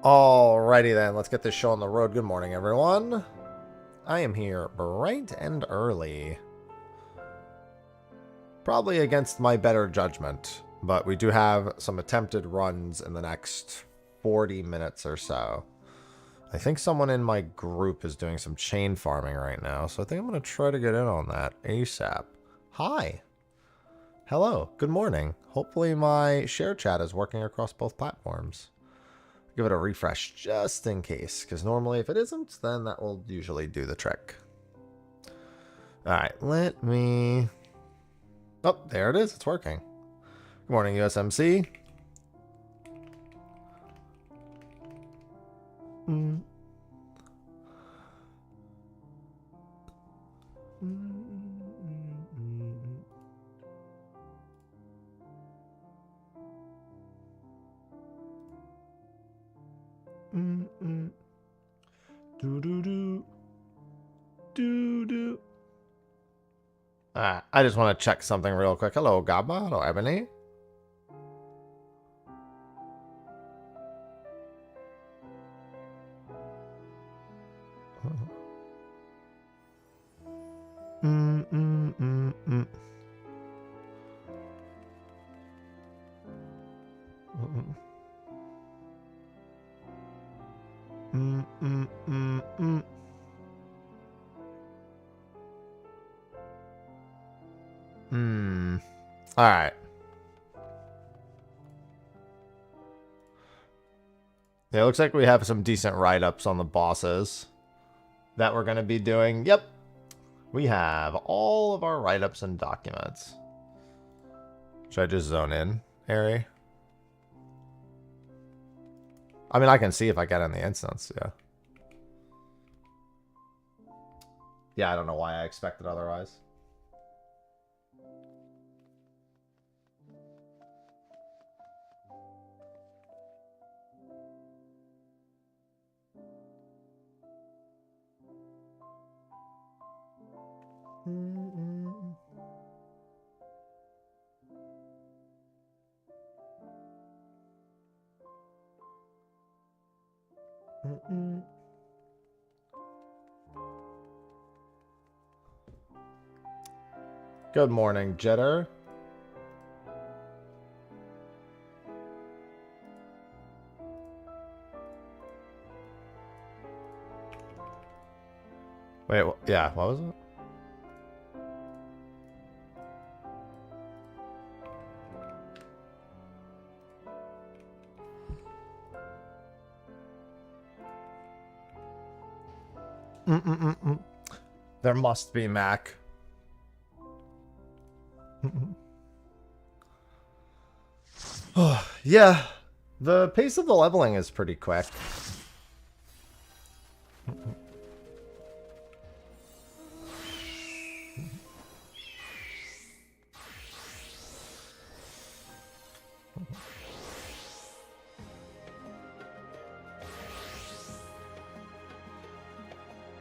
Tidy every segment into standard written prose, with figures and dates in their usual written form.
Alrighty then, let's get this show on the road. Good morning, everyone. I am here bright and early. Probably against my better judgment, but we do have some attempted runs in the next 40 minutes or so. I think someone in my group is doing some chain farming right now, so I think I'm going to try to get in on that ASAP. Hi. Hello. Good morning. Hopefully my share chat is working across both platforms. Give it a refresh just in case, because normally if it isn't, then that will usually do the trick. Alright, let me... Oh, there it is. It's working. Good morning, USMC. I just want to check something real quick. Hello, Gabba. Hello, Ebony. Alright. Yeah, it looks like we have some decent write-ups on the bosses that we're going to be doing. Yep. We have all of our write-ups and documents. Should I just zone in, Harry? I mean, I can see if I get in the instance, yeah. Yeah, I don't know why I expected otherwise. Good morning, Jitter. Wait, yeah, what was it? There must be, Mac. Yeah, the pace of the leveling is pretty quick.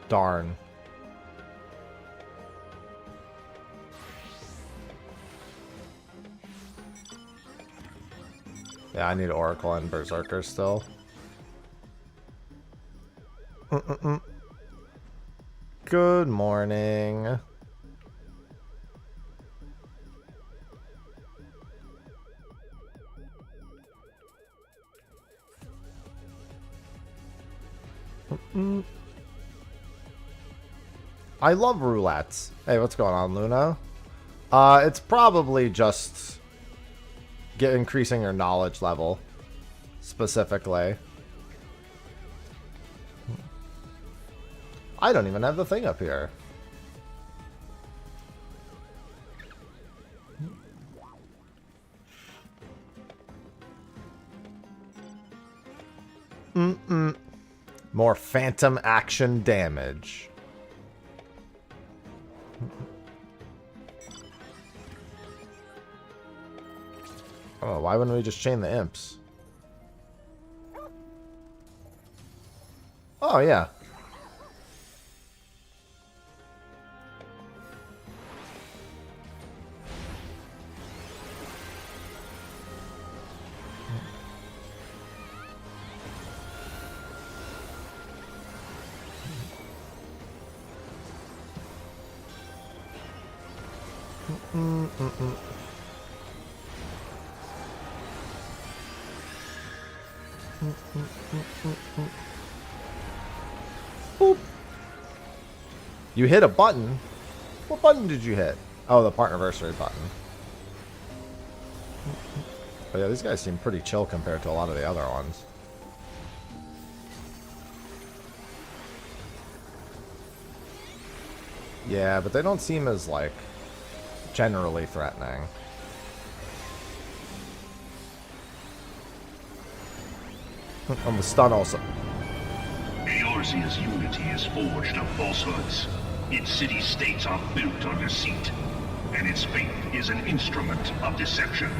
Darn. Yeah, I need Oracle and Berserker still. Good morning. I love roulettes. Hey, what's going on, Luna? It's probably just increasing your knowledge level, specifically. I don't even have the thing up here. More phantom action damage. Oh, why wouldn't we just chain the imps? Oh, yeah. Boop. You hit a button? What button did you hit? Oh, the partnerversary button. But yeah, these guys seem pretty chill compared to a lot of the other ones. Yeah, but they don't seem as, like, generally threatening. On the stun also. Eorzea's unity is forged of falsehoods. Its city-states are built on deceit, and its faith is an instrument of deception.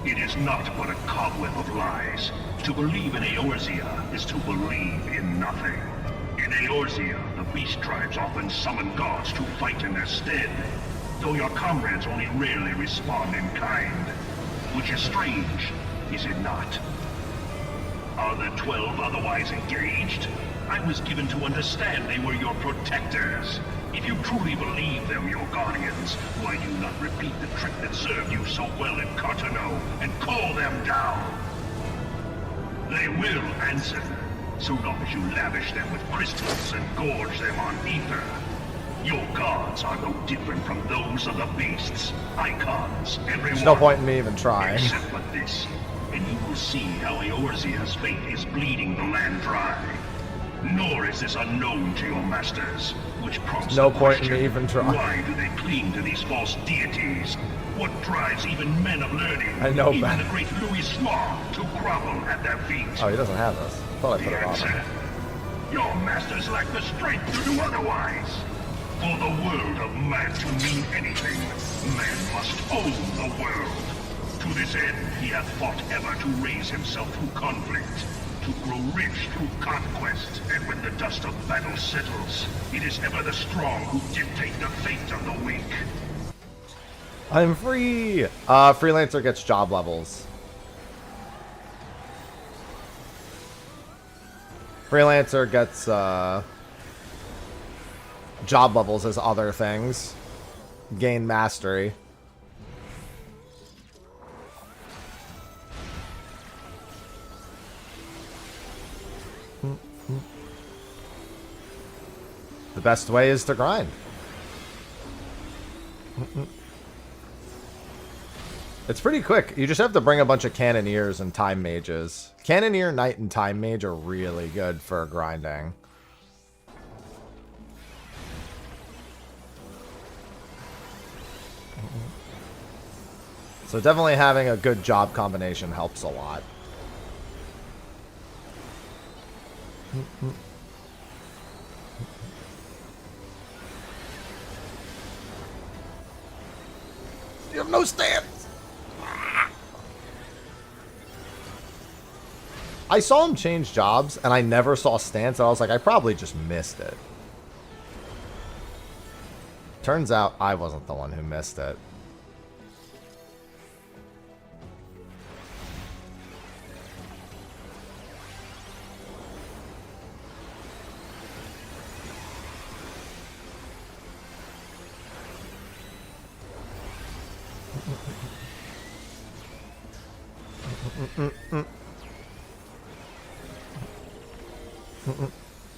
It is not but a cobweb of lies. To believe in Eorzea is to believe in nothing. In Eorzea, the beast tribes often summon gods to fight in their stead, though your comrades only rarely respond in kind. Which is strange, is it not? Are the 12 otherwise engaged? I was given to understand they were your protectors. If you truly believe them your guardians, why do you not repeat the trick that served you so well in Cartano and call them down? They will answer, so long as you lavish them with crystals and gorge them on ether. Your gods are no different from those of the beasts, icons, everyone. There's no point in me even trying. Except for this, and you will see how Eorzea's fate is bleeding the land dry. Nor is this unknown to your masters, which prompts no the point question, in me even trying. why do they cling to these false deities? What drives even men of learning, I know, even man. the great Louis Slaw, to grovel at their feet? Oh, he doesn't have this. I thought I put The it on answer, him. your masters lack the strength to do otherwise. For the world of man to mean anything, man must own the world. To this end, he hath fought ever to raise himself through conflict, to grow rich through conquest, and when the dust of battle settles, it is ever the strong who dictate the fate of the weak. I'm free! Freelancer gets job levels. Freelancer gets, job levels as other things. Gain mastery. The best way is to grind. It's pretty quick. You just have to bring a bunch of cannoneers and time mages. Cannoneer, knight, and time mage are really good for grinding. So definitely having a good job combination helps a lot. You have no stance. I saw him change jobs, and I never saw stance. I was like, I probably just missed it. Turns out I wasn't the one who missed it.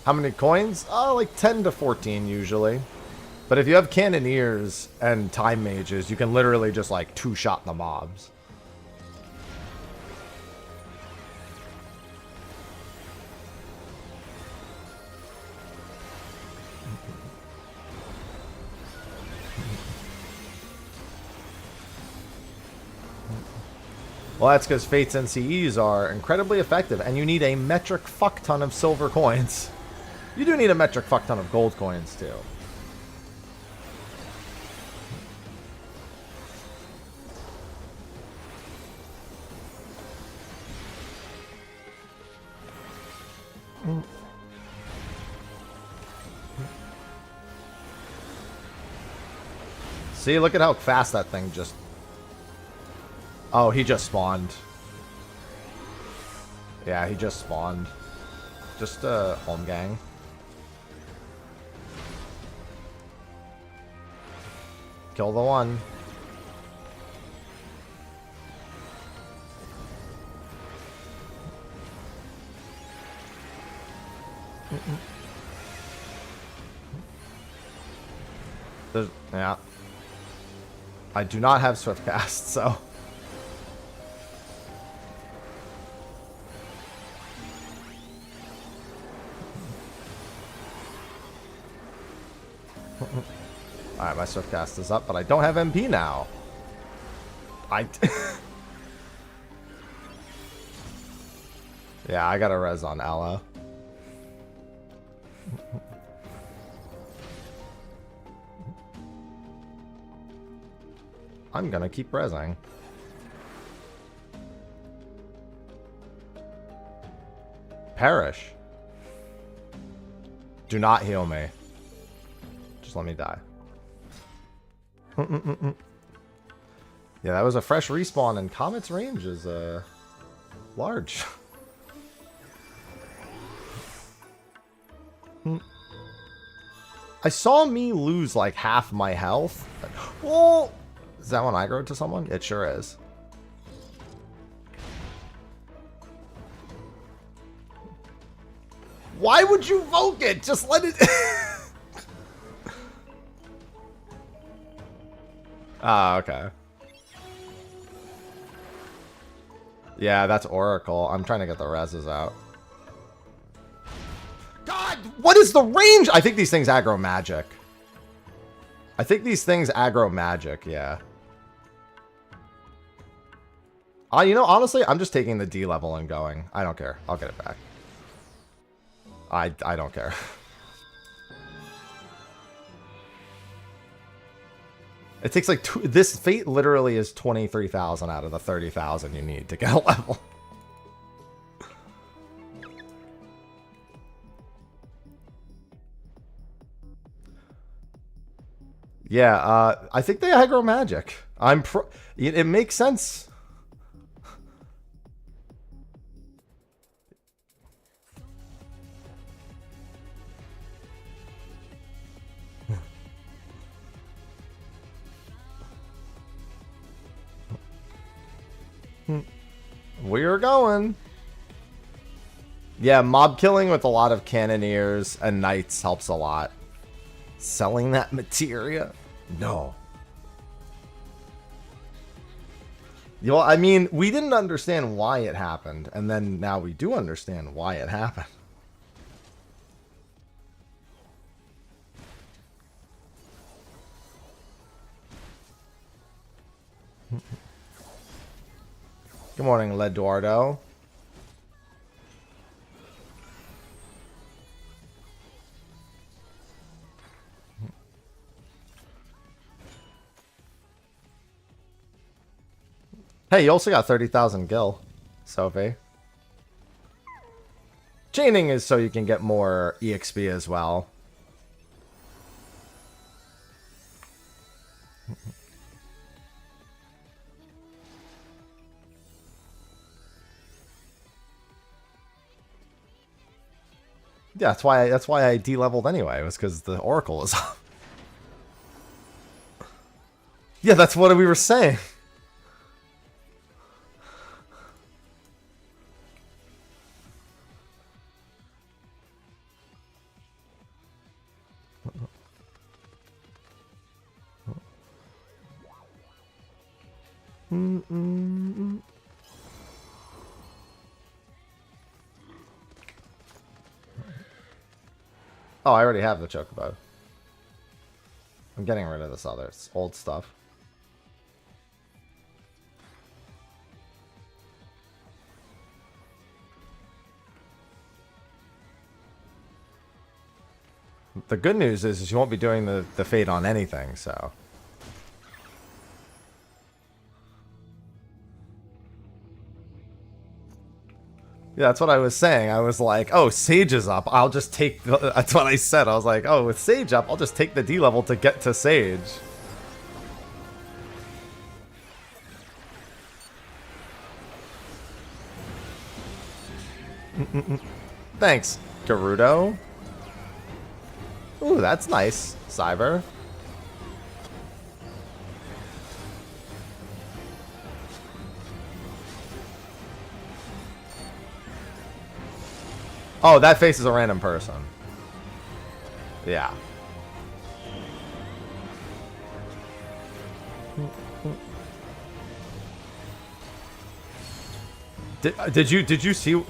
How many coins? Oh, like 10 to 14 usually. But if you have cannoneers and time mages, you can literally just like two-shot the mobs. Well, that's because Fate's NCEs are incredibly effective, and you need a metric fuck ton of silver coins. You do need a metric fuck ton of gold coins, too. See, look at how fast that thing just... Oh, he just spawned. Yeah, he just spawned. Just, home gang. kill the one. Yeah. I do not have Swift Cast, so. Alright, my Swift Cast is up, but I don't have MP now. Yeah, I got a res on Ella. I'm gonna keep resing. Perish. Do not heal me. Just let me die. Yeah, that was a fresh respawn, and Comet's range is large. I saw me lose like half my health. Oh! Is that one aggro to someone? It sure is. Why would you voke it? Just let it... Ah, okay. Yeah, that's Oracle. I'm trying to get the reses out. God, what is the range? I think these things aggro magic. I think these things aggro magic, yeah. You know, honestly, I'm just taking the D level and going. I don't care. I'll get it back. I don't care. It takes like this fate literally is 23,000 out of the 30,000 you need to get a level. Yeah, I think they aggro magic. It makes sense. We're going. Yeah, mob killing with a lot of cannoneers and knights helps a lot. Selling that materia? No. You know, I mean, we didn't understand why it happened, and then now we do understand why it happened. Good morning, Leduardo. Hey, you also got 30,000 gil, Sophie. Chaining is so you can get more EXP as well. Yeah, that's why I de-leveled anyway. It was because the Oracle is up. Yeah, that's what we were saying. Oh, I already have the chocobo. I'm getting rid of this other old stuff. The good news is you won't be doing the fate on anything, so. Yeah, that's what I was saying. I was like, oh, Sage is up. I'll just take... That's what I said. I was like, oh, with Sage up, I'll just take the D level to get to Sage. Thanks, Gerudo. Ooh, that's nice, Cyber. Oh, that face is a random person. Yeah. Did you see?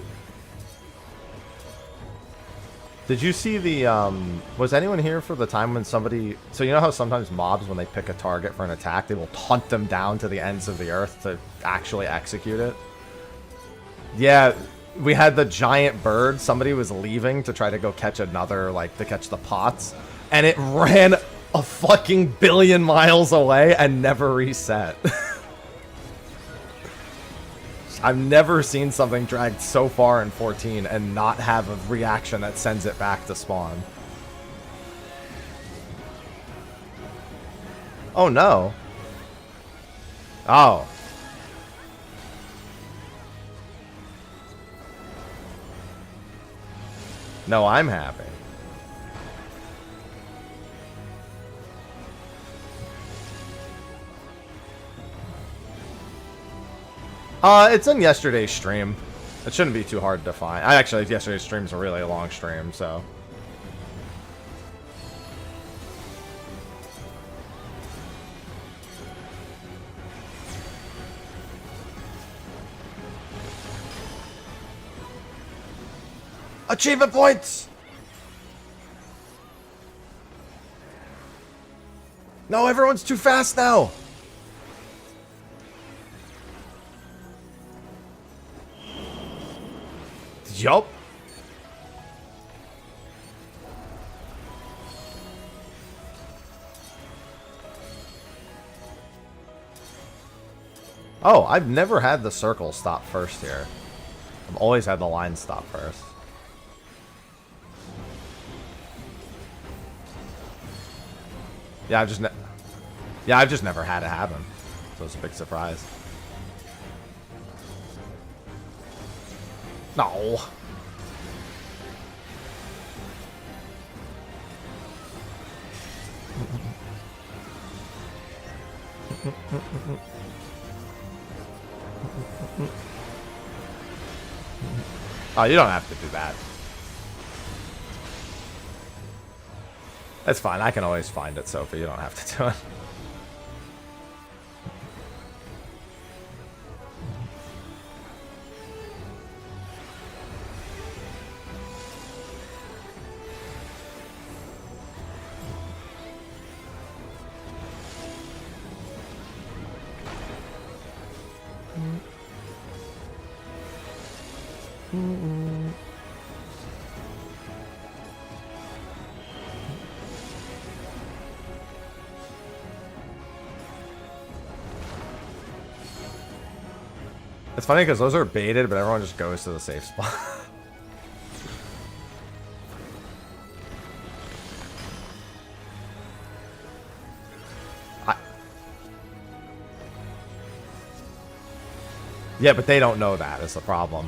Did you see the, was anyone here for the time when somebody, so you know how sometimes mobs, when they pick a target for an attack, they will hunt them down to the ends of the earth to actually execute it? Yeah, we had the giant bird, somebody was leaving to try to go catch another, like, to catch the pots, and it ran a fucking billion miles away and never reset. I've never seen something dragged so far in 14 and not have a reaction that sends it back to spawn. Oh no. Oh. No, I'm happy. It's in yesterday's stream. It shouldn't be too hard to find. Actually, yesterday's stream's a really long stream, so. Achievement points! No, everyone's too fast now! Yup. Oh, I've never had the circle stop first here. I've always had the line stop first. Yeah, I've just never had it happen. So it's a big surprise. No. Oh, you don't have to do that. That's fine. I can always find it, Sophie. You don't have to do it. It's funny because those are baited, but everyone just goes to the safe spot. Yeah, but they don't know that. Is the problem.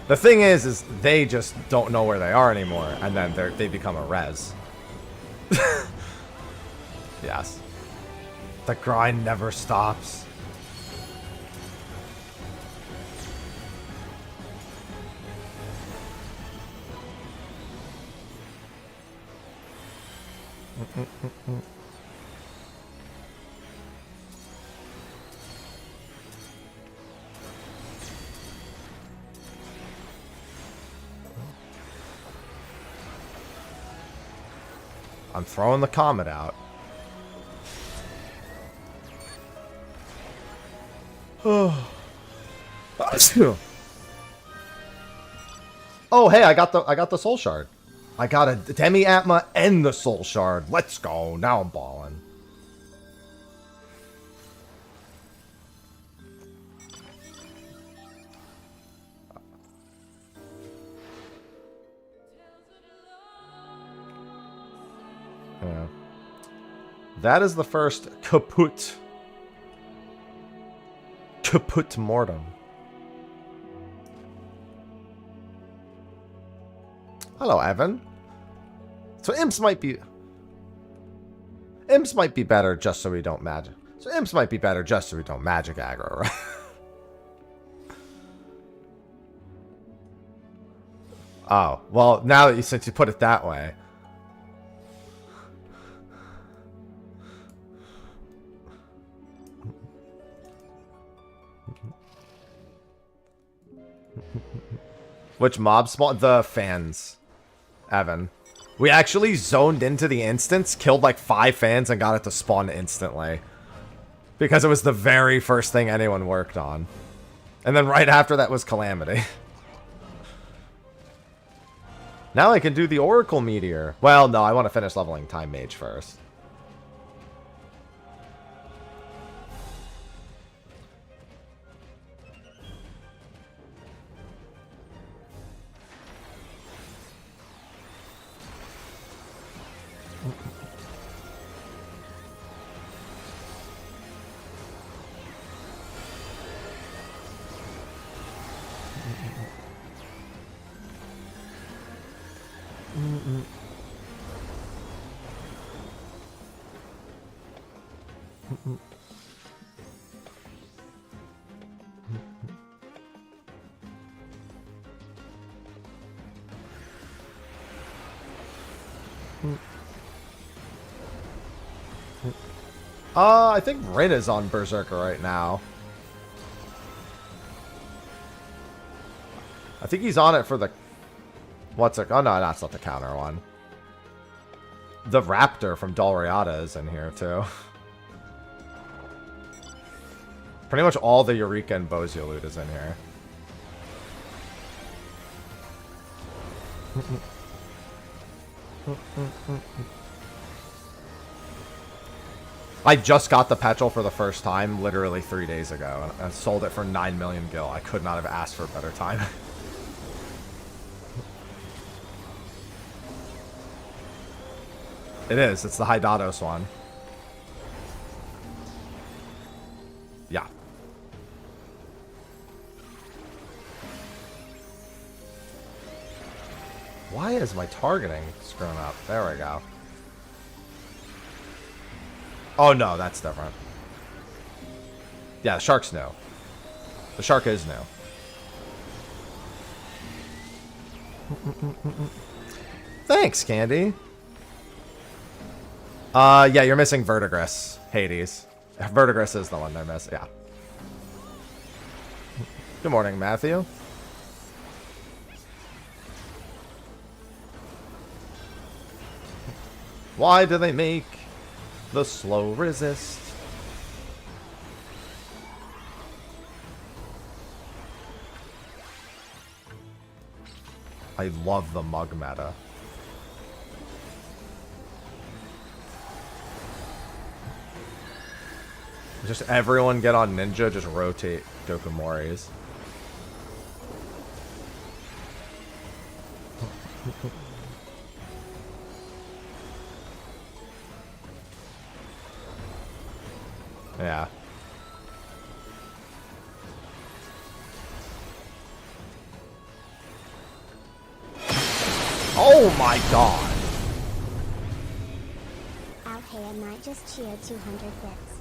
The thing is they just don't know where they are anymore, and then they become a res. Yes. The grind never stops. I'm throwing the comet out. Oh, hey, I got the soul shard. I got a Demi Atma and the soul shard. Let's go. Now I'm balling. Yeah. That is the first kaput mortem. Hello, Evan. So imps might be better just so we don't magic. So imps might be better just so we don't magic aggro, right? Oh, well, now that since you put it that way. Which mob spawn? The fans, Evan. We actually zoned into the instance, killed like 5 fans, and got it to spawn instantly. Because it was the very first thing anyone worked on. And then right after that was Calamity. Now I can do the Oracle Meteor. Well, no, I want to finish leveling Time Mage first. I think Rin is on Berserker right now. I think he's on it for the... What's it? Oh, no, that's not the counter one. The Raptor from Dalriada is in here, too. Pretty much all the Eureka and Bozio loot is in here. I just got the petrol for the first time literally 3 days ago. And I sold it for 9 million gil. I could not have asked for a better time. It is. It's the Hydados one. Yeah. Why is my targeting screwing up? There we go. Oh, no, that's different. Yeah, the shark's new. The shark is new. Thanks, Candy. Yeah, you're missing Verdigris, Hades. Verdigris is the one they're missing, yeah. Good morning, Matthew. Why do they make the slow resist? I love the mug meta. Just everyone get on Ninja, just rotate Gokumoris. Yeah. Oh my god! Okay, I might just cheer 200 bits.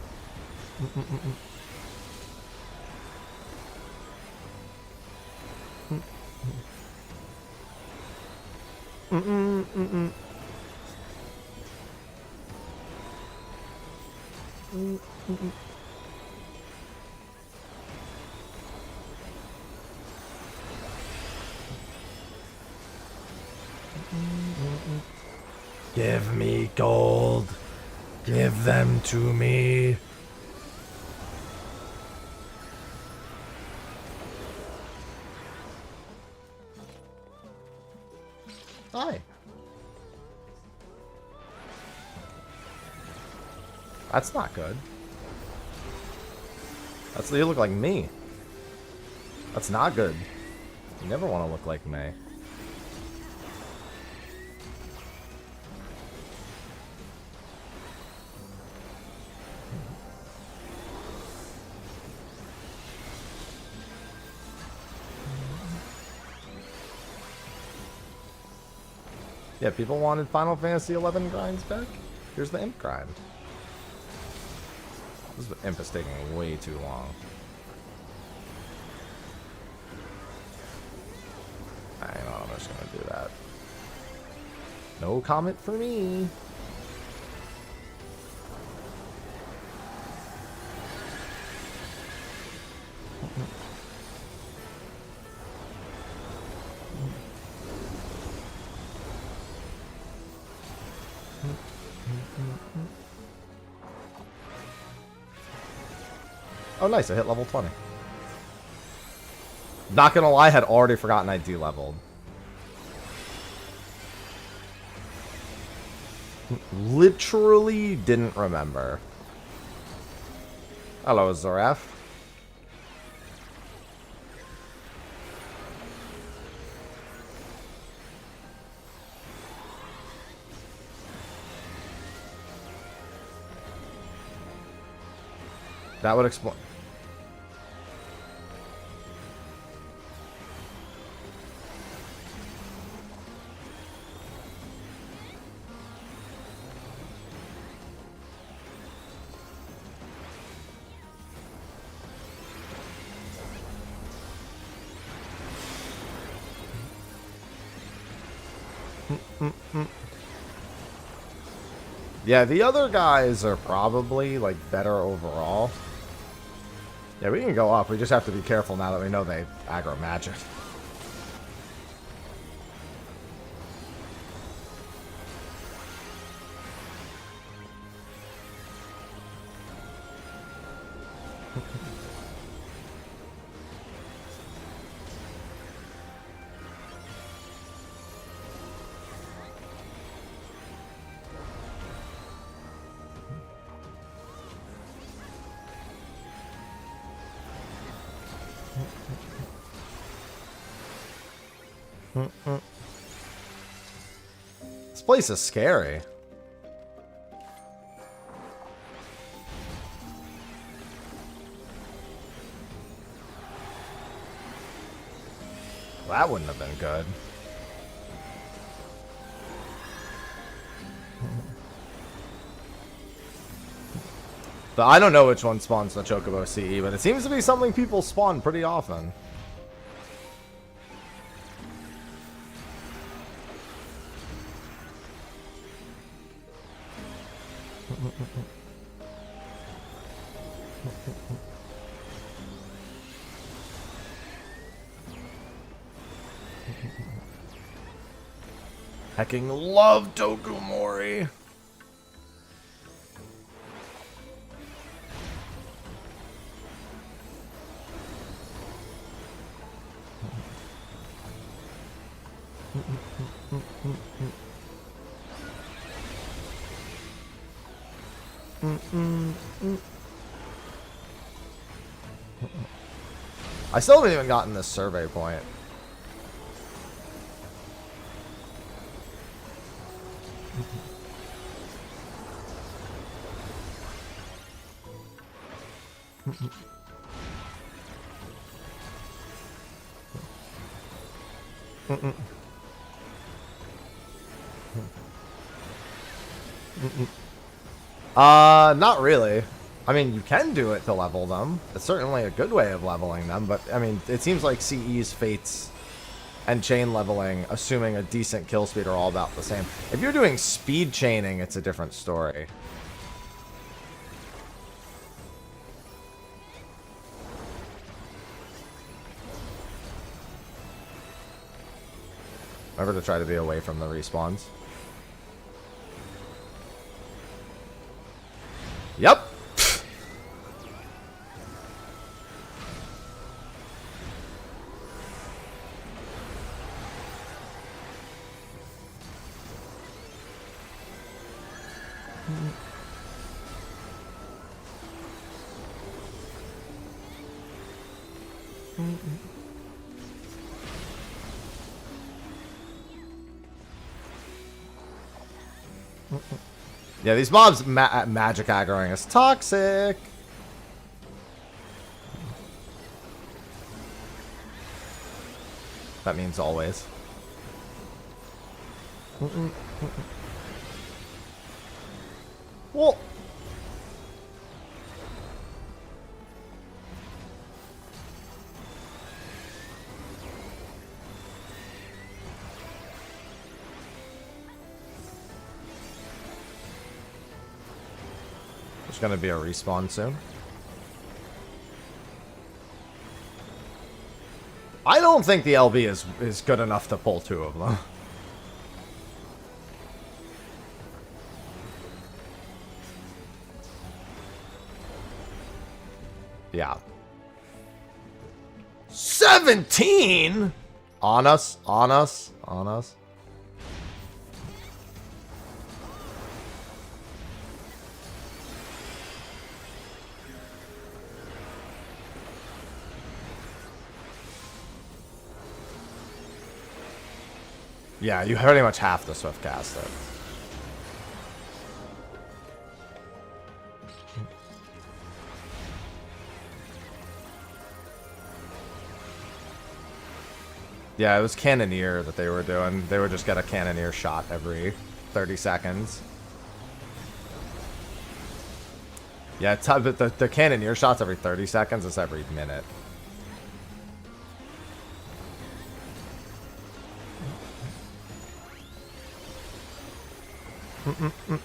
Give me gold. Give them to me. Hi. That's not good. That's, you look like me. That's not good. You never want to look like me. Yeah, people wanted Final Fantasy XI grinds back. Here's the Imp grind. This Imp is taking way too long. Hang on, I'm just gonna can't do that. No comment for me. Oh, nice. I hit level 20. Not gonna lie, I had already forgotten I de-leveled. Literally didn't remember. Hello, Zaref. That would explain. Yeah, the other guys are probably, like, better overall. Yeah, we can go up. We just have to be careful now that we know they aggro magic. This place is scary. Well, that wouldn't have been good. But I don't know which one spawns the Chocobo CE, but it seems to be something people spawn pretty often. Hecking love Tokumori. I still haven't even gotten this survey point. Not really. I mean, you can do it to level them. It's certainly a good way of leveling them, but, I mean, it seems like CE's fates and chain leveling, assuming a decent kill speed, are all about the same. If you're doing speed chaining, it's a different story. Remember to try to be away from the respawns. Yep. Yeah, these mobs magic aggroing is toxic. That means always. Well, There's going to be a respawn soon. I don't think the LB is good enough to pull 2 of them. Yeah. 17? On us, on us, on us. Yeah, you pretty much have to swift cast it. Yeah, it was Cannoneer that they were doing. They would just get a Cannoneer shot every 30 seconds. Yeah, the Cannoneer shots every 30 seconds. It's every minute.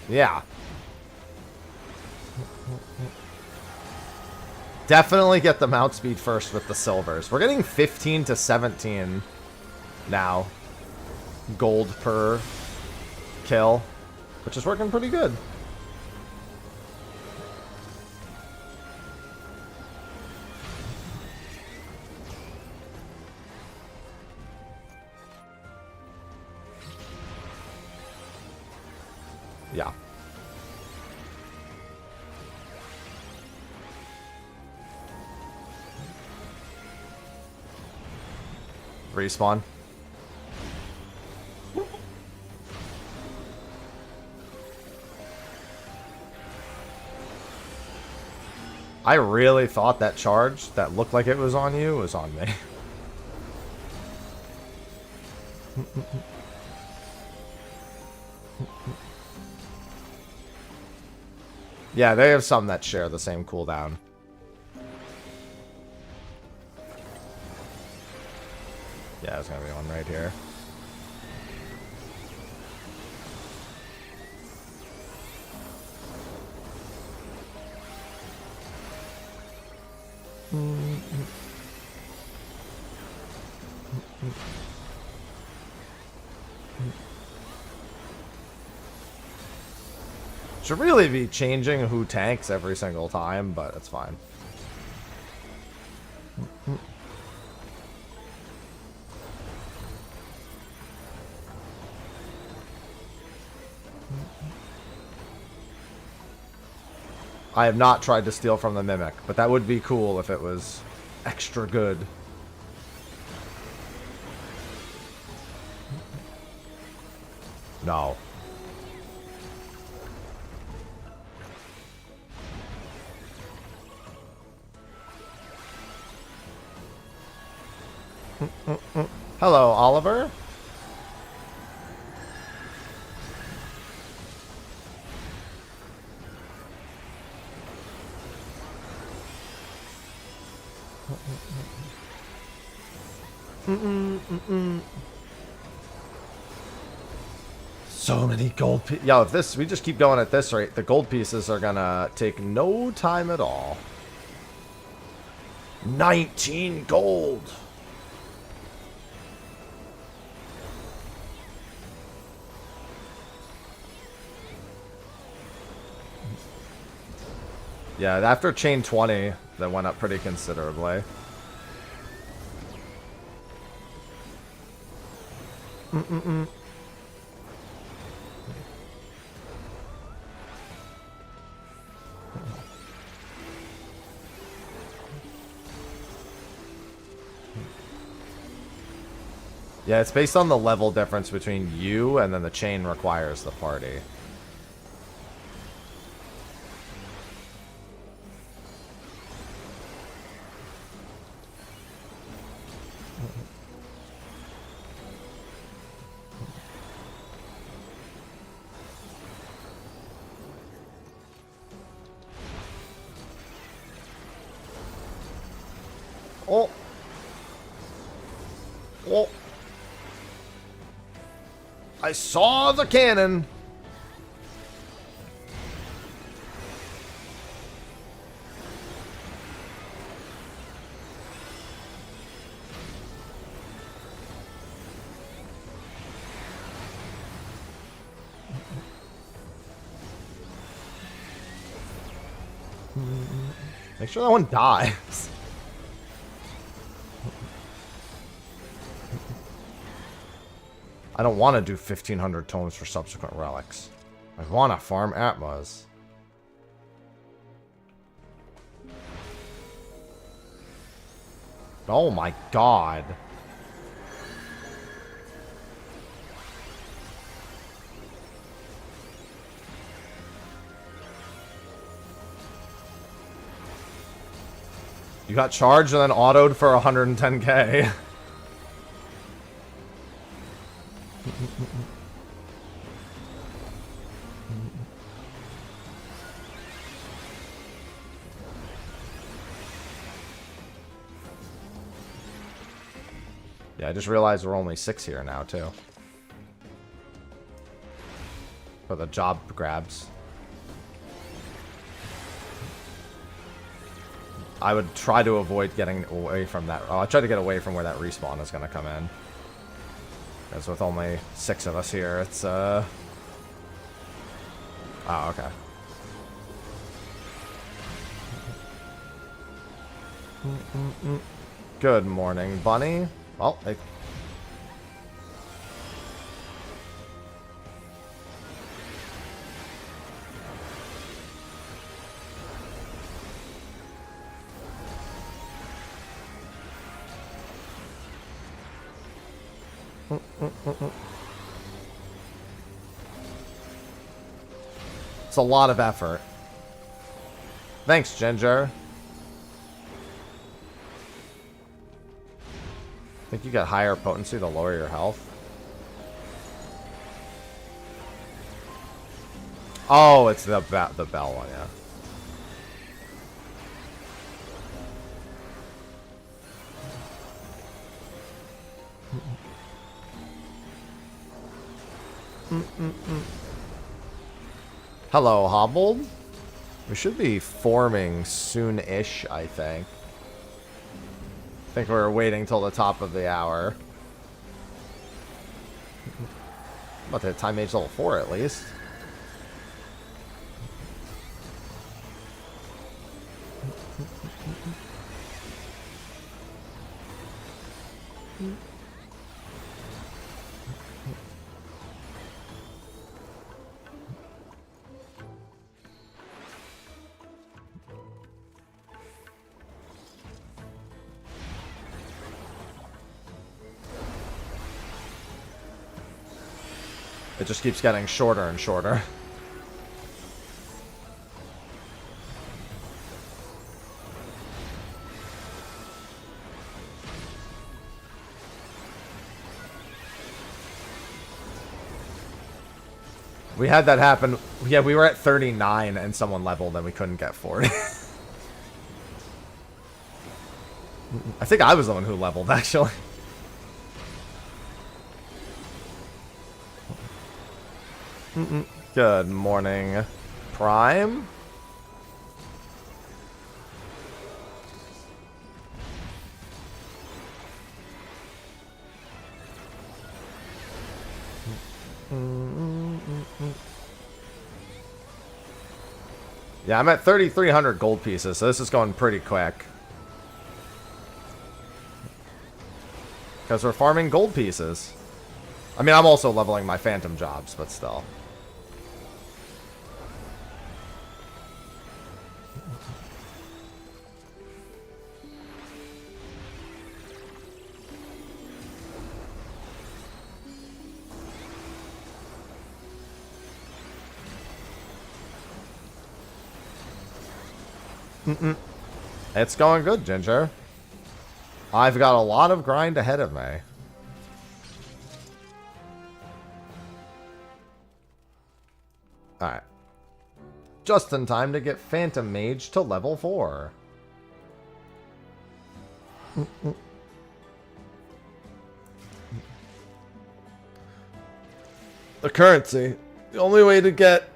Yeah. Definitely get the mount speed first with the silvers. We're getting 15 to 17 now. Gold per kill, which is working pretty good. Yeah. Respawn. I really thought that charge that looked like it was on you was on me. Yeah, they have some that share the same cooldown. Yeah, there's gonna be one right here. Should really be changing who tanks every single time, but it's fine. I have not tried to steal from the Mimic, but that would be cool if it was extra good. No. Hello, Oliver. So many gold pieces. Yo, if we just keep going at this rate, the gold pieces are gonna take no time at all. 19 gold. Yeah, after chain 20, that went up pretty considerably. Yeah, it's based on the level difference between you and then the chain requires the party. Oh. Oh. I saw the cannon. Make sure that one dies. I don't want to do 1,500 tomes for subsequent relics. I want to farm Atmas. Oh my god. You got charged and then autoed for 110k. Yeah, I just realized we're only 6 here now, too. For the job grabs. I would try to avoid getting away from that. Oh, I try to get away from where that respawn is going to come in. Because with only 6 of us here, it's, Oh, okay. Good morning, bunny. Well, they... It's a lot of effort. Thanks, Ginger. Think you get higher potency to lower your health? Oh, it's the bell one, yeah. Hello, Hobbled. We should be forming soon-ish, I think. I think we're waiting till the top of the hour. About to hit Time Mage level 4 at least. It just keeps getting shorter and shorter. We had that happen. Yeah, we were at 39 and someone leveled and we couldn't get 40. I think I was the one who leveled, actually. Good morning, Prime. Yeah, I'm at 3,300 gold pieces, so this is going pretty quick. Because we're farming gold pieces. I mean, I'm also leveling my phantom jobs, but still. It's going good, Ginger. I've got a lot of grind ahead of me. Alright. Just in time to get Phantom Mage to level 4. The currency. The only way to get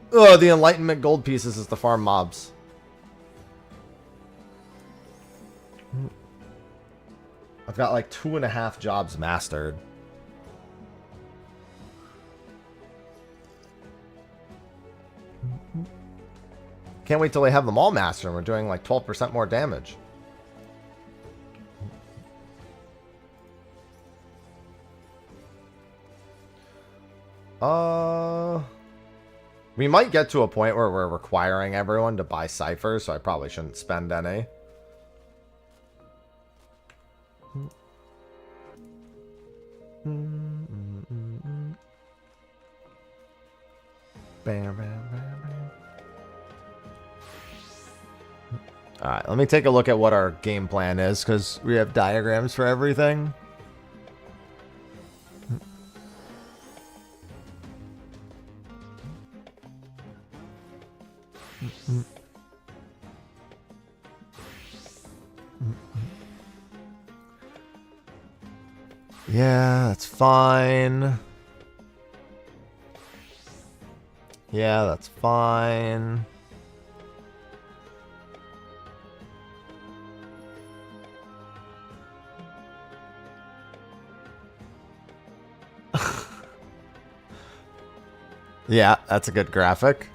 the Enlightenment gold pieces is to farm mobs. I've got like 2.5 jobs mastered. Can't wait till they have them all mastered and we're doing like 12% more damage. We might get to a point where we're requiring everyone to buy ciphers, so I probably shouldn't spend any. Alright, let me take a look at what our game plan is, because we have diagrams for everything. Yeah, that's fine. Yeah, that's fine. Yeah, that's a good graphic.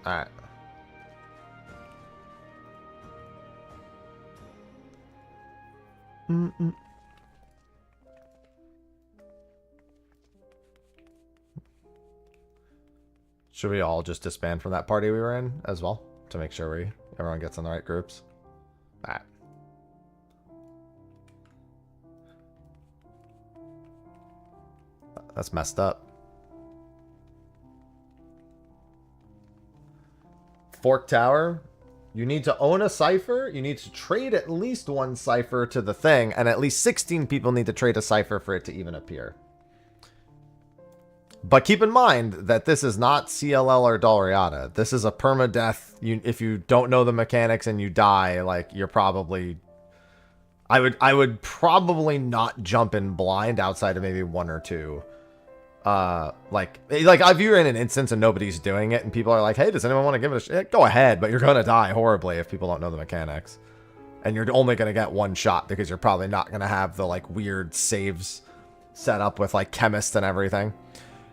Alright. Should we all just disband from that party we were in as well? To make sure everyone gets in the right groups? Alright. That's messed up. Fork Tower. You need to own a cipher. You need to trade at least one cipher to the thing. And at least 16 people need to trade a cipher for it to even appear. But keep in mind that this is not CLL or Dalriada. This is a permadeath. If you don't know the mechanics and you die, like, you're probably... I would probably not jump in blind outside of maybe one or two. Like if you're in an instance and nobody's doing it and people are like, hey, does anyone want to give it a shot? Go ahead, but you're going to die horribly if people don't know the mechanics. And you're only going to get one shot because you're probably not going to have the, like, weird saves set up with, like, chemists and everything.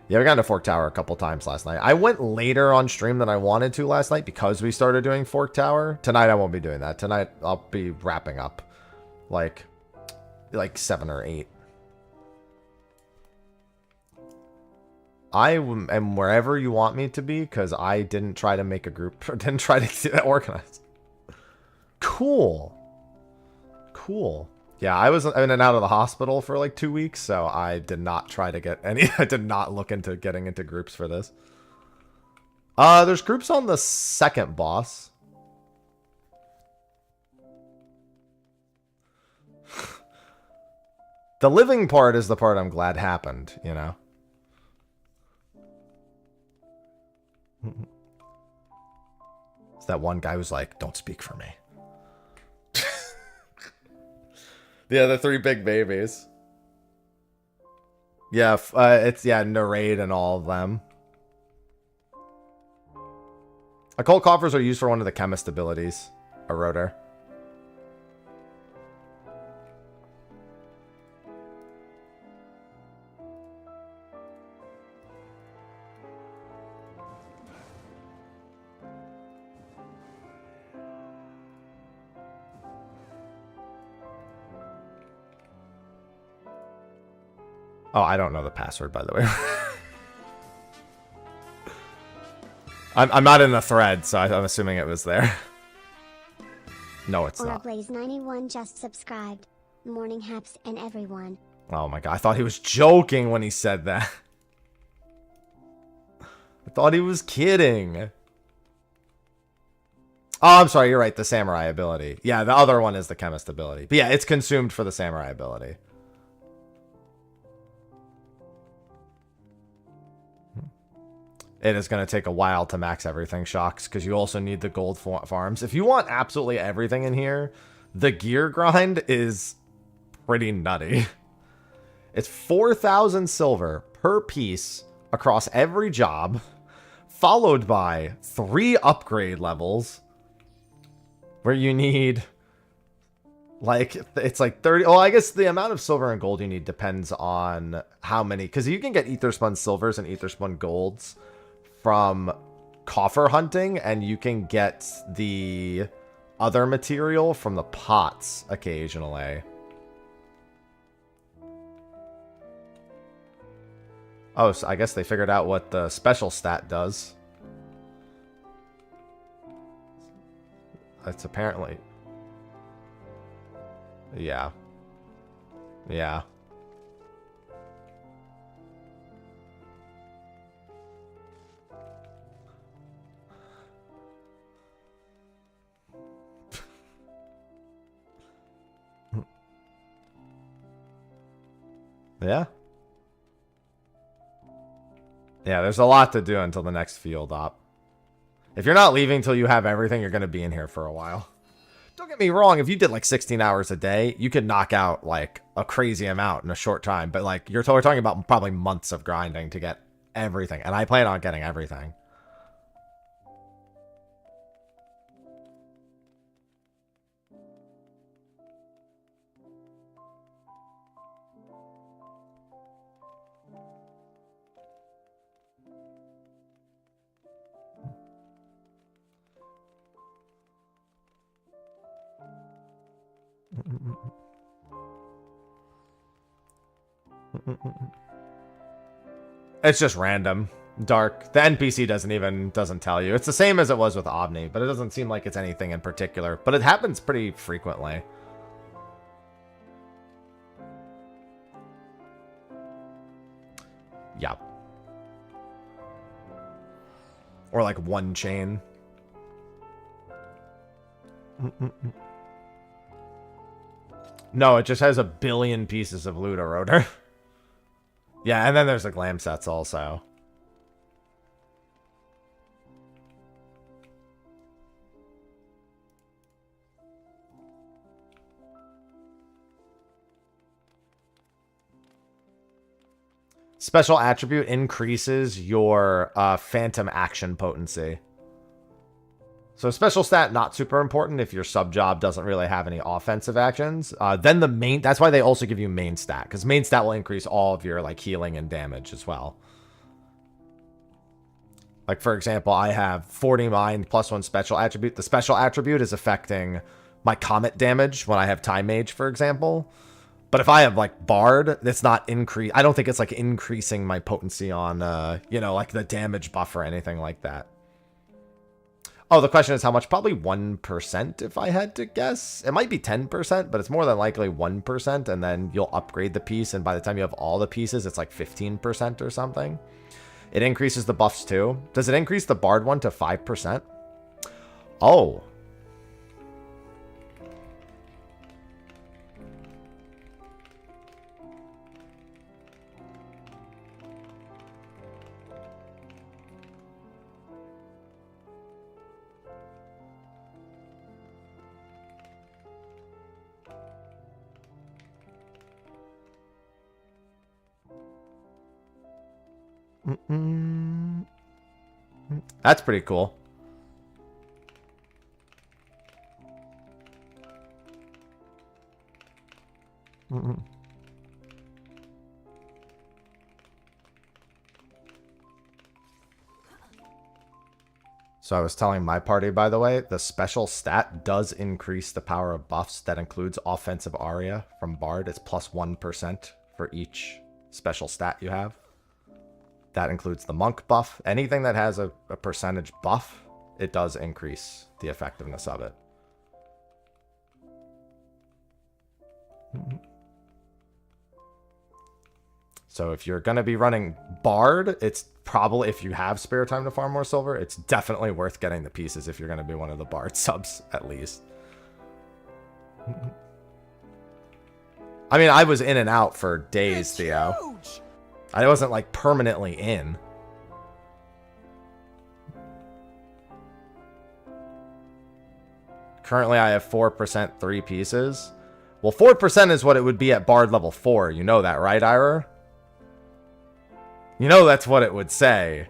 Yeah, we got into Fork Tower a couple times last night. I went later on stream than I wanted to last night because we started doing Fork Tower. Tonight, I won't be doing that. Tonight, I'll be wrapping up like 7 or 8. I am wherever you want me to be because I didn't try to make a group or didn't try to get that organized. Cool. Cool. Yeah, I was in and out of the hospital for like 2 weeks, so I did not try to get any. I did not look into getting into groups for this. There's groups on the second boss. The living part is the part I'm glad happened, you know? It's that one guy who's like, don't speak for me. Yeah, the 3 big babies. Yeah, it's, Narrate and all of them. Occult coffers are used for one of the chemist abilities. A rotor. Oh, I don't know the password, by the way. I'm not in the thread, so I'm assuming it was there. No, it's not. Blaze91 just subscribed. Morning haps and everyone. Oh my god, I thought he was joking when he said that. I thought he was kidding. Oh, I'm sorry, you're right, the samurai ability. Yeah, the other one is the chemist ability. But yeah, it's consumed for the samurai ability. It is going to take a while to max everything, Shocks, because you also need the gold farms. If you want absolutely everything in here, the gear grind is pretty nutty. It's 4,000 silver per piece across every job, followed by 3 upgrade levels, where you need Like, it's like 30. Oh, I guess the amount of silver and gold you need depends on how many. Because you can get ether spun silvers and ether spun golds from coffer hunting. And you can get the other material from the pots occasionally. Oh, so I guess they figured out what the special stat does. It's apparently... Yeah. Yeah. Yeah. Yeah, there's a lot to do until the next field op. If you're not leaving till you have everything, you're going to be in here for a while. Don't get me wrong, if you did like 16 hours a day, you could knock out like a crazy amount in a short time. But like we're talking about probably months of grinding to get everything. And I plan on getting everything. It's just random. Dark. The NPC doesn't tell you. It's the same as it was with Omni, but it doesn't seem like it's anything in particular. But it happens pretty frequently. Yep. Or like one chain. No, it just has a billion pieces of loot eroder. Yeah, and then there's the glam sets also. Special attribute increases your phantom action potency. So special stat, not super important if your sub job doesn't really have any offensive actions. Then the main, that's why they also give you main stat, because main stat will increase all of your like healing and damage as well. Like for example, I have 40 mind plus 1 special attribute. The special attribute is affecting my comet damage when I have time mage, for example. But if I have like bard, it's not increase. I don't think it's like increasing my potency on, you know, like the damage buff or anything like that. Oh, the question is how much? Probably 1% if I had to guess. It might be 10%, but it's more than likely 1%. And then you'll upgrade the piece. And by the time you have all the pieces, it's like 15% or something. It increases the buffs too. Does it increase the bard one to 5%? Oh. That's pretty cool. So I was telling my party, by the way, the special stat does increase the power of buffs. That includes offensive aria from Bard. It's plus 1% for each special stat you have. That includes the monk buff. Anything that has a percentage buff, it does increase the effectiveness of it. So if you're going to be running Bard, it's probably, if you have spare time to farm more silver, it's definitely worth getting the pieces if you're going to be one of the Bard subs, at least. I mean, I was in and out for days, Theo. Huge. I wasn't like permanently in. Currently, I have 4% 3 pieces. Well, 4% is what it would be at Bard level 4. You know that, right, Ira? You know that's what it would say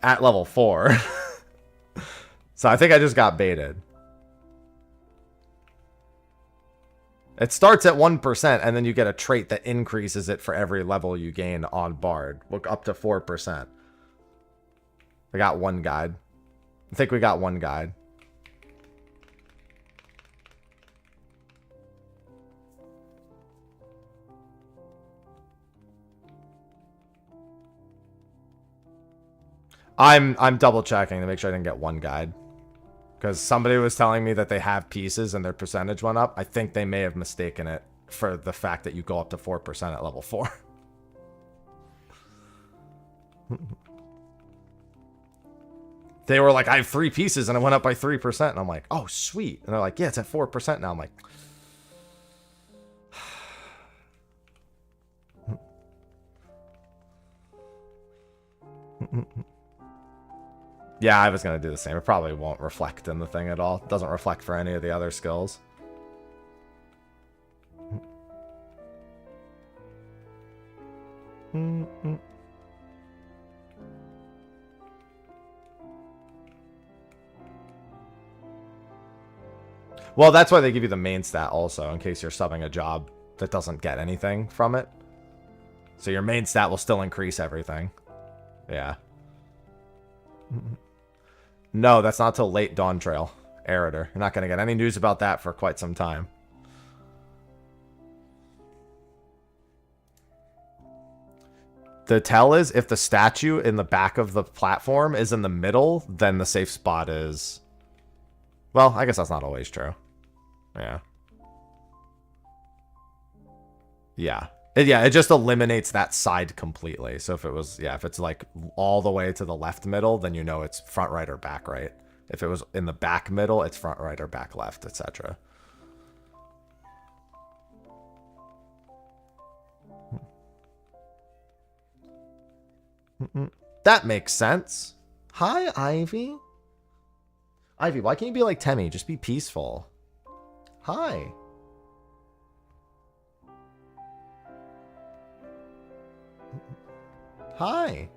at level 4. So I think I just got baited. It starts at 1%, and then you get a trait that increases it for every level you gain on Bard. Look, up to 4%. We got one guide. I think we got one guide. I'm double checking to make sure I didn't get one guide. Because somebody was telling me that they have pieces and their percentage went up. I think they may have mistaken it for the fact that you go up to 4% at level 4. They were like, I have 3 pieces and it went up by 3%. And I'm like, oh, sweet. And they're like, yeah, it's at 4% now. I'm like... Yeah, I was going to do the same. It probably won't reflect in the thing at all. It doesn't reflect for any of the other skills. Well, that's why they give you the main stat also, in case you're subbing a job that doesn't get anything from it. So your main stat will still increase everything. Yeah. No, that's not till late Dawn Trail. Eritor. You're not going to get any news about that for quite some time. The tell is, if the statue in the back of the platform is in the middle, then the safe spot is... Well, I guess that's not always true. Yeah. Yeah. It just eliminates that side completely. So if it was, yeah, if it's like all the way to the left middle, then you know it's front right or back right. If it was in the back middle, it's front right or back left, etc. That makes sense. Hi, Ivy. Ivy, why can't you be like Temmie? Just be peaceful. Hi. Hi.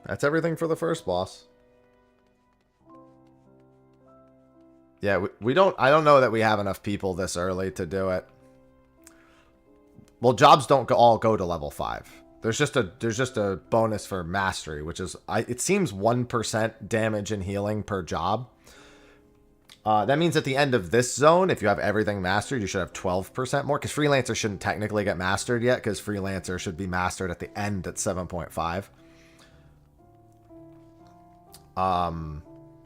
That's everything for the first boss. Yeah, we don't... I don't know that we have enough people this early to do it. Well, jobs don't all go to level 5. There's just a bonus for mastery, which is... it seems 1% damage and healing per job. That means at the end of this zone, if you have everything mastered, you should have 12% more. Because Freelancer shouldn't technically get mastered yet, because Freelancer should be mastered at the end at 7.5.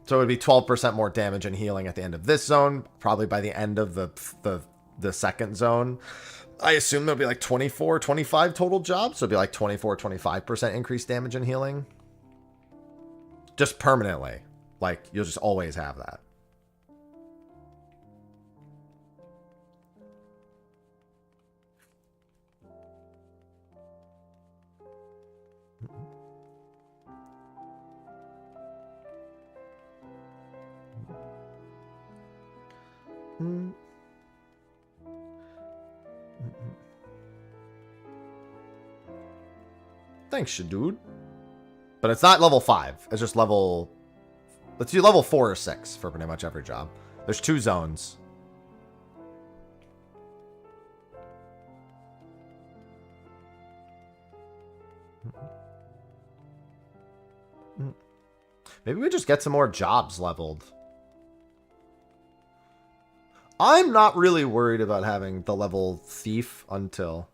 So it would be 12% more damage and healing at the end of this zone. Probably by the end of the second zone. I assume there'll be like 24, 25 total jobs. So it'll be like 24, 25% increased damage and healing. Just permanently. Like, you'll just always have that. Thanks, Shadood. But it's not level 5. It's just level... Let's do level 4 or 6 for pretty much every job. There's 2 zones. Maybe we just get some more jobs leveled. I'm not really worried about having the level thief until...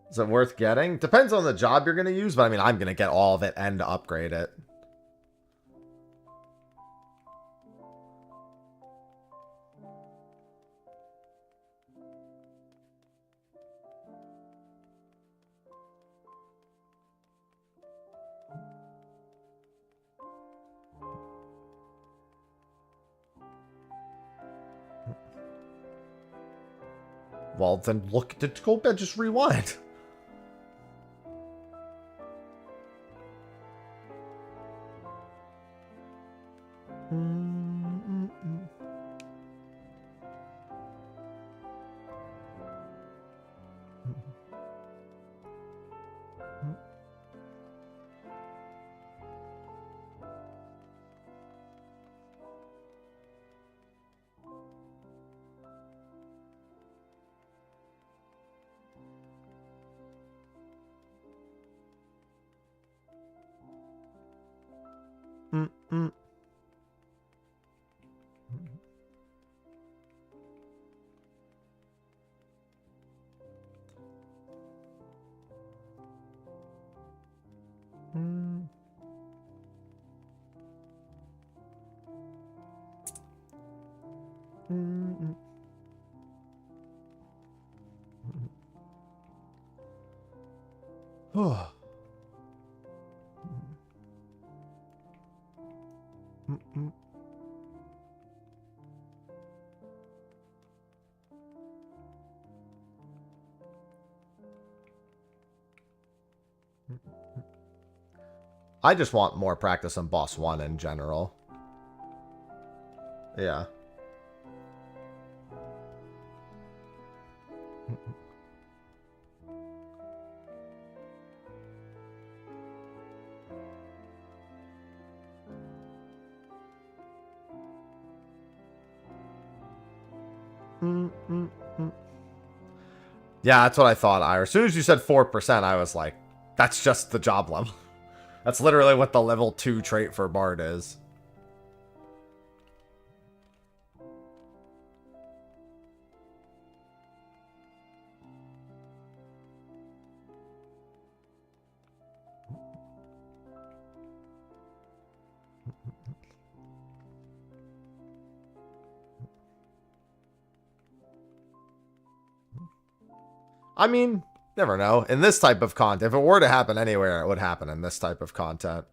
Is it worth getting? Depends on the job you're going to use, but I mean, I'm going to get all of it and upgrade it. Well, then look, go back, just rewind. Oh. I just want more practice on boss 1 in general. Yeah. Yeah, that's what I thought, Ira. As soon as you said 4%, I was like, that's just the job level. That's literally what the level 2 trait for Bard is. I mean, never know. In this type of content, if it were to happen anywhere, it would happen in this type of content.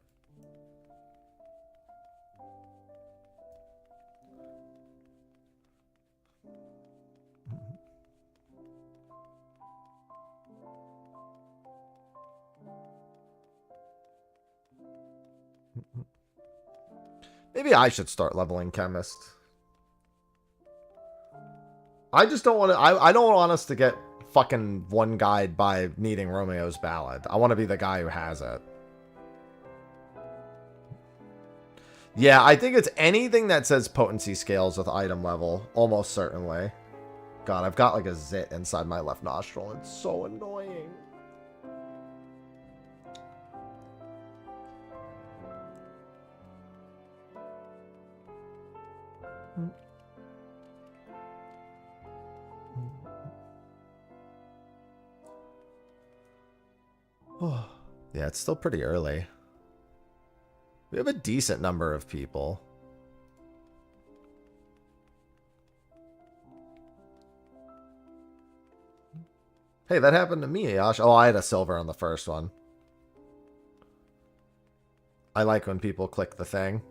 Maybe I should start leveling Chemist. I just don't want to... I don't want us to get fucking one guide by needing Romeo's Ballad. I want to be the guy who has it. Yeah, I think it's anything that says potency scales with item level. Almost certainly. God, I've got like a zit inside my left nostril. It's so annoying. Yeah, it's still pretty early. We have a decent number of people. Hey, that happened to me, Yash. Oh, I had a silver on the first one. I like when people click the thing.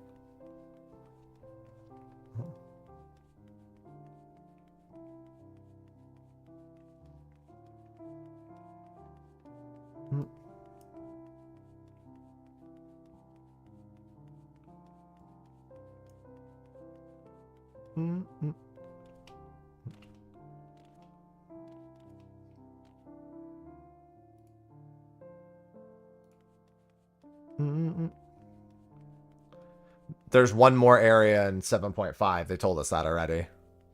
There's one more area in 7.5. They told us that already.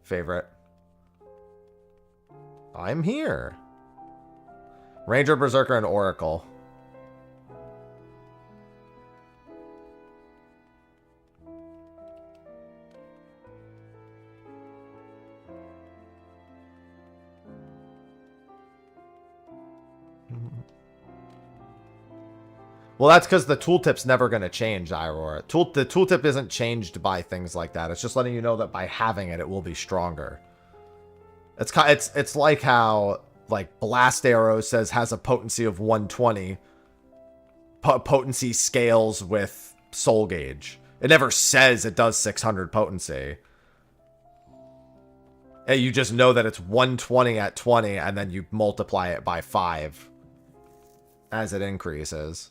Favorite. I'm here. Ranger, Berserker, and Oracle. Well, that's because the tooltip's never going to change, Iroar. The tooltip isn't changed by things like that. It's just letting you know that by having it, it will be stronger. It's like how, like, Blast Arrow says has a potency of 120. Potency scales with Soul Gauge. It never says it does 600 potency. You just know that it's 120 at 20, and then you multiply it by 5 as it increases.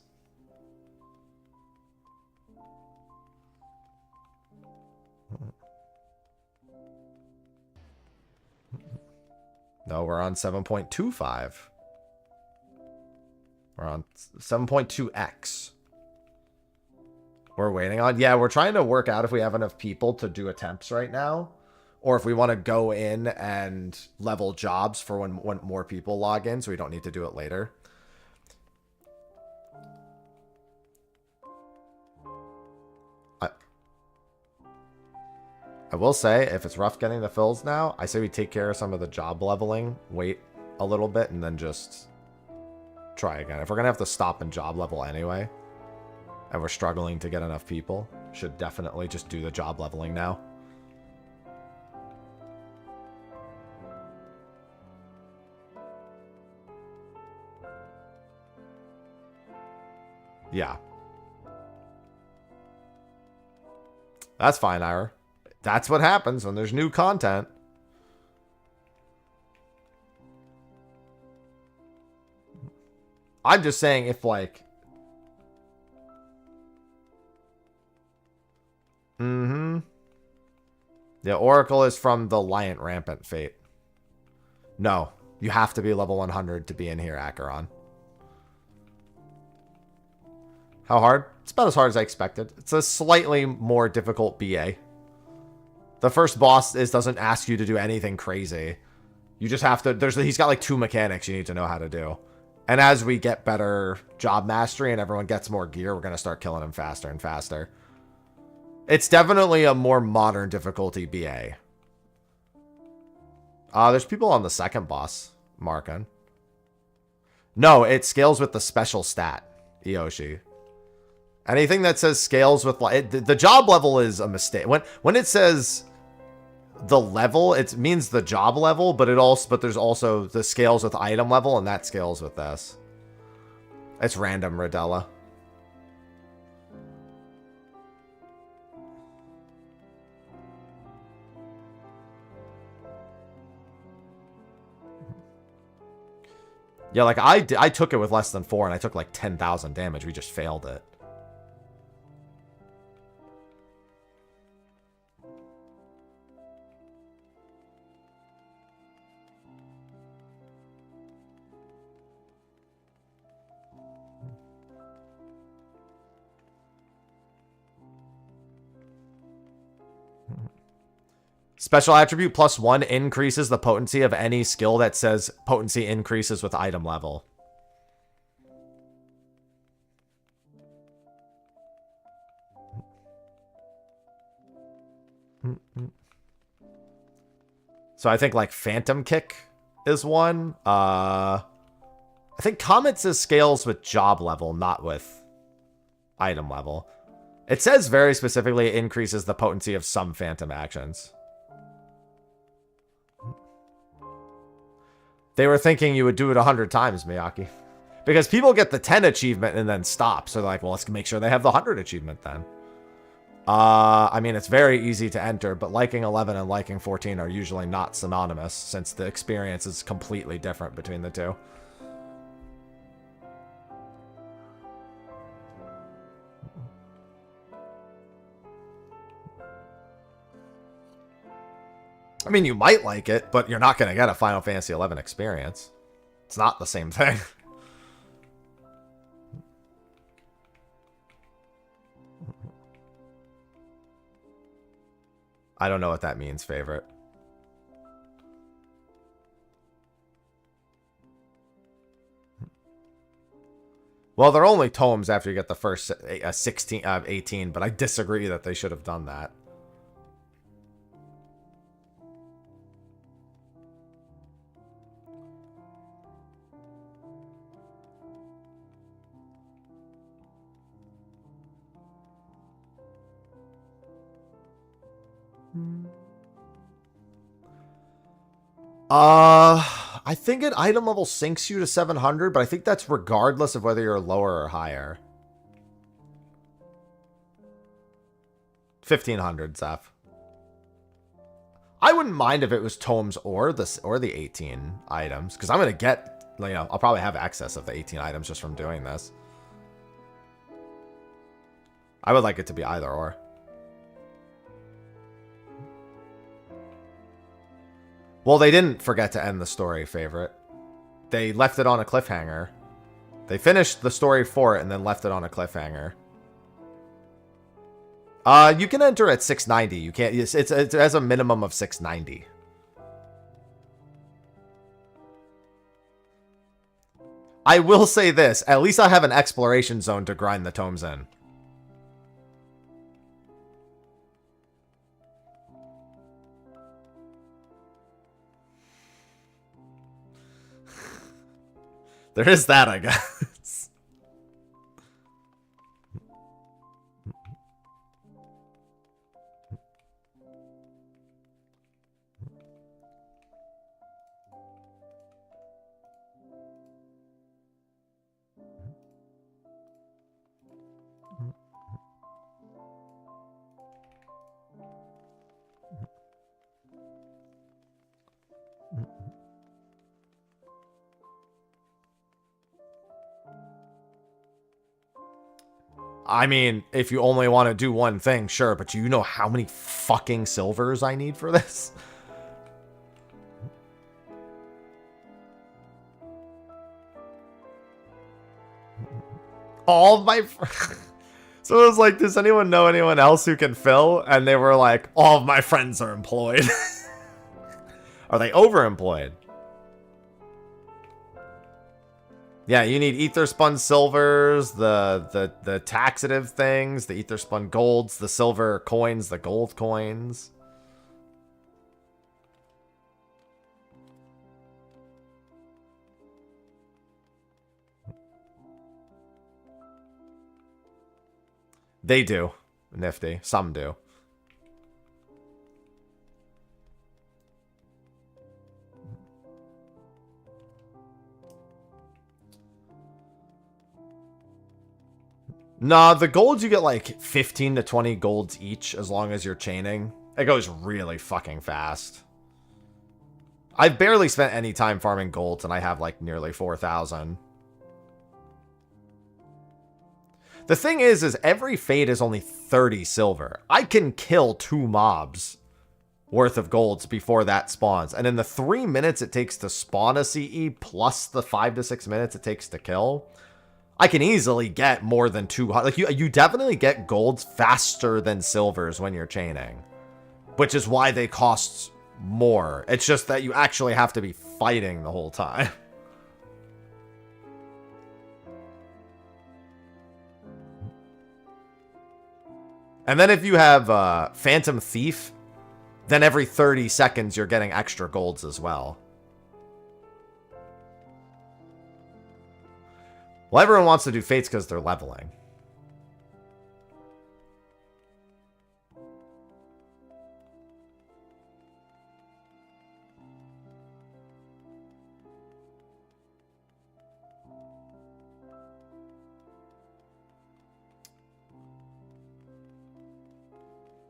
No, we're on 7.25. We're on 7.2x. We're waiting on... Yeah, we're trying to work out if we have enough people to do attempts right now. Or if we want to go in and level jobs for when more people log in, so we don't need to do it later. I will say, if it's rough getting the fills now, I say we take care of some of the job leveling, wait a little bit, and then just try again. If we're going to have to stop and job level anyway, and we're struggling to get enough people, should definitely just do the job leveling now. Yeah. That's fine, Ira. That's what happens when there's new content. I'm just saying if, like... The Oracle is from the Liant Rampant Fate. No, you have to be level 100 to be in here, Acheron. How hard? It's about as hard as I expected. It's a slightly more difficult BA. The first boss doesn't ask you to do anything crazy. You just have to... He's got like 2 mechanics you need to know how to do. And as we get better job mastery and everyone gets more gear, we're going to start killing him faster and faster. It's definitely a more modern difficulty BA. There's people on the second boss, Markin. No, it scales with the special stat, Eoshi. Anything that says scales with... the job level is a mistake. When it says the level, it means the job level, but there's also the scales with item level, and that scales with this. It's random, Rodella. Yeah, like I took it with less than 4, and I took like 10,000 damage. We just failed it. Special attribute +1 increases the potency of any skill that says potency increases with item level. So I think like Phantom Kick is one. I think Comet says scales with job level, not with item level. It says very specifically it increases the potency of some phantom actions. They were thinking you would do it 100 times, Miyaki. Because people get the 10 achievement and then stop. So they're like, well, let's make sure they have the 100 achievement then. I mean, it's very easy to enter, but liking 11 and liking 14 are usually not synonymous, since the experience is completely different between the two. I mean, you might like it, but you're not going to get a Final Fantasy XI experience. It's not the same thing. I don't know what that means, favorite. Well, they're only tomes after you get the first 18, but I disagree that they should have done that. I think an item level sinks you to 700, but I think that's regardless of whether you're lower or higher. 1500, Zeph. I wouldn't mind if it was tomes or the 18 items, because I'm gonna get, you know, I'll probably have access of the 18 items just from doing this. I would like it to be either or. Well, they didn't forget to end the story, favorite. They left it on a cliffhanger. They finished the story for it and then left it on a cliffhanger. You can enter at 690. You can't. It has a minimum of 690. I will say this. At least I have an exploration zone to grind the tomes in. There is that, I guess. I mean, if you only want to do one thing, sure, but you know how many fucking silvers I need for this? All of my... So it was like, does anyone know anyone else who can fill? And they were like, all of my friends are employed. Are they overemployed? Yeah, you need ether spun silvers, the taxative things, the ether spun golds, the silver coins, the gold coins. They do. Nifty. Some do. Nah, the golds you get like 15 to 20 golds each as long as you're chaining. It goes really fucking fast. I've barely spent any time farming golds and I have like nearly 4,000. The thing is every fate is only 30 silver. I can kill 2 mobs worth of golds before that spawns. And in the 3 minutes it takes to spawn a CE plus the 5 to 6 minutes it takes to kill, I can easily get more than 200. Like you definitely get golds faster than silvers when you're chaining, which is why they cost more. It's just that you actually have to be fighting the whole time. And then if you have Phantom Thief, then every 30 seconds you're getting extra golds as well. Well, everyone wants to do fates because they're leveling.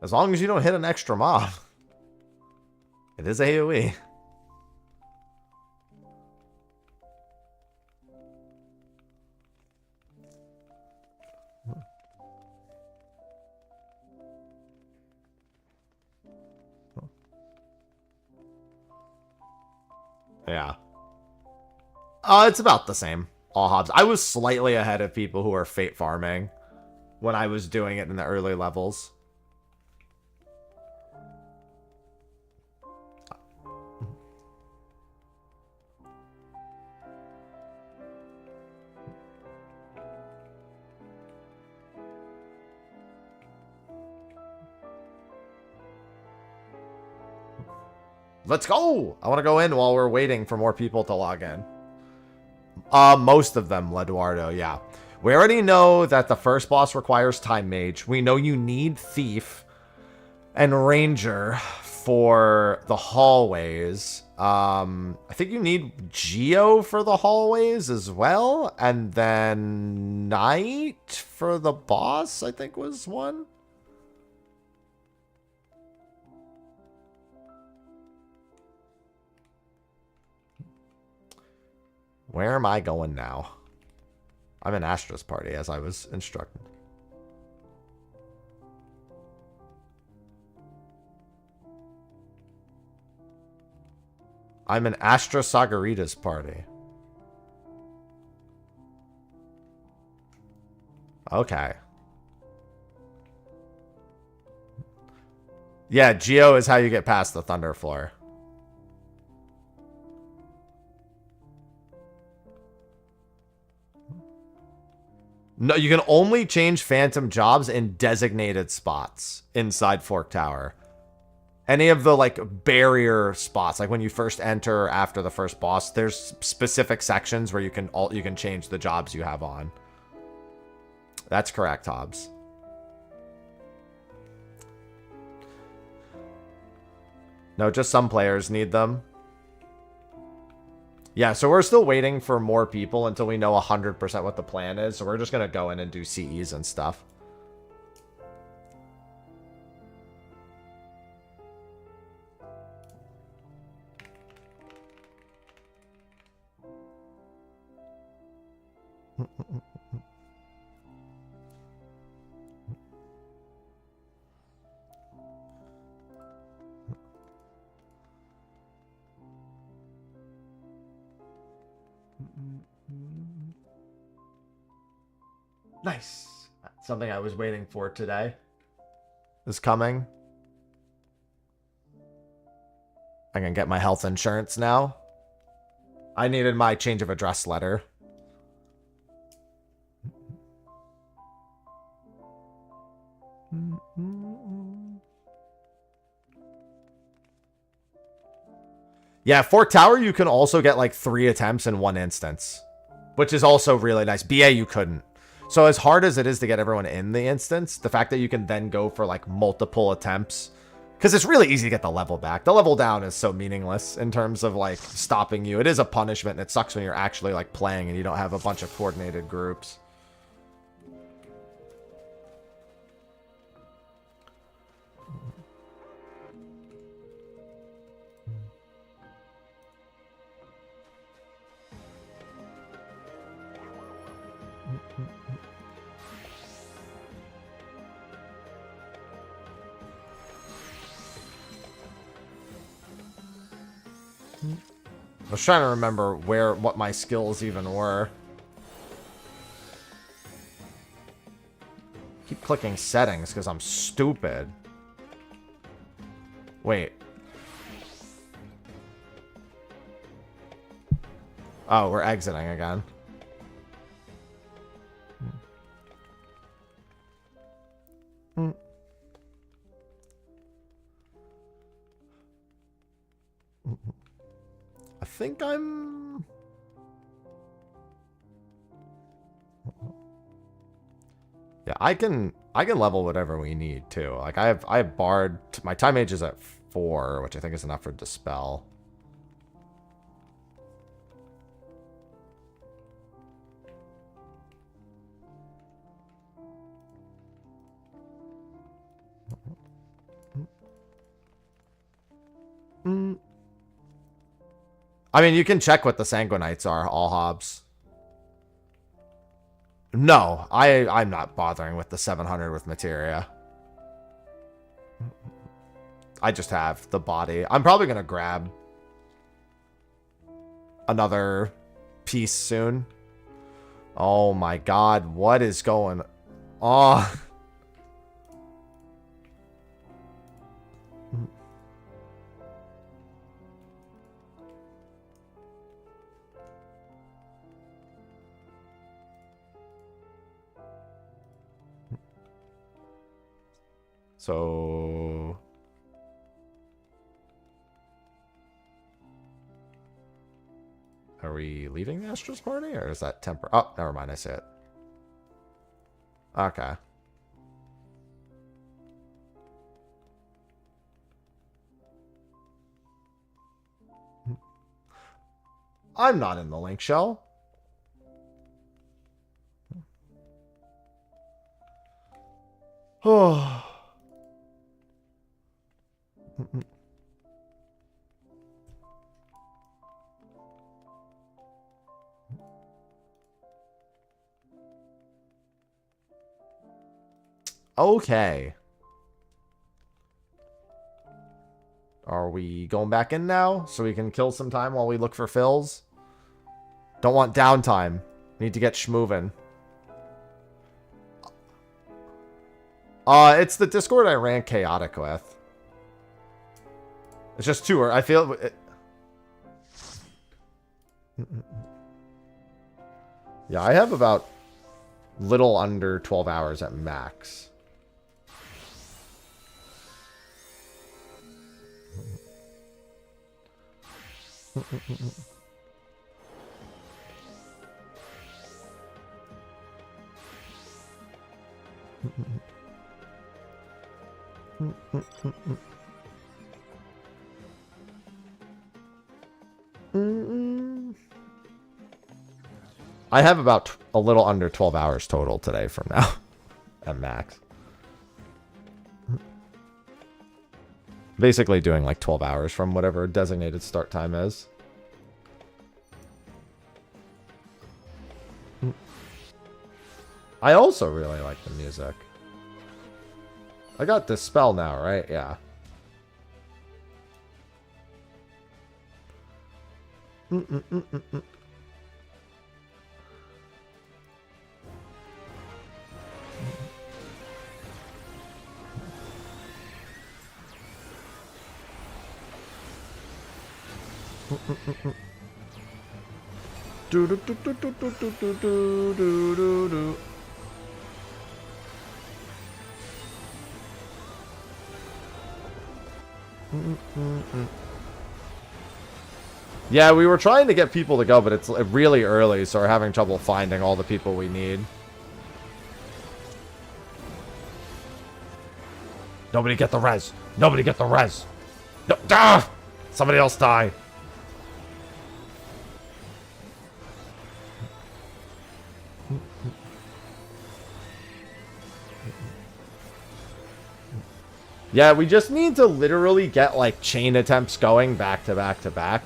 As long as you don't hit an extra mob. It is AoE. Yeah. It's about the same. All hobs. I was slightly ahead of people who are fate farming when I was doing it in the early levels. Let's go! I want to go in while we're waiting for more people to log in. Most of them, Leduardo, yeah. We already know that the first boss requires Time Mage. We know you need Thief and Ranger for the hallways. I think you need Geo for the hallways as well. And then Knight for the boss, I think was one. Where am I going now? I'm in Astra's party, as I was instructed. I'm in Astra Sagarita's party. Okay. Yeah, Geo is how you get past the Thunder Floor. No, you can only change phantom jobs in designated spots inside Fork Tower. Any of the, like, barrier spots, like when you first enter after the first boss, there's specific sections where you can change the jobs you have on. That's correct, Hobbs. No, just some players need them. Yeah, so we're still waiting for more people until we know 100% what the plan is. So we're just going to go in and do CEs and stuff. Nice. Something I was waiting for today is coming. I can get my health insurance now. I needed my change of address letter. Yeah, Fork Tower, you can also get like 3 attempts in 1 instance, which is also really nice. BA, you couldn't. So as hard as it is to get everyone in the instance, the fact that you can then go for like multiple attempts, because it's really easy to get the level back. The level down is so meaningless in terms of like stopping you. It is a punishment, and it sucks when you're actually like playing and you don't have a bunch of coordinated groups. I was trying to remember what my skills even were. Keep clicking settings because I'm stupid. Wait. Oh, we're exiting again. I think I'm... Yeah, I can level whatever we need too. Like I have Bard. My time age is at 4, which I think is enough for Dispel. I mean, you can check what the Sanguinites are, all Hobbs. No, I'm not bothering with the 700 with Materia. I just have the body. I'm probably going to grab another piece soon. Oh my god, what is going on? So... Are we leaving the Astra's party, or is that temper? Oh, never mind, I see it. Okay. I'm not in the link shell. Oh. Okay. Are we going back in now so we can kill some time while we look for fills? Don't want downtime. Need to get schmovin'. It's the Discord I ran chaotic with. It's just too early. I feel it. Yeah, I have about little under 12 hours at max. I have about a little under 12 hours total today from now at max. Basically doing like 12 hours from whatever designated start time is. I also really like the music. I got this spell now, right? Yeah. Do do do do do do do do do do do. Yeah, we were trying to get people to go, but it's really early, so we're having trouble finding all the people we need. Nobody get the res. Nobody get the res. No, ah! Somebody else die. Yeah, we just need to literally get, like, chain attempts going back to back to back.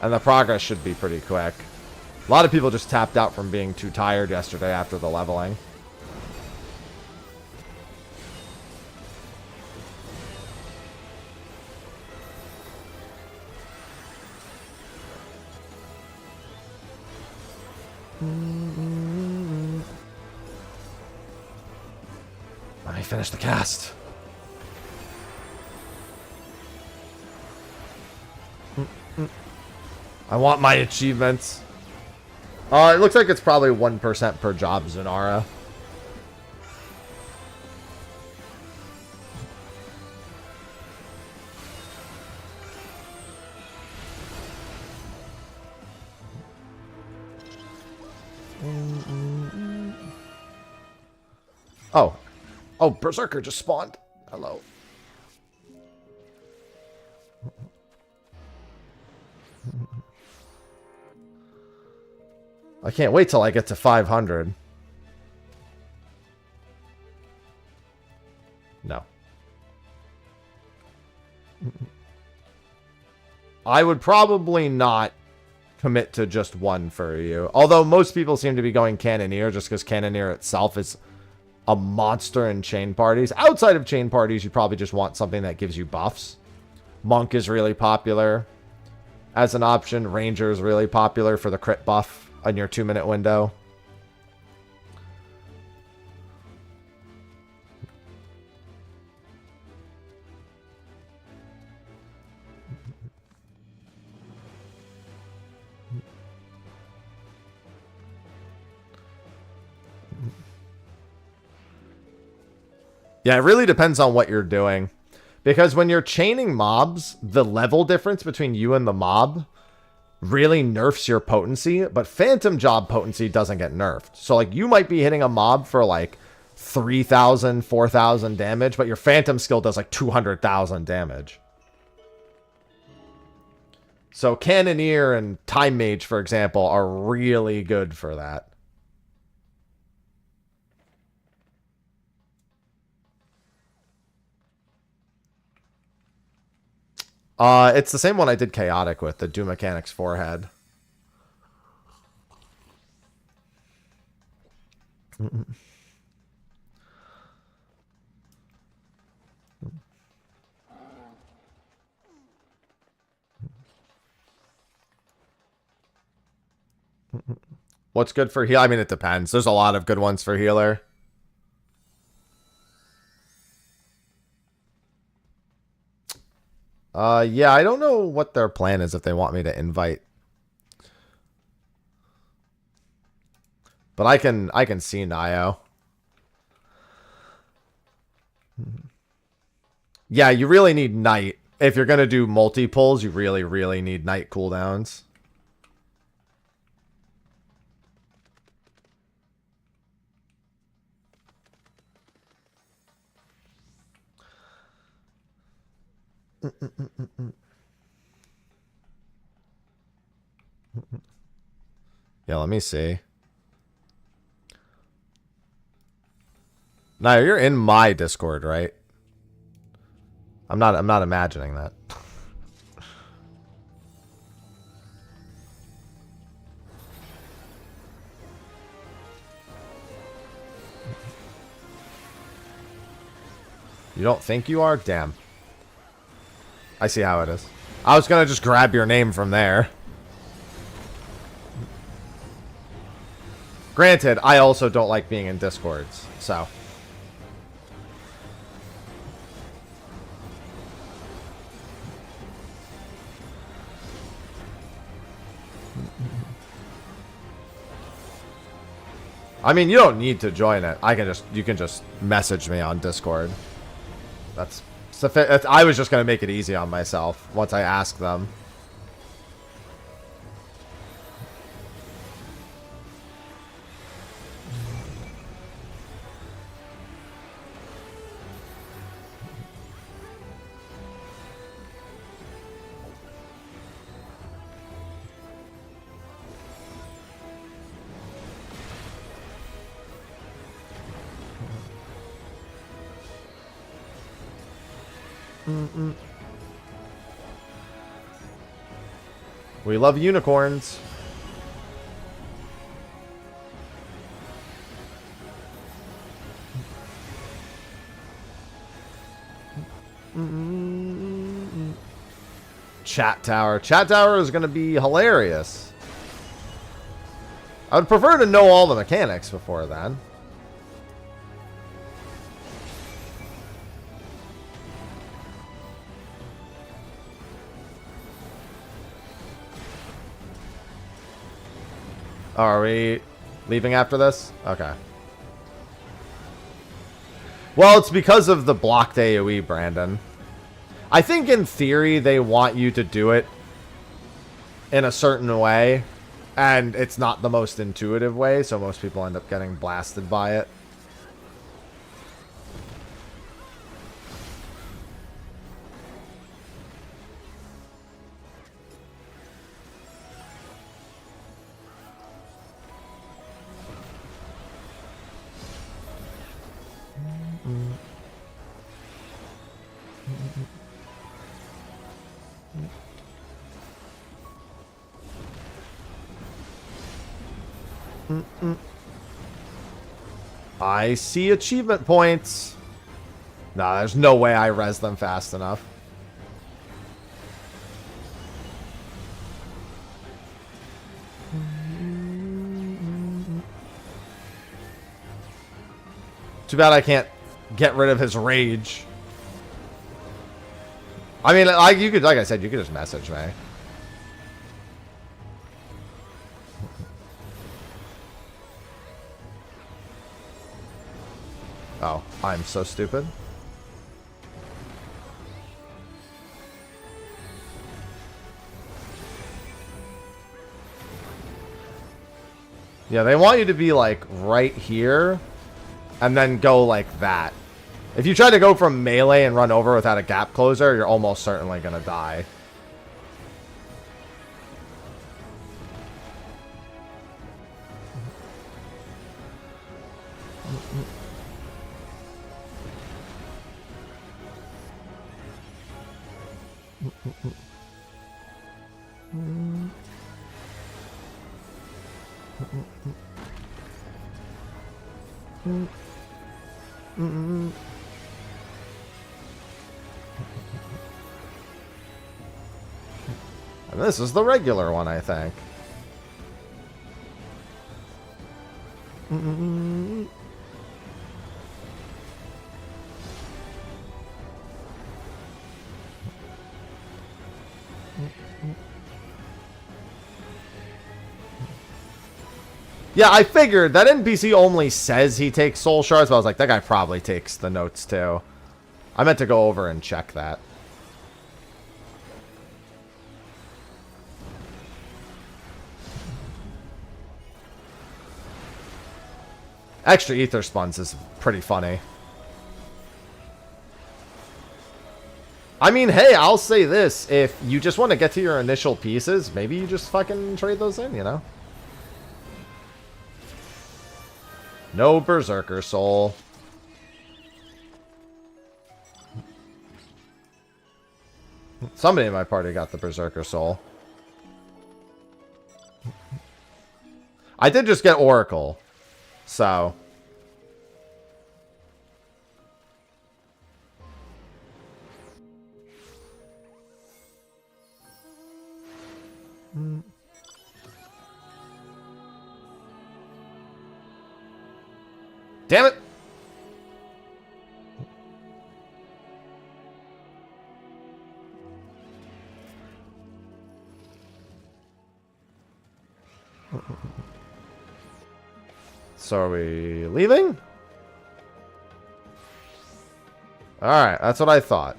And the progress should be pretty quick. A lot of people just tapped out from being too tired yesterday after the leveling. Let me finish the cast. I want my achievements. It looks like it's probably 1% per job, Zanara. Oh. Oh, Berserker just spawned. Hello. I can't wait till I get to 500. No. I would probably not commit to just one for you. Although most people seem to be going Cannoneer just because Cannoneer itself is a monster in chain parties. Outside of chain parties, you probably just want something that gives you buffs. Monk is really popular as an option. Ranger is really popular for the crit buff on your 2-minute window. Yeah, it really depends on what you're doing. Because when you're chaining mobs, the level difference between you and the mob really nerfs your potency, but phantom job potency doesn't get nerfed. So, like, you might be hitting a mob for, like, 3,000, 4,000 damage, but your phantom skill does, like, 200,000 damage. So, Cannoneer and Time Mage, for example, are really good for that. It's the same one I did Chaotic with, the Do Mechanics Forehead. What's good for heal? I mean, it depends. There's a lot of good ones for healer. Yeah, I don't know what their plan is if they want me to invite. But I can see Nio. Yeah, you really need night. If you're gonna do multi-pulls, you really, really need night cooldowns. Yeah, let me see. Now you're in my Discord, right? I'm not imagining that. You don't think you are? Damn. I see how it is. I was gonna just grab your name from there. Granted, I also don't like being in Discords, so. I mean, you don't need to join it. You can just message me on Discord. That's sufficient. I was just gonna make it easy on myself once I ask them. We love unicorns. Chat tower. Chat tower is going to be hilarious. I would prefer to know all the mechanics before then. Oh, are we leaving after this? Okay. Well, it's because of the blocked AoE, Brandon. I think in theory they want you to do it in a certain way, and it's not the most intuitive way, so most people end up getting blasted by it. I see achievement points. Nah, there's no way I res them fast enough. Too bad I can't get rid of his rage. I mean, you could, like I said, you could just message me. Oh, I'm so stupid. Yeah, they want you to be like right here and then go like that. If you try to go from melee and run over without a gap closer, you're almost certainly gonna die. And this is the regular one, I think. Yeah, I figured that NPC only says he takes soul shards, but I was like, that guy probably takes the notes too. I meant to go over and check that. Extra ether spuns is pretty funny. I mean, hey, I'll say this. If you just want to get to your initial pieces, maybe you just fucking trade those in, you know? No Berserker Soul. Somebody in my party got the Berserker Soul. I did just get Oracle. So. Damn it! So are we leaving? Alright, that's what I thought.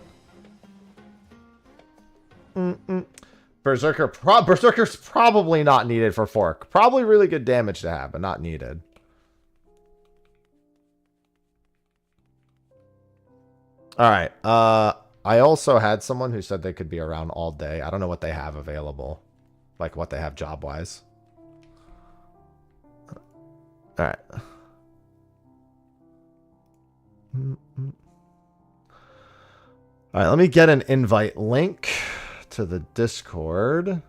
Berserker's probably not needed for Fork. Probably really good damage to have, but not needed. Alright, I also had someone who said they could be around all day. I don't know what they have available. Like, what they have job-wise. Alright. Alright, let me get an invite link to the Discord.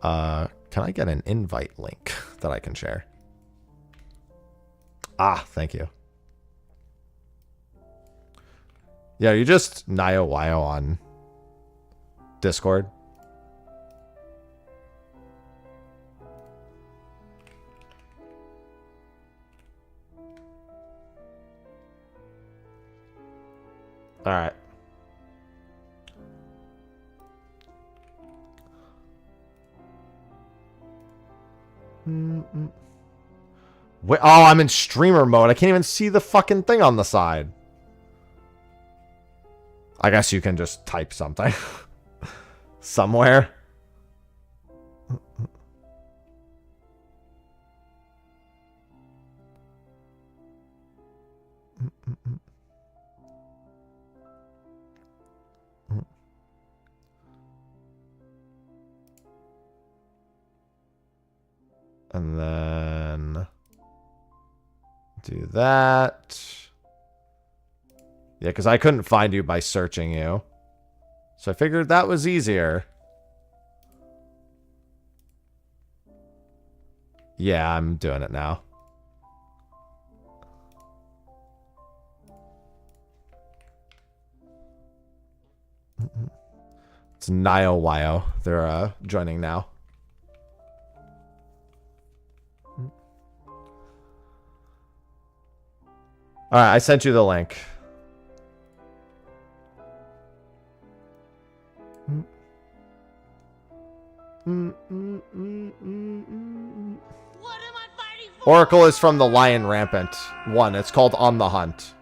Can I get an invite link that I can share? Ah, thank you. Yeah, you just Nio on Discord. All right. Wait, oh, I'm in streamer mode. I can't even see the fucking thing on the side. I guess you can just type something. Somewhere. And then do that. Yeah, because I couldn't find you by searching you. So I figured that was easier. Yeah, I'm doing it now. It's Nio. They're joining now. Alright, I sent you the link. Oracle is from the Lion Rampant one. It's called On the Hunt.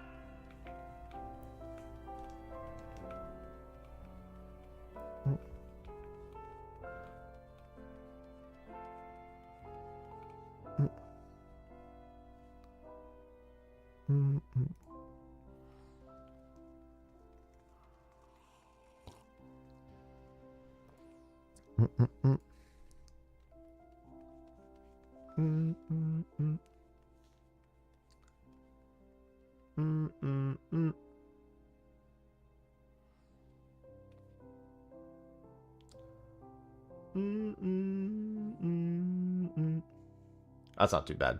That's not too bad.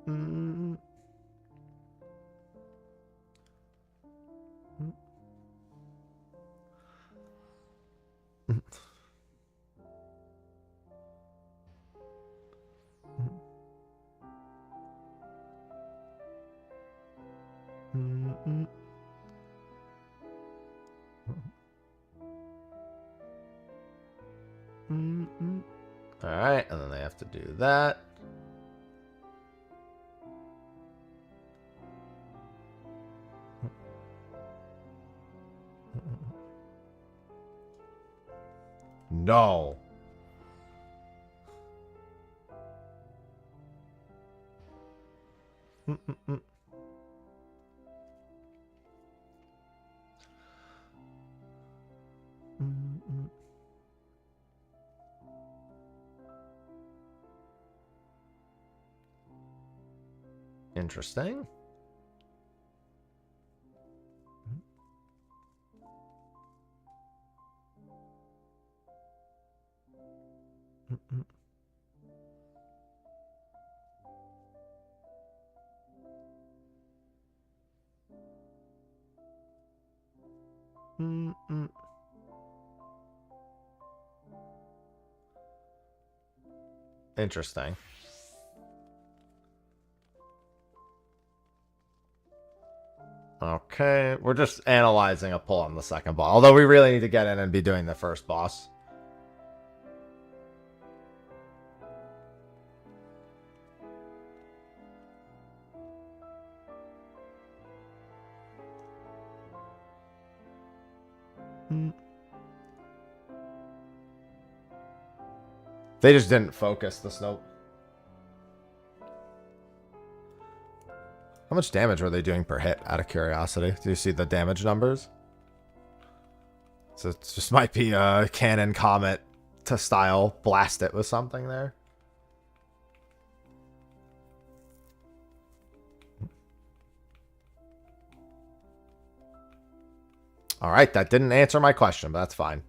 Mm. All right, and then they have to do that. No. Interesting. Interesting. Okay, we're just analyzing a pull on the second boss. Although we really need to get in and be doing the first boss. They just didn't focus the snow. How much damage were they doing per hit, out of curiosity? Do you see the damage numbers? So it just might be a cannon comet to style blast it with something there. All right, that didn't answer my question, but that's fine.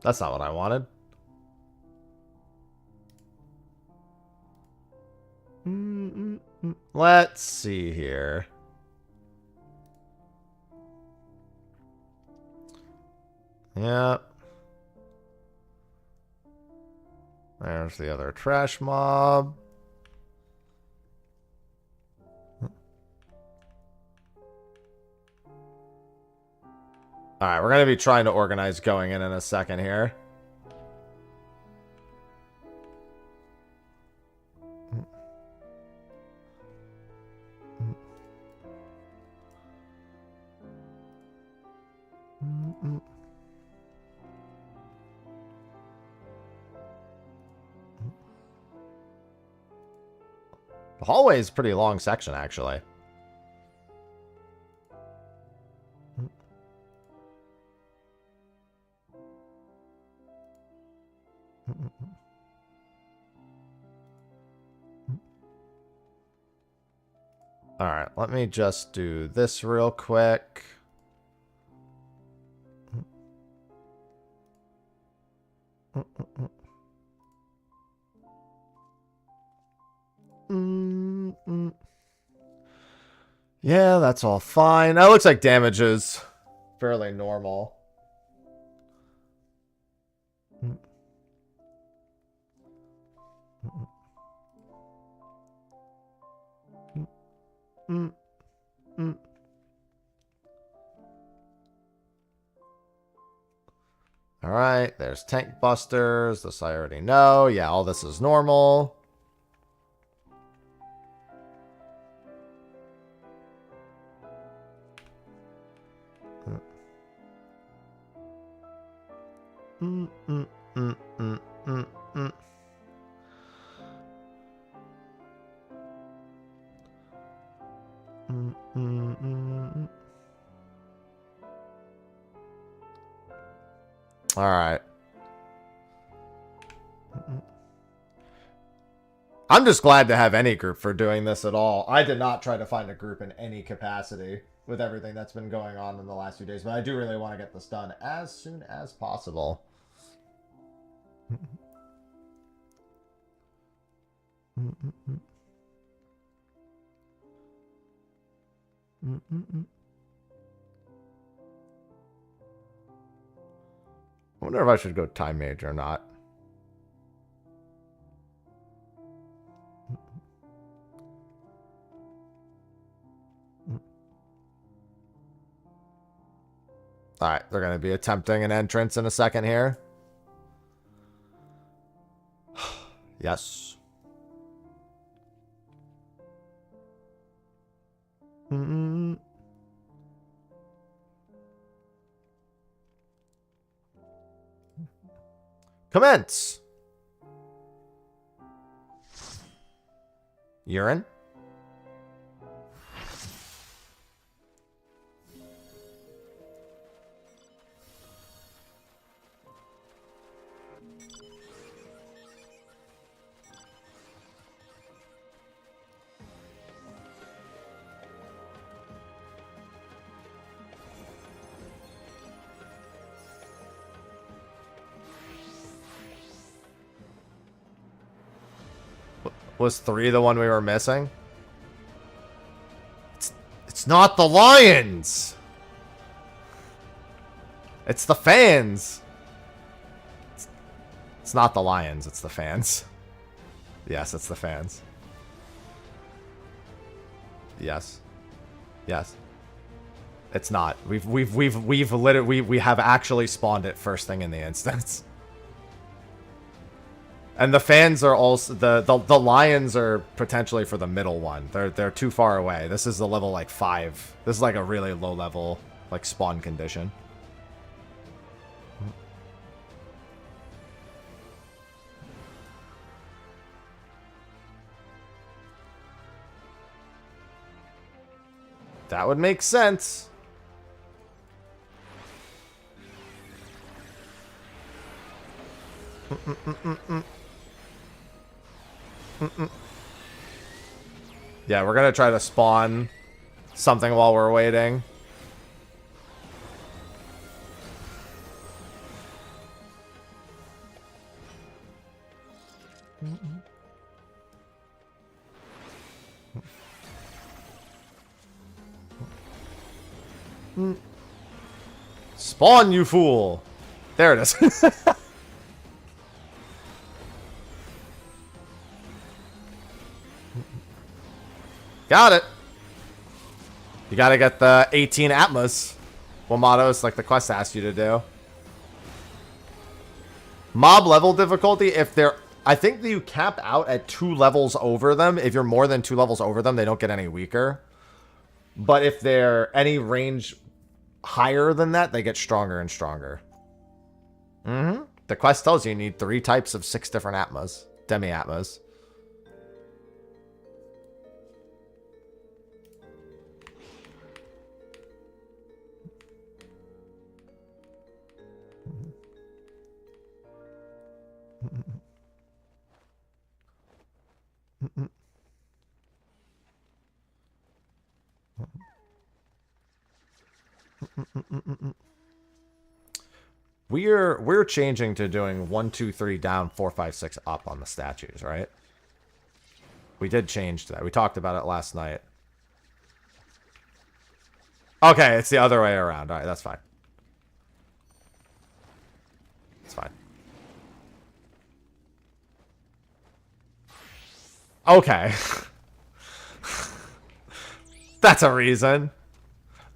That's not what I wanted. Let's see here. Yep. There's the other trash mob. Alright, we're going to be trying to organize going in a second here. The hallway is a pretty long section, actually. Alright, let me just do this real quick. Yeah, that's all fine. That looks like damage is fairly normal. Alright, there's tank busters. This I already know. Yeah, all this is normal. Alright. I'm just glad to have any group for doing this at all. I did not try to find a group in any capacity with everything that's been going on in the last few days, but I do really want to get this done as soon as possible. I wonder if I should go time mage or not. Alright, they're going to be attempting an entrance in a second here. Yes. Commence! Urine? Was 3 the one we were missing? It's not the lions! It's the fans! It's not the lions, it's the fans. Yes, it's the fans. Yes. Yes. It's not. We've literally we have actually spawned it first thing in the instance. And the fans are also the lions are potentially for the middle one. They're too far away. This is the level like 5. This is like a really low level like spawn condition. That would make sense. Yeah, we're gonna try to spawn something while we're waiting. Spawn, you fool! There it is. Got it. You gotta get the 18 Atmas. Wamatos, like the quest asked you to do. Mob level difficulty, if they're... I think that you cap out at 2 levels over them. If you're more than 2 levels over them, they don't get any weaker. But if they're any range higher than that, they get stronger and stronger. The quest tells you need 3 types of 6 different Atmas. Demi-Atmas. We're changing to doing 1, 2, 3 down, 4, 5, 6 up on the statues, right? We did change that. We talked about it last night. Okay, it's the other way around. All right, that's fine. It's fine. Okay. That's a reason.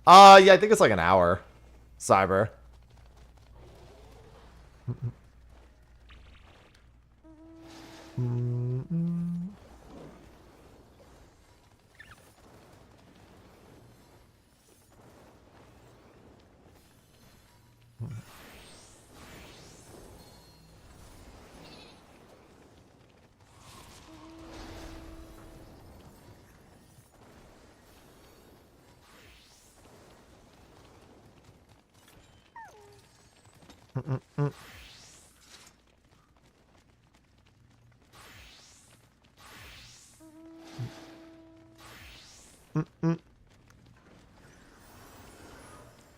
Yeah, I think it's like an hour. Cyber.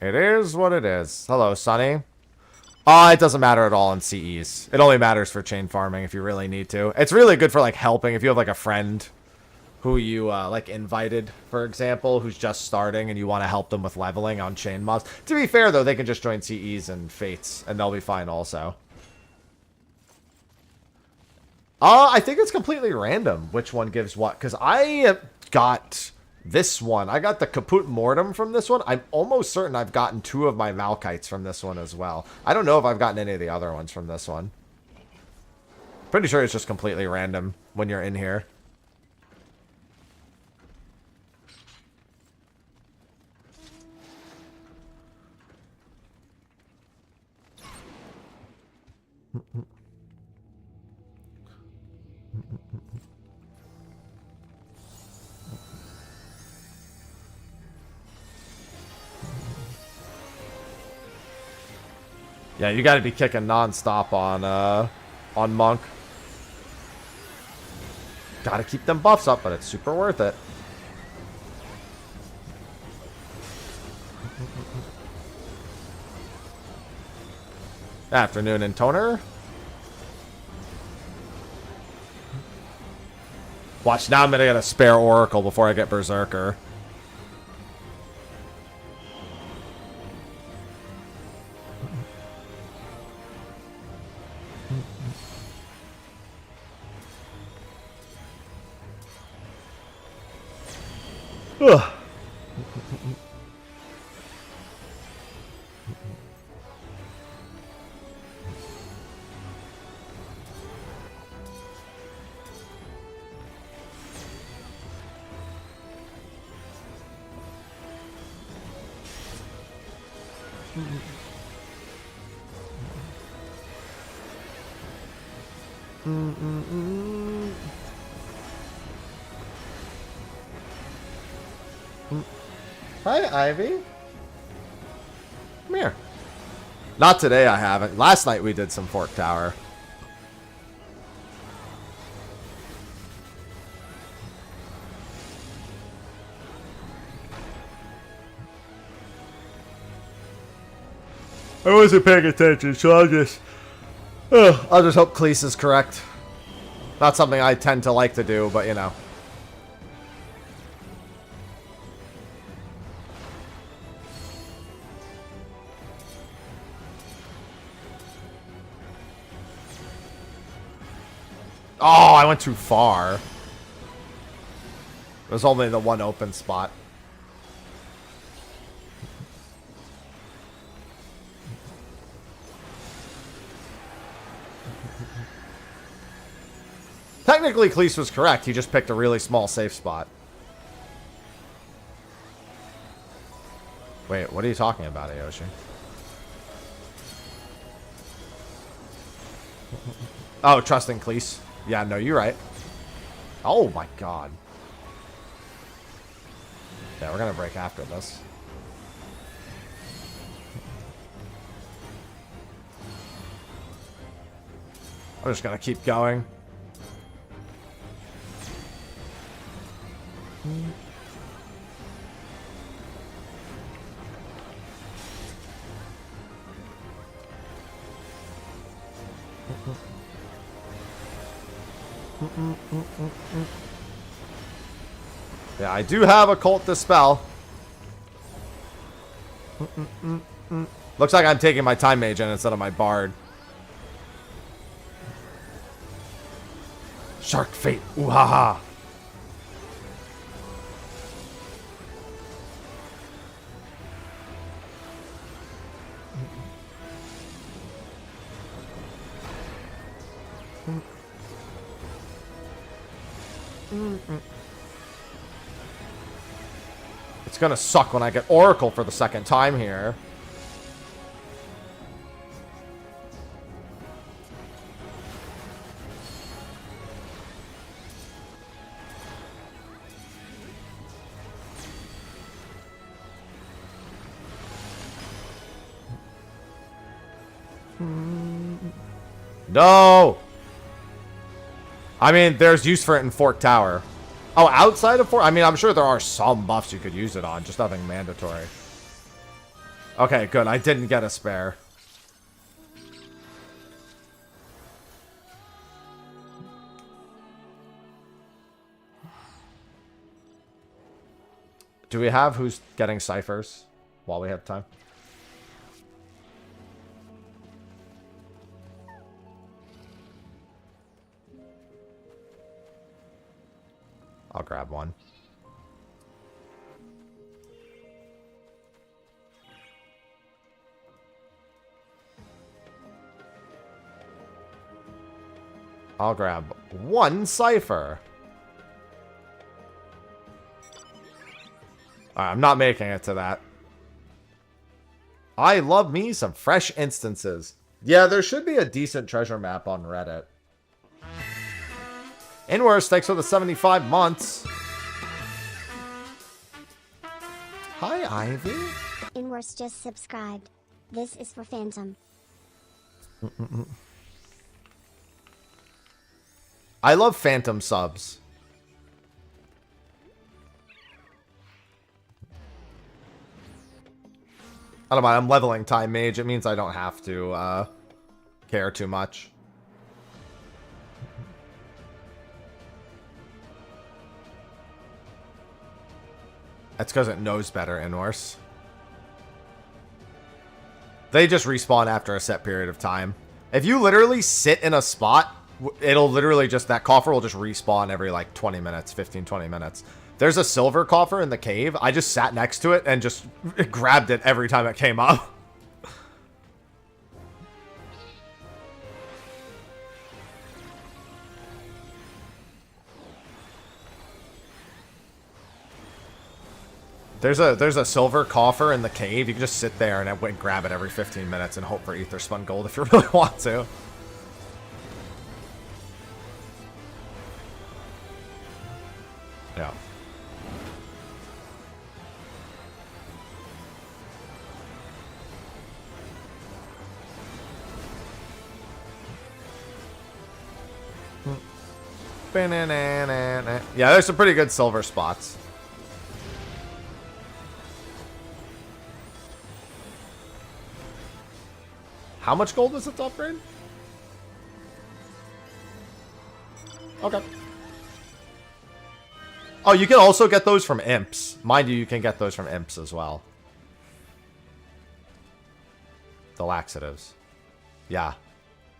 It is what it is. Hello, Sonny. Oh, it doesn't matter at all in CEs. It only matters for chain farming if you really need to. It's really good for, like, helping. If you have, like, a friend who you, like, invited, for example, who's just starting and you want to help them with leveling on chain mobs. To be fair, though, they can just join CEs and Fates, and they'll be fine also. I think it's completely random which one gives what, because I got this one. I got the Caput Mortem from this one. I'm almost certain I've gotten 2 of my Malkites from this one as well. I don't know if I've gotten any of the other ones from this one. Pretty sure it's just completely random when you're in here. Yeah, you got to be kicking non-stop on Monk. Got to keep them buffs up, but it's super worth it. Afternoon in Toner. Watch, now I'm going to get a spare Oracle before I get Berserker. Ugh. Hi, Ivy. Come here. Not today, I haven't. Last night we did some Fork Tower. I wasn't paying attention, so I'll just hope Cleese is correct. Not something I tend to like to do, but you know. Oh, I went too far. There's only the one open spot. Technically, Cleese was correct. He just picked a really small safe spot. Wait, what are you talking about, Ayoshi? Oh, trusting Cleese. Yeah, no, you're right. Oh my god. Yeah, we're gonna break after this. I'm just gonna keep going. Yeah, I do have Occult Dispel. Looks like I'm taking my Time Mage in instead of my Bard. Shark Fate. Ooh ha ha. It's gonna suck when I get Oracle for the second time here. No! I mean, there's use for it in Fork Tower. Oh, outside of 4? I mean, I'm sure there are some buffs you could use it on, just nothing mandatory. Okay, good. I didn't get a spare. Do we have who's getting ciphers while we have time? I'll grab one. I'll grab one cipher. Alright, I'm not making it to that. I love me some fresh instances. Yeah, there should be a decent treasure map on Reddit. Inworse, thanks for the 75 months. Hi, Ivy. Inworse just subscribed. This is for Phantom. I love Phantom subs. I don't mind. I'm leveling Time Mage. It means I don't have to care too much. That's because it knows better, Inworse. They just respawn after a set period of time. If you literally sit in a spot, it'll literally just, that coffer will just respawn every like 20 minutes, 15, 20 minutes. There's a silver coffer in the cave. I just sat next to it and just grabbed it every time it came up. There's a silver coffer in the cave. You can just sit there and grab it every 15 minutes and hope for ether spun gold if you really want to. Yeah. Yeah, there's some pretty good silver spots. How much gold is it to upgrade? Okay. Oh, you can also get those from imps. Mind you, you can get those from imps as well. The laxatives. Yeah.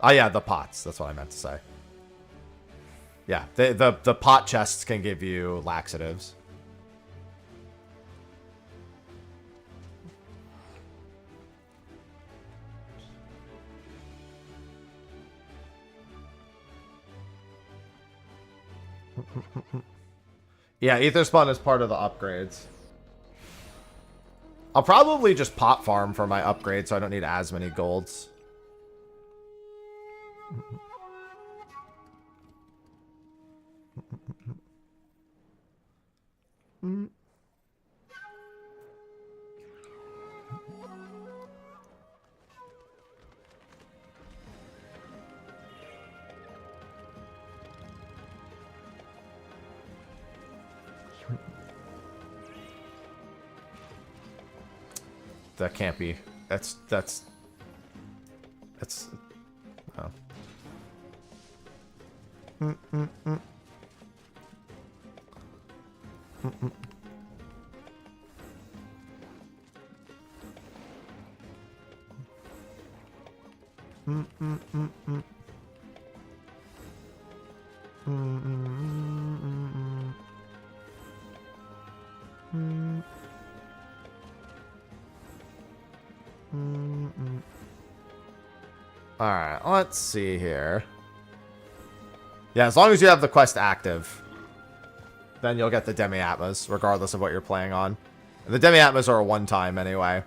Oh, yeah, the pots. That's what I meant to say. Yeah, the pot chests can give you laxatives. Yeah, ether spawn is part of the upgrades. I'll probably just pot farm for my upgrade so I don't need as many golds. That can't be. That's oh. Alright, let's see here. Yeah, as long as you have the quest active, then you'll get the Demi-Atmas, regardless of what you're playing on. And the Demi-Atmas are a one-time anyway.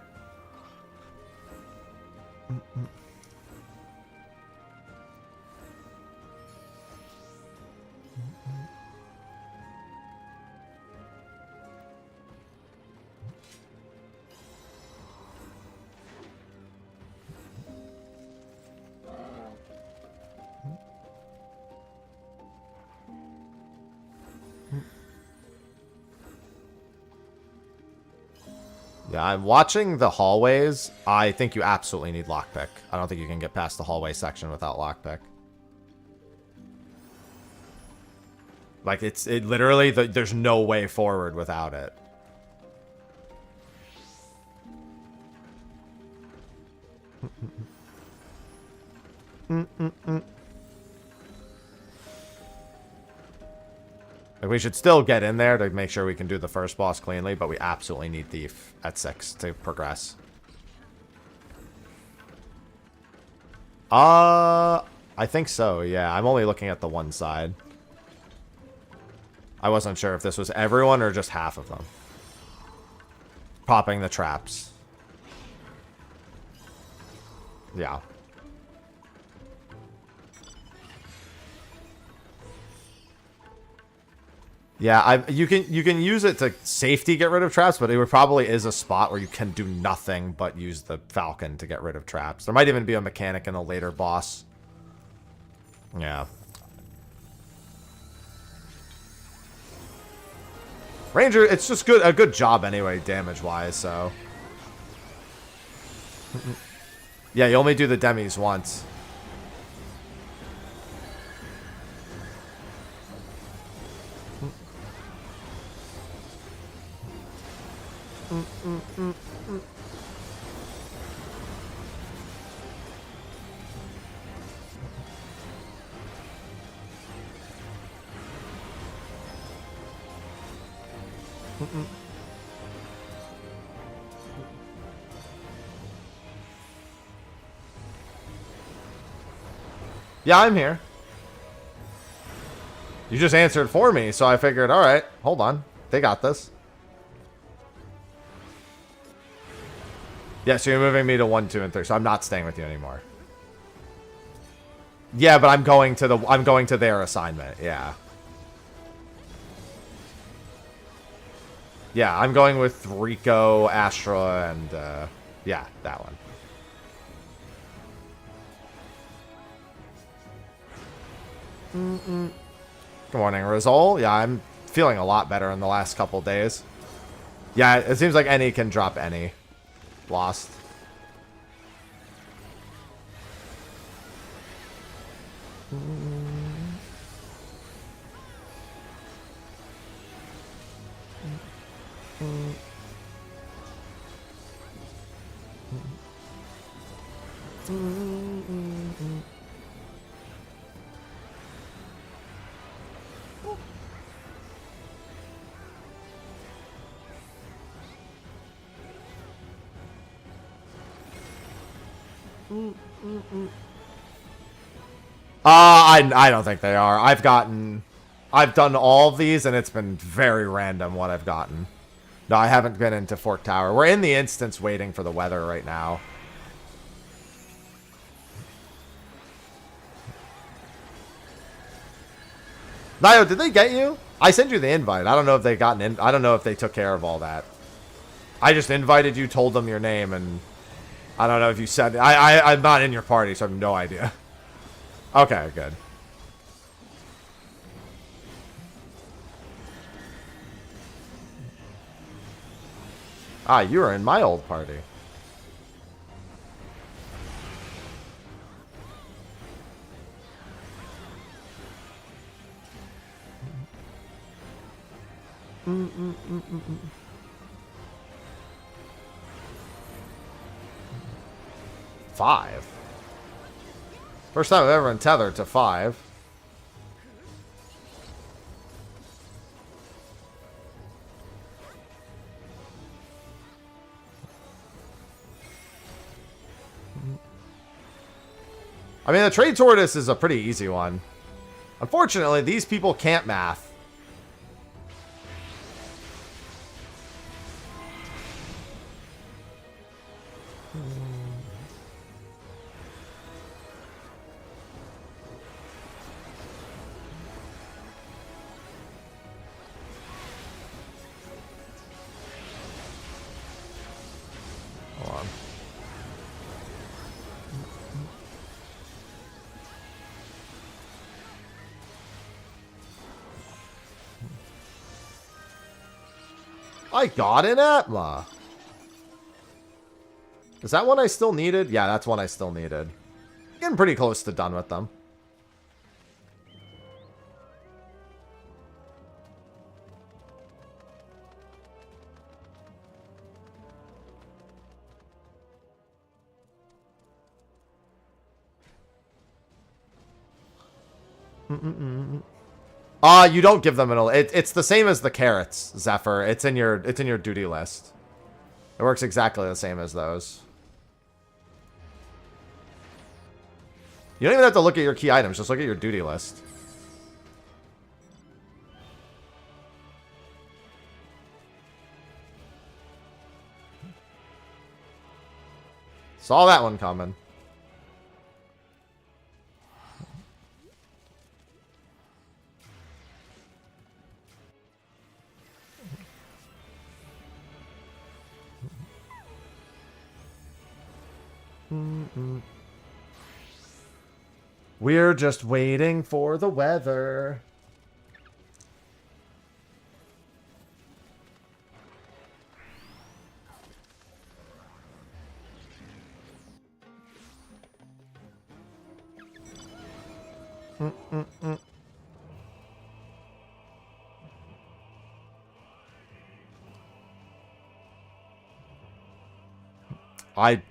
Yeah, I'm watching the hallways. I think you absolutely need lockpick. I don't think you can get past the hallway section without lockpick. Like, it literally, there's no way forward without it. Like, we should still get in there to make sure we can do the first boss cleanly, but we absolutely need Thief at 6 to progress. I think so, yeah. I'm only looking at the one side. I wasn't sure if this was everyone or just half of them. Popping the traps. Yeah. Yeah, you can use it to safety get rid of traps, but it probably is a spot where you can do nothing but use the Falcon to get rid of traps. There might even be a mechanic in a later boss. Yeah. Ranger, it's just a good job anyway, damage-wise, so. Yeah, you only do the demis once. Yeah, I'm here. You just answered for me, so I figured, alright, hold on. They got this. Yeah, so you're moving me to 1, 2, and 3, so I'm not staying with you anymore. Yeah, but I'm going to their assignment, yeah. Yeah, I'm going with Rico, Astra, and, yeah, that one. Good morning, Rizal. Yeah, I'm feeling a lot better in the last couple days. Yeah, it seems like any can drop any. Lost. I don't think they are. I've done all of these, and it's been very random what I've gotten. No, I haven't been into Fork Tower. We're in the instance waiting for the weather right now. Nio, did they get you? I sent you the invite. I don't know if they gotten in. I don't know if they took care of all that. I just invited you, told them your name, and I don't know if you said. I'm not in your party, so I have no idea. Okay, good. Ah, you were in my old party. Five. First time I've ever been tethered to 5. I mean, the trade tortoise is a pretty easy one. Unfortunately, these people can't math. Hold on. I got an Atma. Is that one I still needed? Yeah, that's one I still needed. Getting pretty close to done with them. You don't give them it's the same as the carrots, Zephyr. It's in your duty list. It works exactly the same as those. You don't even have to look at your key items, just look at your duty list. Saw that one coming. We're just waiting for the weather.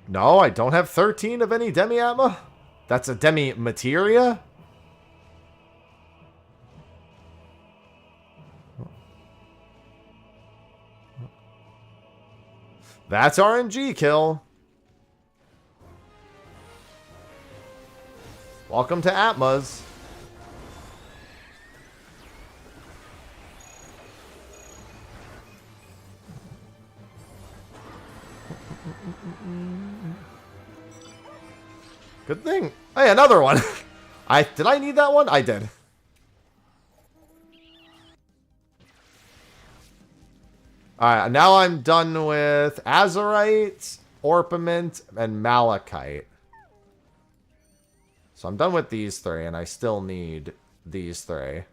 No, I don't have 13 of any Demi-Atma. That's a Demi-Materia? That's RNG kill. Welcome to Atmas. Good thing. Hey, another one. Did I need that one? I did. Alright, now I'm done with Azurite, Orpiment, and Malachite. So I'm done with these three, and I still need these three.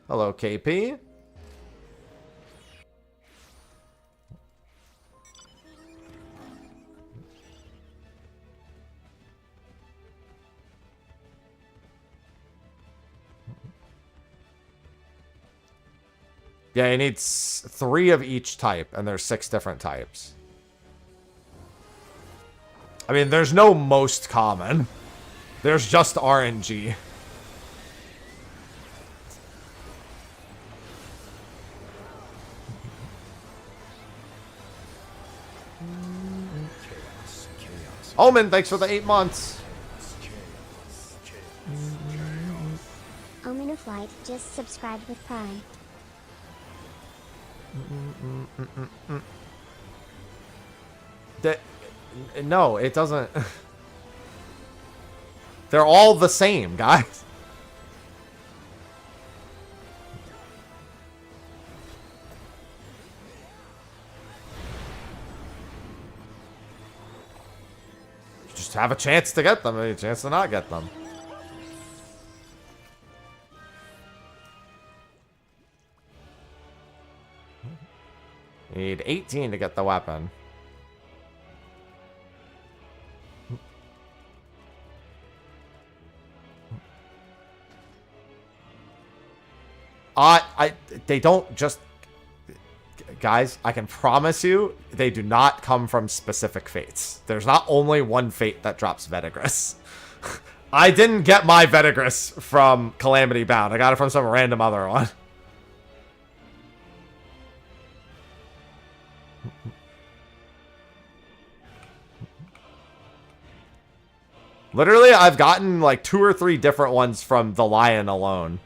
Hello, KP. Yeah, he needs 3 of each type, and there's 6 different types. I mean, there's no most common. There's just RNG. Omen, thanks for the 8 months. Omen of Light just subscribed with Prime. No, it doesn't. They're all the same, guys. You just have a chance to get them and a chance to not get them. You need 18 to get the weapon. They don't just... Guys, I can promise you, they do not come from specific fates. There's not only one fate that drops Vetigris. I didn't get my Vetigris from Calamity Bound. I got it from some random other one. Literally, I've gotten like 2 or 3 different ones from the Lion alone.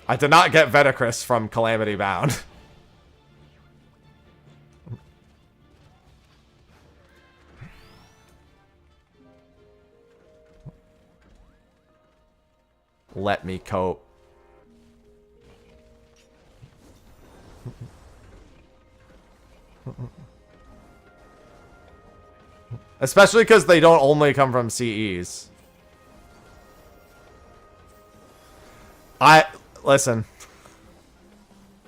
I did not get Veticris from Calamity Bound. Let me cope. Especially because they don't only come from CEs. Listen.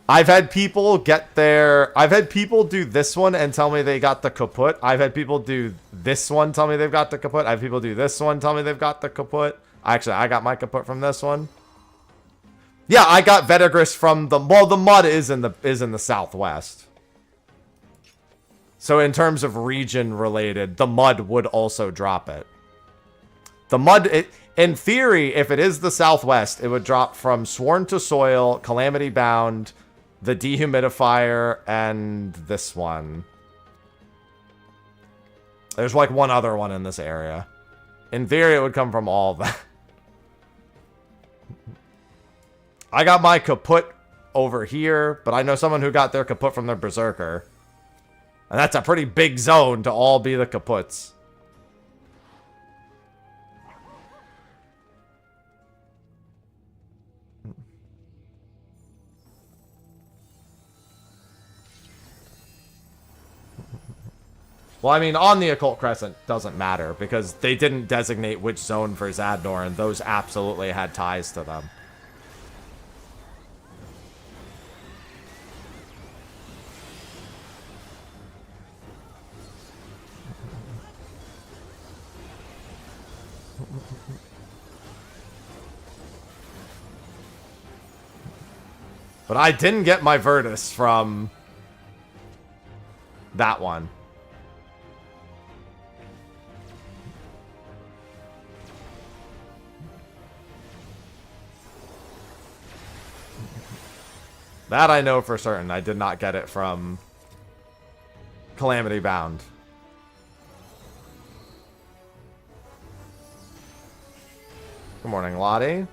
I've had people get their... I've had people do this one and tell me they got the kaput. I've had people do this one, tell me they've got the kaput. I've had people do this one, tell me they've got the kaput. Actually, I got my kaput from this one. Yeah, I got Vettigris from the... Well, the mud is in the southwest. So in terms of region related, the mud would also drop it. The mud... in theory, if it is the southwest, it would drop from Sworn to Soil, Calamity Bound, the Dehumidifier, and this one. There's like one other one in this area. In theory, it would come from all of that. I got my kaput over here, but I know someone who got their kaput from their Berserker. And that's a pretty big zone to all be the kaputs. Well, I mean, on the Occult Crescent doesn't matter, because they didn't designate which zone for Zadnor, and those absolutely had ties to them. But I didn't get my Virtus from that one. That I know for certain. I did not get it from Calamity Bound. Good morning, Lottie.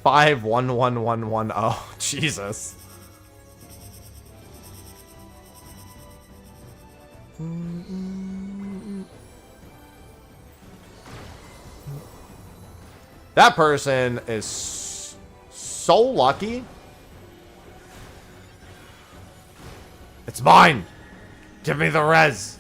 Five 11110. Oh, Jesus. That person is so lucky. It's mine. Give me the res.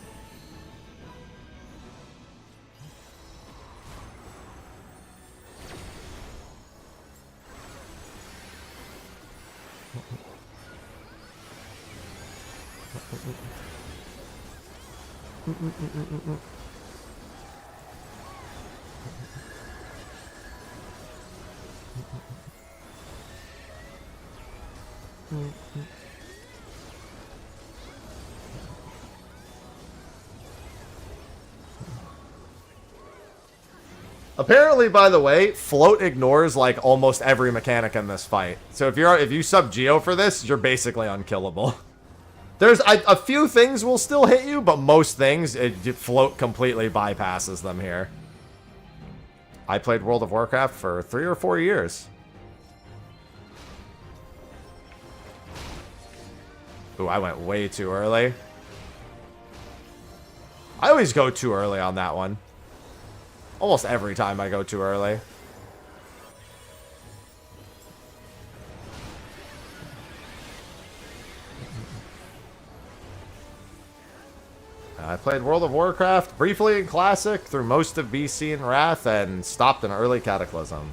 Apparently, by the way, float ignores like almost every mechanic in this fight. So if you sub Geo for this, you're basically unkillable. There's a few things will still hit you, but most things, float completely bypasses them here. I played World of Warcraft for 3 or 4 years. Ooh, I went way too early. I always go too early on that one. Almost every time I go too early. I played World of Warcraft briefly in Classic through most of BC and Wrath and stopped in early Cataclysm.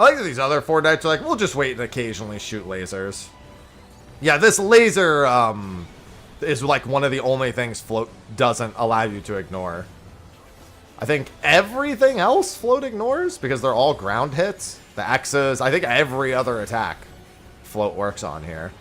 I like that these other 4 knights are like, we'll just wait and occasionally shoot lasers. Yeah, this laser is like one of the only things float doesn't allow you to ignore. I think everything else float ignores because they're all ground hits. The X's, I think every other attack float works on here.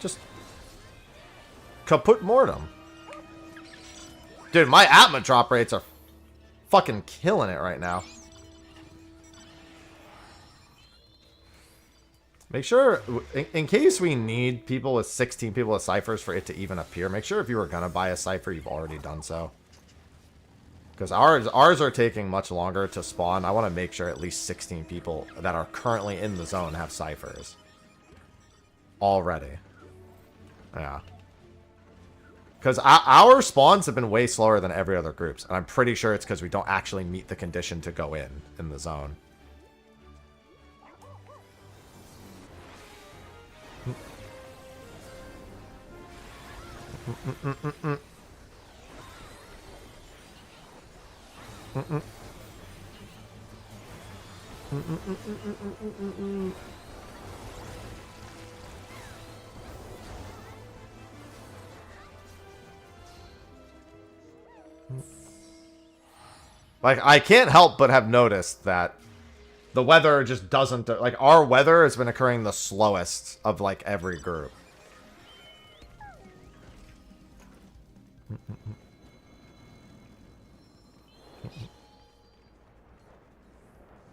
Just kaput mortem. Dude, my Atma drop rates are fucking killing it right now. Make sure, in case we need people with 16 people with ciphers for it to even appear, make sure if you were going to buy a cipher, you've already done so. Because ours are taking much longer to spawn. I want to make sure at least 16 people that are currently in the zone have ciphers. Already. Yeah. Because our spawns have been way slower than every other group's. And I'm pretty sure it's because we don't actually meet the condition to go in the zone. Like, I can't help but have noticed that the weather just doesn't... Like, our weather has been occurring the slowest of, like, every group.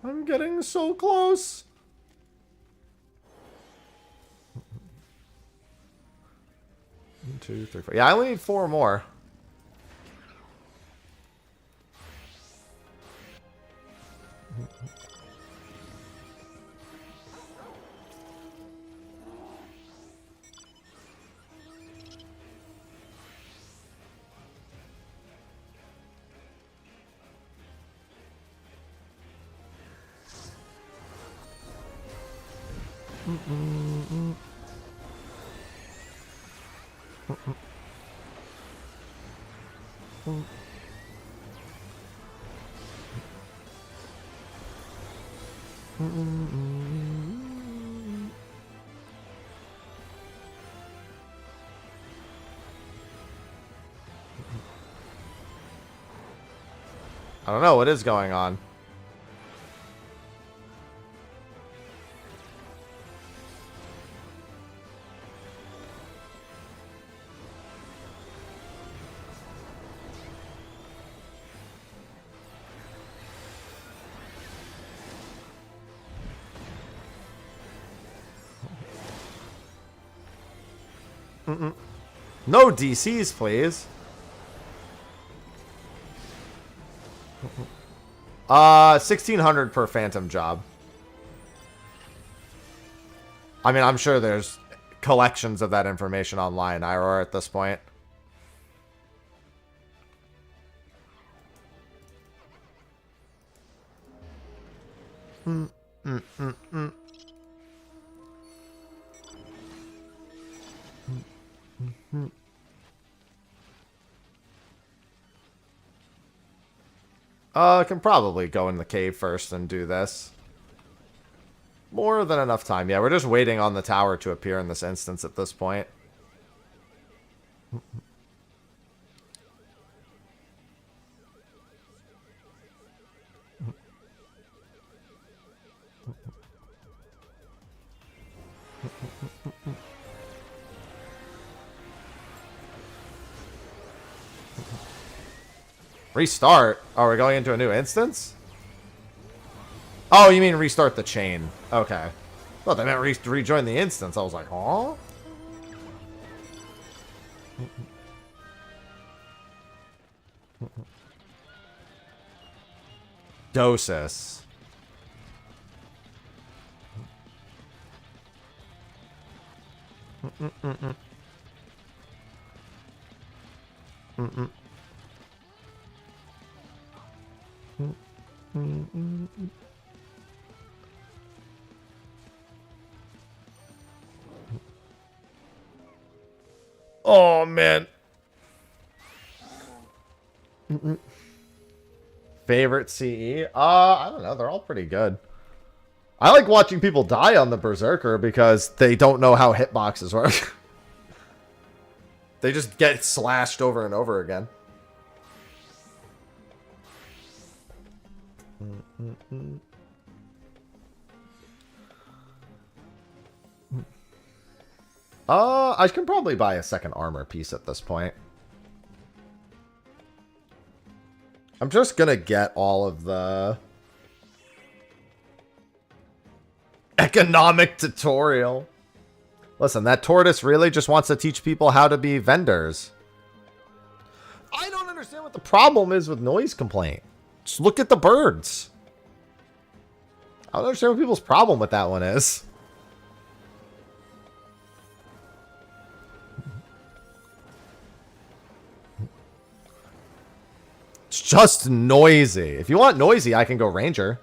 I'm getting so close. 1, 2, 3, 4. Yeah, I only need 4 more. I don't know what is going on. No DCs, please. 1,600 per phantom job. I mean, I'm sure there's collections of that information online, IRR, at this point. I can probably go in the cave first and do this. More than enough time. Yeah, we're just waiting on the tower to appear in this instance at this point. Restart? Oh, we're going into a new instance? Oh, you mean restart the chain. Okay. Thought they meant rejoin the instance. I was like, huh? Dosis. Oh, man. Favorite CE? I don't know. They're all pretty good. I like watching people die on the Berserker because they don't know how hitboxes work. They just get slashed over and over again. I can probably buy a second armor piece at this point. I'm just gonna get all of the economic tutorial. Listen, that tortoise really just wants to teach people how to be vendors. I don't understand what the problem is with noise complaint. Just look at the birds. I don't understand what people's problem with that one is. It's just noisy. If you want noisy, I can go Ranger.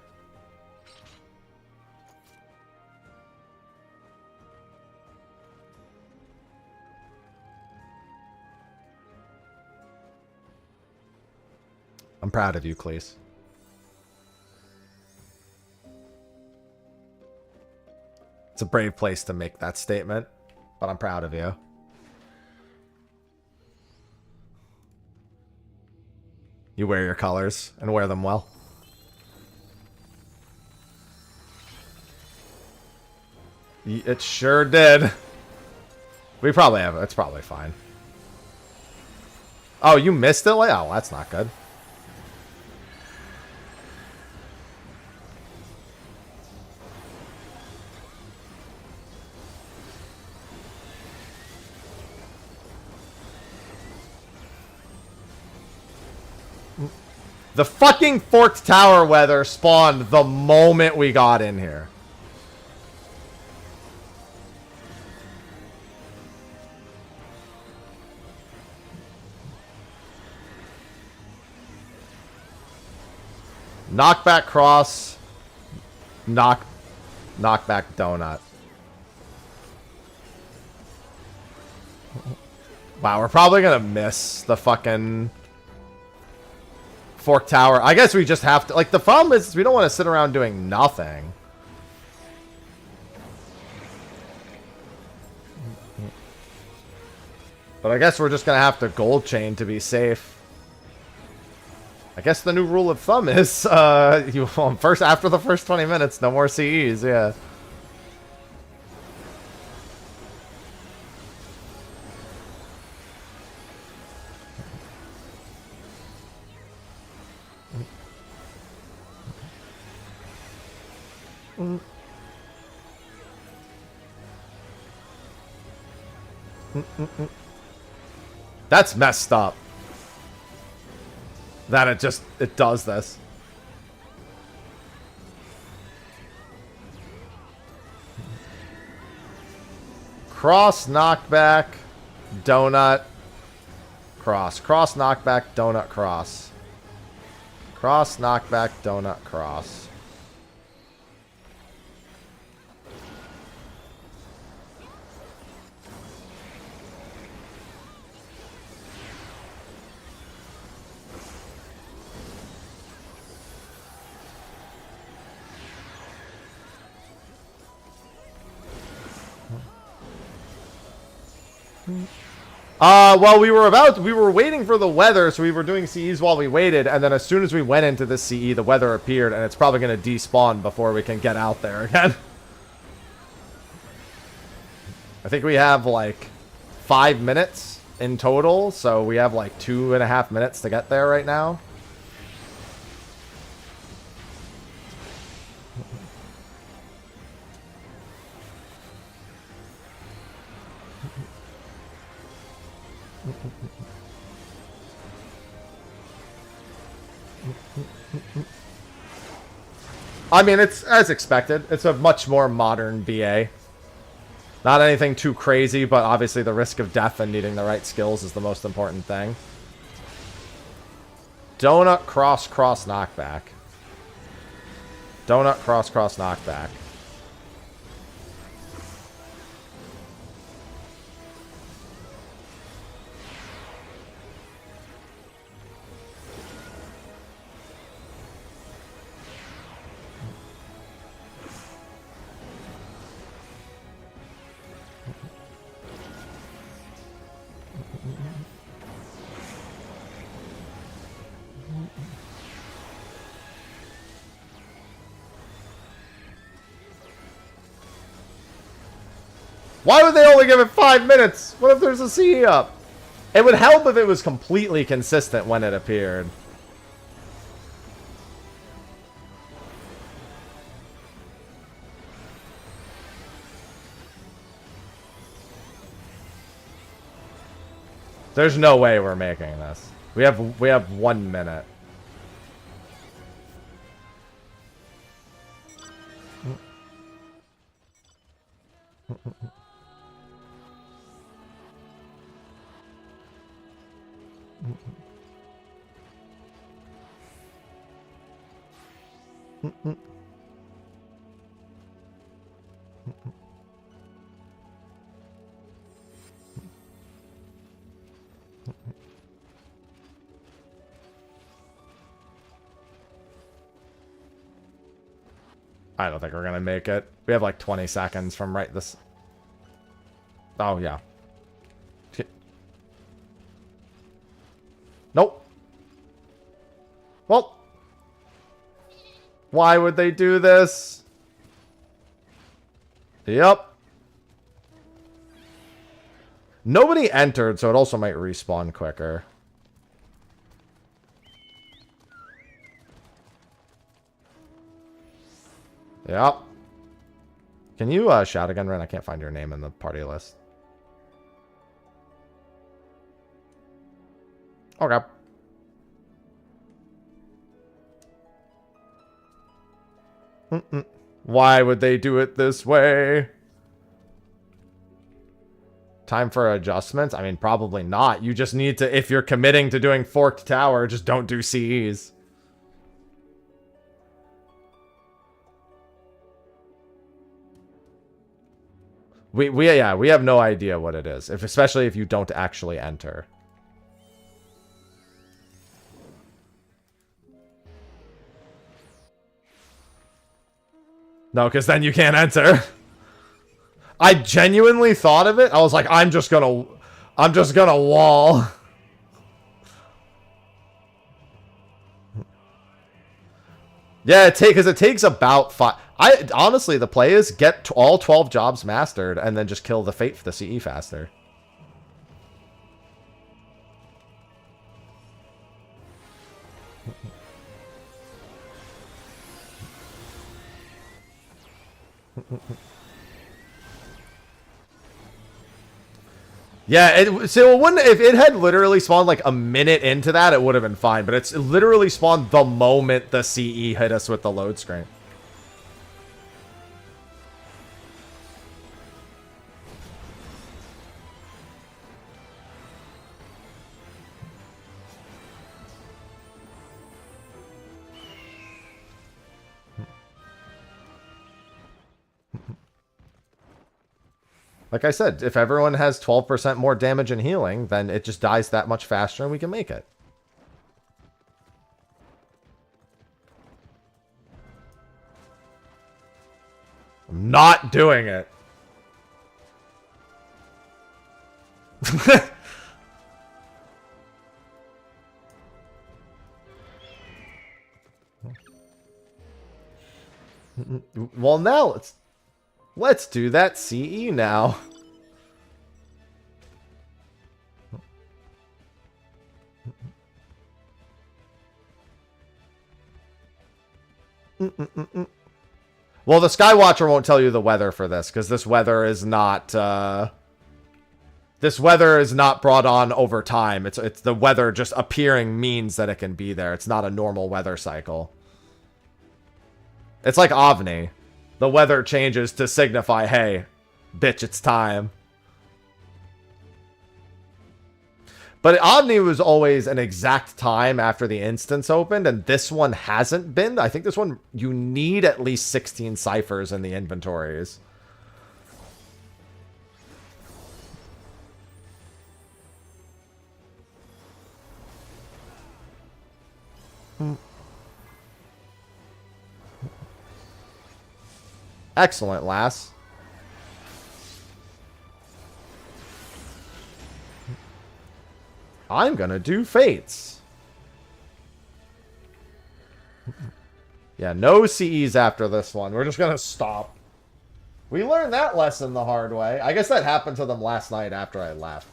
I'm proud of you, Cleese. It's a brave place to make that statement, but I'm proud of you. You wear your colors and wear them well. It sure did. We probably have it. It's probably fine. Oh, you missed it? Like, oh, that's not good. The fucking Forked Tower weather spawned the moment we got in here. Knockback cross. Knockback donut. Wow, we're probably gonna miss the fucking Fork Tower. I guess we just have to... Like, the problem is we don't want to sit around doing nothing. But I guess we're just going to have to gold chain to be safe. I guess the new rule of thumb is after the first 20 minutes, no more CEs, yeah. That's messed up. That it does this. Cross, knockback, donut, cross. Cross, knockback, donut, cross. Cross, knockback, donut, cross. Well, we were waiting for the weather, so we were doing CEs while we waited, and then as soon as we went into this CE, the weather appeared, and it's probably going to despawn before we can get out there again. I think we have, like, 5 minutes in total, so we have, like, 2.5 minutes to get there right now. I mean, it's as expected. It's a much more modern BA. Not anything too crazy, but obviously the risk of death and needing the right skills is the most important thing. Donut cross knockback. Donut cross knockback. Why would they only give it 5 minutes? What if there's a CE up? It would help if it was completely consistent when it appeared. There's no way we're making this. We have 1 minute. I don't think we're gonna make it. We have like 20 seconds from right this. Oh yeah. Nope. Well. Why would they do this? Yep. Nobody entered, so it also might respawn quicker. Yep. Can you shout again, Ren? I can't find your name in the party list. Okay. Why would they do it this way? Time for adjustments? I mean, probably not. You just need to, if you're committing to doing Forked Tower, just don't do CEs. Yeah, we have no idea what it is, especially if you don't actually enter. No, because then you can't enter. I genuinely thought of it. I was like, I'm just gonna wall. Yeah, because it takes about 5. Honestly, the play is get all 12 jobs mastered and then just kill the Fate for the CE faster. Yeah, so it wouldn't, if it had literally spawned like a minute into that, it would have been fine. But it's literally spawned the moment the CE hit us with the load screen. Like I said, if everyone has 12% more damage and healing, then it just dies that much faster and we can make it. I'm not doing it. Well, now let's do that CE now. Well, the Skywatcher won't tell you the weather for this, because this weather is not brought on over time. It's the weather just appearing means that it can be there. It's not a normal weather cycle. It's like Ovni. The weather changes to signify, hey, Bitch, it's time. But Omni was always an exact time after the instance opened, and this one hasn't been. I think this one, you need at least 16 ciphers in the inventories. Excellent, lass. I'm gonna do Fates. Yeah, no CEs after this one. We're just gonna stop. We learned that lesson the hard way. I guess that happened to them last night after I left.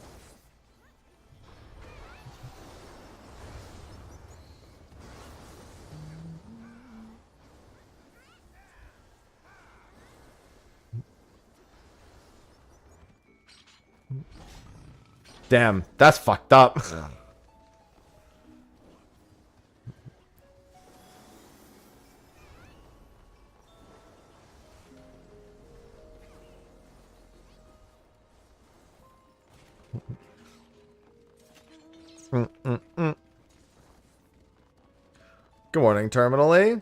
Damn, that's fucked up. Good morning, Terminal E.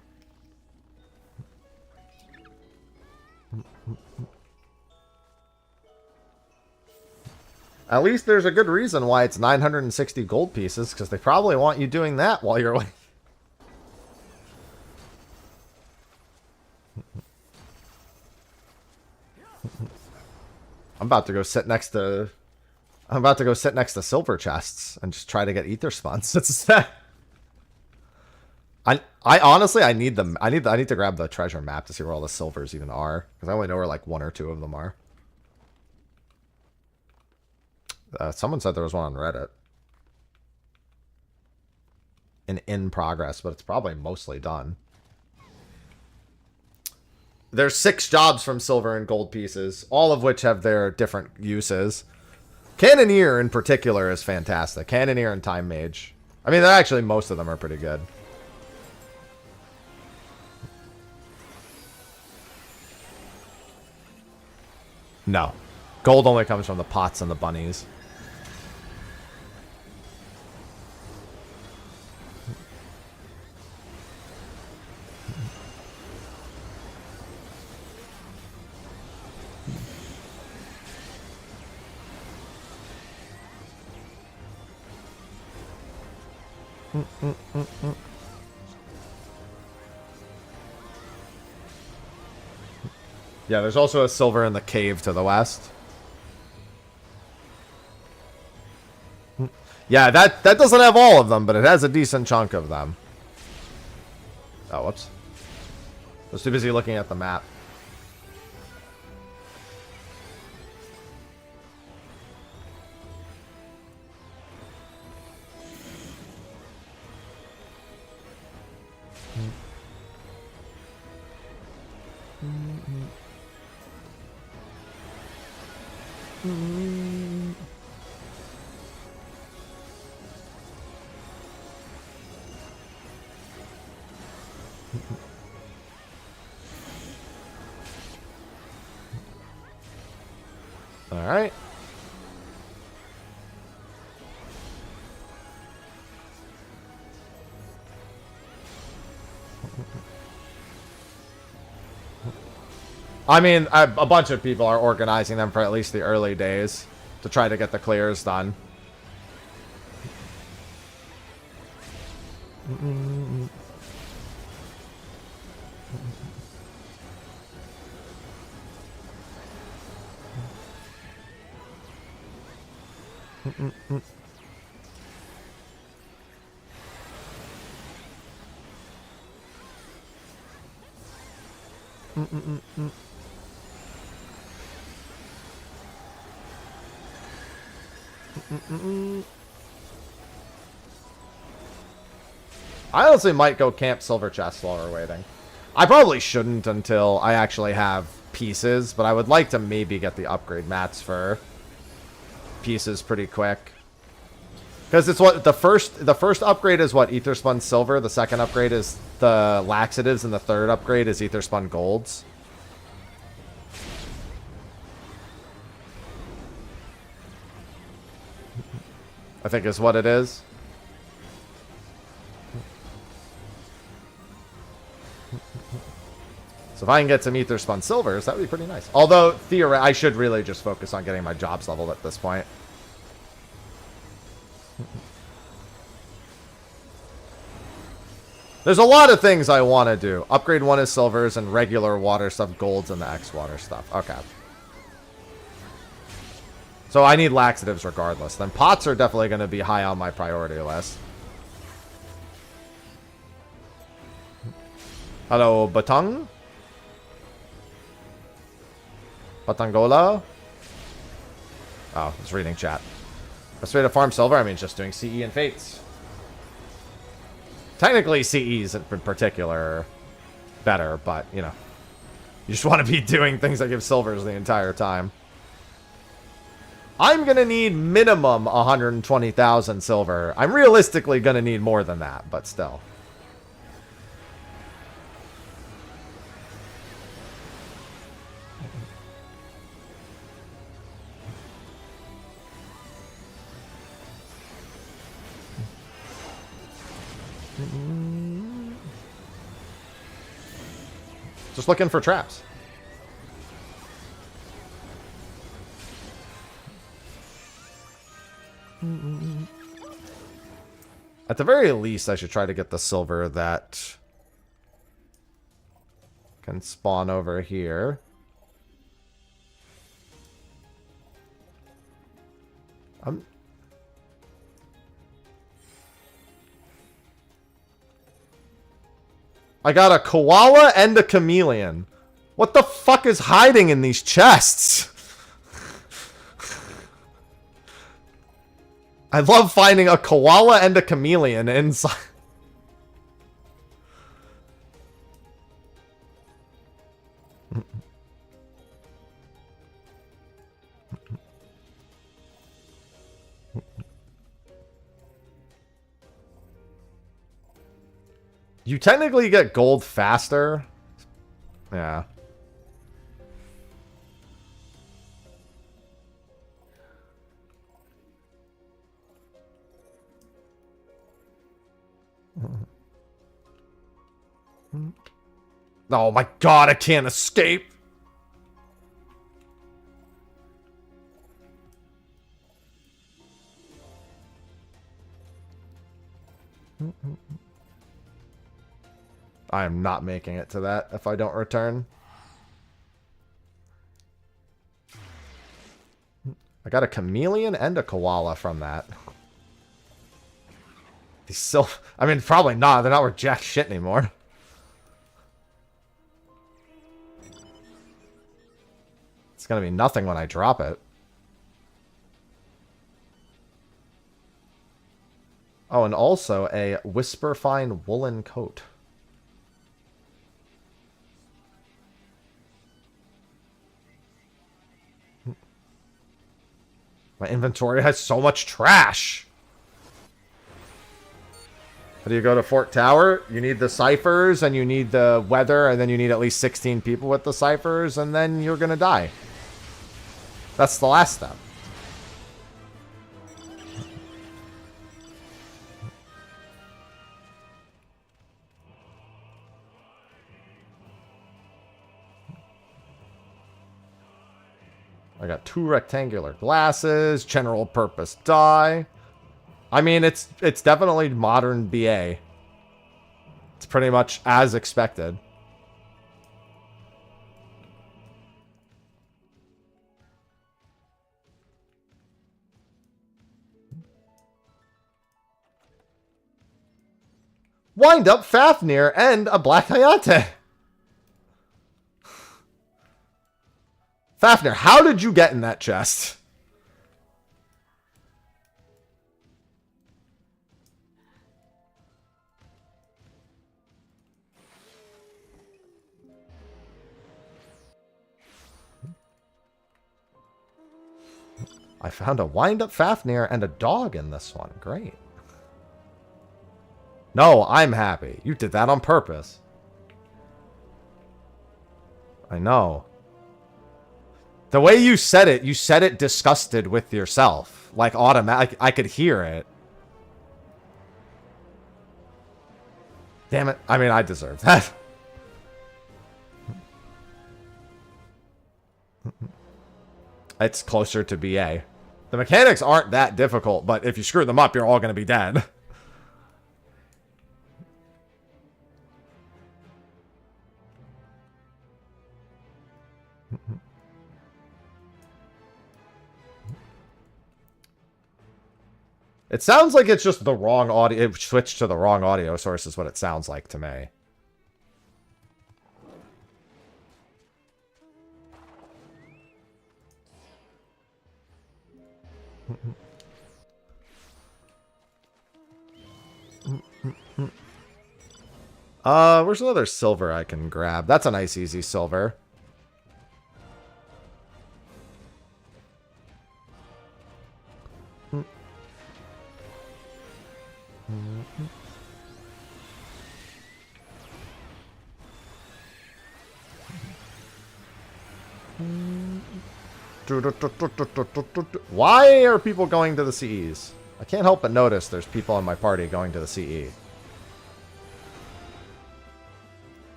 At least there's a good reason why it's 960 gold pieces, because they probably want you doing that while you're away. I'm about to go sit next to silver chests and just try to get ether spawns. I honestly I need them. I need to grab the treasure map to see where all the silvers even are, because I only know where like 1 or 2 of them are. Someone said there was one on Reddit. In progress, but it's probably mostly done. There's 6 jobs from silver and gold pieces, all of which have their different uses. Cannoneer in particular is fantastic. Cannoneer and Time Mage. I mean, actually most of them are pretty good. No. Gold only comes from the pots and the bunnies. Yeah, there's also a silver in the cave to the west. Yeah, that doesn't have all of them, but it has a decent chunk of them. Oh, whoops. I was too busy looking at the map. All right. I mean, a bunch of people are organizing them for at least the early days to try to get the clears done. I honestly might go camp silver chest while we're waiting. I probably shouldn't until I actually have pieces, but I would like to maybe get the upgrade mats for pieces pretty quick. Because it's what the first upgrade is what Etherspun silver, the second upgrade is the laxatives, and the third upgrade is Etherspun golds. I think is what it is. So if I can get some ether spun silvers, that would be pretty nice. Although, theoretically, I should really just focus on getting my jobs leveled at this point. There's a lot of things I want to do. Upgrade 1 is silvers and regular water stuff, golds, and the X water stuff. Okay. So I need laxatives regardless. Then pots are definitely going to be high on my priority list. Hello, Batang? Batangola? Oh, it's reading chat. Best way to farm silver? I mean, just doing CE and Fates. Technically, CE's in particular better, but, you know. You just want to be doing things that give silvers the entire time. I'm going to need minimum 120,000 silver. I'm realistically going to need more than that, but still. Just looking for traps. At the very least, I should try to get the silver that can spawn over here. I got a koala and a chameleon. What the fuck is hiding in these chests? I love finding a koala and a chameleon inside. You technically get gold faster. Yeah. Oh my god, I can't escape. I am not making it to that if I don't return. I got a chameleon and a koala from that. These still... I mean, probably not. They're not worth jack shit anymore. It's gonna be nothing when I drop it. Oh, and also a Whisperfine woolen coat. My inventory has so much trash. How do you go to Fort Tower? You need the ciphers, and you need the weather, and then you need at least 16 people with the ciphers, and then you're gonna die. That's the last step. I got 2 rectangular glasses, general purpose die. I mean, it's definitely modern BA. It's pretty much as expected. Wind up Fafnir and a Black Hayate. Fafnir, how did you get in that chest? I found a wind-up Fafnir and a dog in this one. Great. No, I'm happy. You did that on purpose. I know. The way you said it disgusted with yourself. Like automatic. I could hear it. Damn it. I mean, I deserve that. It's closer to BA. The mechanics aren't that difficult, but if you screw them up, you're all going to be dead. It sounds like it's just the wrong audio. It switched to the wrong audio source is what it sounds like to me. Where's another silver I can grab? That's a nice easy silver. Why are people going to the CEs? I can't help but notice there's people in my party going to the CE.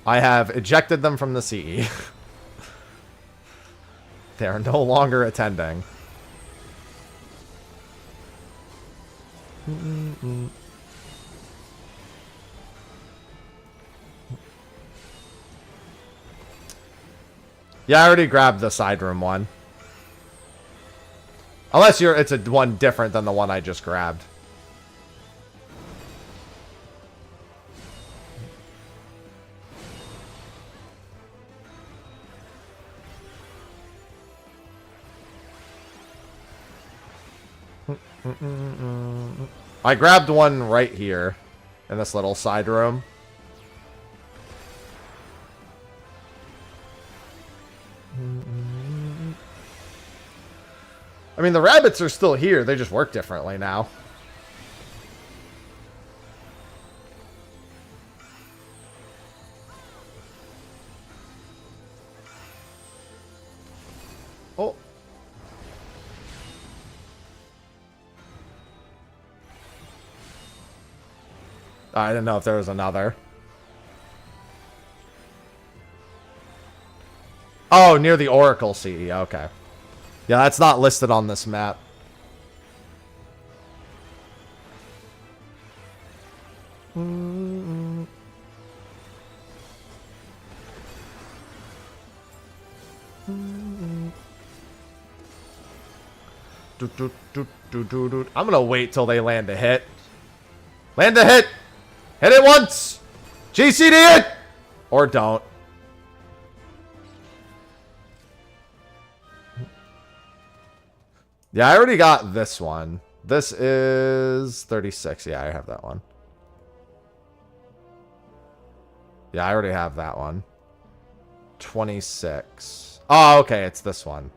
I have ejected them from the CE. They are no longer attending. Yeah, I already grabbed the side room one. Unless it's a one different than the one I just grabbed. I grabbed one right here in this little side room. I mean, the rabbits are still here. They just work differently now. Oh. I didn't know if there was another. Oh, near the Oracle CE. Okay. Yeah, that's not listed on this map. I'm gonna wait till they land a hit. Land a hit! Hit it once! GCD it! Or don't. Yeah, I already got this one. This is 36. Yeah, I have that one. Yeah, I already have that one. 26. Oh, okay, it's this one.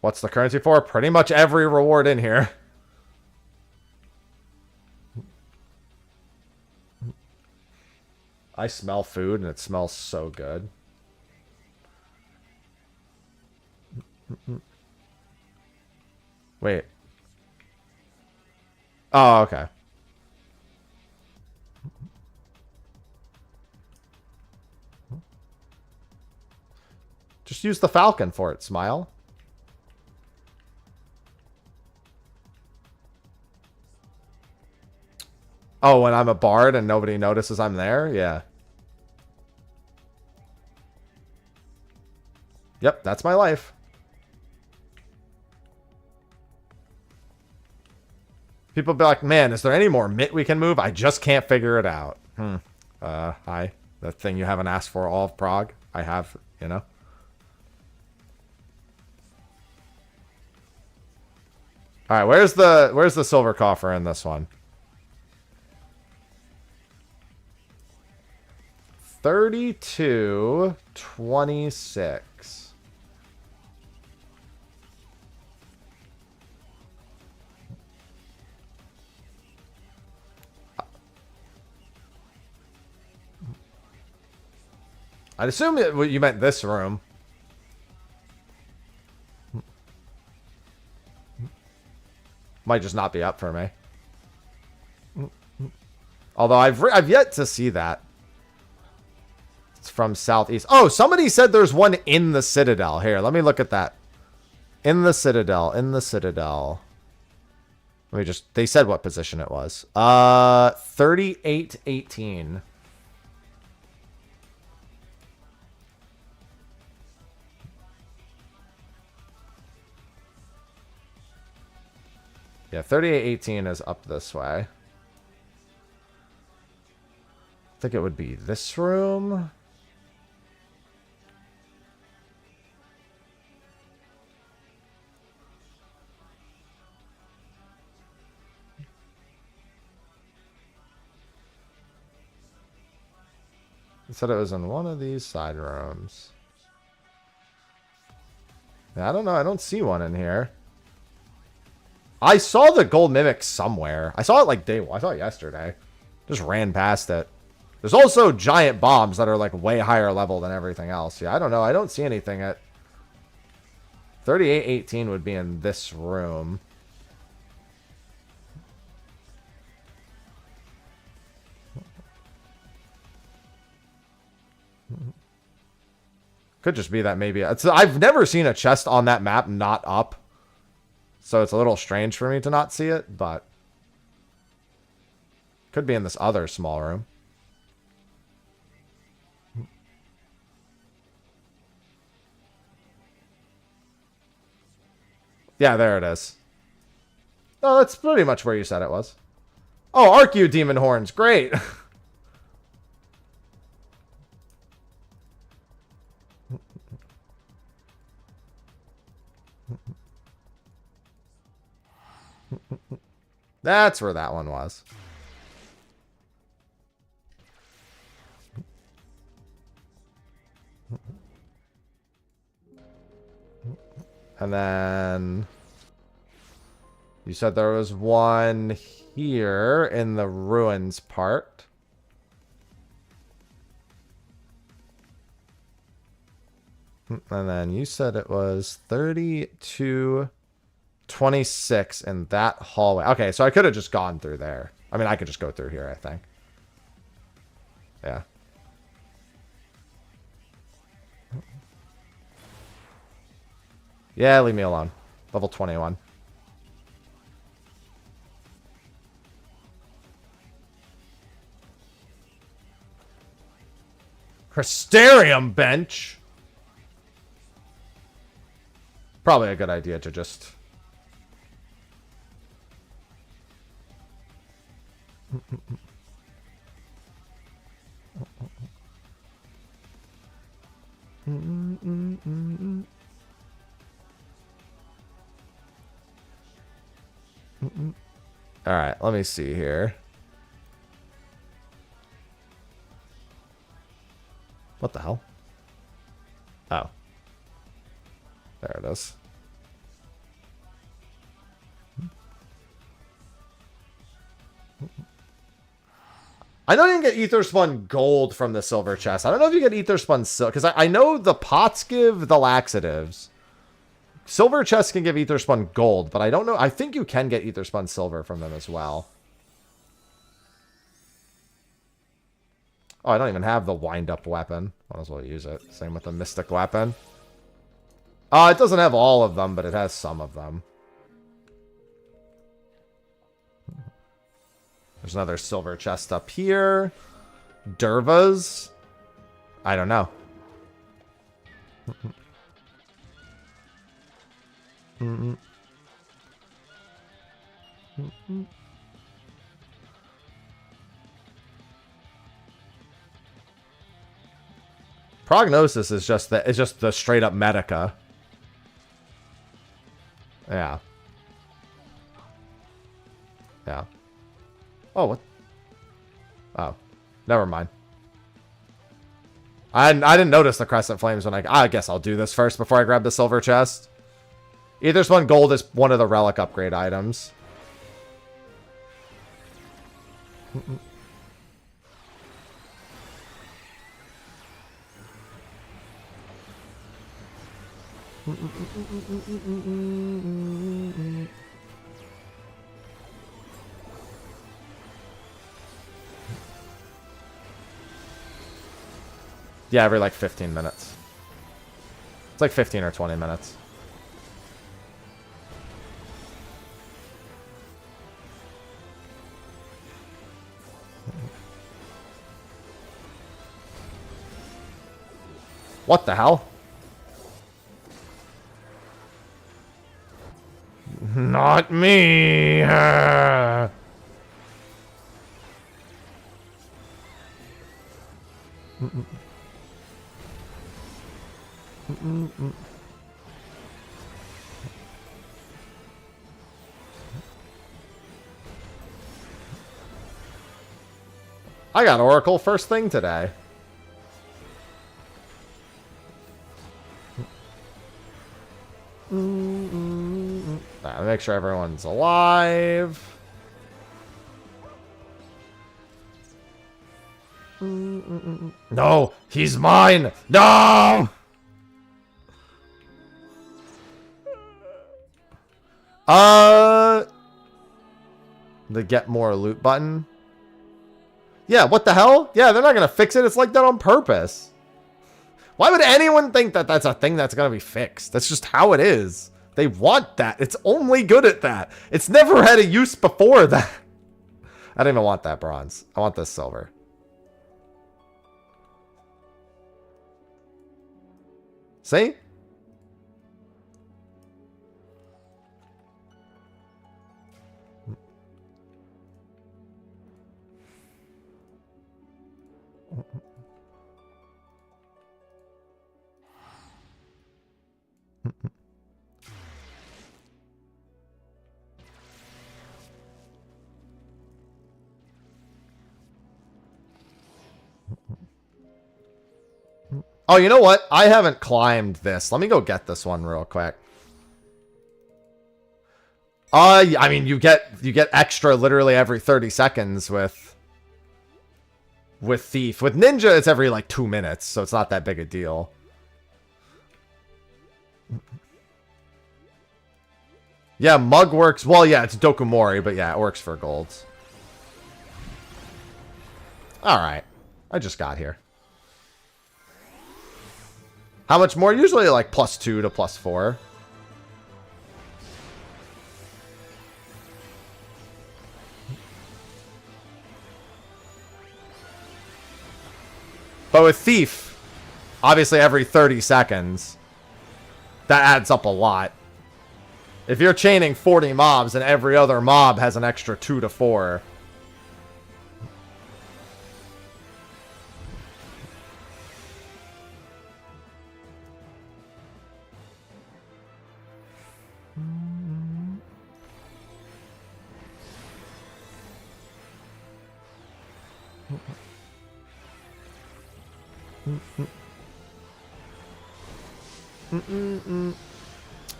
What's the currency for? Pretty much every reward in here. I smell food and it smells so good. Wait. Oh, okay. Just use the falcon for it, Smile. Oh, when I'm a bard and nobody notices I'm there? Yeah. Yep, that's my life. People be like, man, is there any more mitt we can move? I just can't figure it out. Hi. The thing you haven't asked for, all of Prague. I have, you know. Alright, where's the silver coffer in this one? 3226. I'd assume you meant this room. Might just not be up for me. Although I've yet to see that. It's from southeast. Oh, somebody said there's one in the Citadel. Here, let me look at that. In the Citadel. In the Citadel. Let me just... They said what position it was. 3818. Yeah, 3818 is up this way. I think it would be this room. It said it was in one of these side rooms. Yeah, I don't know. I don't see one in here. I saw the gold mimic somewhere. I saw it like day one. I saw it yesterday. Just ran past it. There's also giant bombs that are like way higher level than everything else. Yeah, I don't know. I don't see anything at 3818 would be in this room. Could just be that maybe. I've never seen a chest on that map not up. So it's a little strange for me to not see it, but could be in this other small room. Yeah, there it is. Oh, that's pretty much where you said it was. Oh, Arcu Demon Horns. Great. That's where that one was. And then you said there was one here in the ruins part. And then you said it was 3226 in that hallway. Okay, so I could have just gone through there. I mean, I could just go through here, I think. Yeah. Yeah, leave me alone. Level 21. Crystarium bench. Probably a good idea to just... Alright, let me see here. What the hell? Oh. There it is. I know you can get ether spun gold from the silver chest. I don't know if you get ether spun silver, because I know the pots give the laxatives. Silver chests can give ether spun gold, but I don't know. I think you can get ether spun silver from them as well. Oh, I don't even have the wind-up weapon. Might as well use it. Same with the mystic weapon. It doesn't have all of them, but it has some of them. There's another silver chest up here. Dervas. I don't know. Mm-mm. Prognosis is just the straight up Medica. Yeah. Yeah. Oh, what? Oh, never mind. I didn't notice the Crescent Flames when I guess I'll do this first before I grab the silver chest. Aether's One Gold is one of the relic upgrade items. Yeah, every like 15 minutes. It's like 15 or 20 minutes. What the hell? Not me. I got Oracle first thing today. Right, make sure everyone's alive. No, he's mine. No. The get more loot button. Yeah, what the hell? Yeah, they're not gonna fix it. It's like that on purpose. Why would anyone think that that's a thing that's gonna be fixed? That's just how it is. They want that. It's only good at that. It's never had a use before that. I don't even want that bronze. I want this silver. See? Oh, you know what? I haven't climbed this. Let me go get this one real quick. I mean, you get extra literally every 30 seconds with Thief. With Ninja, it's every like 2 minutes, so it's not that big a deal. Yeah, Mug works. Well, yeah, it's Dokumori, but yeah, it works for golds. Alright. I just got here. How much more? Usually like +2 to +4. But with Thief, obviously every 30 seconds, that adds up a lot. If you're chaining 40 mobs and every other mob has an extra 2 to 4.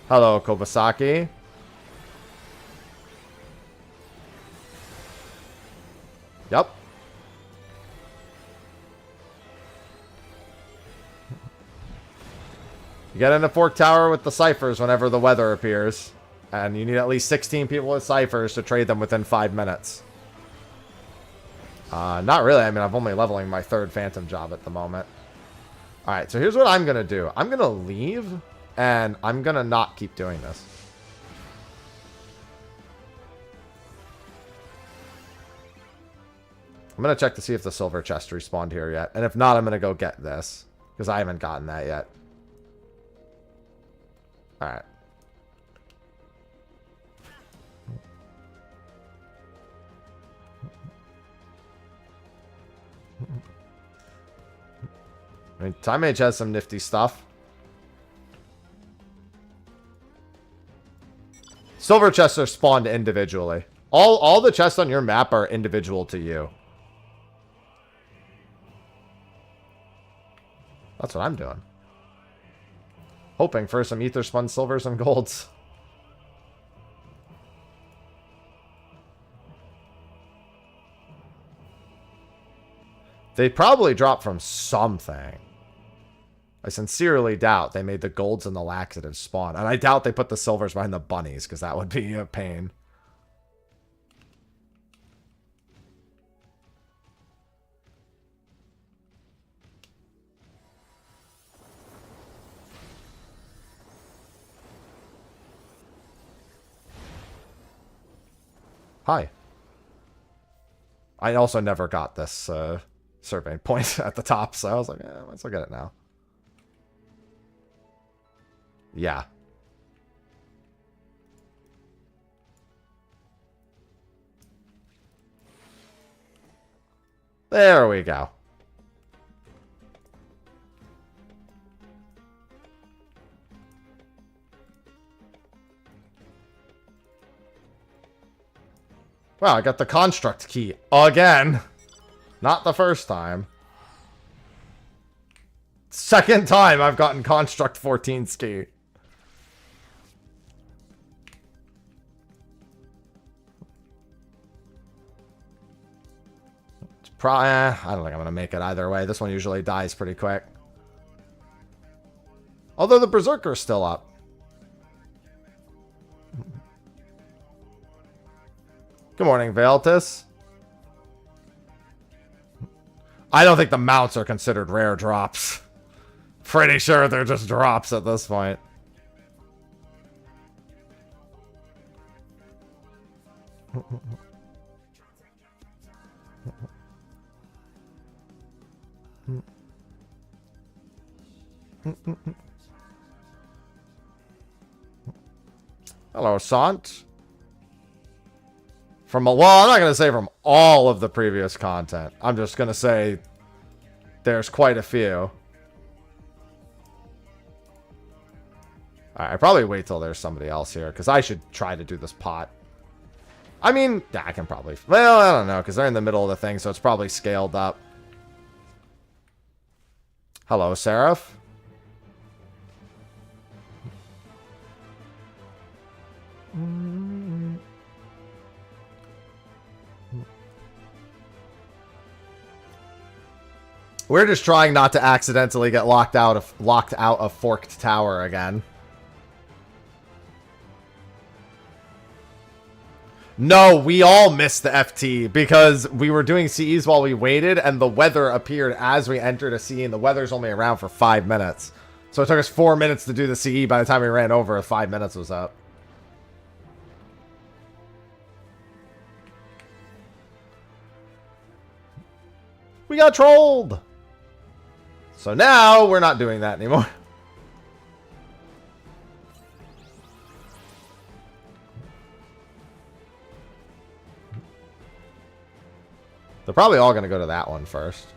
Hello, Kobasaki. Yep. You get into Fork Tower with the ciphers whenever the weather appears. And you need at least 16 people with ciphers to trade them within 5 minutes. Not really. I mean, I'm only leveling my 3rd Phantom job at the moment. Alright, so here's what I'm going to do. I'm going to leave, and I'm going to not keep doing this. I'm going to check to see if the silver chest respawned here yet. And if not, I'm going to go get this, because I haven't gotten that yet. Alright. I mean, Time Mage has some nifty stuff. Silver chests are spawned individually. All the chests on your map are individual to you. That's what I'm doing. Hoping for some ether spun silvers and golds. They probably dropped from something. I sincerely doubt they made the golds and the laxatives spawn. And I doubt they put the silvers behind the bunnies, because that would be a pain. Hi. I also never got this surveying point at the top, so I was like, might as well get it now. Yeah. There we go. Wow, I got the construct key again. Not the first time. Second time I've gotten construct 14's key. I don't think I'm going to make it either way. This one usually dies pretty quick. Although the Berserker's still up. Good morning, Veiltis. I don't think the mounts are considered rare drops. Pretty sure they're just drops at this point. Hello, Sant. Well, I'm not going to say from all of the previous content. I'm just going to say there's quite a few. Alright, I probably wait till there's somebody else here, because I should try to do this pot. I mean, yeah, I can probably... Well, I don't know, because they're in the middle of the thing, so it's probably scaled up. Hello, Seraph. We're just trying not to accidentally get locked out of Forked Tower again. No, we all missed the FT because we were doing CEs while we waited, and the weather appeared as we entered a CE, and the weather's only around for 5 minutes. So it took us 4 minutes to do the CE. By the time we ran over, 5 minutes was up. We got trolled! So now, we're not doing that anymore. They're probably all going to go to that one first.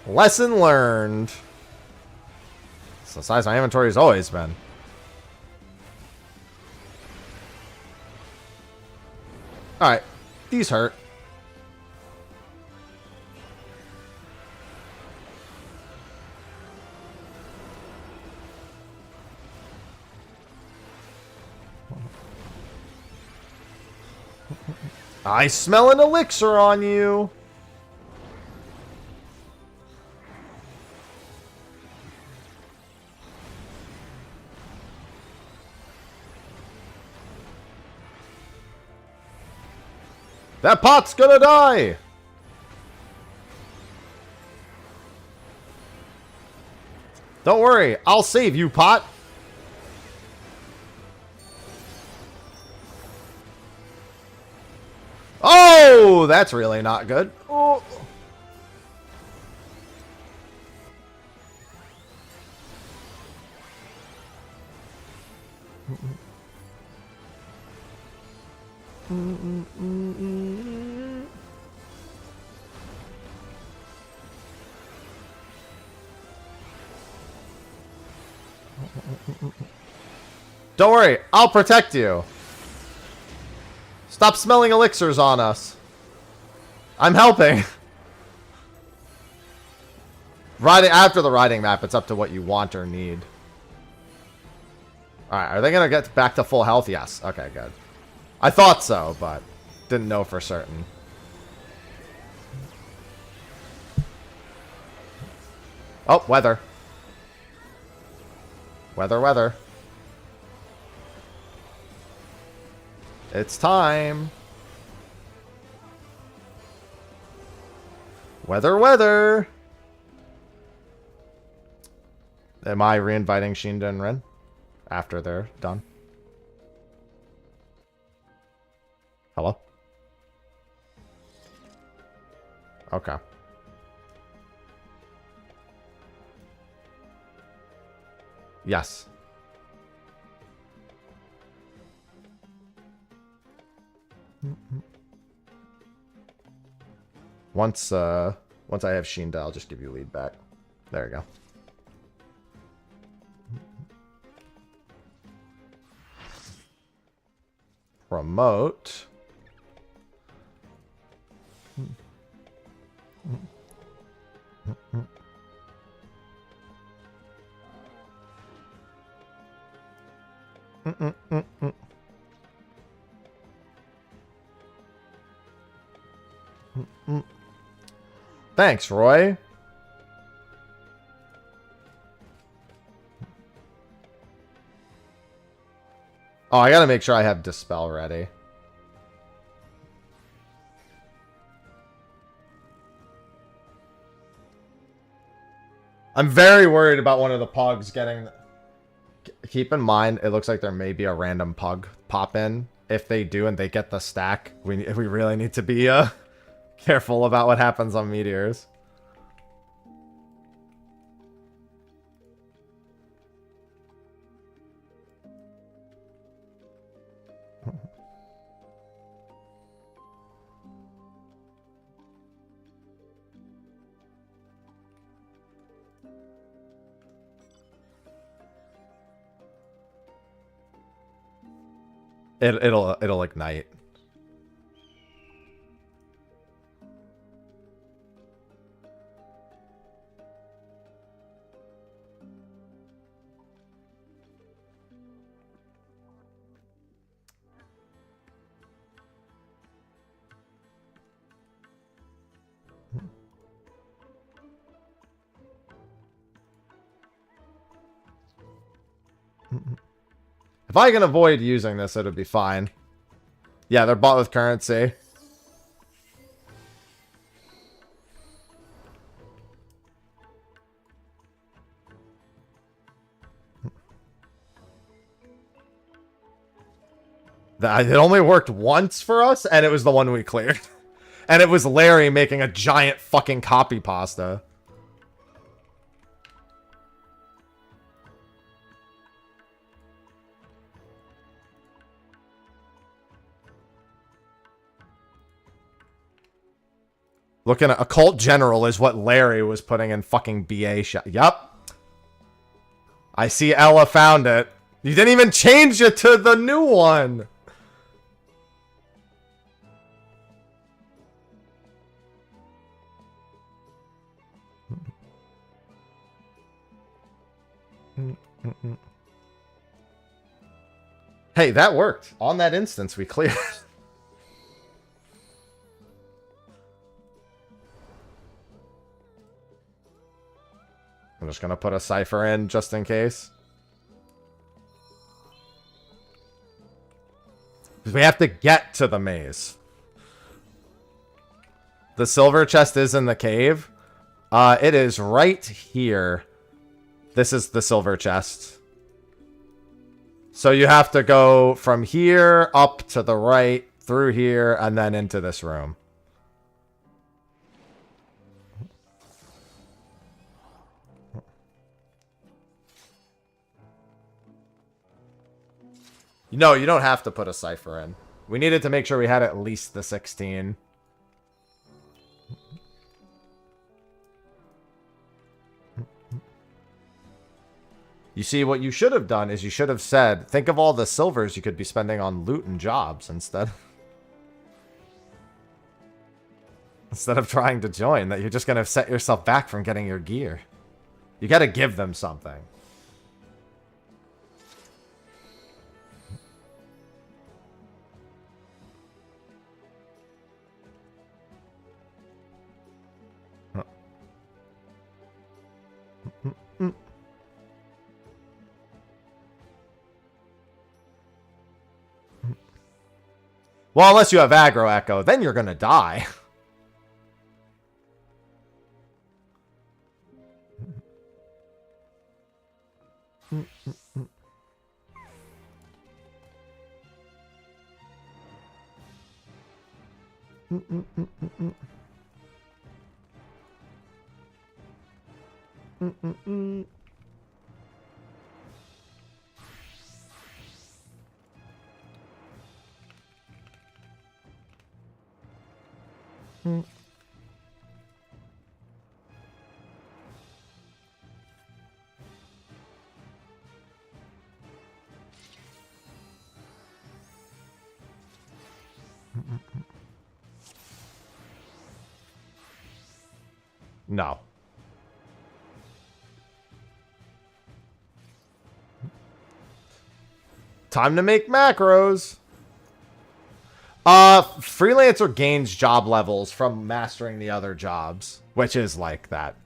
Lesson learned. It's the size my inventory has always been. Alright. These hurt. I smell an elixir on you. That pot's gonna die! Don't worry, I'll save you, pot. Oh, that's really not good. Oh. Don't worry, I'll protect you. Stop smelling elixirs on us. I'm helping. Riding after the riding map, it's up to what you want or need. Alright, are they gonna get back to full health? Yes. Okay, good. I thought so, but didn't know for certain. Oh, weather. Weather. It's time. Weather. Am I re-inviting Shinda and Ren after they're done? Hello? Okay. Yes. Once I have Shinda, I'll just give you lead back. There you go. Promote. Thanks, Roy. Oh, I gotta make sure I have Dispel ready. I'm very worried about one of the pugs getting... Keep in mind, it looks like there may be a random pug pop in. If they do and they get the stack, we really need to be careful about what happens on meteors. It'll ignite. If I can avoid using this, it'll be fine. Yeah, they're bought with currency. It only worked once for us, and it was the one we cleared. And it was Larry making a giant fucking copy pasta. Looking at Occult General is what Larry was putting in fucking BA shot. Yup. I see Ella found it. You didn't even change it to the new one. Hey, that worked. On that instance, we cleared. I'm just gonna put a cipher in just in case. We have to get to the maze. The silver chest is in the cave. It is right here. This is the silver chest. So you have to go from here up to the right, through here, and then into this room. No, you don't have to put a cipher in. We needed to make sure we had at least the 16. You see, what you should have done is you should have said, think of all the silvers you could be spending on loot and jobs instead. Instead of trying to join, that you're just going to set yourself back from getting your gear. You got to give them something. Well, unless you have aggro echo, then you're gonna die. No. Time to make macros. Freelancer gains job levels from mastering the other jobs, which is like that.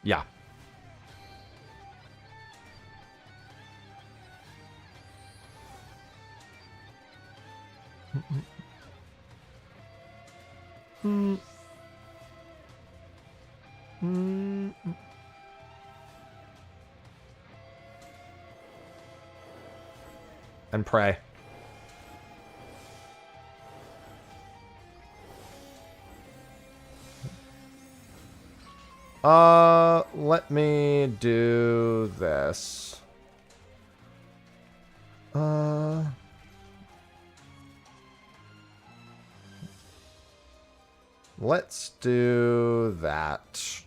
Yeah. And pray. Let me do this. Let's do that.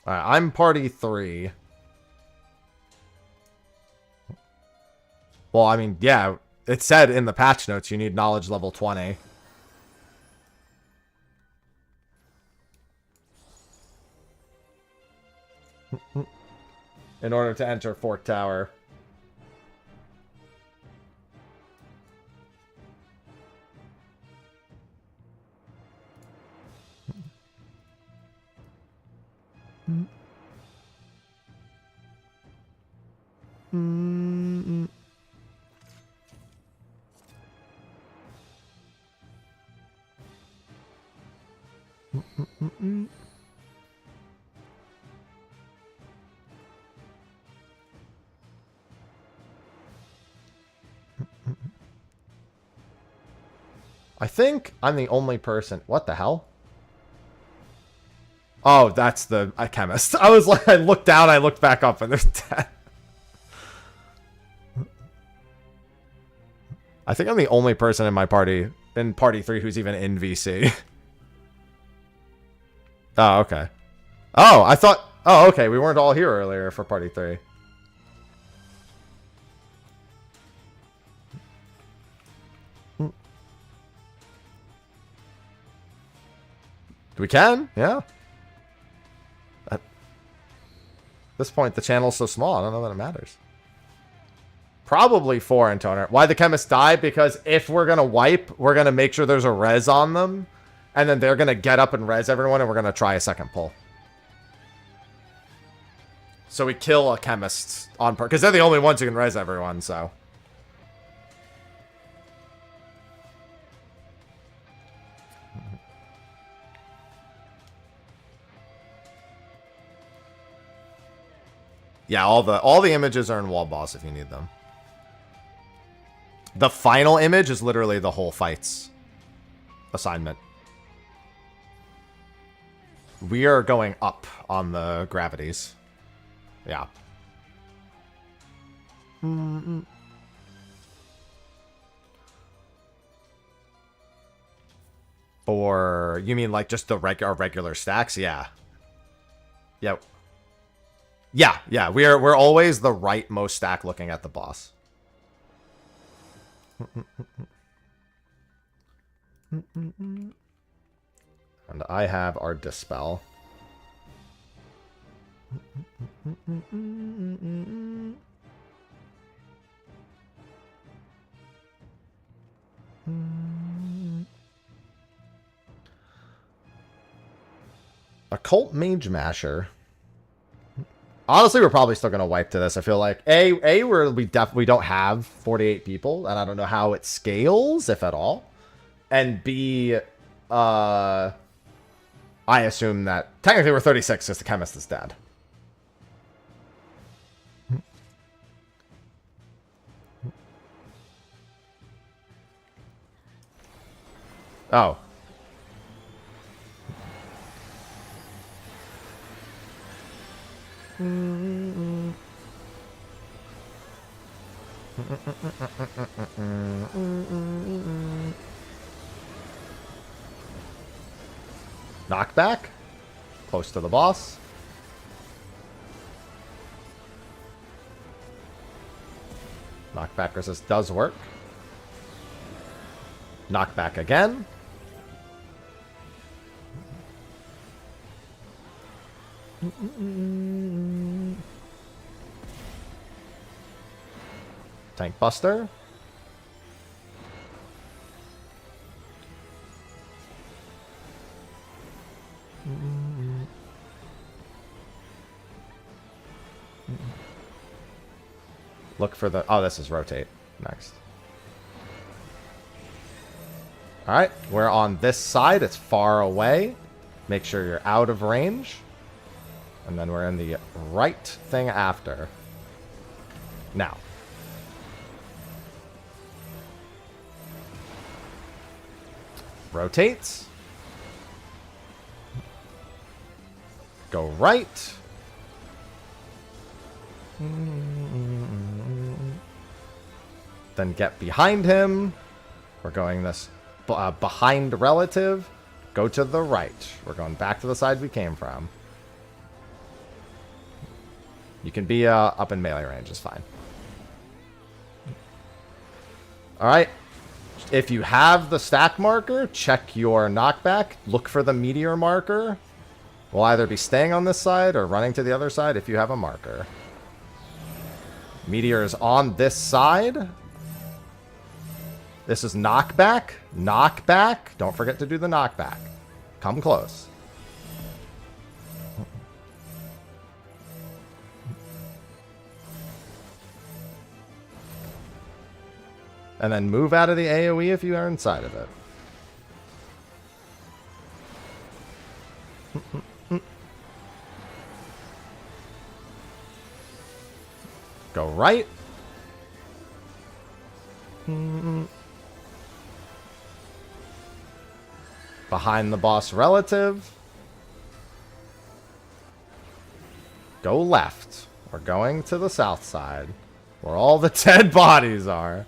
Alright, I'm party 3. Well, I mean, yeah, it said in the patch notes you need knowledge level 20. In order to enter Fort Tower. I think I'm the only person. What the hell? Oh, that's the chemist. I was like, I looked down, I looked back up, and there's that. I think I'm the only person in my party, in party 3, who's even in VC. Oh, okay. Oh, I thought... Oh, okay, we weren't all here earlier for party 3. We can, yeah. At this point, the channel's so small, I don't know that it matters. Probably 4 in toner. Why the chemists die? Because if we're going to wipe, we're going to make sure there's a res on them. And then they're going to get up and res everyone, and we're going to try a second pull. So we kill a chemist on part, because they're the only ones who can res everyone, so. Yeah, all the images are in wall boss if you need them. The final image is literally the whole fight's assignment. We are going up on the gravities. Yeah. Or you mean like just the our regular stacks? Yeah. Yeah. Yeah. We're always the rightmost stack looking at the boss. And I have our dispel. Occult Mage Masher. Honestly, we're probably still gonna wipe to this. I feel like we don't have 48 people, and I don't know how it scales, if at all. And B, I assume that technically we're 36 because the chemist is dead. Oh. Knockback. Close to the boss. Knockback resist does work. Knockback again. Tank Buster. Look for the... Oh, this is rotate next. Alright, we're on this side. It's far away. Make sure you're out of range. And then we're in the right thing after. Now. Rotates. Go right. Then get behind him. We're going this behind relative. Go to the right. We're going back to the side we came from. You can be up in melee range, is fine. Alright. If you have the stack marker, check your knockback. Look for the meteor marker. We'll either be staying on this side or running to the other side if you have a marker. Meteor is on this side. This is knockback. Knockback. Don't forget to do the knockback. Come close. And then move out of the AoE if you are inside of it. Go right. Behind the boss relative. Go left. We're going to the south side, where all the dead bodies are.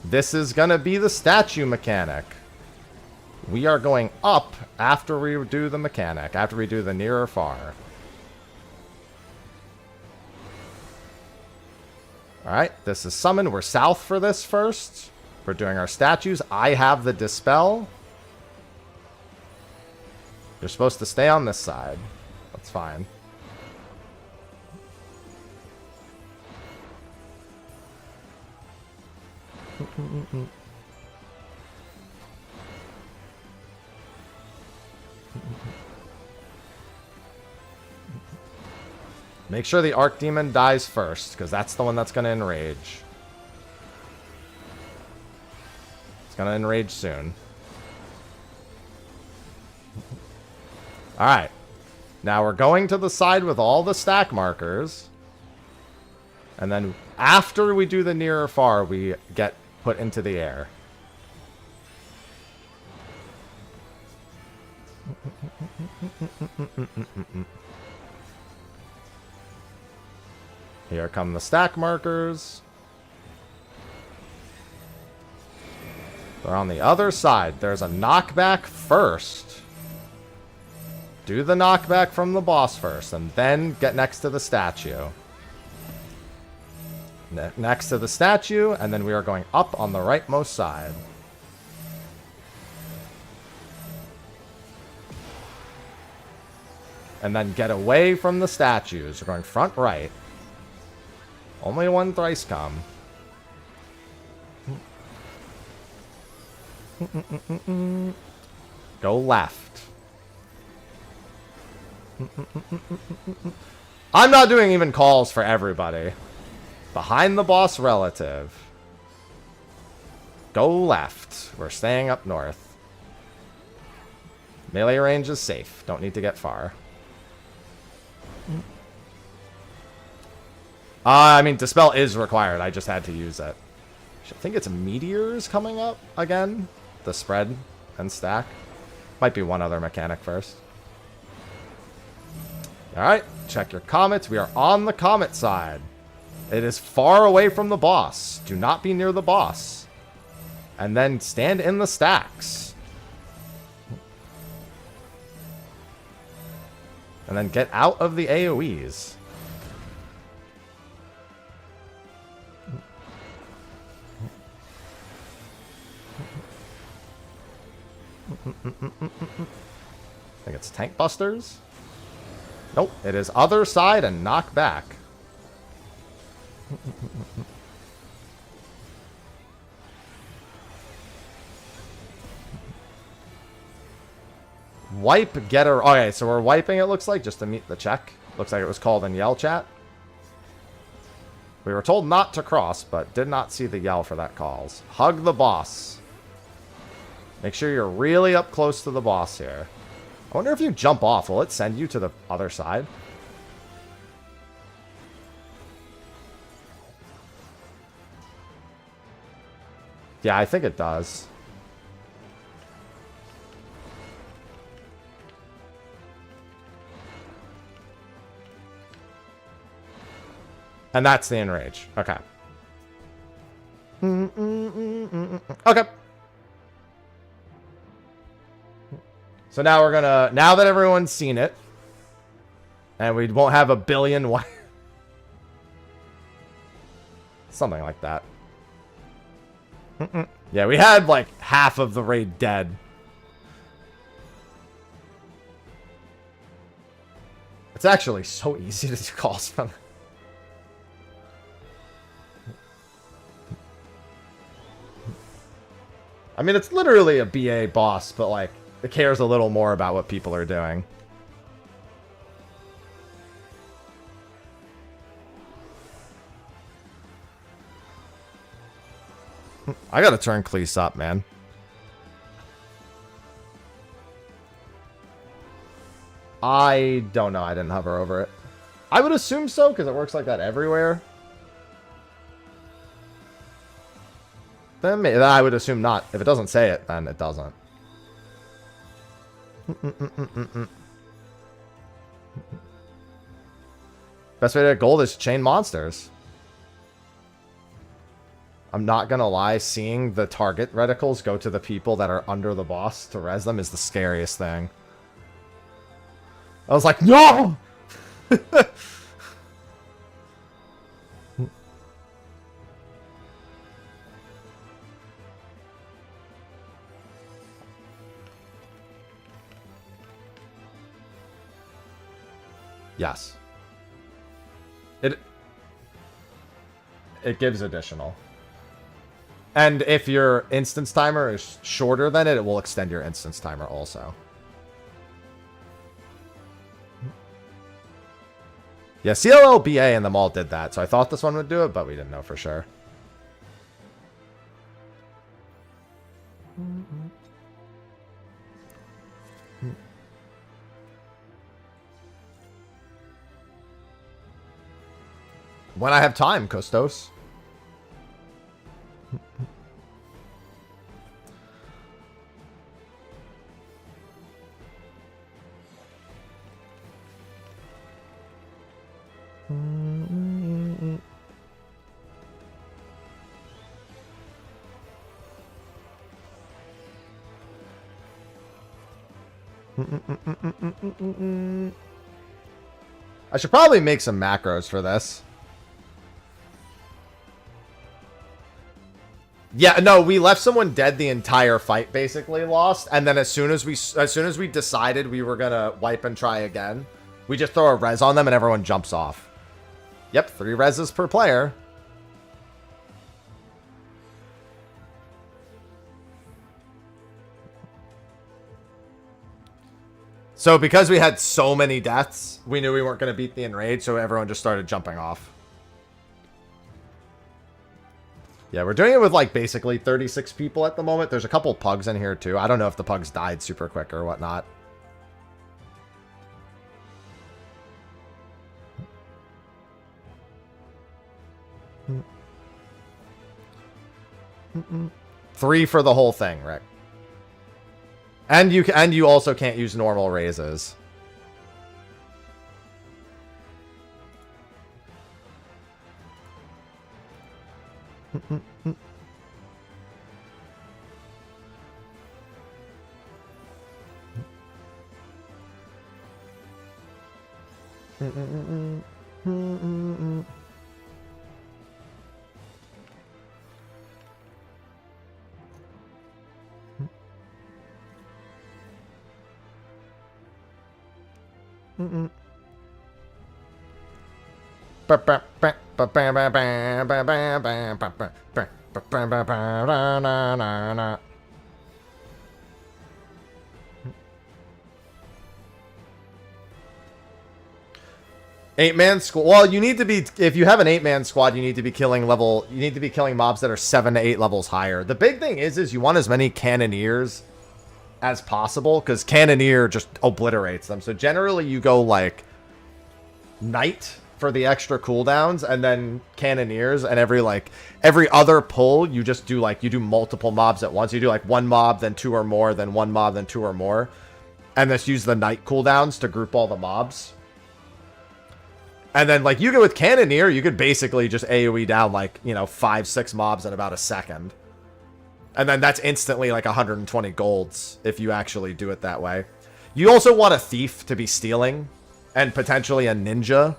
This is going to be the statue mechanic. We are going up after we do the mechanic, after we do the near or far. Alright, this is summon. We're south for this first. We're doing our statues. I have the dispel. You're supposed to stay on this side. That's fine. Make sure the Archdemon dies first, because that's the one that's going to enrage. It's going to enrage soon. Alright. Now we're going to the side with all the stack markers. And then after we do the near or far, we get put into the air. Here come the stack markers. They're on the other side. There's a knockback first. Do the knockback from the boss first, and then get next to the statue. Next to the statue, and then we are going up on the rightmost side. And then get away from the statues. We're going front right. Only one thrice come. Go left. I'm not doing even calls for everybody. Behind the boss relative. Go left. We're staying up north. Melee range is safe. Don't need to get far. I mean, Dispel is required. I just had to use it. I think it's Meteors coming up again. The spread and stack. Might be one other mechanic first. Alright, check your comets. We are on the comet side. It is far away from the boss. Do not be near the boss. And then stand in the stacks. And then get out of the AoEs. I think it's Tank Busters. Nope, it is other side and knock back. Wipe getter. Okay, so we're wiping, it looks like, just to meet the check. Looks like it was called in yell chat. We were told not to cross, but did not see the yell for that calls. Hug the boss. Make sure you're really up close to the boss here. I wonder if you jump off, will it send you to the other side? Yeah, I think it does. And that's the enrage. Okay. Okay. So now we're gonna, now that everyone's seen it, and we won't have a billion something like that. Yeah, we had like half of the raid dead. It's actually so easy to do calls from. I mean, it's literally a BA boss, but like, it cares a little more about what people are doing. I gotta turn Cleese up, man. I don't know. I didn't hover over it. I would assume so, because it works like that everywhere. Then I would assume not. If it doesn't say it, then it doesn't. Best way to get gold is chain monsters. I'm not gonna lie, seeing the target reticles go to the people that are under the boss to res them is the scariest thing. I was like, no! Yes. It gives additional. And if your instance timer is shorter than it, it will extend your instance timer also. Yeah, CLLBA and them all did that, so I thought this one would do it, but we didn't know for sure. When I have time, Costos. I should probably make some macros for this. Yeah, no, we left someone dead the entire fight, basically lost, and then as soon as we decided we were gonna wipe and try again, we just throw a res on them and everyone jumps off. Yep, 3 reses per player. So because we had so many deaths, we knew we weren't going to beat the enrage, so everyone just started jumping off. Yeah, we're doing it with like basically 36 people at the moment. There's a couple pugs in here too. I don't know if the pugs died super quick or whatnot. Three for the whole thing, Rick. And you also can't use normal raises. Eight-man squad. Well, you need to be, if you have an 8-man squad, you need to be killing mobs that are 7 to 8 levels higher. The big thing is you want as many cannoneers as possible, because cannoneer just obliterates them. So generally you go like knight for the extra cooldowns, and then cannoneers, and every other pull you just do you do multiple mobs at once. You do like 1 mob, then 2 or more, then 1 mob, then 2 or more, and just use the knight cooldowns to group all the mobs. And then you go with cannoneer, you could basically just AoE down 5-6 mobs in about a second. And then that's instantly 120 golds if you actually do it that way. You also want a thief to be stealing, and potentially a ninja.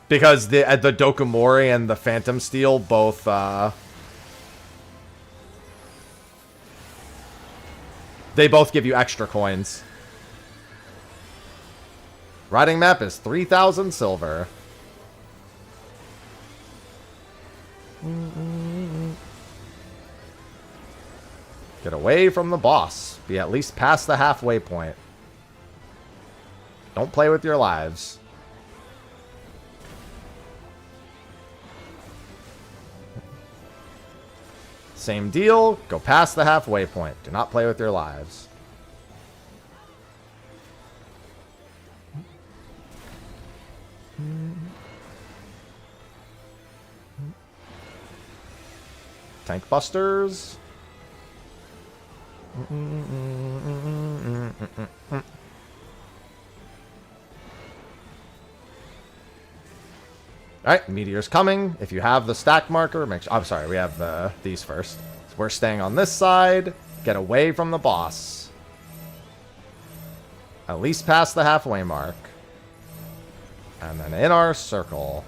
Because the Dokumori and the Phantom Steel both they both give you extra coins. Riding map is 3,000 silver. Get away from the boss. Be at least past the halfway point. Don't play with your lives. Same deal. Go past the halfway point. Do not play with your lives. Tank busters. Alright, meteor's coming. If you have the stack marker, make sure. I'm sorry, we have these first. So we're staying on this side. Get away from the boss. At least past the halfway mark. And then in our circle.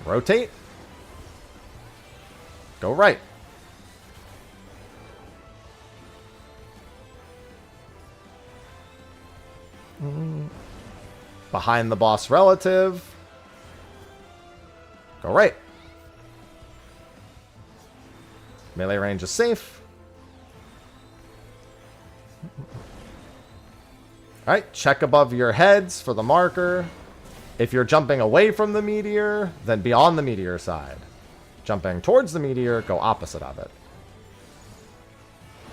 Rotate. Go right. Behind the boss relative. Go right. Melee range is safe. Alright, check above your heads for the marker. If you're jumping away from the meteor, then be on the meteor side. Jumping towards the meteor, go opposite of it.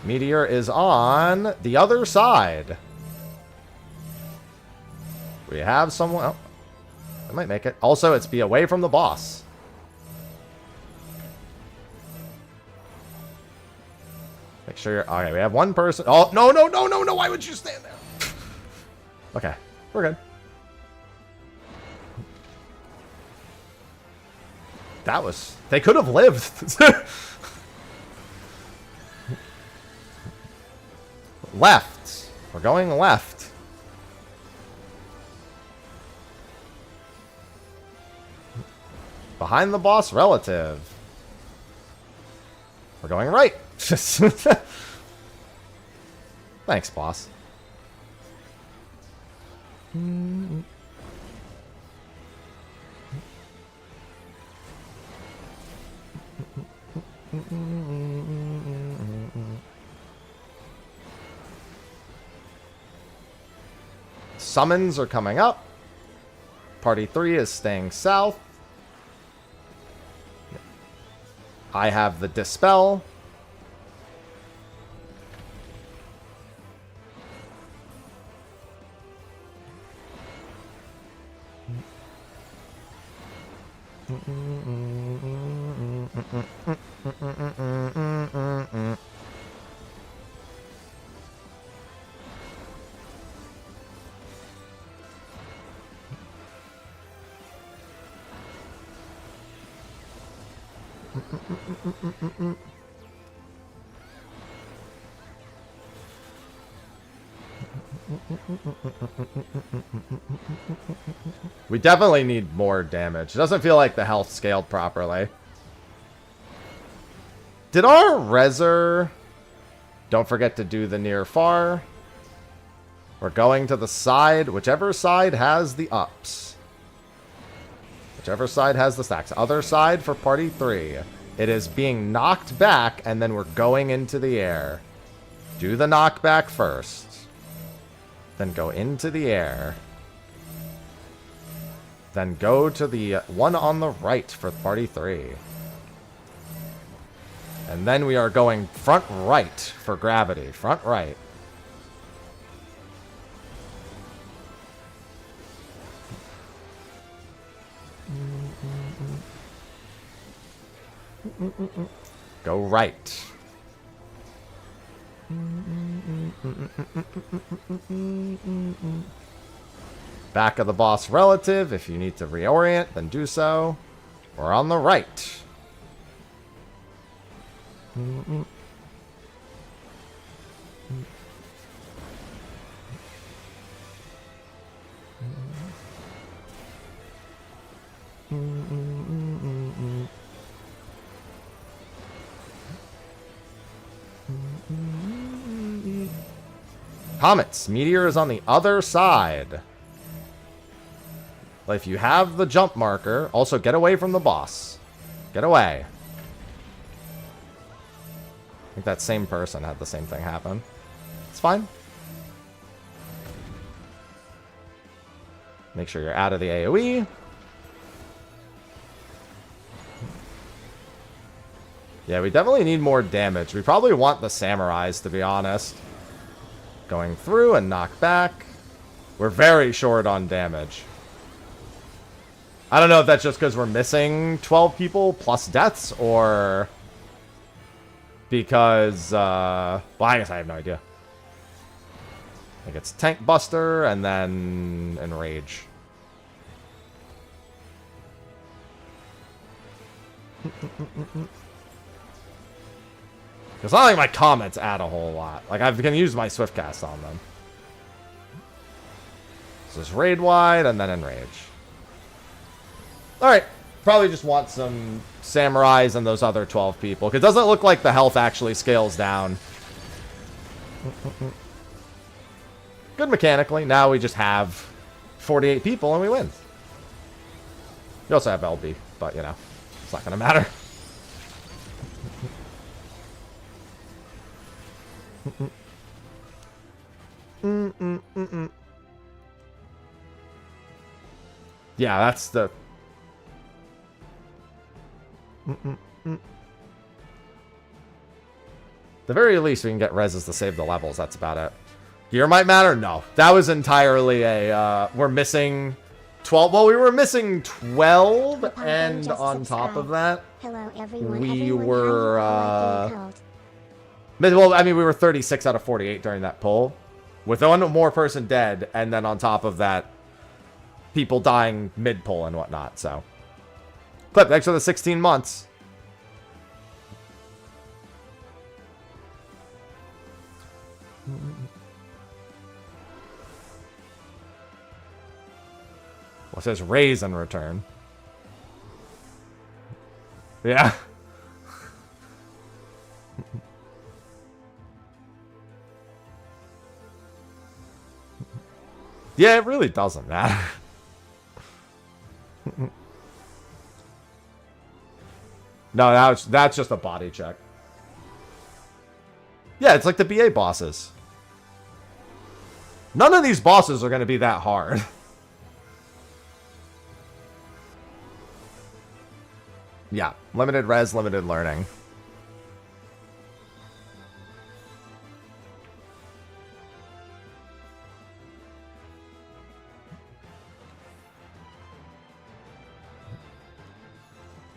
Meteor is on the other side. We have someone... Oh, I might make it. Also, it's be away from the boss. Make sure you're... Okay, we have one person... Oh, no, no, no, no, no! Why would you stand there? Okay, we're good. That was... They could have lived. Left. We're going left. Behind the boss relative. We're going right. Thanks, boss. Summons are coming up. Party 3 is staying south. I have the Dispel. We definitely need more damage. It doesn't feel like the health scaled properly. Did our Reser... Don't forget to do the near far. We're going to the side. Whichever side has the ups. Whichever side has the stacks. Other side for party 3. It is being knocked back, and then we're going into the air. Do the knockback first. Then go into the air. Then go to the one on the right for party 3. And then we are going front right for gravity. Front right. Go right. Back of the boss relative. If you need to reorient, then do so. We're on the right. Comets. Meteor is on the other side. If you have the jump marker, also get away from the boss. Get away. I think that same person had the same thing happen. It's fine. Make sure you're out of the AoE. Yeah, we definitely need more damage. We probably want the samurais, to be honest. Going through and knock back. We're very short on damage. I don't know if that's just because we're missing 12 people plus deaths, or because, well, I guess I have no idea. I think it's Tank Buster and then Enrage. It's not like my comments add a whole lot. Like, I can use my Swift Cast on them. So it's Raid Wide and then Enrage. Alright. Probably just want some samurais and those other 12 people. Because it doesn't look like the health actually scales down. Good mechanically. Now we just have 48 people and we win. We also have LB. But, you know, it's not going to matter. Yeah, that's the... The very least, we can get reses to save the levels. That's about it. Gear might matter? No. That was entirely a... we're missing 12... Well, we were missing 12, and on top of that... Hello, everyone. We were... well, I mean, we were 36 out of 48 during that pull. With one more person dead, and then on top of that, people dying mid-pull and whatnot, so... Clip, thanks for the 16 months. Well, it says raise in return. Yeah. Yeah, it really doesn't matter. No, that's just a body check. Yeah, it's like the BA bosses. None of these bosses are going to be that hard. Yeah, limited res, limited learning.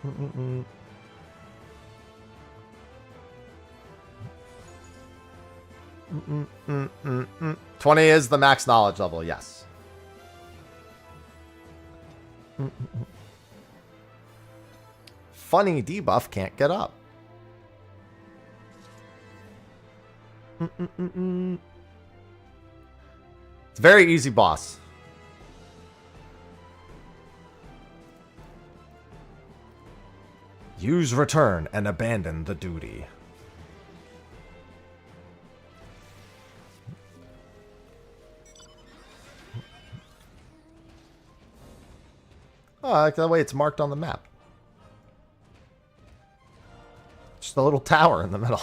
Mm-mm-mm. 20 is the max knowledge level, yes. Funny debuff can't get up. It's a very easy boss. Use return and abandon the duty. Oh, I like the way it's marked on the map. Just a little tower in the middle.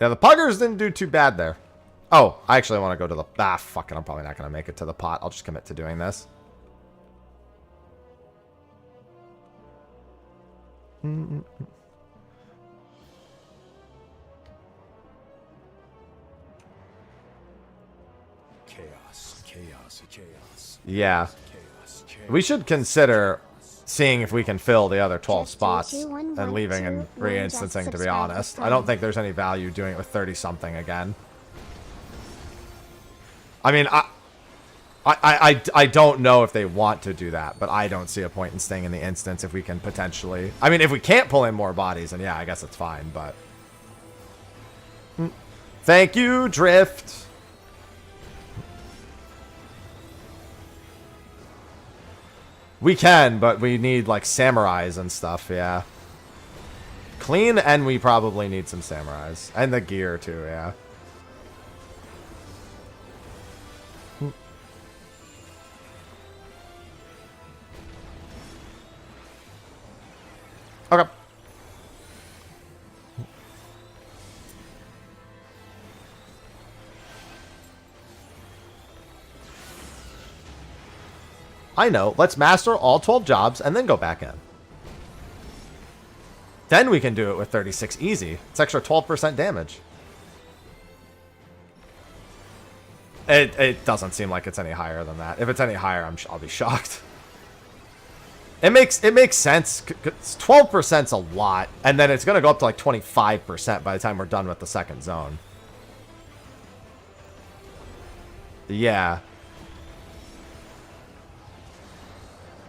Yeah, the puggers didn't do too bad there. Oh, I actually want to go to the... Ah, fuck it. I'm probably not going to make it to the pot. I'll just commit to doing this. Chaos. Yeah. We should consider seeing if we can fill the other 12 spots and leaving and re-instancing, to be honest. I don't think there's any value doing it with 30-something again. I mean, I don't know if they want to do that, but I don't see a point in staying in the instance if we can potentially... I mean, if we can't pull in more bodies, then yeah, I guess it's fine, but... Thank you, Drift! We can, but we need, like, samurais and stuff, yeah. Clean, and we probably need some samurais. And the gear, too, yeah. Okay. I know. Let's master all 12 jobs and then go back in. Then we can do it with 36 easy. It's extra 12% damage. It doesn't seem like it's any higher than that. If it's any higher, I'll be shocked. It makes sense. 12%'s a lot, and then it's gonna go up to like 25% by the time we're done with the second zone. Yeah.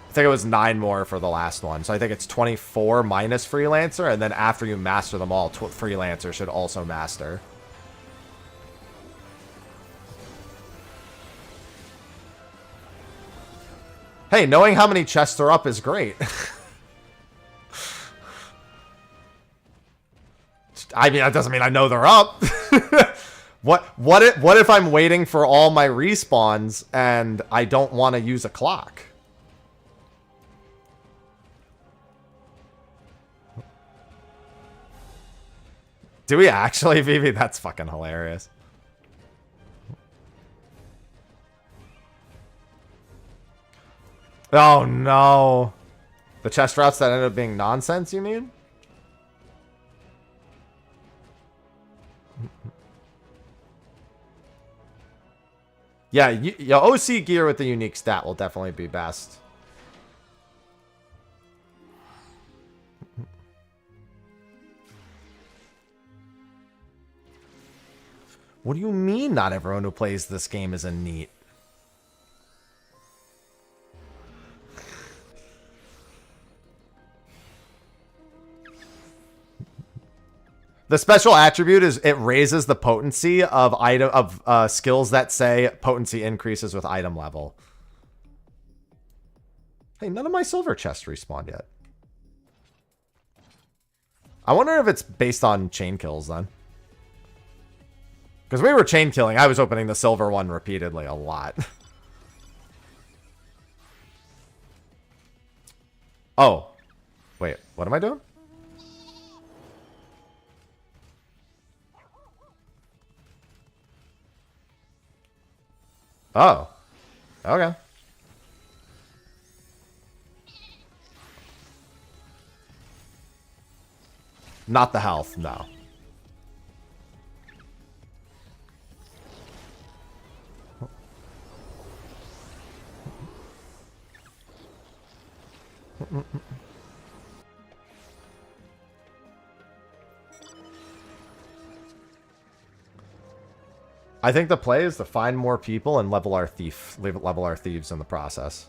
I think it was 9 more for the last one. So I think it's 24 minus Freelancer, and then after you master them all, Freelancer should also master. Hey, knowing how many chests are up is great. I mean, that doesn't mean I know they're up. What if I'm waiting for all my respawns and I don't want to use a clock? Do we actually, Vivi? That's fucking hilarious. Oh no. The chest routes that ended up being nonsense, you mean? Yeah, OC gear with the unique stat will definitely be best. What do you mean not everyone who plays this game is a NEET? The special attribute is it raises the potency of skills that say potency increases with item level. Hey, none of my silver chests respawned yet. I wonder if it's based on chain kills then. Because we were chain killing, I was opening the silver one repeatedly a lot. Oh. Wait, what am I doing? Oh. Okay. Not the health, no. I think the play is to find more people and level our thieves in the process.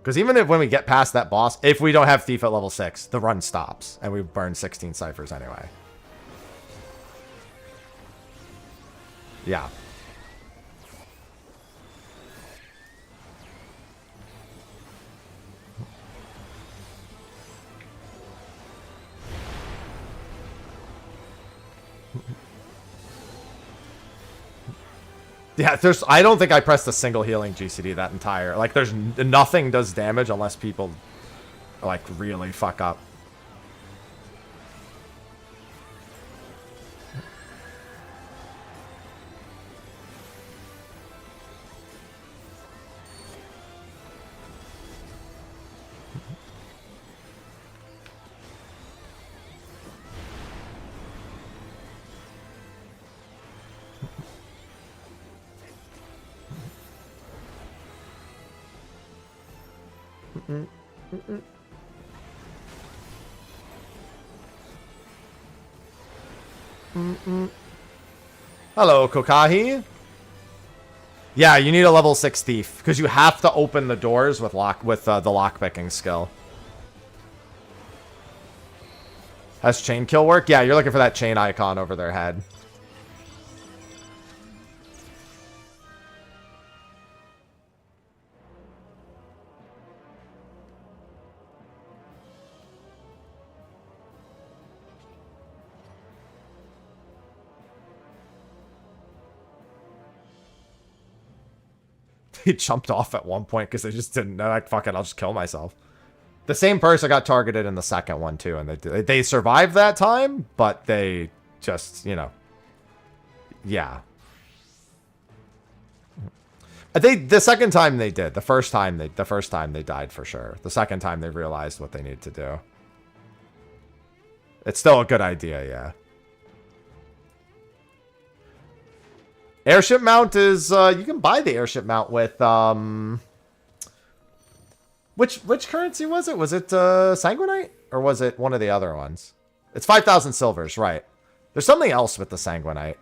Because even if when we get past that boss, if we don't have thief at level 6, the run stops and we burn 16 ciphers anyway. Yeah. Yeah, I don't think I pressed a single healing GCD that entire. Like, nothing does damage unless people, like, really fuck up. Hello, Kokahi. Yeah, you need a level 6 thief because you have to open the doors with the lockpicking skill. Has chain kill work? Yeah, you're looking for that chain icon over their head. He jumped off at one point because they just didn't know. Like, fuck it, I'll just kill myself. The same person got targeted in the second one too, and they survived that time, but they just, you know, yeah. The second time they did. The first time they died for sure. The second time they realized what they needed to do. It's still a good idea, yeah. Airship mount is, you can buy the airship mount with, which currency was it? Was it, Sanguinite? Or was it one of the other ones? It's 5,000 silvers, right. There's something else with the Sanguinite.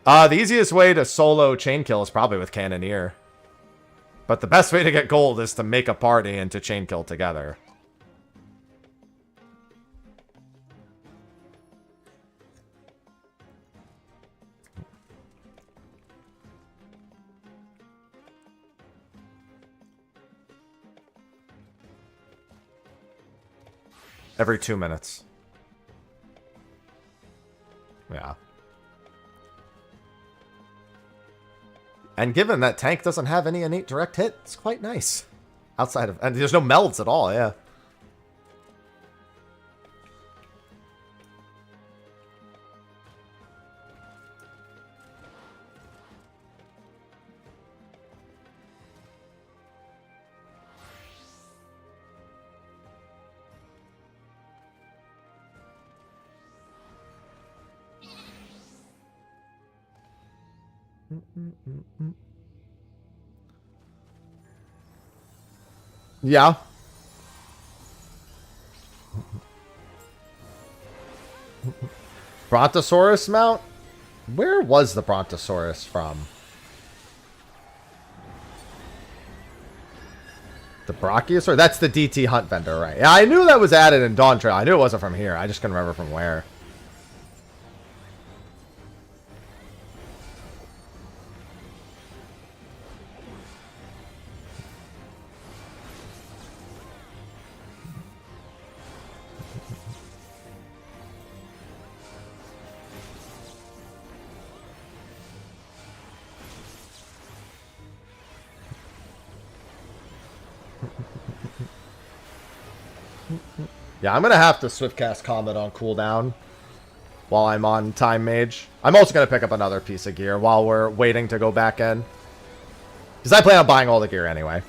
The easiest way to solo chain kill is probably with Cannoneer. But the best way to get gold is to make a party and to chain kill together. Every 2 minutes. Yeah. And given that tank doesn't have any innate direct hit, it's quite nice. Outside of... And there's no melds at all, yeah. Yeah. Brontosaurus mount? Where was the Brontosaurus from? The Brachiosaurus? That's the DT hunt vendor, right? Yeah, I knew that was added in Dawn Trail. I knew it wasn't from here. I just couldn't remember from where. Yeah, I'm going to have to Swiftcast Comet on cooldown while I'm on Time Mage. I'm also going to pick up another piece of gear while we're waiting to go back in. Because I plan on buying all the gear anyway.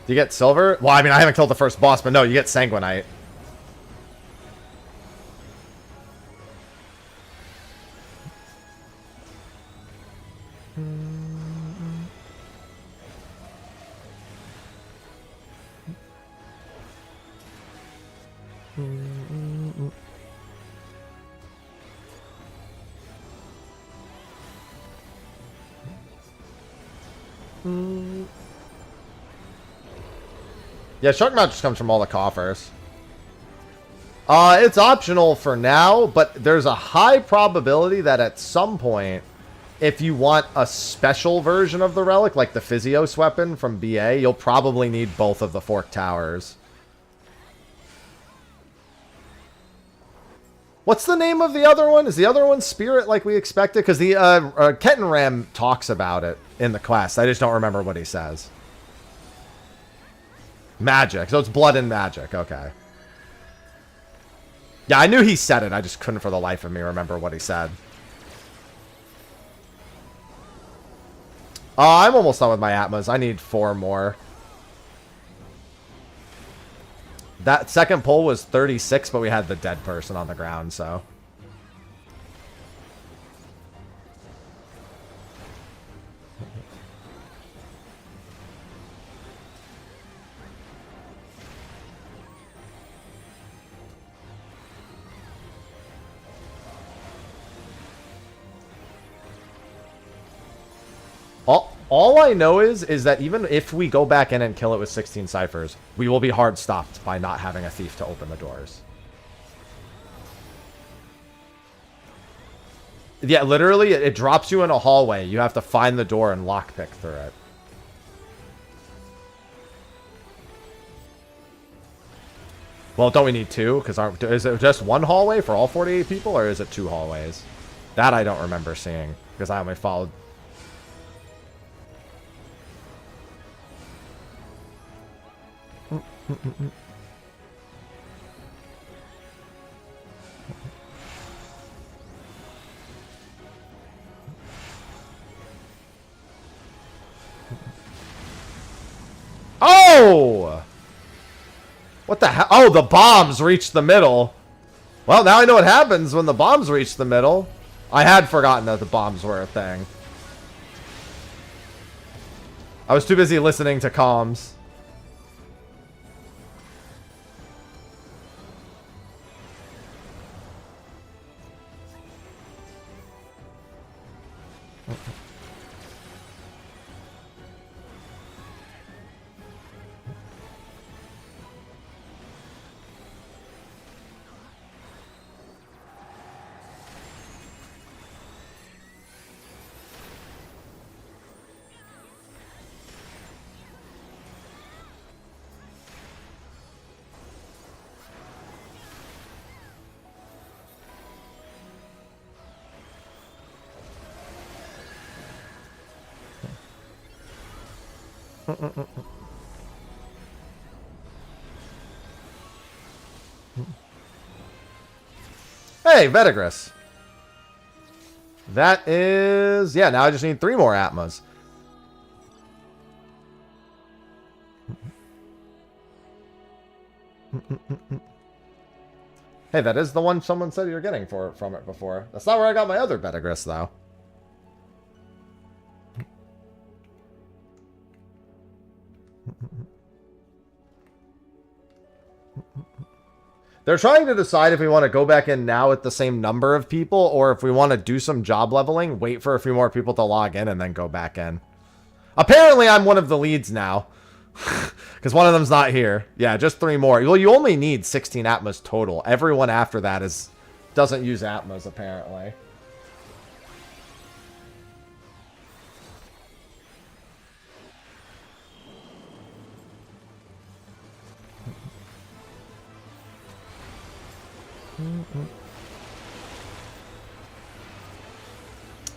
Do you get silver? Well, I mean, I haven't killed the first boss, but no, you get sanguinite. Yeah, Shark Mount just comes from all the coffers. It's optional for now, but there's a high probability that at some point, if you want a special version of the relic, like the Physios weapon from BA, you'll probably need both of the Fork Towers. What's the name of the other one? Is the other one Spirit like we expected? Because the Ketten Ram talks about it in the quest. I just don't remember what he says. Magic. So it's blood and magic. Okay. Yeah, I knew he said it. I just couldn't for the life of me remember what he said. I'm almost done with my Atmas. I need 4 more. That second pull was 36, but we had the dead person on the ground, so... All I know is that even if we go back in and kill it with 16 ciphers, we will be hard stopped by not having a thief to open the doors. Yeah, literally, it drops you in a hallway. You have to find the door and lockpick through it. Well, don't we need 2? Because is it just 1 hallway for all 48 people, or is it 2 hallways? That I don't remember seeing, because I only followed... Oh! What the hell? Oh, the bombs reached the middle. Well, now I know what happens when the bombs reach the middle. I had forgotten that the bombs were a thing. I was too busy listening to comms. Hey, Vetagris. That is... Yeah, now I just need 3 more Atmas. Hey, that is the one someone said you're getting from it before. That's not where I got my other Vetagris, though. They're trying to decide if we want to go back in now with the same number of people, or if we want to do some job leveling, wait for a few more people to log in, and then go back in. Apparently, I'm one of the leads now. Because one of them's not here. Yeah, just 3 more. Well, you only need 16 Atmas total. Everyone after that doesn't use Atmas, apparently.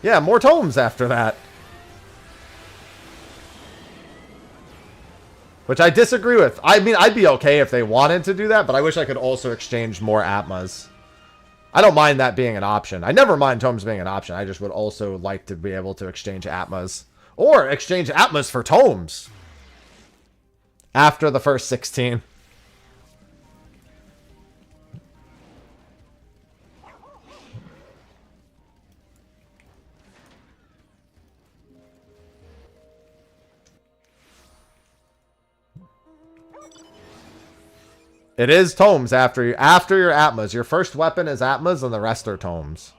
Yeah, more tomes after that. Which I disagree with. I mean, I'd be okay if they wanted to do that, but I wish I could also exchange more Atmas. I don't mind that being an option. I never mind tomes being an option. I just would also like to be able to exchange Atmas. Or exchange Atmas for tomes. After the first 16. It is tomes after your Atmas. Your first weapon is Atmas, and the rest are tomes.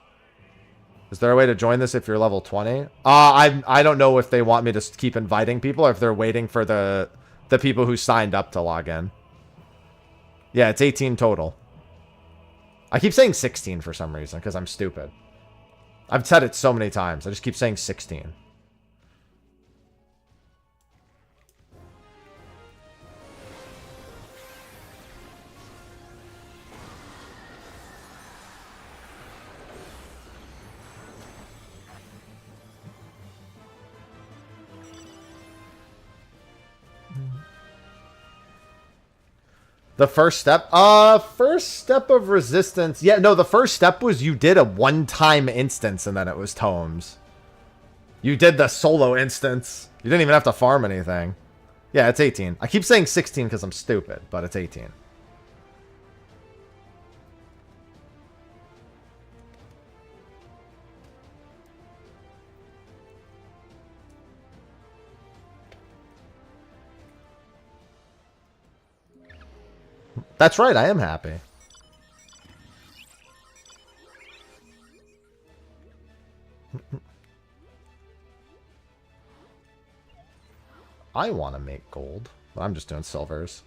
Is there a way to join this if you're level 20? I don't know if they want me to keep inviting people, or if they're waiting for the people who signed up to log in. Yeah, it's 18 total. I keep saying 16 for some reason, because I'm stupid. I've said it so many times. I just keep saying 16. The first step? First step of resistance. Yeah, no, the first step was you did a one-time instance and then it was tomes. You did the solo instance. You didn't even have to farm anything. Yeah, it's 18. I keep saying 16 because I'm stupid, but it's 18. That's right, I am happy. I want to make gold, but I'm just doing silvers.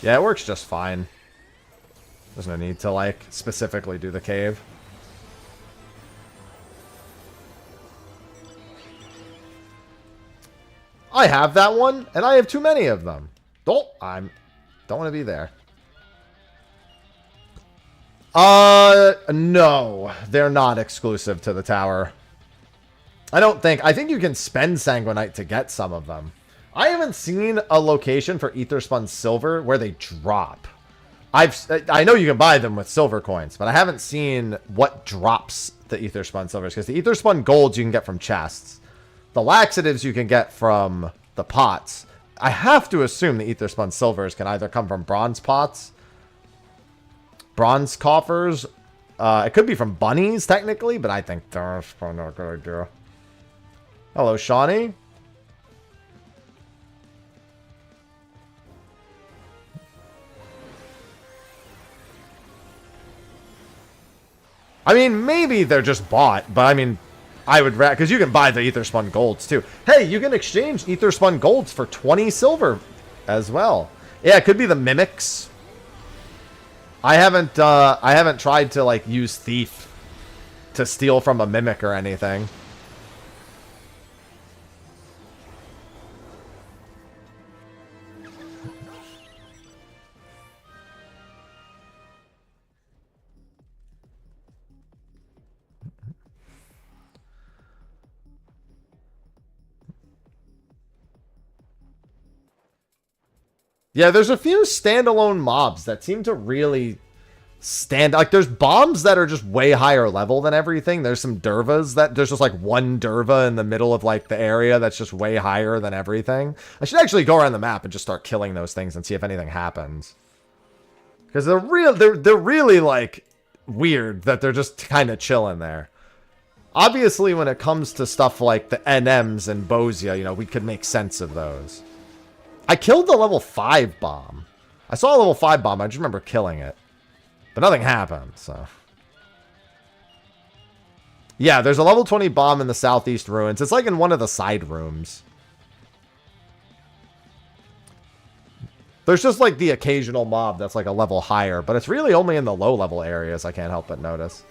Yeah, it works just fine. There's no need to, like, specifically do the cave. I have that one, and I have too many of them. Don't want to be there. No. They're not exclusive to the tower. I don't think. I think you can spend Sanguinite to get some of them. I haven't seen a location for Etherspun Silver where they drop. I know you can buy them with silver coins, but I haven't seen what drops the Etherspun Silvers, because the Etherspun Golds you can get from chests. The laxatives you can get from the pots. I have to assume the Etherspun Silvers can either come from bronze pots, bronze coffers. It could be from bunnies, technically, but I think that's probably not a good idea. Hello, Shawnee. I mean, maybe they're just bought, but I mean, I would because you can buy the Etherspun Golds too. Hey, you can exchange Etherspun Golds for 20 silver as well. Yeah, it could be the mimics. I haven't tried to like use Thief to steal from a mimic or anything. Yeah, there's a few standalone mobs that seem to really stand. Like, there's bombs that are just way higher level than everything. There's some Dervas that there's just like one Derva in the middle of like the area that's just way higher than everything. I should actually go around the map and just start killing those things and see if anything happens. Because they're really like weird that they're just kind of chilling there. Obviously, when it comes to stuff like the NMs and Bozia, you know, we could make sense of those. I killed the level 5 bomb. I saw a level 5 bomb. I just remember killing it. But nothing happened, so. Yeah, there's a level 20 bomb in the southeast ruins. It's like in one of the side rooms. There's just like the occasional mob that's like a level higher, but it's really only in the low level areas, I can't help but notice.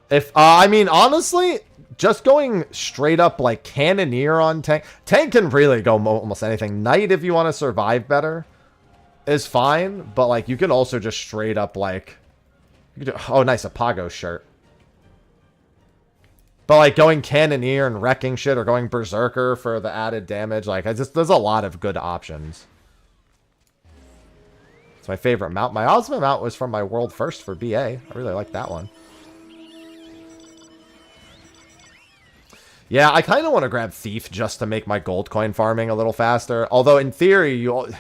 If, I mean, honestly, just going straight up like Cannoneer on Tank. Tank can really go almost anything. Knight, if you want to survive better, is fine. But, like, you can also just straight up, like... You could do, oh, nice, a Pago shirt. But, like, going Cannoneer and wrecking shit or going Berserker for the added damage. Like, there's a lot of good options. It's my favorite mount. My Ozma mount was from my world first for BA. I really like that one. Yeah, I kind of want to grab Thief just to make my gold coin farming a little faster. Although, in theory, you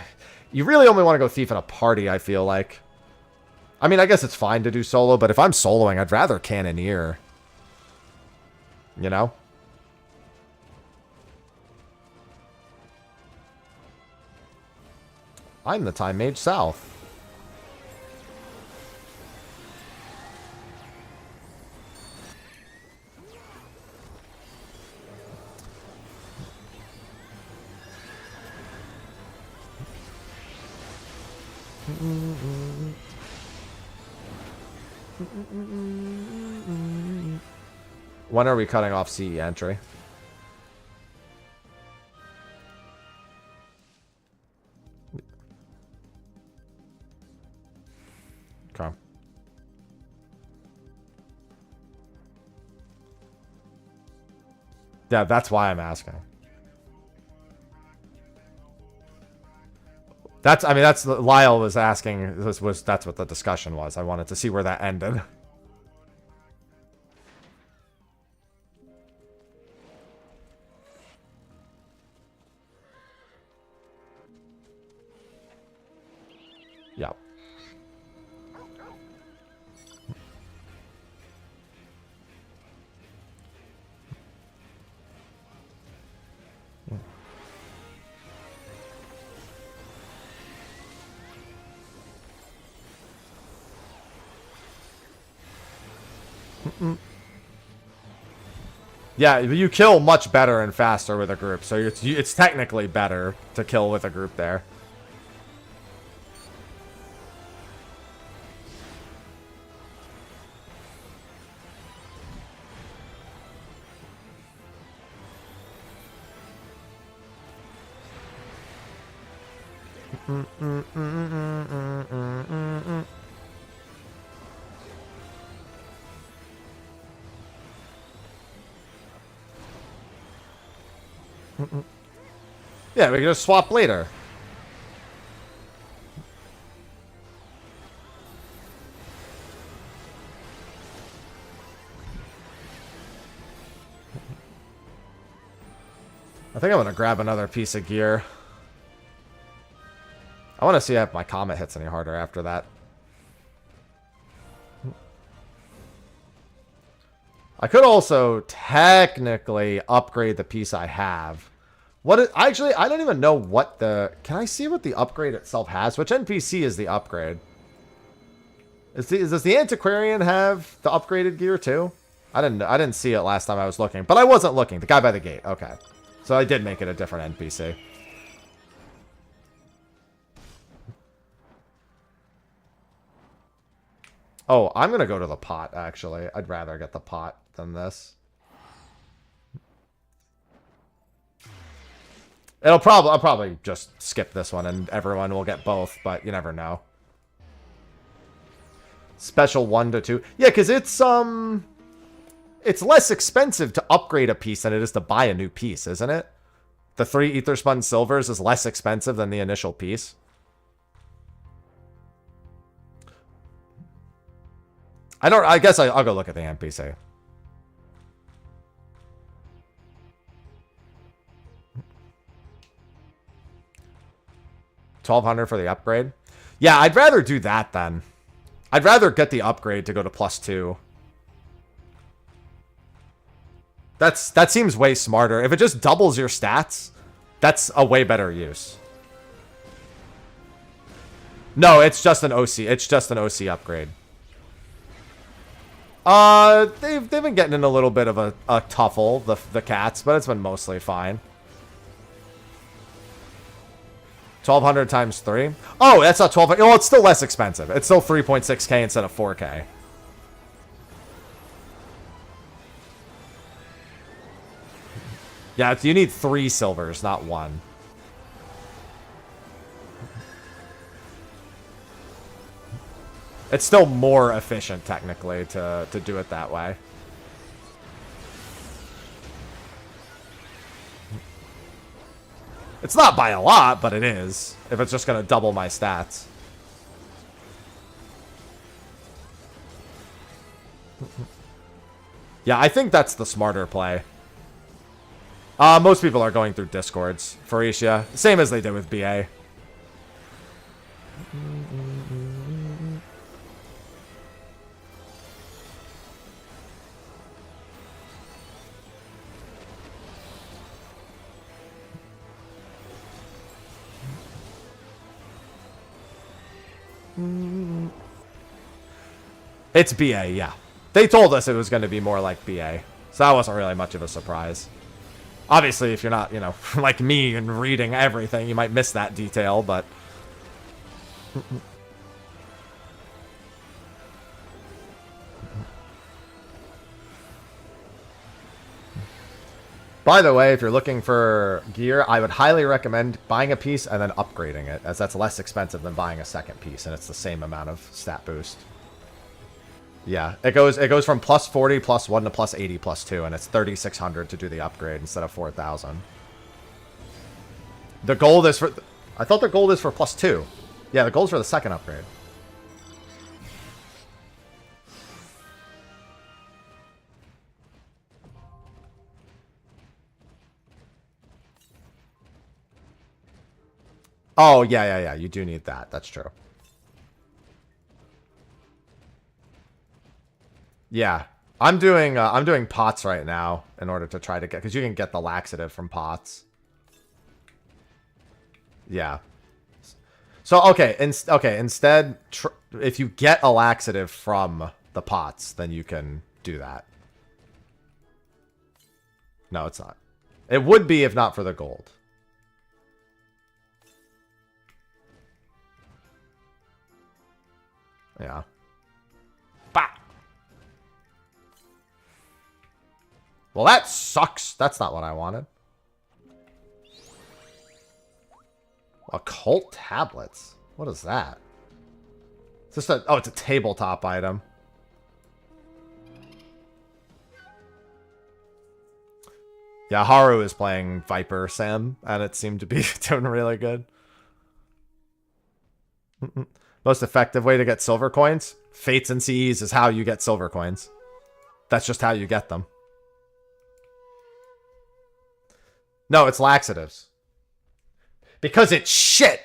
really only want to go Thief in a party, I feel like. I mean, I guess it's fine to do solo, but if I'm soloing, I'd rather Cannoneer. You know? I'm the Time Mage South. When are we cutting off CE entry? Okay. Yeah, that's why I'm asking. I mean, that's Lyle was asking. That's what the discussion was. I wanted to see where that ended. Yeah. Yeah, you kill much better and faster with a group, so it's technically better to kill with a group there. Yeah, we can just swap later. I think I'm going to grab another piece of gear. I want to see if my comet hits any harder after that. I could also technically upgrade the piece I have. Actually, I don't even know what the... Can I see what the upgrade itself has? Which NPC is the upgrade? Does the Antiquarian have the upgraded gear too? I didn't see it last time I was looking. But I wasn't looking. The guy by the gate. Okay. So I did make it a different NPC. Oh, I'm going to go to the pot, actually. I'd rather get the pot than this. I'll probably just skip this one and everyone will get both, but you never know. Special 1 to 2. Yeah, because it's less expensive to upgrade a piece than it is to buy a new piece, isn't it? The 3 ether spun silvers is less expensive than the initial piece. I guess I'll go look at the NPC. $1,200 for the upgrade. Yeah, I'd rather do that then. I'd rather get the upgrade to go to +2. That seems way smarter. If it just doubles your stats, that's a way better use. No, it's just an OC. It's just an OC upgrade. They've been getting in a little bit of a tuffle, the cats, but it's been mostly fine. 1,200 times 3. Oh, that's not 1,200. Well, it's still less expensive. It's still 3.6k instead of 4k. Yeah, you need 3 silvers, not 1. It's still more efficient, technically, to do it that way. It's not by a lot, but it is. If it's just going to double my stats. Yeah, I think that's the smarter play. Most people are going through Discords for Isha. Same as they did with BA. It's BA, yeah. They told us it was going to be more like BA. So that wasn't really much of a surprise. Obviously, if you're not, you know, like me and reading everything, you might miss that detail, but... By the way, if you're looking for gear, I would highly recommend buying a piece and then upgrading it, as that's less expensive than buying a second piece, and it's the same amount of stat boost. Yeah, it goes from +40, +1 to +80, +2, and it's 3,600 to do the upgrade instead of 4,000. The gold is for... I thought the gold is for +2. Yeah, the gold's for the second upgrade. Oh, yeah. You do need that. That's true. Yeah. I'm doing pots right now in order to try to get... Because you can get the laxative from pots. Yeah. So, okay. Instead, if you get a laxative from the pots, then you can do that. No, it's not. It would be if not for the gold. Yeah. Bah! Well, that sucks. That's not what I wanted. Occult tablets. What is that? Is this oh, it's a tabletop item. Yeah, Haru is playing Viper Sam, and it seemed to be doing really good. Most effective way to get silver coins? Fates and CEs is how you get silver coins. That's just how you get them. No, it's laxatives. Because it's shit!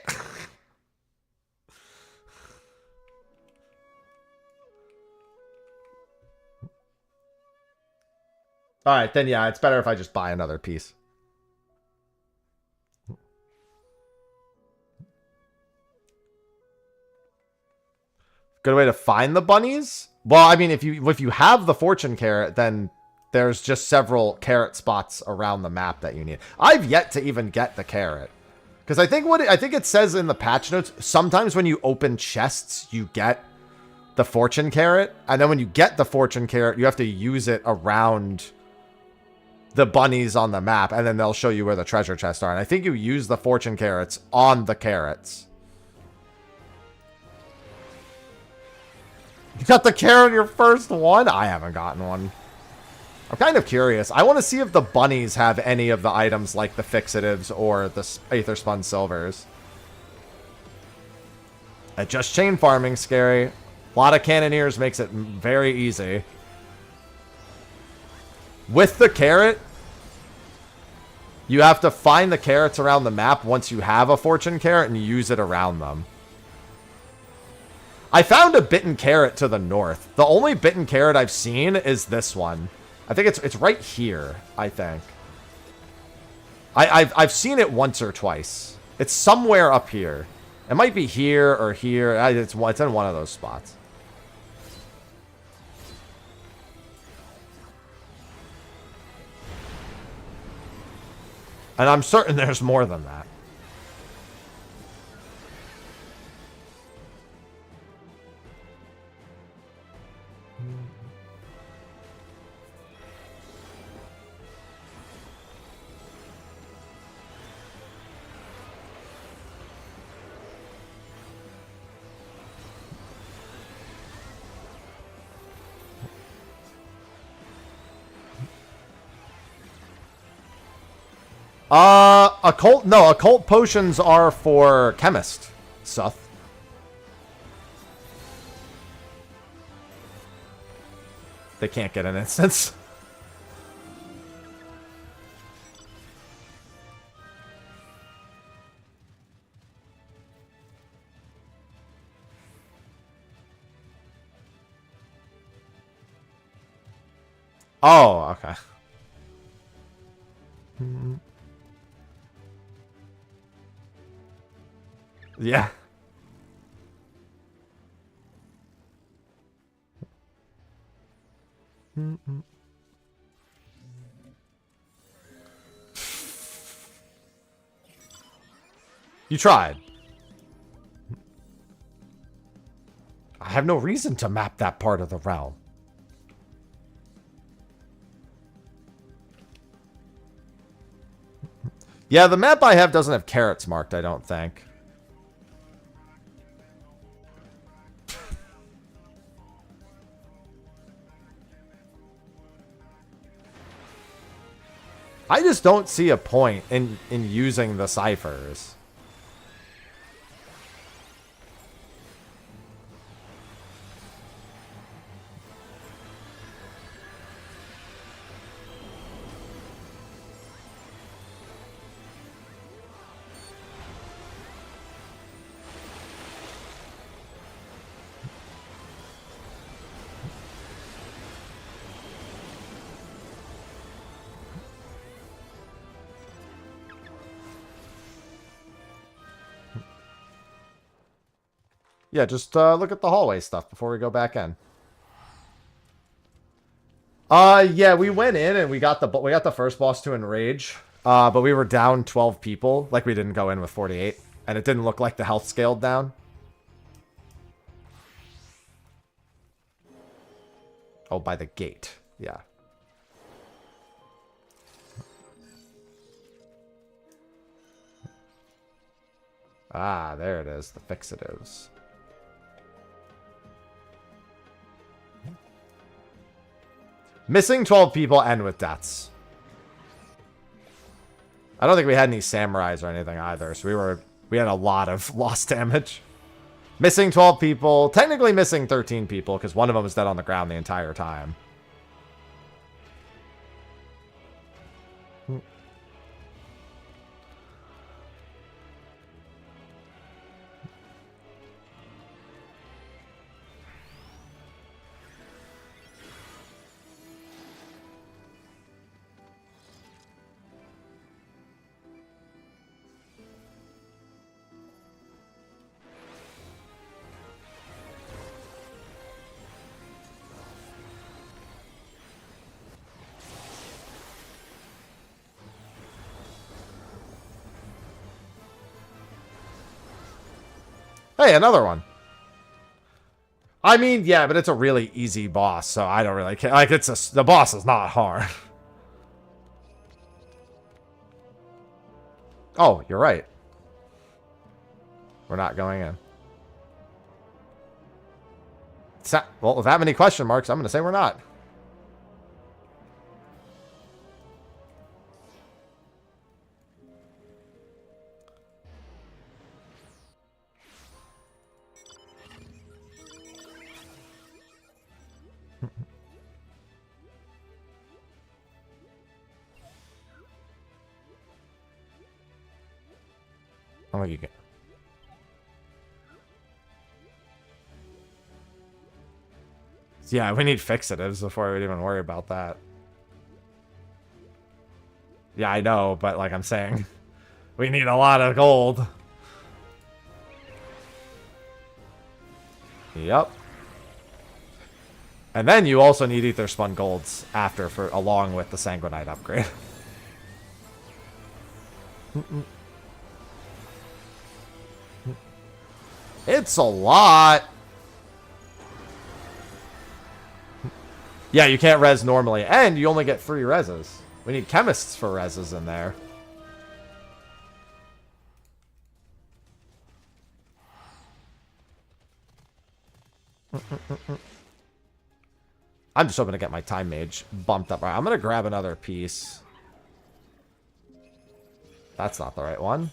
Alright, then yeah, it's better if I just buy another piece. Good way to find the bunnies? Well, I mean, if you have the fortune carrot, then there's just several carrot spots around the map that you need. I've yet to even get the carrot. Because I think it says in the patch notes, sometimes when you open chests, you get the fortune carrot. And then when you get the fortune carrot, you have to use it around the bunnies on the map. And then they'll show you where the treasure chests are. And I think you use the fortune carrots on the carrots. You got the carrot your first one? I haven't gotten one. I'm kind of curious. I want to see if the bunnies have any of the items like the Ffixitives or the Aether Spun Silvers. Just chain farming scary. A lot of cannoneers makes it very easy. With the carrot, you have to find the carrots around the map once you have a fortune carrot and use it around them. I found a bitten carrot to the north. The only bitten carrot I've seen is this one. I think it's right here, I think. I've seen it once or twice. It's somewhere up here. It might be here or here. It's in one of those spots. And I'm certain there's more than that. Occult? No, occult potions are for chemist, Suth. They can't get an instance. Oh, okay. Yeah. You tried. I have no reason to map that part of the realm. Yeah, the map I have doesn't have carrots marked, I don't think. I just don't see a point in using the ciphers. Yeah, just look at the hallway stuff before we go back in. Yeah, we went in and we got the first boss to enrage. But we were down 12 people. Like, we didn't go in with 48. And it didn't look like the health scaled down. Oh, by the gate. Yeah. Ah, there it is. The Ffixitives. Missing 12 people end with deaths. I don't think we had any samurais or anything either, so we had a lot of lost damage. Missing 12 people. Technically missing 13 people, because one of them was dead on the ground the entire time. Hey, another one. I mean, yeah, but it's a really easy boss, so I don't really care. Like, the boss is not hard. Oh, you're right. We're not going in. Well, with that many question marks, I'm going to say we're not. Oh, you get. Yeah, we need fixatives before we'd even worry about that. Yeah, I know, but like I'm saying, we need a lot of gold. Yep. And then you also need ether spun golds after along with the sanguinite upgrade. It's a lot. Yeah, you can't res normally, and you only get 3 reses. We need chemists for reses in there. I'm just hoping to get my time mage bumped up. All right, I'm going to grab another piece. That's not the right one.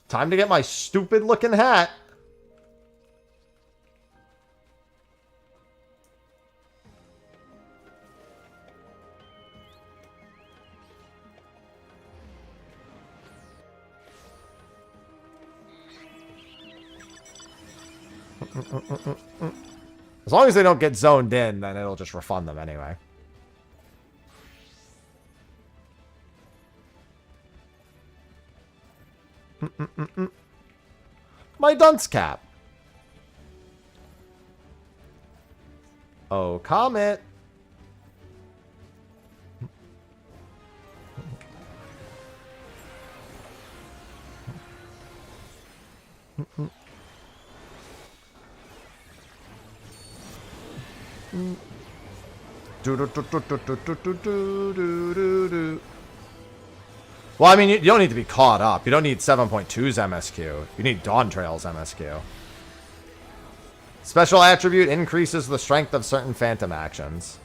Time to get my stupid looking hat. As long as they don't get zoned in, then it'll just refund them anyway. My dunce cap. Oh, Comet. Well, I mean, you don't need to be caught up. You don't need 7.2's MSQ. You need Dawn Trail's MSQ. Special attribute increases the strength of certain phantom actions.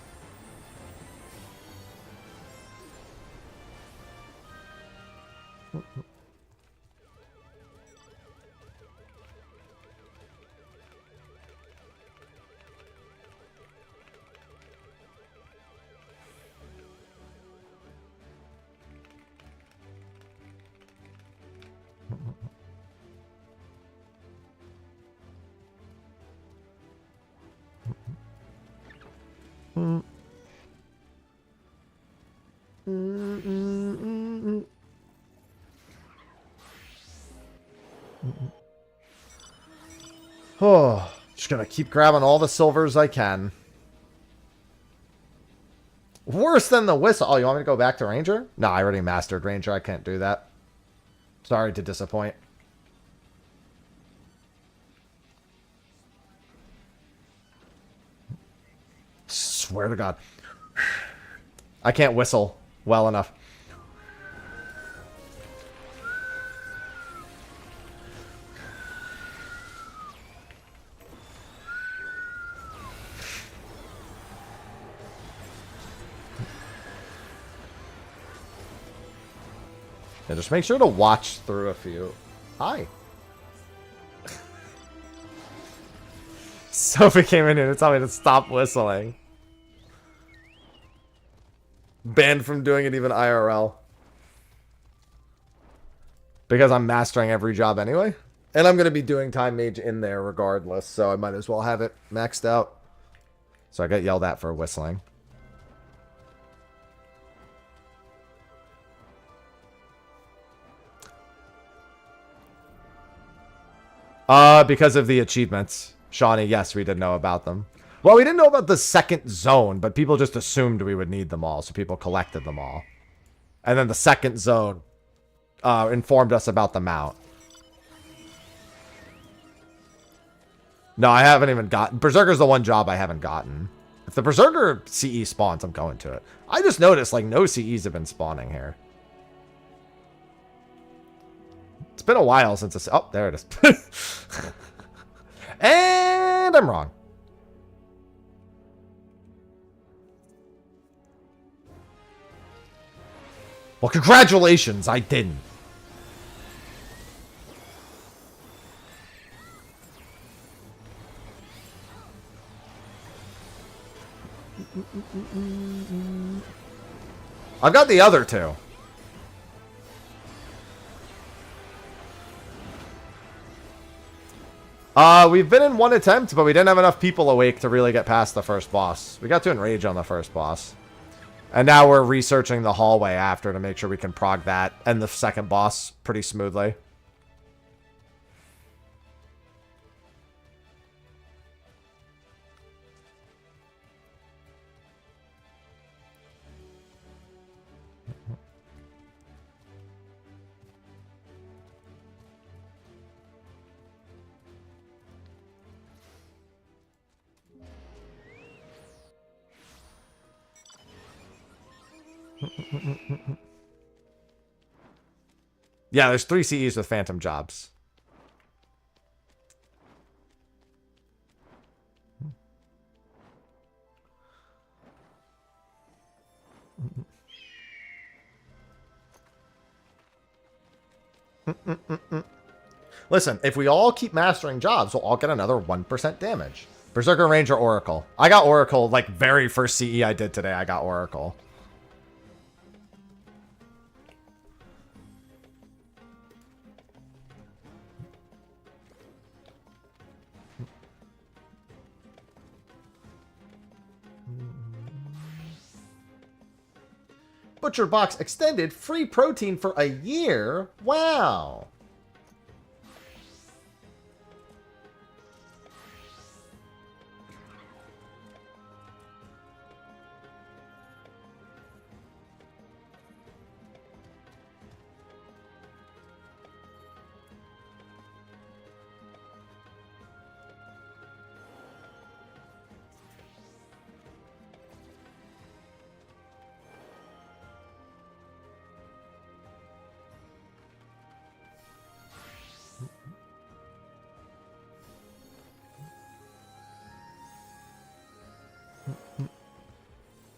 Oh, just gonna keep grabbing all the silvers I can. Worse than the whistle. Oh, you want me to go back to Ranger? No, I already mastered Ranger. I can't do that. Sorry to disappoint. Swear to God. I can't whistle well enough. Yeah, just make sure to watch through a few. Hi. Sophie came in here to tell me to stop whistling. Banned from doing it even IRL. Because I'm mastering every job anyway. And I'm going to be doing Time Mage in there regardless, so I might as well have it maxed out. So I got yelled at for whistling. Because of the achievements. Shawnee, yes, we did know about them. Well, we didn't know about the second zone, but people just assumed we would need them all, so people collected them all. And then the second zone informed us about the mount. No, I haven't even gotten... Berserker's the one job I haven't gotten. If the Berserker CE spawns, I'm going to it. I just noticed, like, no CEs have been spawning here. It's been a while since it's... Oh, there it is. And I'm wrong. Well, congratulations, I didn't. I've got the other two. We've been in one attempt, but we didn't have enough people awake to really get past the first boss. We got to enrage on the first boss. And now we're researching the hallway after to make sure we can prog that and the second boss pretty smoothly. Yeah, there's 3 CEs with phantom jobs. Listen, if we all keep mastering jobs, we'll all get another 1% damage. Berserker, Ranger, Oracle. I got Oracle, like, very first CE I did today, I got Oracle. Butcher Box extended free protein for a year. Wow.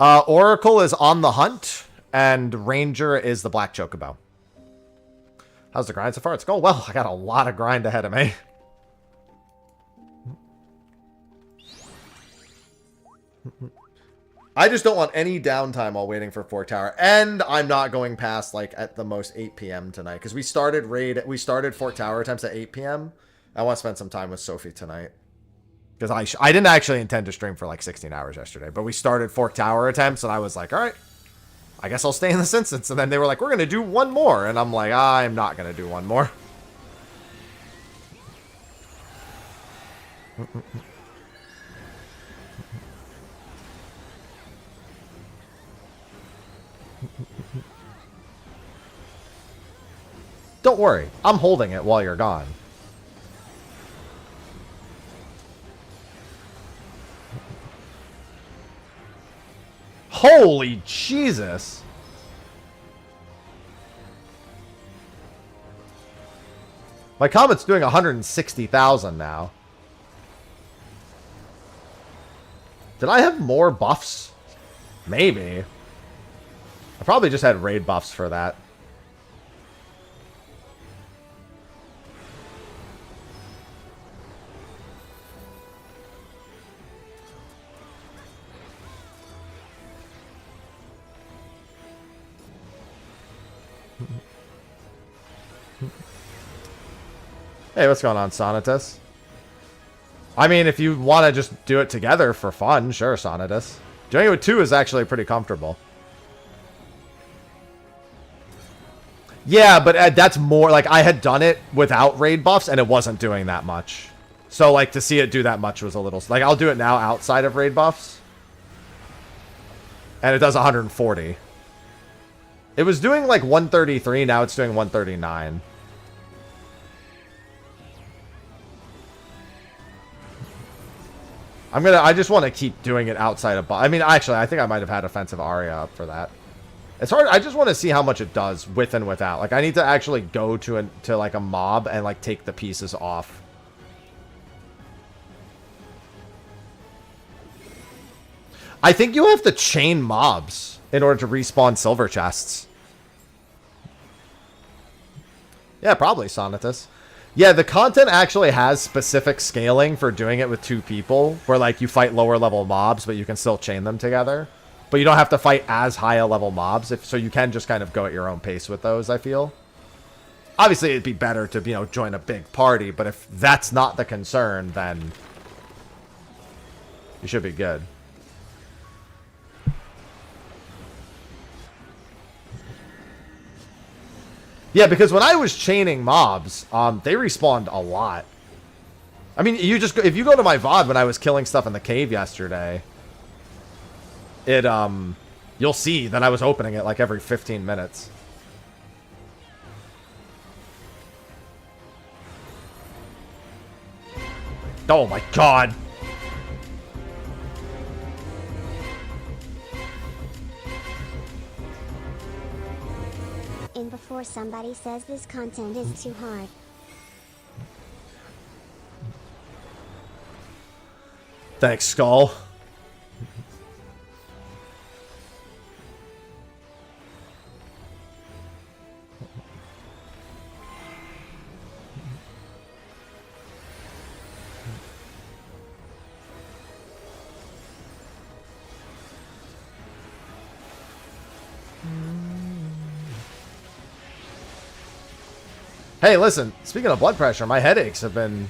Oracle is on the hunt, and Ranger is the Black Chocobo. How's the grind so far? It's going well. I got a lot of grind ahead of me. I just don't want any downtime while waiting for Fork Tower, and I'm not going past, like, at the most 8 p.m. tonight, because we started Fork Tower attempts at 8 p.m. I want to spend some time with Sophie tonight. Because I didn't actually intend to stream for like 16 hours yesterday. But we started Fork Tower attempts, and I was like, all right, I guess I'll stay in this instance. And then they were like, we're going to do one more. And I'm like, I'm not going to do one more. Don't worry. I'm holding it while you're gone. Holy Jesus. My Comet's doing 160,000 now. Did I have more buffs? Maybe. I probably just had raid buffs for that. Hey, what's going on, Sonitus? I mean, if you want to just do it together for fun, sure, Sonitus. Doing it with 2 is actually pretty comfortable. Yeah, but that's more, like, I had done it without raid buffs, and it wasn't doing that much. So, like, to see it do that much was a little... Like, I'll do it now outside of raid buffs. And it does 140. It was doing, like, 133, now it's doing 139. I just want to keep doing it outside of... I mean, actually, I think I might have had offensive aria up for that. It's hard. I just want to see how much it does with and without. Like, I need to actually go to like a mob and like take the pieces off. I think you have to chain mobs in order to respawn silver chests. Yeah, probably Sonitus. Yeah, the content actually has specific scaling for doing it with 2 people, where like you fight lower level mobs, but you can still chain them together. But you don't have to fight as high a level mobs, so you can just kind of go at your own pace with those, I feel. Obviously, it'd be better to, you know, join a big party, but if that's not the concern, then you should be good. Yeah, because when I was chaining mobs, they respawned a lot. I mean, if you go to my VOD when I was killing stuff in the cave yesterday, you'll see that I was opening it like every 15 minutes. Oh my god. And before somebody says this content is too hard. Thanks, Skull. Hey, listen, speaking of blood pressure, my headaches have been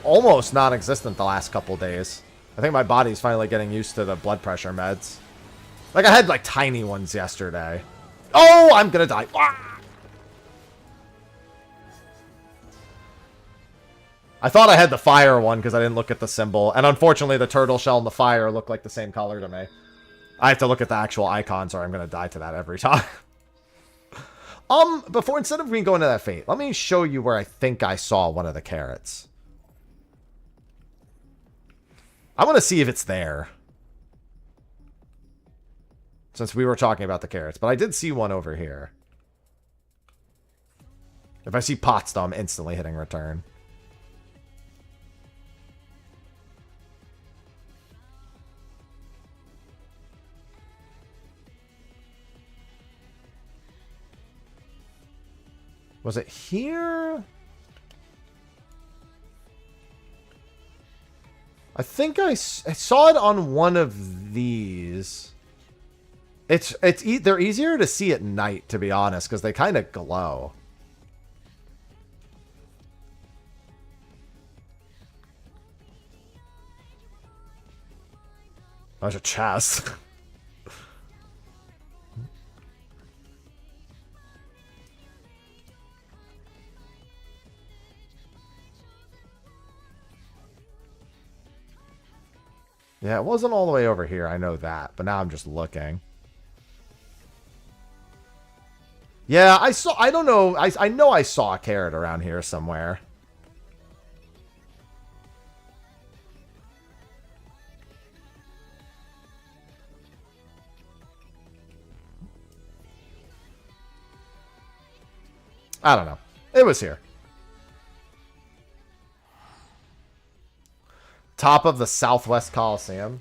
almost non-existent the last couple days. I think my body's finally getting used to the blood pressure meds. Like, I had, like, tiny ones yesterday. Oh, I'm gonna die. Ah! I thought I had the fire one because I didn't look at the symbol. And unfortunately, the turtle shell and the fire look like the same color to me. I have to look at the actual icons or I'm gonna die to that every time. Instead of me going to that fate, let me show you where I think I saw one of the carrots. I want to see if it's there. Since we were talking about the carrots. But I did see one over here. If I see pots, though, I'm instantly hitting return. Was it here? I think I saw it on one of these. They're easier to see at night, to be honest, because they kind of glow. There's a chest. Yeah, it wasn't all the way over here. I know that. But now I'm just looking. Yeah, I don't know. I know I saw a carrot around here somewhere. I don't know. It was here. Top of the Southwest Coliseum.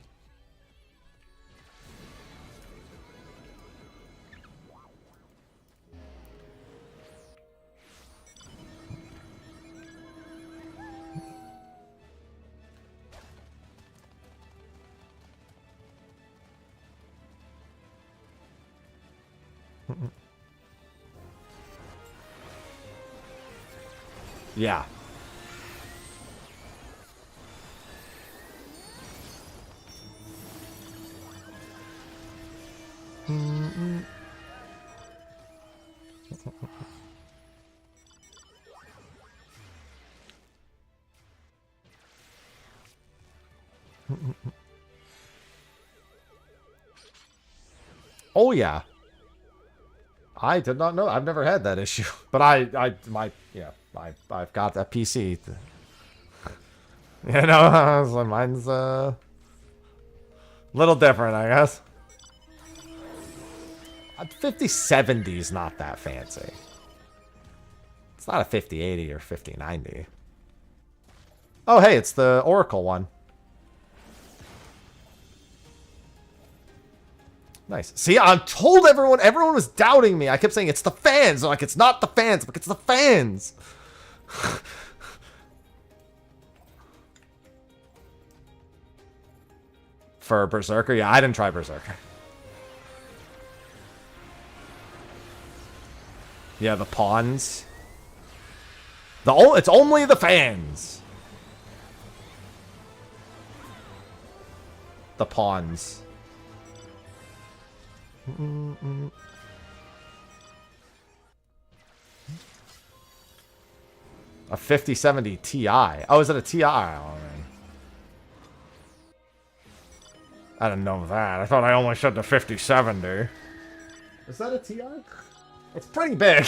Yeah. Oh yeah. I did not know. I've never had that issue, but I've got that PC. You know, so mine's Little different, I guess. 5070 is not that fancy. It's not a 5080 or 5090. Oh, hey, it's the Oracle one. Nice. See, I told everyone was doubting me. I kept saying, it's the fans. They're like, it's not the fans. I'm like, it's the fans. For Berserker? Yeah, I didn't try Berserker. Yeah, the pawns. It's only the fans. The pawns. A 5070 Ti. Oh, is it a Ti? I didn't know that. I thought I only said the 5070. Is that a Ti? It's pretty big.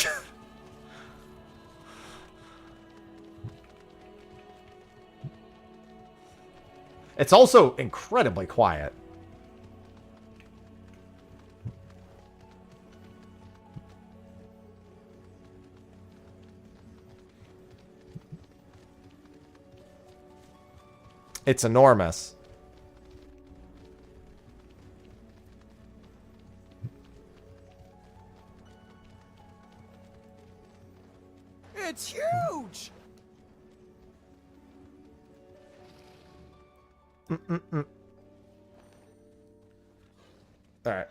It's also incredibly quiet. It's enormous. It's huge! Alright.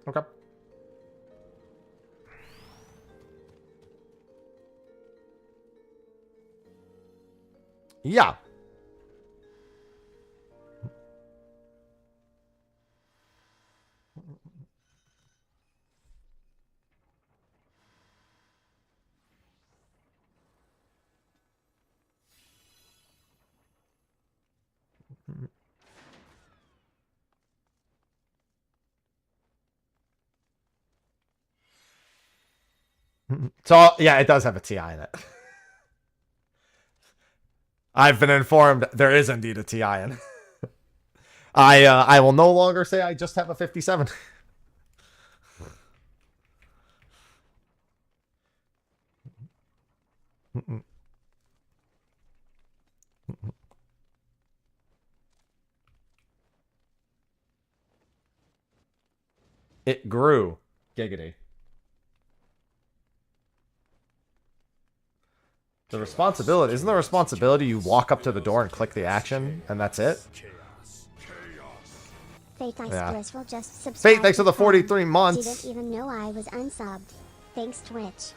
Okay. Yeah. So, yeah, it does have a TI in it. I've been informed there is indeed a TI in it. I will no longer say I just have a 57. It grew. Giggity. The responsibility, isn't the responsibility you walk up to the door and click the action and that's it? Fate Ice Yeah. Bliss will just subscribe. Fate, thanks for the 43 months. Didn't even know I was unsubbed. Thanks, Twitch.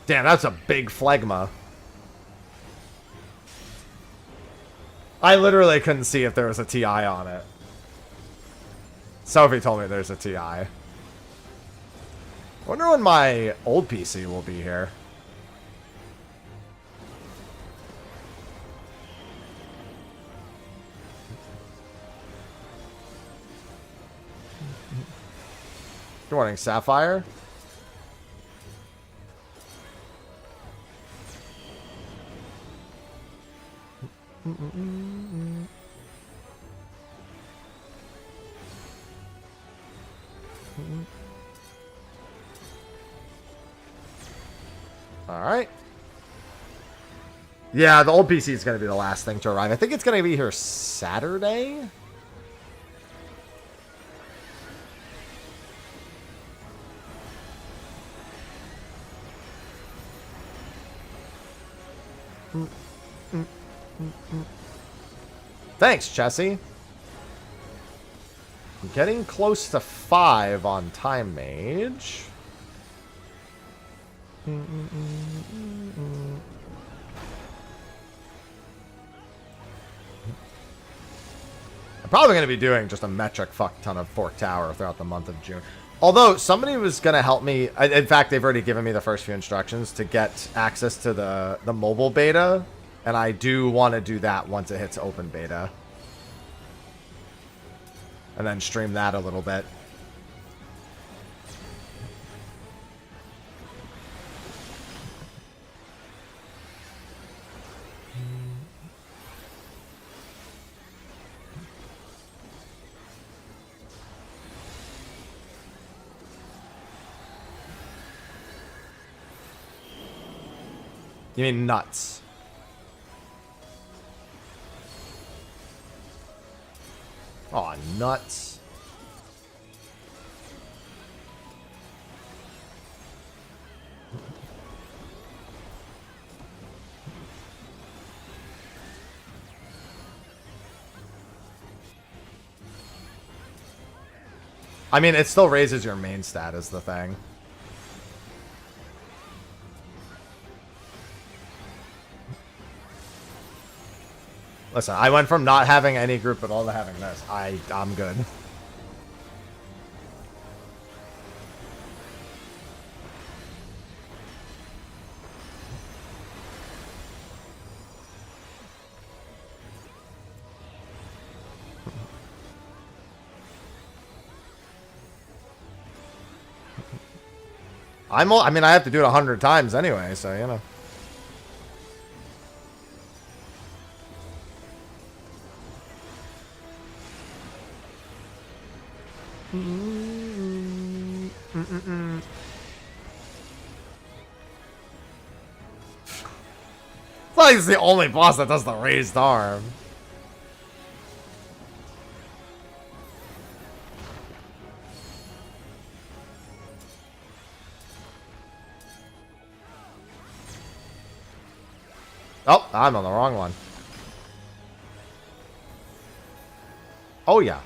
Damn, that's a big phlegma. I literally couldn't see if there was a TI on it. Sophie told me there's a TI. Wonder when my old PC will be here. Good morning, Sapphire. Alright. Yeah, the old PC is going to be the last thing to arrive. I think it's going to be here Saturday. Thanks, Chessie. I'm getting close to 5 on Time Mage. I'm probably going to be doing just a metric fuck ton of Fork Tower throughout the month of June. Although, somebody was going to help me. In fact, they've already given me the first few instructions to get access to the mobile beta. And I do want to do that once it hits open beta. And then stream that a little bit. You mean nuts? Aw, nuts. I mean, it still raises your main stat is the thing. Listen, I went from not having any group at all to having this. I'm good. I mean, I have to do it 100 times anyway, so, you know. It's like he's the only boss that does the raised arm. Oh, I'm on the wrong one. Oh, yeah.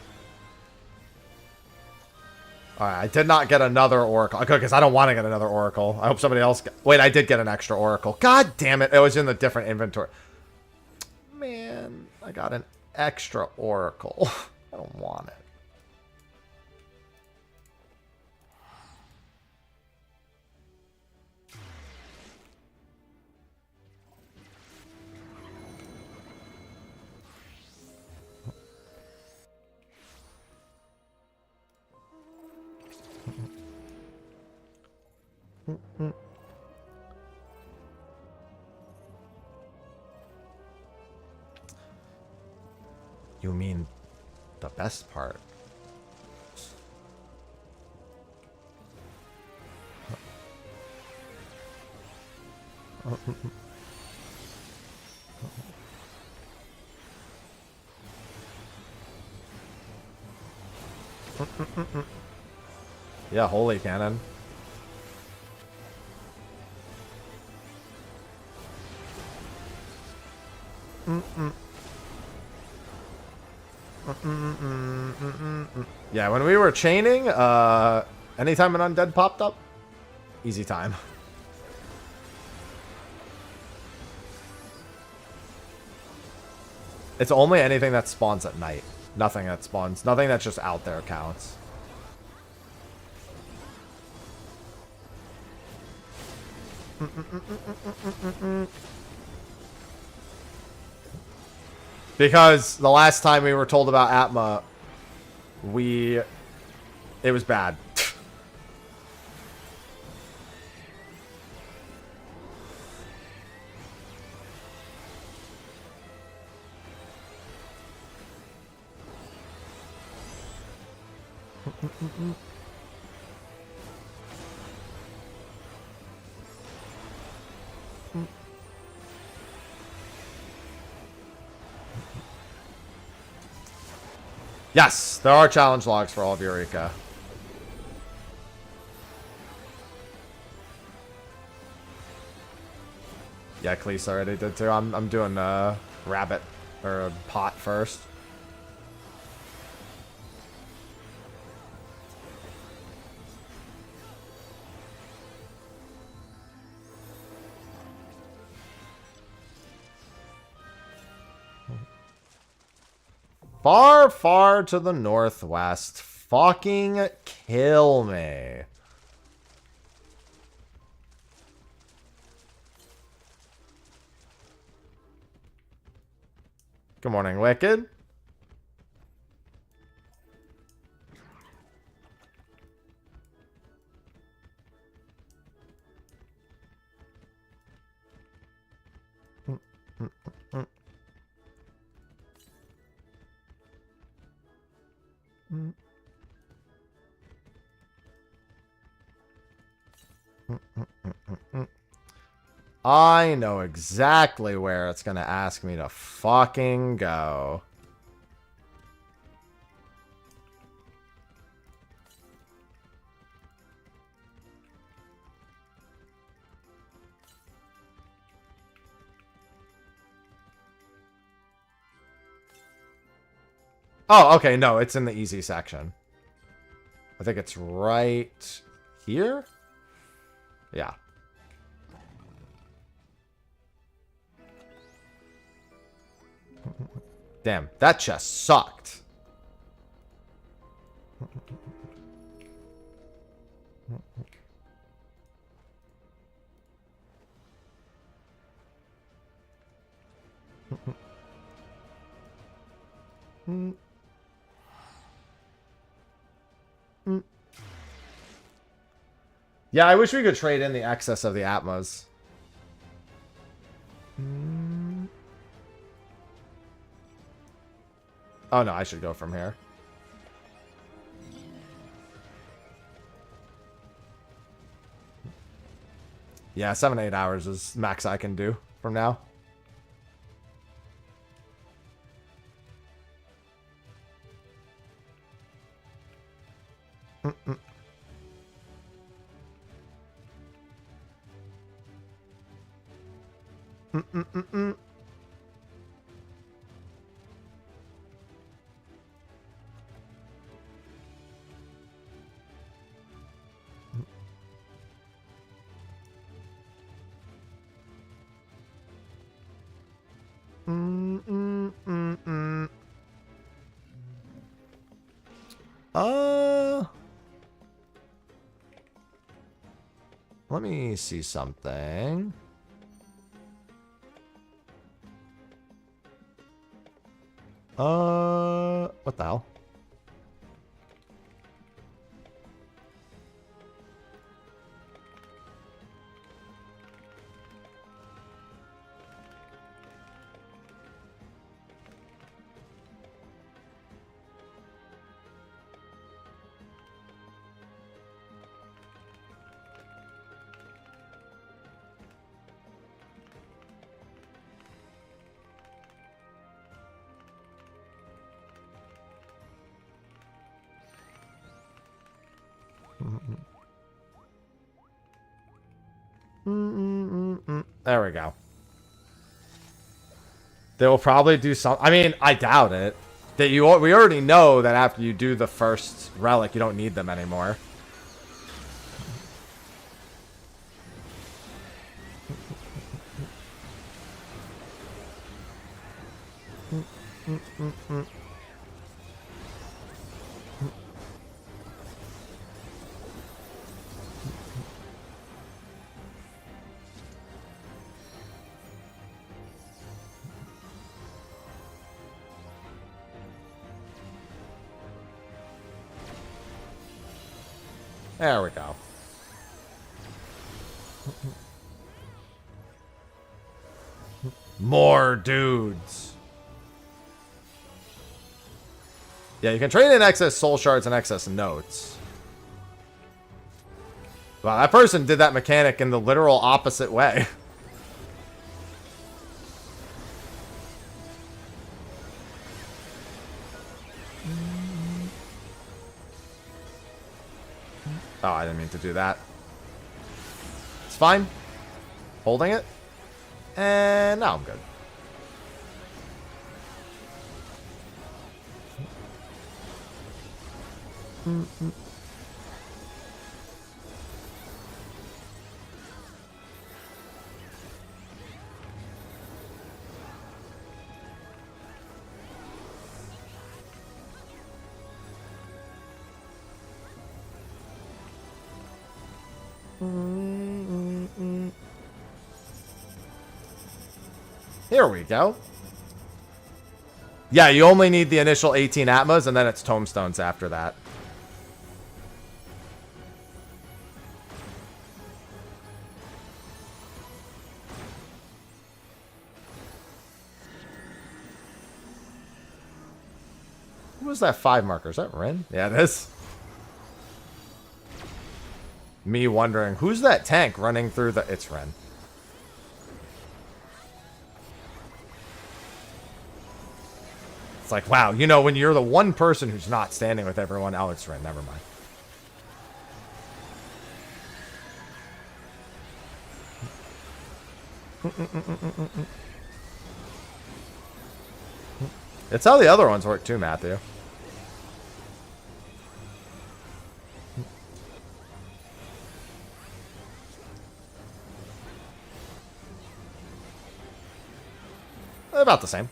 Alright, I did not get another Oracle. Okay, because I don't want to get another Oracle. I hope somebody else... Wait, I did get an extra Oracle. God damn it. It was in the different inventory. Man, I got an extra Oracle. I don't want it. You mean the best part? Yeah, holy cannon. Yeah, when we were chaining, anytime an undead popped up, easy time. It's only anything that spawns at night. Nothing that spawns. Nothing that's just out there counts. Because the last time we were told about Atma, it was bad. Yes, there are challenge logs for all of Eureka. Yeah, Cleese already did too. I'm doing a rabbit or a pot first. Far, far to the northwest. fucking kill me. Good morning, Wicked. I know exactly where it's going to ask me to fucking go. Oh, okay, no, it's in the easy section. I think it's right here? Yeah. Damn, that chest sucked. Yeah, I wish we could trade in the excess of the Atmas. Oh no, I should go from here. Yeah, 7-8 hours is max I can do from now. Let me see something. What the hell? There we go. They will probably do some. I mean, I doubt it. That we already know that after you do the first relic, you don't need them anymore. There we go. More dudes. Yeah, you can trade in excess soul shards and excess notes. Wow, that person did that mechanic in the literal opposite way. Oh, I didn't mean to do that. It's fine. Holding it. And now I'm good. Here we go. Yeah, you only need the initial 18 Atmas, and then it's tombstones after that. Who was that 5 marker? Is that Ren? Yeah, it is. Me wondering, who's that tank running through the... It's Ren. It's like, wow, you know, when you're the one person who's not standing with everyone, oh, it's Ren, never mind. It's how the other ones work too, Matthew. About the same.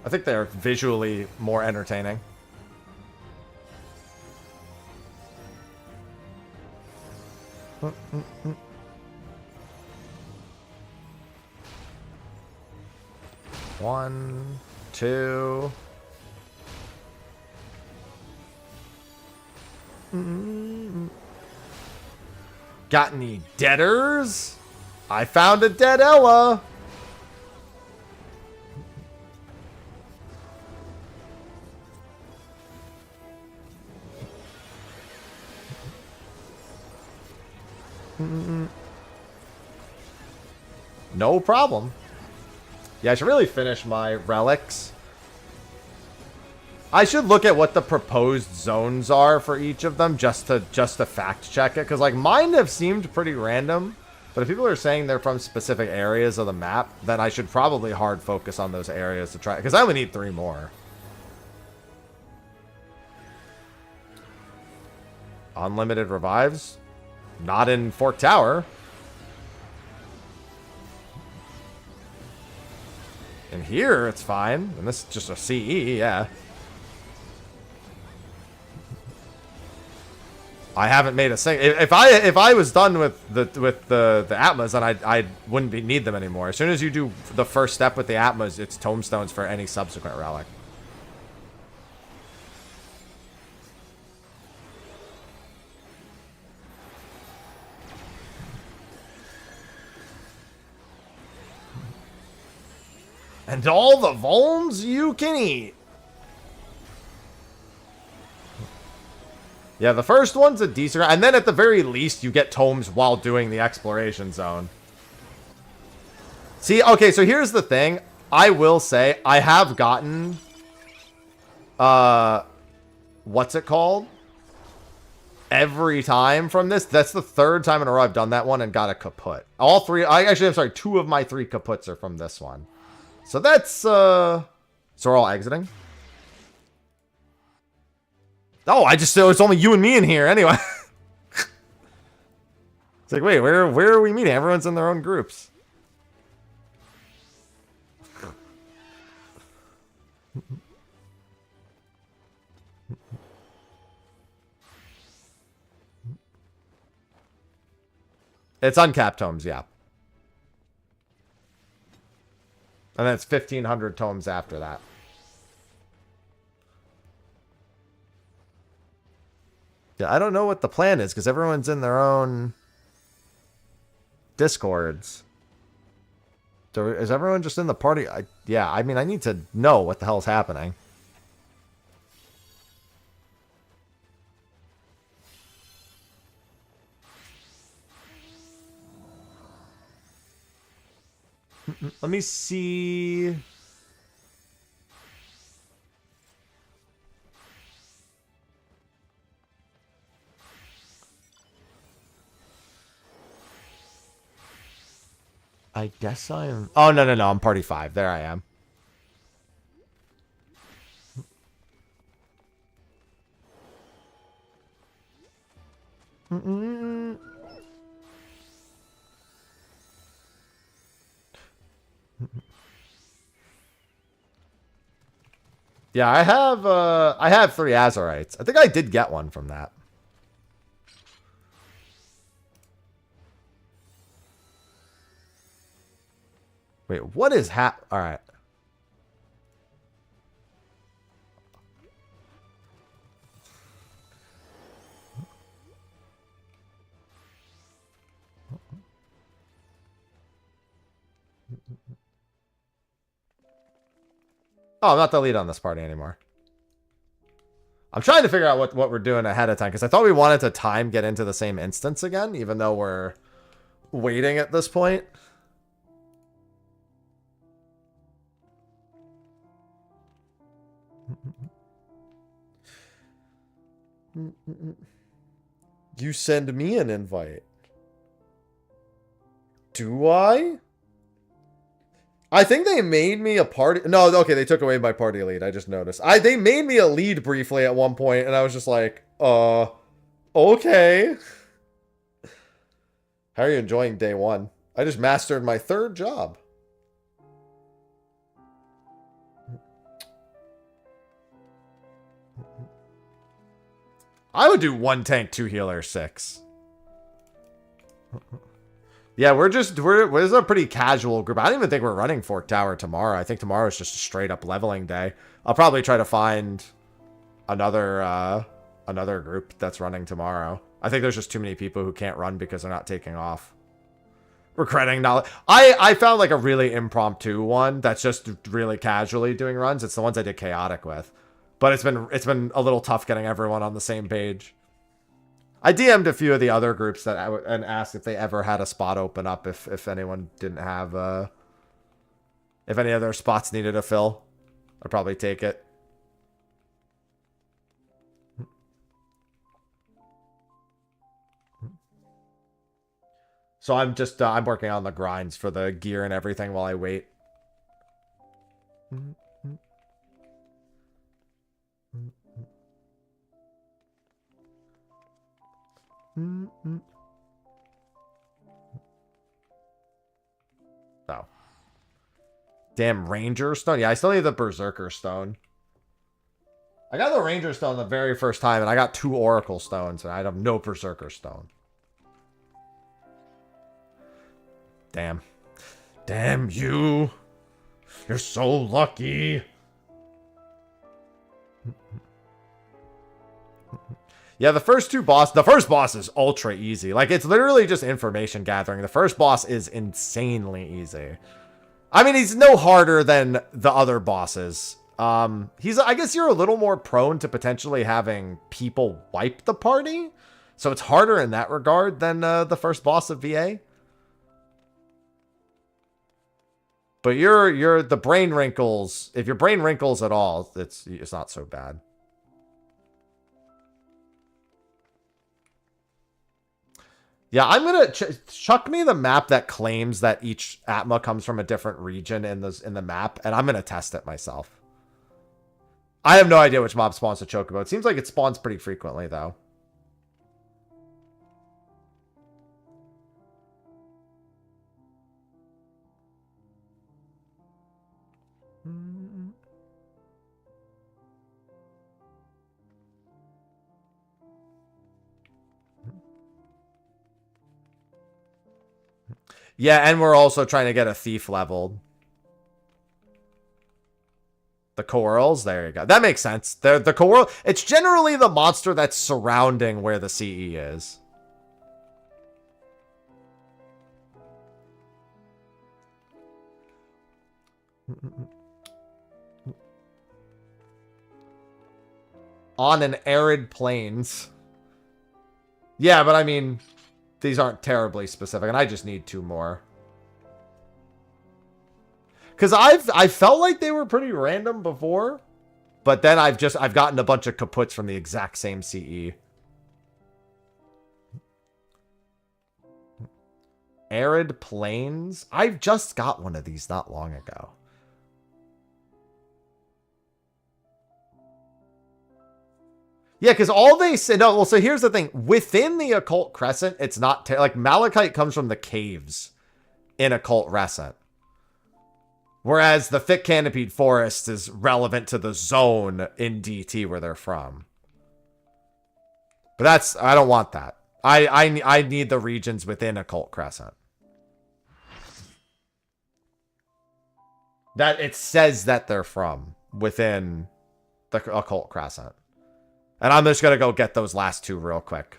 I think they're visually more entertaining. One, two. Got any deaders? I found a dead Ella. No problem. Yeah, I should really finish my relics. I should look at what the proposed zones are for each of them just to fact check it, because like mine have seemed pretty random, but if people are saying they're from specific areas of the map, then I should probably hard focus on those areas to try, because I only need 3 more. Unlimited revives? Not in Fork Tower. In here, it's fine. And this is just a CE, yeah. I haven't made a single. If I was done with the Atmas, then I wouldn't need them anymore. As soon as you do the first step with the Atmas, it's tombstones for any subsequent relic. And all the Volms you can eat. Yeah, the first one's a decent... And then at the very least, you get tomes while doing the exploration zone. See, okay, so here's the thing. I will say, I have gotten... what's it called? Every time from this. That's the 3rd time in a row I've done that one and got a kaput. All 3... I'm sorry, 2 of my 3 kaputs are from this one. So that's, so we're all exiting? Oh, it's only you and me in here anyway. It's like, wait, where are we meeting? Everyone's in their own groups. It's uncapped tomes, yeah. And then it's 1,500 tomes after that. Yeah, I don't know what the plan is, because everyone's in their own Discords. So is everyone just in the party? Yeah, I mean, I need to know what the hell's happening. Let me see. I guess I am. Oh, no. I'm party 5. There I am. Yeah, I have 3 Azurites. I think I did get one from that. Wait, what is Alright. Oh, I'm not the lead on this party anymore. I'm trying to figure out what we're doing ahead of time, because I thought we wanted to get into the same instance again, even though we're waiting at this point. You send me an invite. Do I? I think they made me a party. No, okay, they took away my party lead. I just noticed. They made me a lead briefly at one point, and I was just like, okay. How are you enjoying day one? I just mastered my 3rd job. I would do 1 tank, 2 healer, 6. Yeah, this is a pretty casual group. I don't even think we're running Fork Tower tomorrow. I think tomorrow is just a straight up leveling day. I'll probably try to find another group that's running tomorrow. I think there's just too many people who can't run because they're not taking off. Regretting knowledge. I found like a really impromptu one that's just really casually doing runs. It's the ones I did chaotic with. But it's been a little tough getting everyone on the same page. I DM'd a few of the other groups and asked if they ever had a spot open up if anyone didn't have if any other spots needed a fill. I'd probably take it. So I'm just I'm working on the grinds for the gear and everything while I wait. Oh. Damn Ranger Stone. Yeah, I still need the Berserker Stone. I got the Ranger Stone the very first time, and I got 2 Oracle Stones, and I have no Berserker Stone. Damn. Damn you. You're so lucky. Yeah, the first boss is ultra easy. Like, it's literally just information gathering. The first boss is insanely easy. I mean, he's no harder than the other bosses. I guess you're a little more prone to potentially having people wipe the party. So it's harder in that regard than the first boss of VA. But you're the brain wrinkles. If your brain wrinkles at all, it's not so bad. Yeah, I'm gonna chuck me the map that claims that each Atma comes from a different region in the map, and I'm gonna test it myself. I have no idea which mob spawns to Chocobo. It seems like it spawns pretty frequently, though. Yeah, and we're also trying to get a thief leveled. The Coeurls, there you go. That makes sense. The Coeurl, it's generally the monster that's surrounding where the CE is. On an arid plains. Yeah, but I mean, these aren't terribly specific, and I just need 2 more. Because I felt like they were pretty random before, but then I've gotten a bunch of kaputs from the exact same CE. Arid Plains? I've just got one of these not long ago. Yeah, because all they say... No, well, so here's the thing. Within the Occult Crescent, it's not... like, Malachite comes from the caves in Occult Crescent. Whereas the thick canopied forest is relevant to the zone in DT where they're from. But that's... I don't want that. I need the regions within Occult Crescent. That it says that they're from within the Occult Crescent. And I'm just going to go get those last two real quick.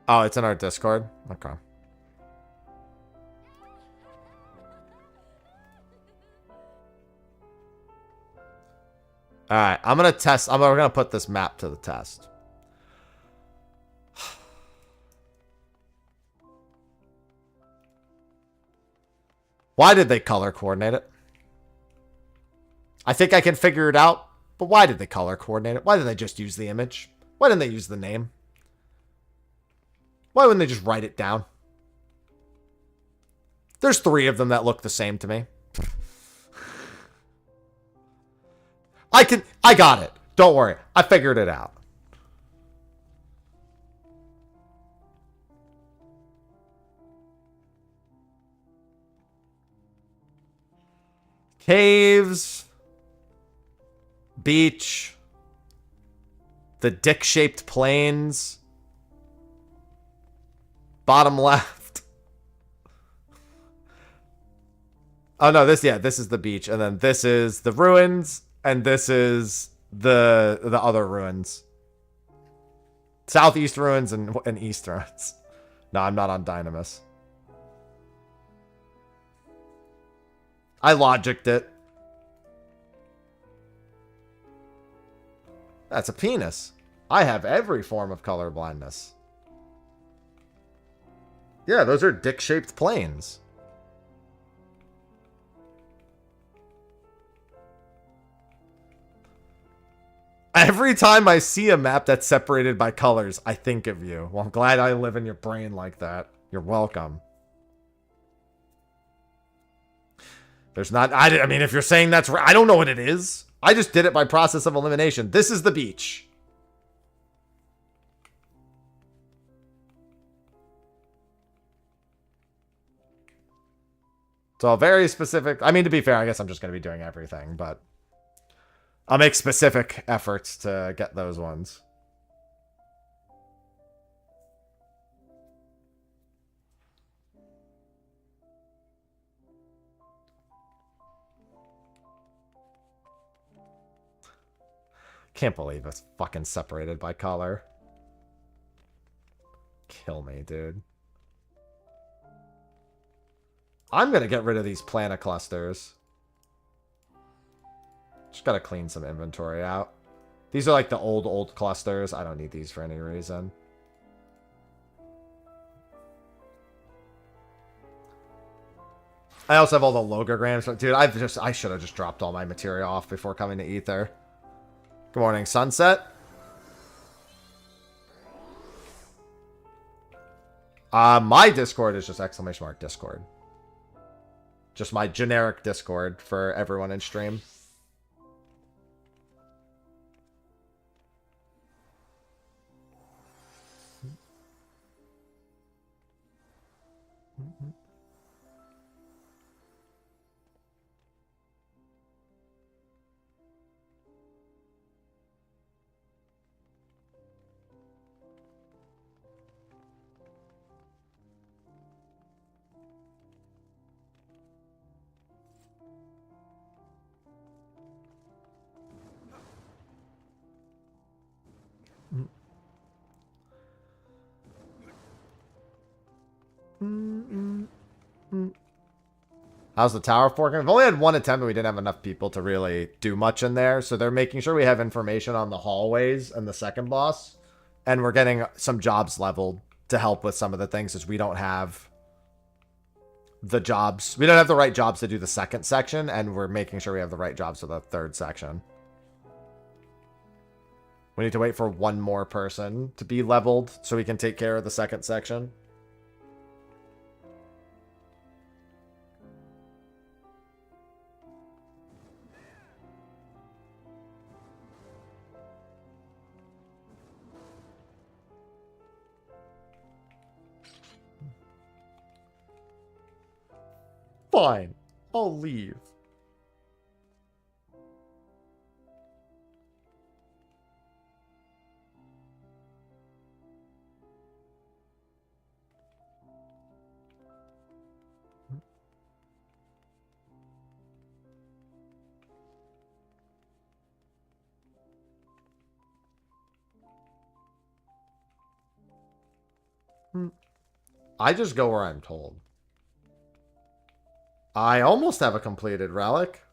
Oh, it's in our Discord? Okay. Alright, I'm going to test. We're going to put this map to the test. Why did they color coordinate it? I think I can figure it out, but why did they color coordinate it? Why did they just use the image? Why didn't they use the name? Why wouldn't they just write it down? There's 3 of them that look the same to me. I got it. Don't worry. I figured it out. Caves. Beach. The dick-shaped plains. Bottom left. Oh no, this is the beach, and then this is the ruins, and this is the other ruins. Southeast ruins and east ruins. No, I'm not on Dynamis. I logicked it. That's a penis. I have every form of color blindness. Yeah, those are dick-shaped planes. Every time I see a map that's separated by colors, I think of you. Well, I'm glad I live in your brain like that. You're welcome. There's not... I mean, if you're saying that's right, I don't know what it is. I just did it by process of elimination. This is the beach. So very specific. I mean, to be fair, I guess I'm just going to be doing everything, but I'll make specific efforts to get those ones. Can't believe it's fucking separated by color. Kill me, dude. I'm gonna get rid of these planet clusters. Just gotta clean some inventory out. These are like the old clusters. I don't need these for any reason. I also have all the logograms. Dude, I should have just dropped all my material off before coming to Ether. Good morning, Sunset. My Discord is just ! Discord. Just my generic Discord for everyone in stream. How's the tower forking? We've only had one attempt and we didn't have enough people to really do much in there. So they're making sure we have information on the hallways and the second boss. And we're getting some jobs leveled to help with some of the things as we don't have the jobs. We don't have the right jobs to do the second section. And we're making sure we have the right jobs for the third section. We need to wait for one more person to be leveled so we can take care of the second section. fine. I'll leave. I just go where I'm told. I almost have a completed relic.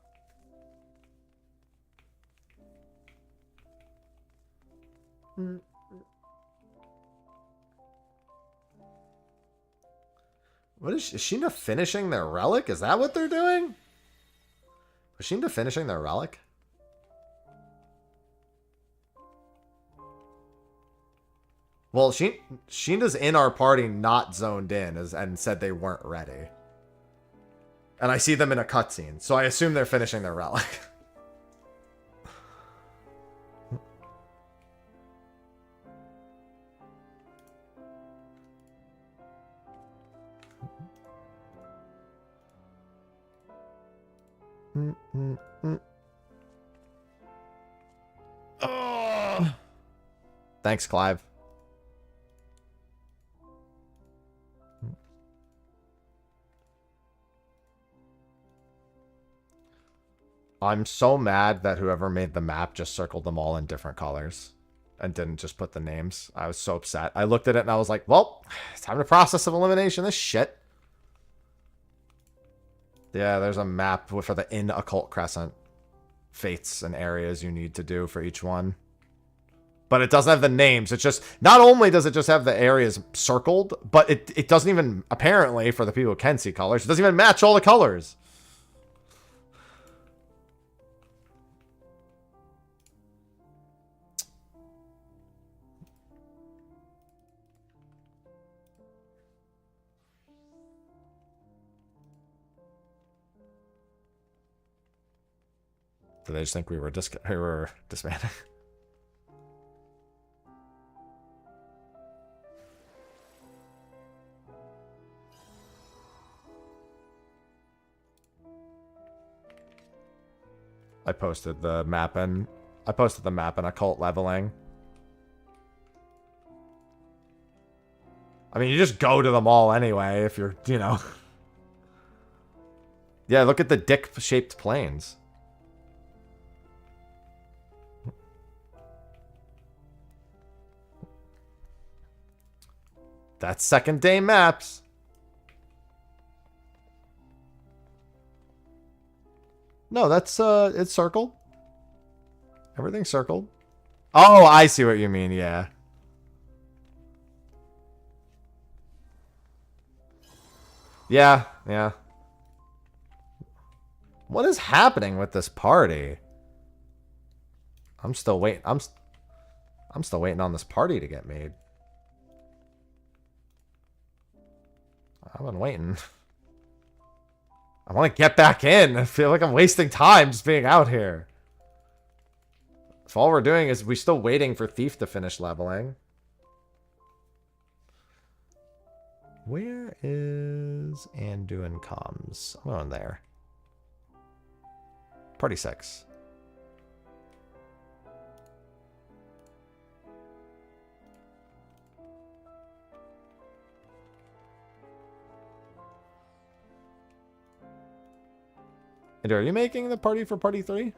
What is Sheena finishing their relic? Is that what they're doing? Was Sheena finishing their relic? Well, Sheena's in our party, not zoned in, and said they weren't ready. And I see them in a cutscene, so I assume they're finishing their relic. Oh. Thanks, Clive. I'm so mad that whoever made the map just circled them all in different colors and didn't just put the names. I was so upset. I looked at it and I was like, well, it's time to process of elimination this shit. Yeah, there's a map for the Occult Crescent. Fates and areas you need to do for each one. But it doesn't have the names. It's just, not only does it just have the areas circled, but it doesn't even, apparently, for the people who can see colors, it doesn't even match all the colors. Did they just think we were disbanding? I posted the map and occult leveling. I mean, you just go to them all anyway if you're, you know. Yeah, look at the dick-shaped planes. That's second day maps. No, that's it's circled. Everything's circled. Oh, I see what you mean, yeah. Yeah, yeah. What is happening with this party? I'm still waiting. I'm still waiting on this party to get made. I've been waiting. I want to get back in. I feel like I'm wasting time just being out here. So all we're doing is we're still waiting for Thief to finish leveling. Where is Anduin comms? I'm going there. Party 6. And are you making the party for party 3?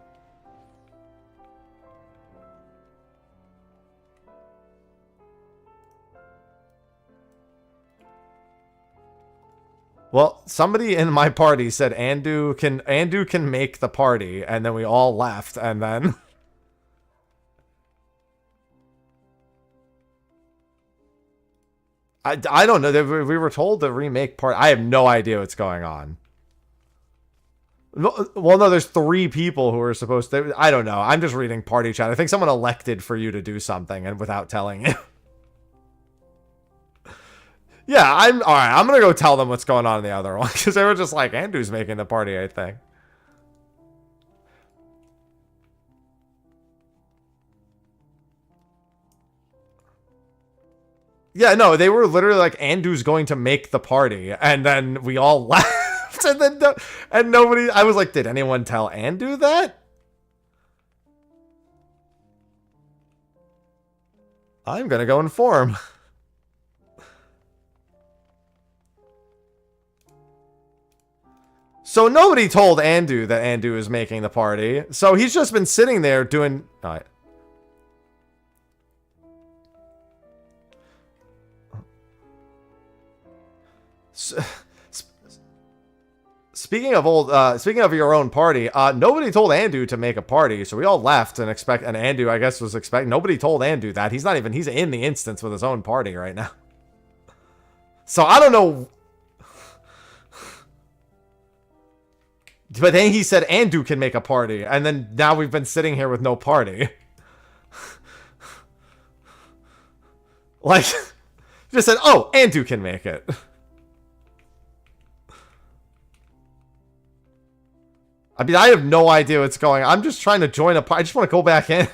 Well, somebody in my party said Andu can make the party, and then we all left, and then I don't know. We were told to remake part. I have no idea what's going on. Well, no, there's 3 people who are supposed to. I don't know. I'm just reading party chat. I think someone elected for you to do something and without telling you. Yeah, all right. I'm gonna go tell them what's going on in the other one because they were just like, Andrew's making the party, I think. Yeah, no, they were literally like, Andrew's going to make the party, and then we all left. and then and nobody. I was like, did anyone tell Andu that? I'm gonna go inform. So nobody told Andu that Andu is making the party. So he's just been sitting there doing. All right. Speaking of your own party, nobody told Andu to make a party, so we all left and and Andu, I guess, was expecting. Nobody told Andu that. He's in the instance with his own party right now. So I don't know. But then he said Andu can make a party, and then now we've been sitting here with no party. Like, just said, oh, Andu can make it. I mean, I have no idea what's going on. I'm just trying to join a party. I just want to go back in.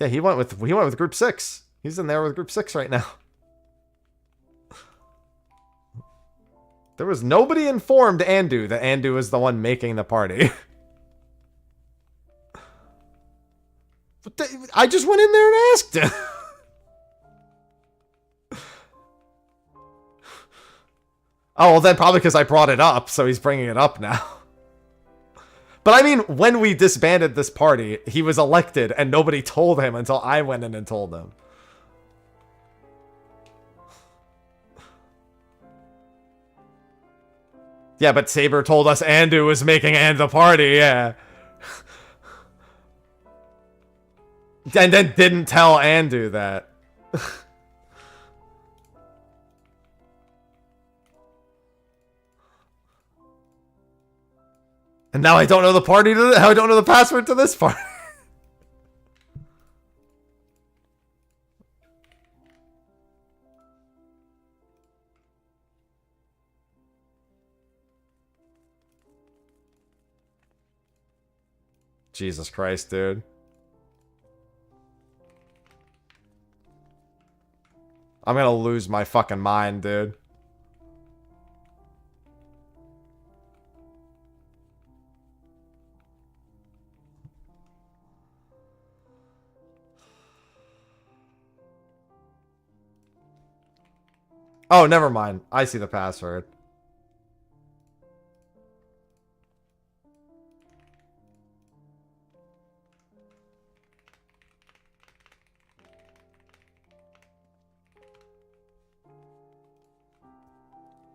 Yeah, he went with group 6. He's in there with group 6 right now. There was nobody informed Andu that Andu was the one making the party. But I just went in there and asked him. Oh, well then probably because I brought it up, so he's bringing it up now. But I mean, when we disbanded this party, he was elected and nobody told him until I went in and told him. Yeah, but Saber told us Andu was making the party, yeah. And then didn't tell Andu that. And now I don't know the party to I don't know the password to this party. Jesus Christ, dude. I'm gonna lose my fucking mind, dude. Oh, never mind. I see the password.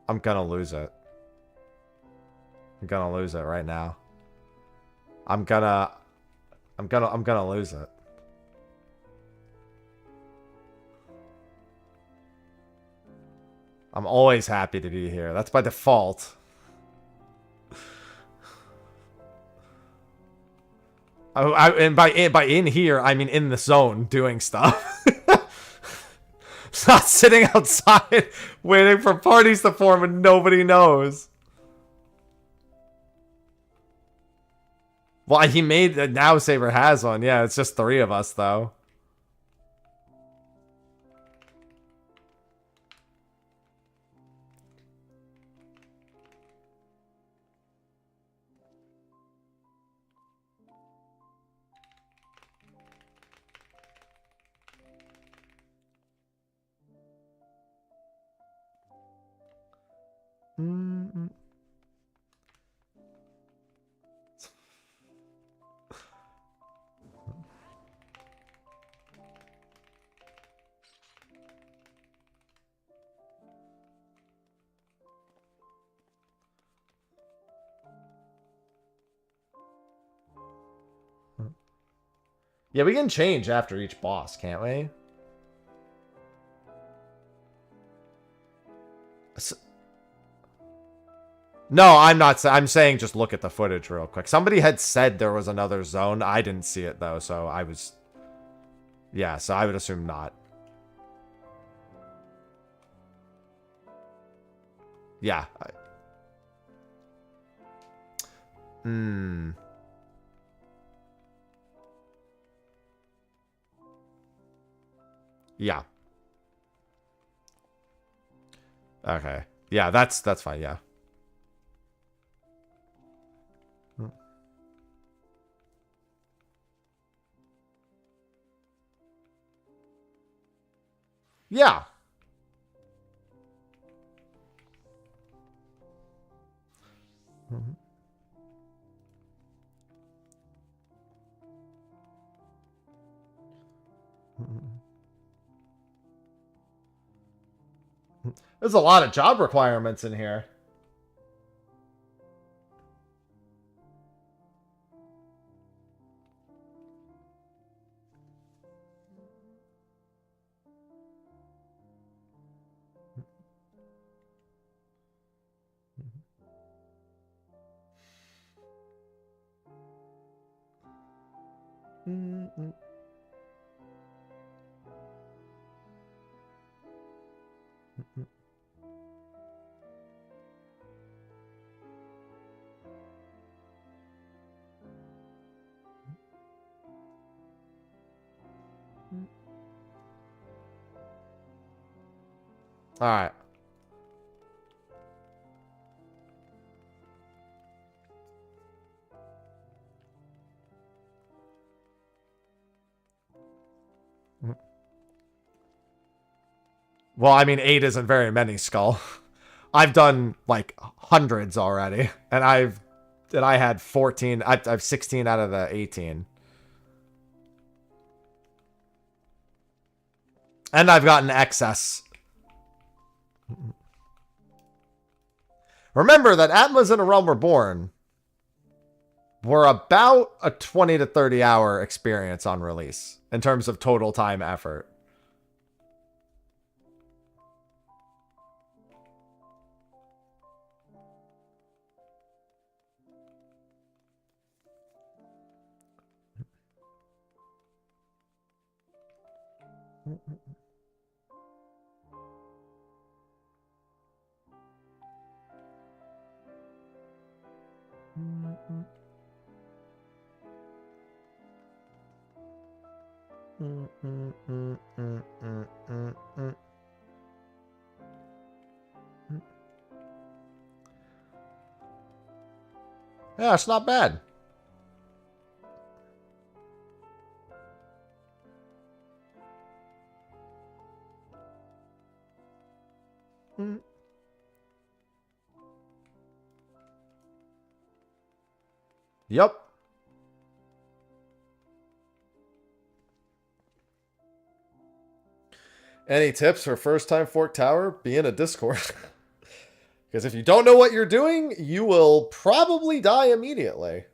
I'm gonna lose it. I'm gonna lose it right now. I'm gonna lose it. I'm always happy to be here. That's by default. And by in here, I mean in the zone doing stuff. Not sitting outside waiting for parties to form and nobody knows. Well, he made now Saber has one. Yeah, it's just 3 of us though. Yeah, we can change after each boss, can't we? No, I'm not. I'm saying just look at the footage real quick. Somebody had said there was another zone. I didn't see it, though, so I was... Yeah, so I would assume not. Yeah. Yeah. Okay. Yeah, that's fine, yeah. Yeah. There's a lot of job requirements in here. All right. Well, I mean, 8 isn't very many, Skull. I've done like hundreds already, and I had 14. I've 16 out of the 18, and I've gotten excess. Remember that Atma's in a Realm Reborn were about a 20 to 30 hour experience on release in terms of total time effort. Yeah, it's not bad. Yep. Any tips for first time Fork Tower? Be in a Discord. Because if you don't know what you're doing, you will probably die immediately.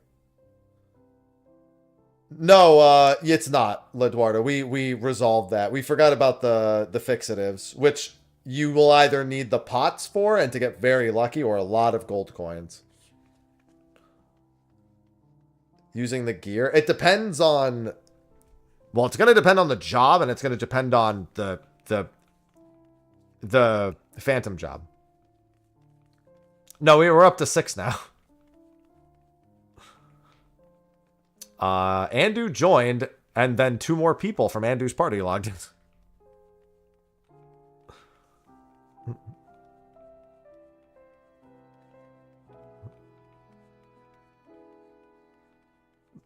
No, it's not, Leduardo. We resolved that. We forgot about the fixatives, which you will either need the pots for and to get very lucky or a lot of gold coins. Using the gear. It depends on... Well, it's going to depend on the job, and it's going to depend on the phantom job. No, we're up to 6 now. Andu joined, and then 2 more people from Andu's party logged in.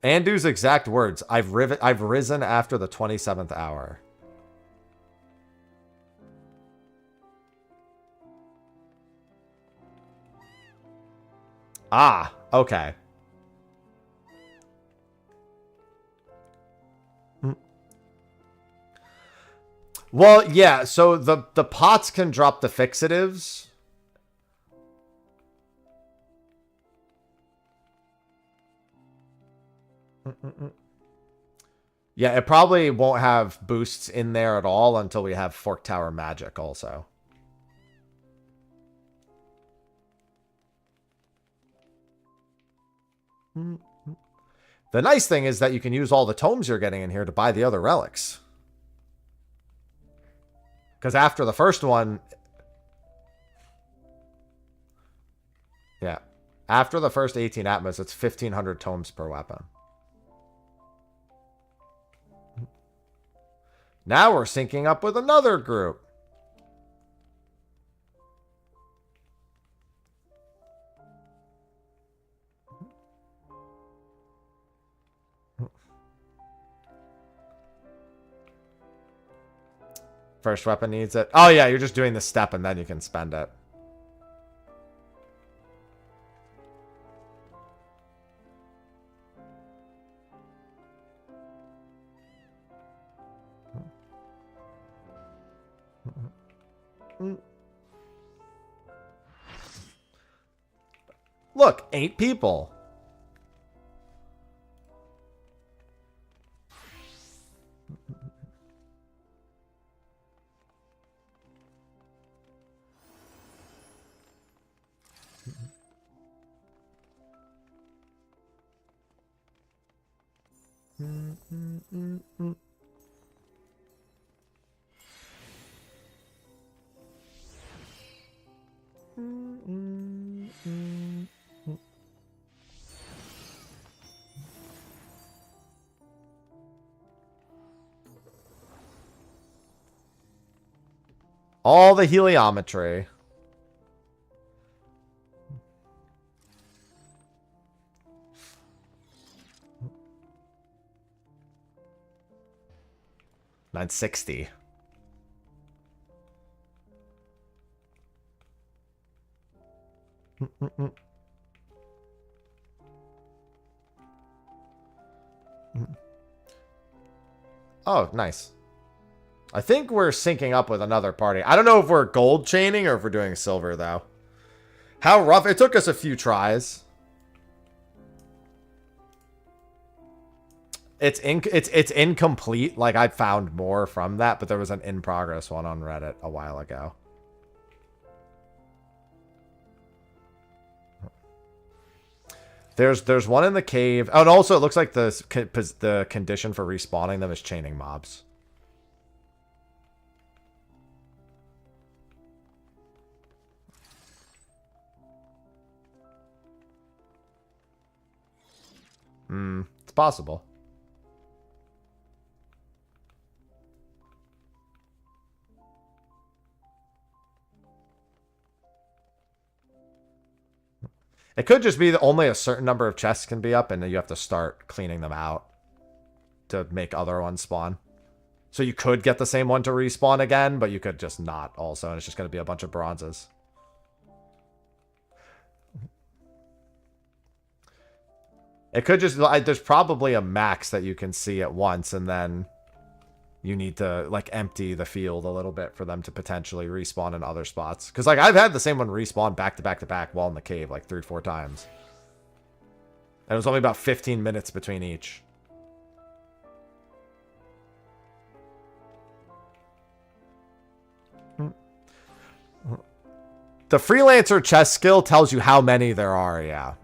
Andu's exact words, I've risen after the 27th hour. Ah, okay. Well, yeah, so the pots can drop the fixatives. Yeah, it probably won't have boosts in there at all until we have Fork Tower magic also. The nice thing is that you can use all the tomes you're getting in here to buy the other relics. Because after the first one... Yeah. After the first 18 Atmas, it's 1,500 tomes per weapon. Now we're syncing up with another group. First weapon needs it. Oh yeah, you're just doing the step and then you can spend it. Look, 8 people. All the heliometry. $960. Oh, nice. I think we're syncing up with another party. I don't know if we're gold chaining or if we're doing silver, though. How rough. It took us a few tries. It's incomplete. Like, I found more from that, but there was an in-progress one on Reddit a while ago. There's one in the cave. Oh, and also it looks like the condition for respawning them is chaining mobs. It's possible. It could just be that only a certain number of chests can be up, and then you have to start cleaning them out to make other ones spawn. So you could get the same one to respawn again, but you could just not also, and it's just going to be a bunch of bronzes. It could just, there's probably a max that you can see at once, and then you need to, like, empty the field a little bit for them to potentially respawn in other spots. Because, like, I've had the same one respawn back to back to back while in the cave, like, 3 or 4 times. And it was only about 15 minutes between each. The freelancer chest skill tells you how many there are, yeah.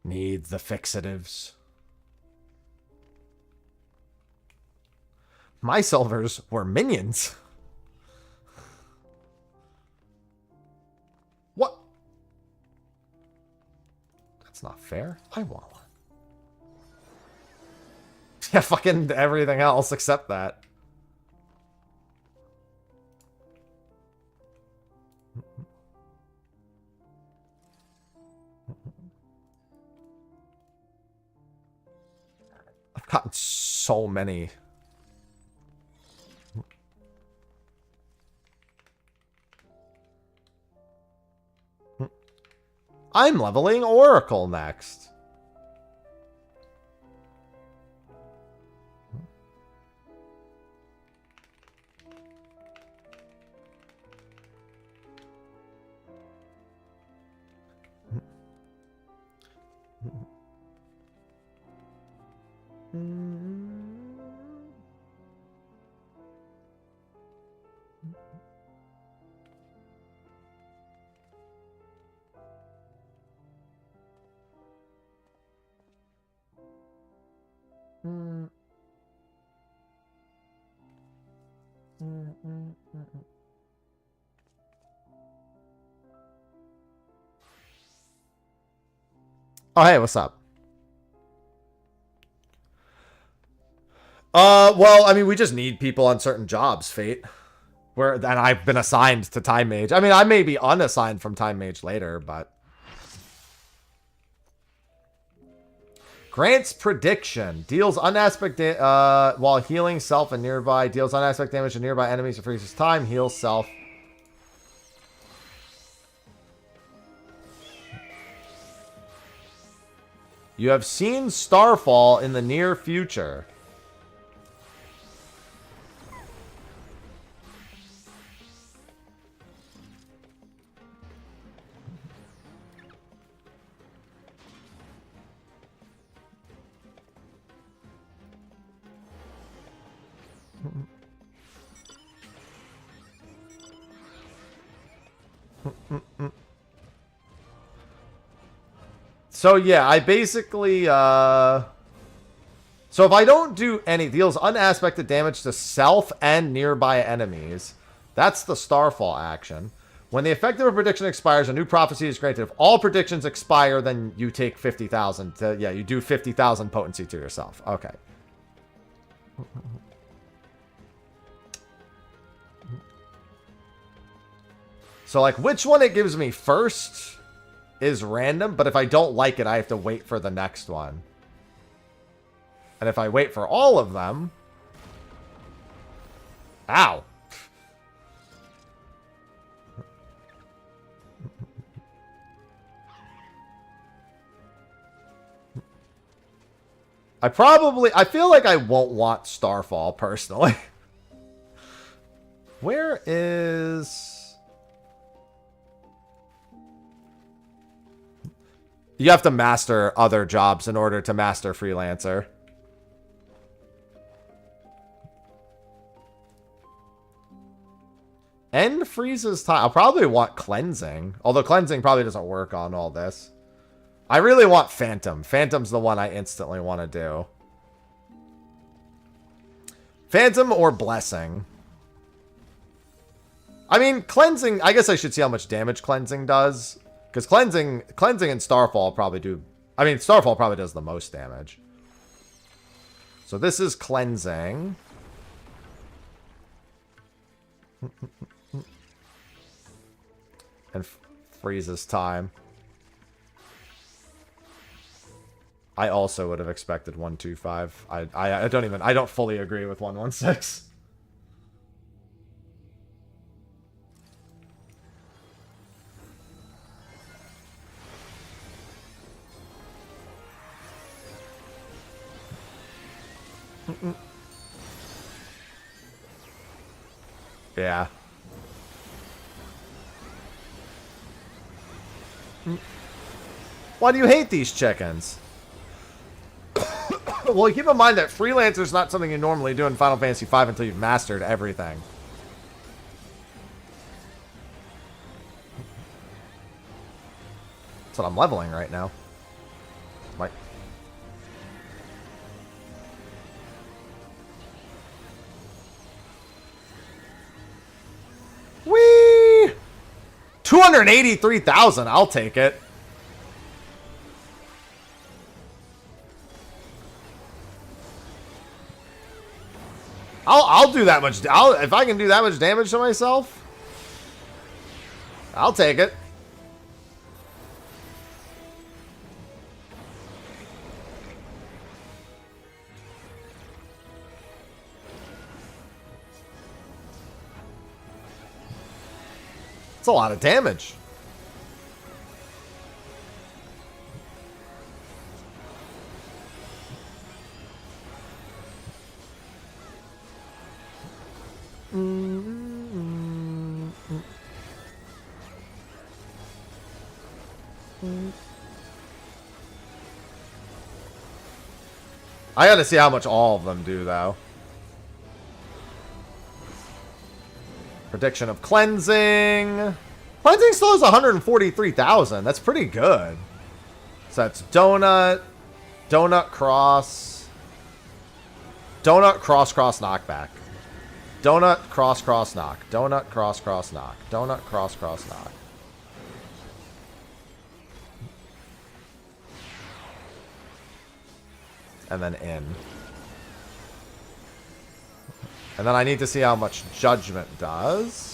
Need the fixatives. My silvers were minions. What? That's not fair. I want one. Yeah, fucking everything else except that. I've gotten so many. I'm leveling Oracle next. Oh, hey, what's up? Well, I mean, we just need people on certain jobs, Fate. And I've been assigned to Time Mage. I mean, I may be unassigned from Time Mage later, but... Grants prediction. Deals unaspect while healing self and nearby. Deals unaspect damage to nearby enemies and freezes time. Heals self. You have seen Starfall in the near future. So yeah, I basically so if I don't do any, deals unaspected damage to self and nearby enemies. That's the Starfall action. When the effect of a prediction expires, a new prophecy is granted. If all predictions expire, then you take 50,000 to, yeah, you do 50,000 potency to yourself. Okay. So like which one it gives me first is random, but if I don't like it, I have to wait for the next one. And if I wait for all of them... Ow! I feel like I won't want Starfall, personally. Where is... You have to master other jobs in order to master Freelancer. End freezes time. I'll probably want Cleansing. Although Cleansing probably doesn't work on all this. I really want Phantom. Phantom's the one I instantly want to do. Phantom or Blessing. I mean, Cleansing... I guess I should see how much damage Cleansing does. Because cleansing and Starfall probably do... I mean, Starfall probably does the most damage. So this is Cleansing. And freezes time. I also would have expected 125. I don't fully agree with 116. Yeah. Why do you hate these chickens? Well, keep in mind that Freelancer is not something you normally do in Final Fantasy V until you've mastered everything. That's what I'm leveling right now. My... Whee! 283,000. I'll take it. I'll do that much. If I can do that much damage to myself, I'll take it. It's a lot of damage. I gotta see how much all of them do, though. Prediction of Cleansing. Cleansing still has 143,000. That's pretty good. So that's Donut, Donut Cross, Donut, cross, cross, knockback. Donut, cross, cross, knock. Donut, cross, cross, knock. Donut, cross, cross, knock. And then in. And then I need to see how much Judgment does.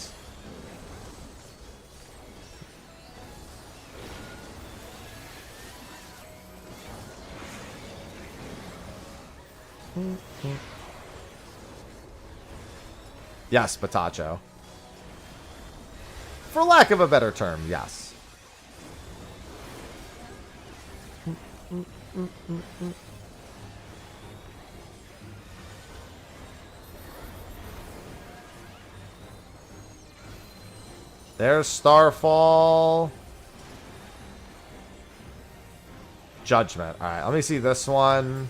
Yes, Patacho. For lack of a better term, yes. There's Starfall. Judgment. Alright, let me see this one.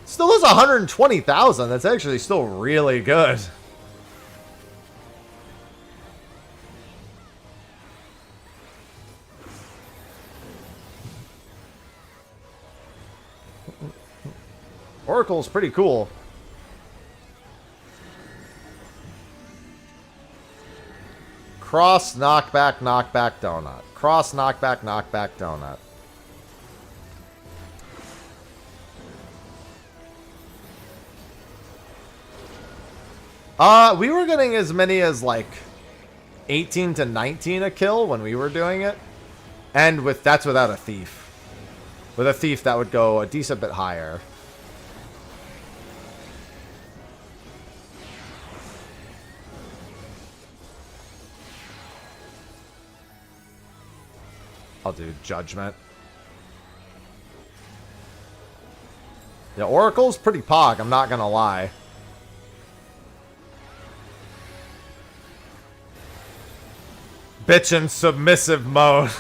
Still is 120,000. That's actually still really good. Oracle's pretty cool. Cross, knockback, knockback, donut. Cross, knockback, knockback, donut. We were getting as many as like 18 to 19 a kill when we were doing it. And that's without a thief. With a thief that would go a decent bit higher. I'll do Judgment. Yeah, Oracle's pretty pog, I'm not gonna lie. Bitch in submissive mode.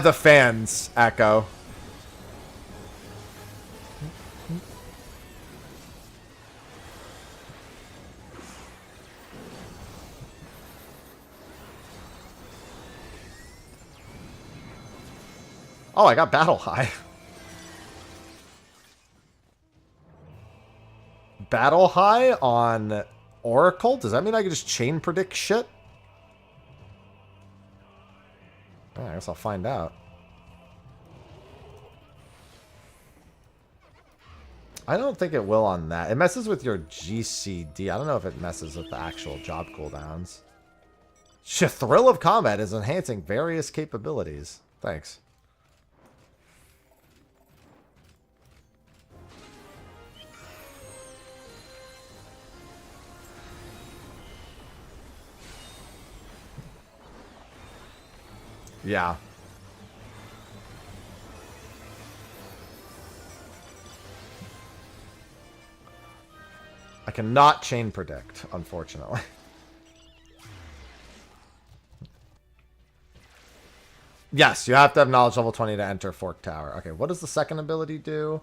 The fans echo. Oh, I got Battle High. Battle High on Oracle? Does that mean I can just chain predict shit? Oh, I guess I'll find out. I don't think it will on that. It messes with your GCD. I don't know if it messes with the actual job cooldowns. Thrill of Combat is enhancing various capabilities. Thanks. Yeah. I cannot chain predict, unfortunately. Yes, you have to have knowledge level 20 to enter Fork Tower. Okay, what does the second ability do?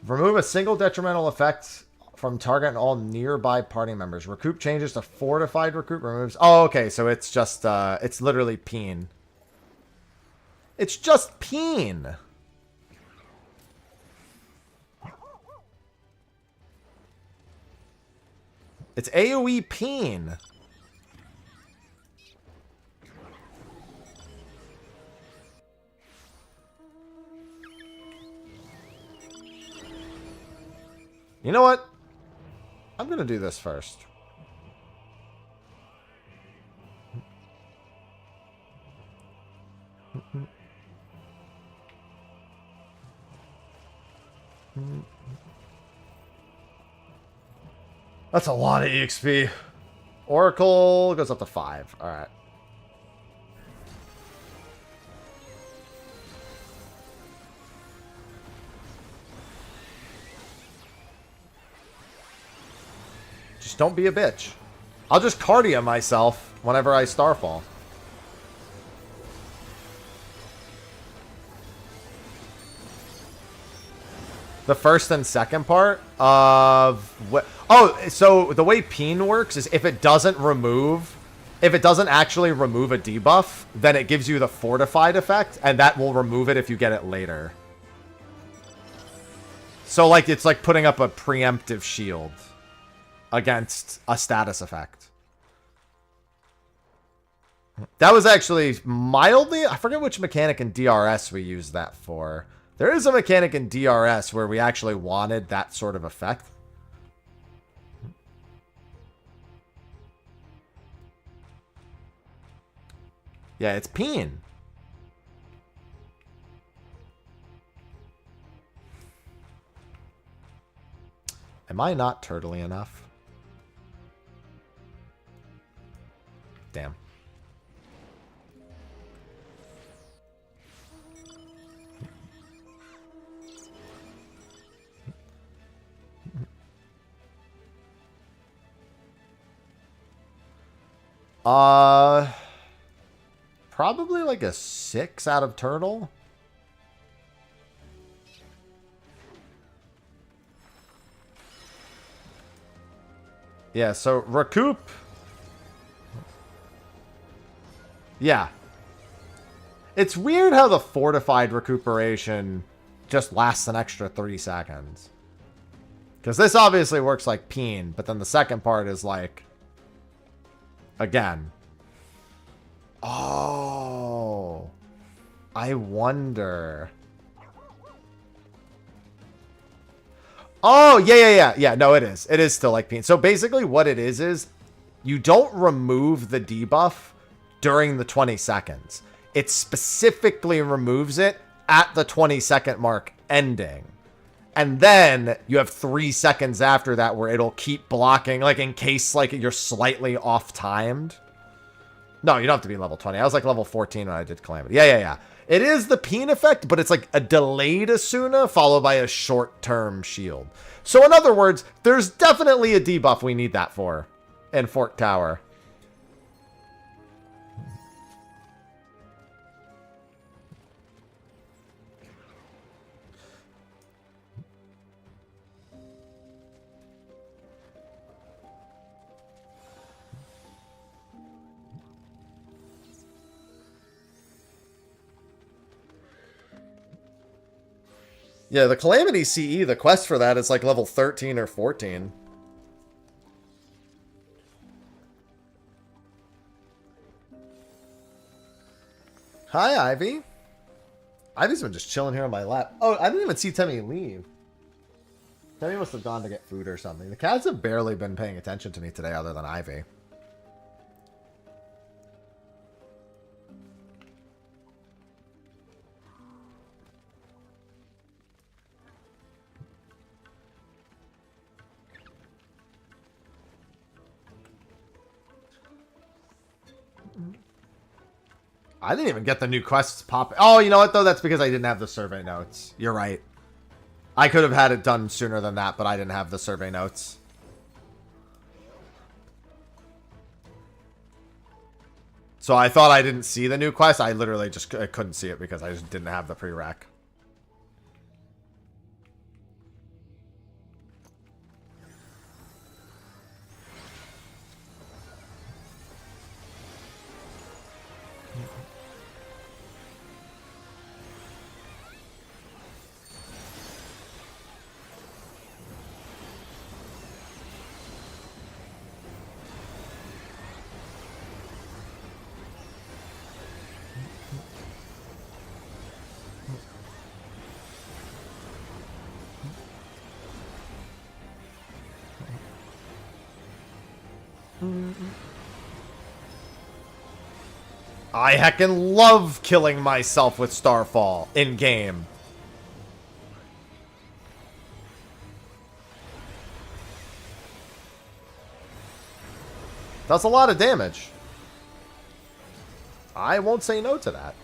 Remove a single detrimental effect from target and all nearby party members. Recoup changes to fortified recruit removes. Oh, okay, so it's just, it's literally peen. It's just peen. It's AoE peen. You know what? I'm gonna do this first. That's a lot of EXP. Oracle goes up to 5. Alright. Just don't be a bitch. I'll just cardia myself whenever I starfall. the first and second part of what? Oh, so the way Peen works is if it doesn't actually remove a debuff, then it gives you the fortified effect, and that will remove it if you get it later. So like it's like putting up a preemptive shield against a status effect. That was actually mildly, I forget which mechanic in DRS we used that for. There is a mechanic in DRS where we actually wanted that sort of effect. Yeah, it's Peen. Am I not turtly enough? Damn. Probably like a 6 out of turtle. Yeah, so recoup. Yeah. It's weird how the fortified recuperation just lasts an extra 3 seconds. Because this obviously works like Peen, but then the second part is like... Again. Oh. I wonder... Oh, yeah. No, it is. It is still like Peen. So basically what it is you don't remove the debuff during the 20 seconds. It specifically removes it at the 20-second mark ending. And then you have 3 seconds after that where it'll keep blocking, like in case like you're slightly off-timed. No, you don't have to be level 20. I was like level 14 when I did Calamity. Yeah. It is the Peen effect, but it's like a delayed Asuna followed by a short-term shield. So in other words, there's definitely a debuff we need that for in Fork Tower. Yeah, the Calamity CE, the quest for that is like level 13 or 14. Hi, Ivy. Ivy's been just chilling here on my lap. Oh, I didn't even see Temmie leave. Temmie must have gone to get food or something. The cats have barely been paying attention to me today other than Ivy. I didn't even get the new quests pop. Oh, you know what, though? That's because I didn't have the survey notes. You're right. I could have had it done sooner than that, but I didn't have the survey notes. So I thought I didn't see the new quest. I literally just couldn't see it because I just didn't have the prereq. I heckin' love killing myself with Starfall in-game. That's a lot of damage. I won't say no to that.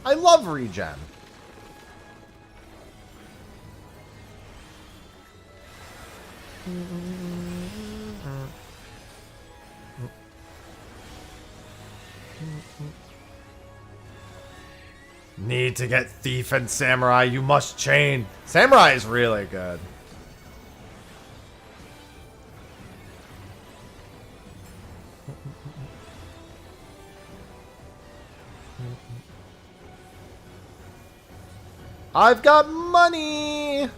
I love regen. Need to get Thief and Samurai. You must chain. Samurai is really good. I've got money.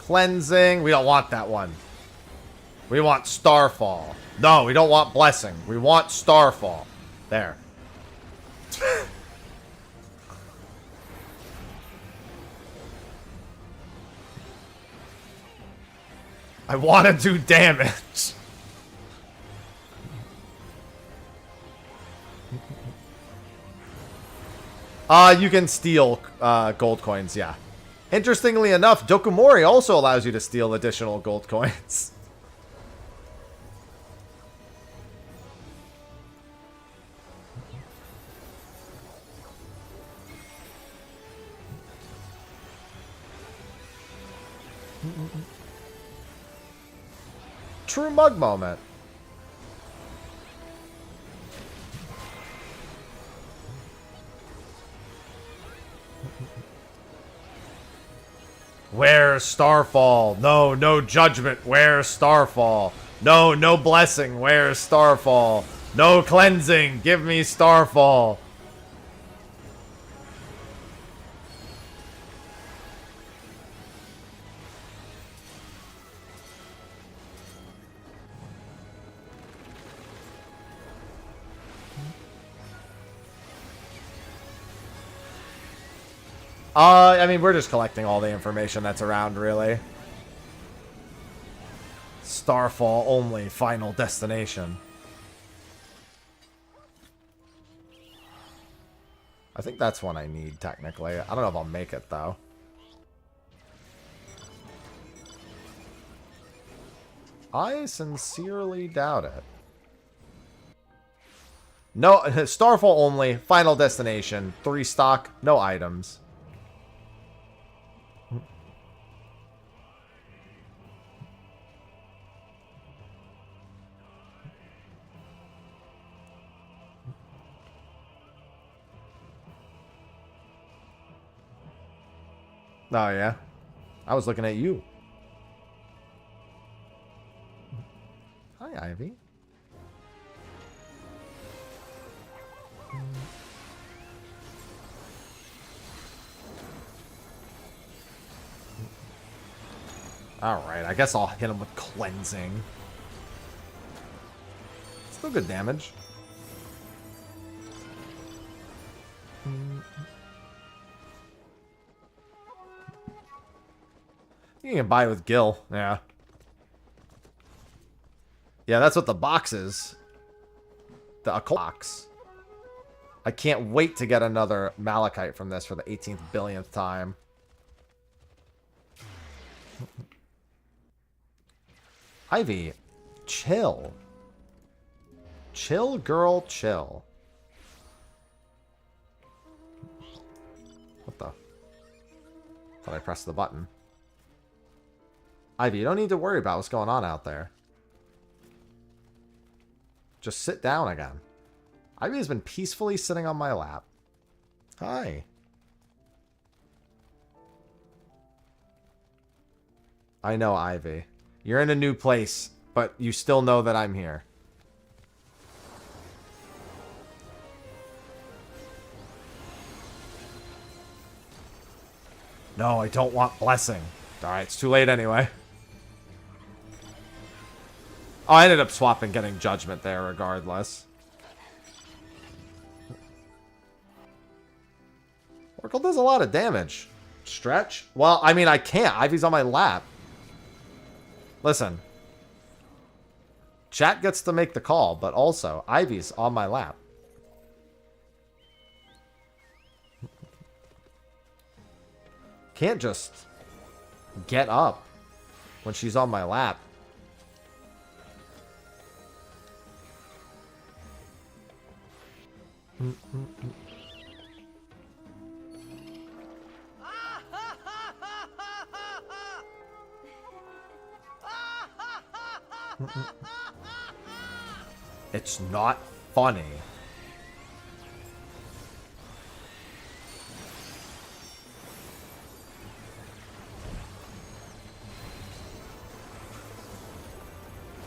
Cleansing. We don't want that one. We want Starfall. No, we don't want Blessing. We want Starfall. There. I want to do damage. You can steal gold coins, yeah. Interestingly enough, Dokumori also allows you to steal additional gold coins. True mug moment. Where's Starfall? No, no judgment. Where's Starfall? No, no blessing. Where's Starfall? No cleansing. Give me Starfall. I mean, we're just collecting all the information that's around, really. Starfall only, final destination. I think that's one I need, technically. I don't know if I'll make it, though. I sincerely doubt it. No, Starfall only, final destination, 3 stock, no items. Oh, yeah? I was looking at you. Hi, Ivy. Alright, I guess I'll hit him with cleansing. Still good damage. You can buy it with Gil, yeah. Yeah, that's what the box is. The Occult box. I can't wait to get another Malachite from this for the 18th billionth time. Ivy, chill. Chill, girl, chill. What the? Thought I pressed the button. Ivy, you don't need to worry about what's going on out there. Just sit down again. Ivy has been peacefully sitting on my lap. Hi. I know, Ivy. You're in a new place, but you still know that I'm here. No, I don't want blessing. Alright, it's too late anyway. Oh, I ended up swapping getting judgment there regardless. Oracle does a lot of damage. Stretch? Well, I mean, I can't. Ivy's on my lap. Listen. Chat gets to make the call, but also, Ivy's on my lap. Can't just get up when she's on my lap. It's not funny.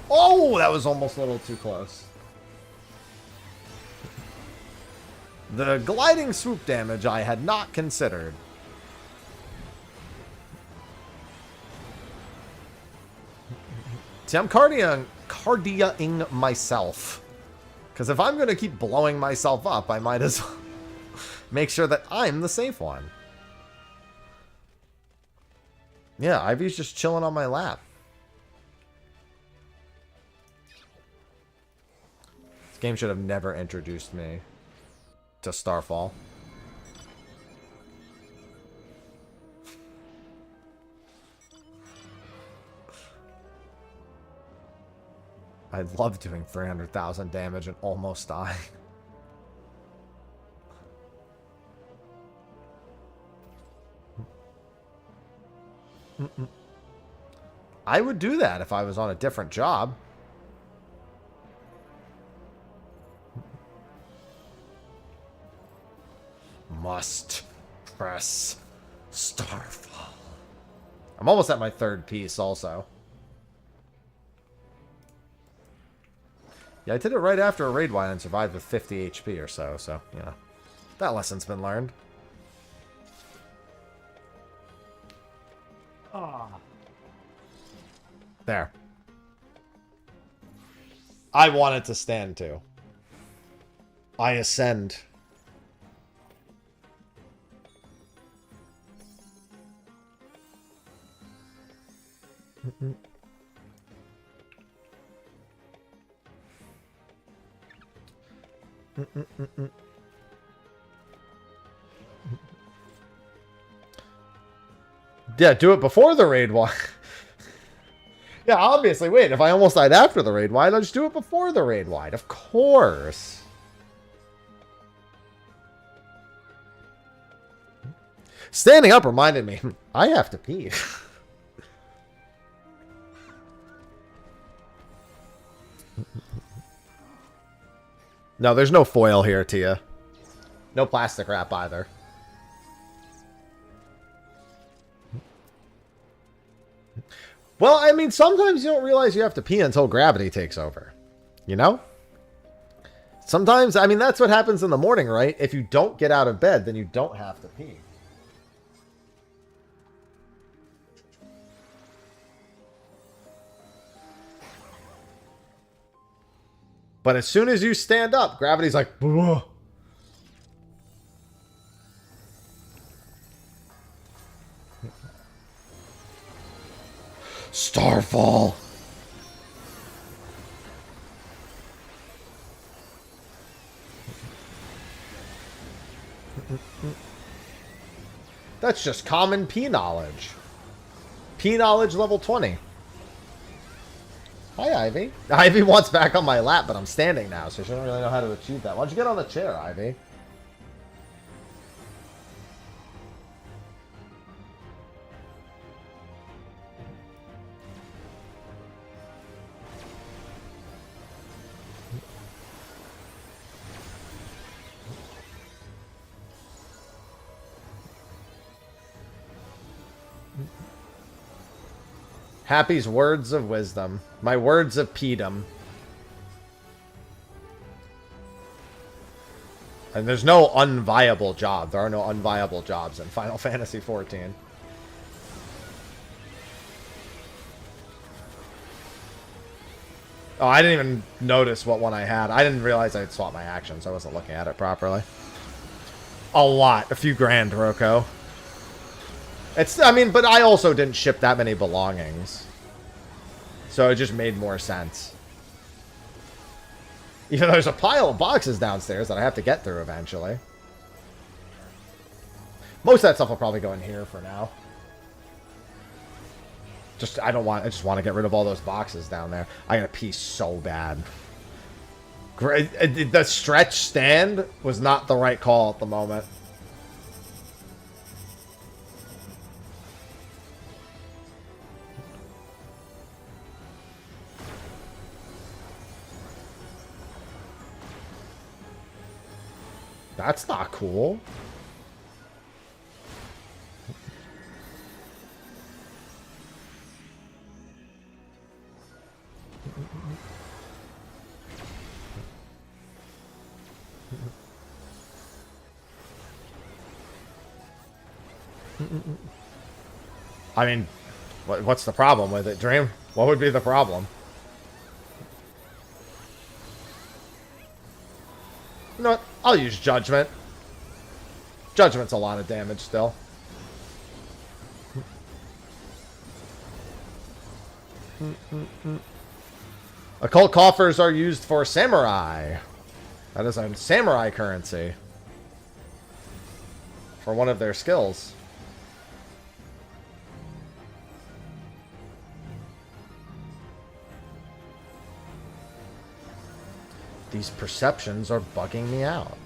Oh, that was almost a little too close. The gliding swoop damage I had not considered. See, I'm cardiaing myself. Because if I'm going to keep blowing myself up, I might as well make sure that I'm the safe one. Yeah, Ivy's just chilling on my lap. This game should have never introduced me to Starfall. I love doing 300,000 damage and almost dying. I would do that if I was on a different job. Must press Starfall. I'm almost at my third piece also. Yeah, I did it right after a raid wide and survived with 50 HP or so, you know. That lesson's been learned. There. I wanted to stand too. I ascend. Yeah, do it before the raid wide. Yeah, obviously. Wait, if I almost died after the raid wide, I'll just do it before the raid wide. Of course. Standing up reminded me, I have to pee. No, there's no foil here, Tia. No plastic wrap either. Well, I mean, sometimes you don't realize you have to pee until gravity takes over. You know? Sometimes, I mean, that's what happens in the morning, right? If you don't get out of bed, then you don't have to pee. But as soon as you stand up, gravity's like, whoa. Starfall. That's just common P knowledge. P knowledge level 20. Hi, Ivy. Ivy wants back on my lap, but I'm standing now, so she doesn't really know how to achieve that. Why don't you get on the chair, Ivy? Happy's words of wisdom. My words of pedum. And there's no unviable job. There are no unviable jobs in Final Fantasy XIV. Oh, I didn't even notice what one I had. I didn't realize I had swapped my actions. I wasn't looking at it properly. A lot. A few grand, Roko. It's, I mean, but I also didn't ship that many belongings. So it just made more sense. Even though there's a pile of boxes downstairs that I have to get through eventually. Most of that stuff will probably go in here for now. I just want to get rid of all those boxes down there. I gotta pee so bad. The stretch stand was not the right call at the moment. That's not cool. I mean, what's the problem with it, Dream? What would be the problem? You know what? I'll use Judgment. Judgment's a lot of damage still. Occult coffers are used for samurai. That is a samurai currency. For one of their skills. These perceptions are bugging me out.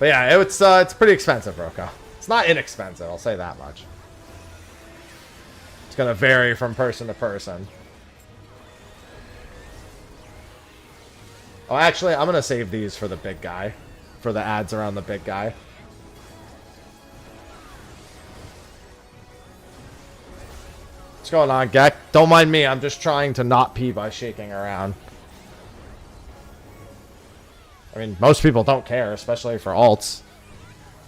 But yeah, it's pretty expensive, Roko. It's not inexpensive, I'll say that much. It's gonna vary from person to person. Oh, actually, I'm gonna save these for the big guy. For the ads around the big guy. What's going on, Gek? Don't mind me, I'm just trying to not pee by shaking around. I mean, most people don't care, especially for alts.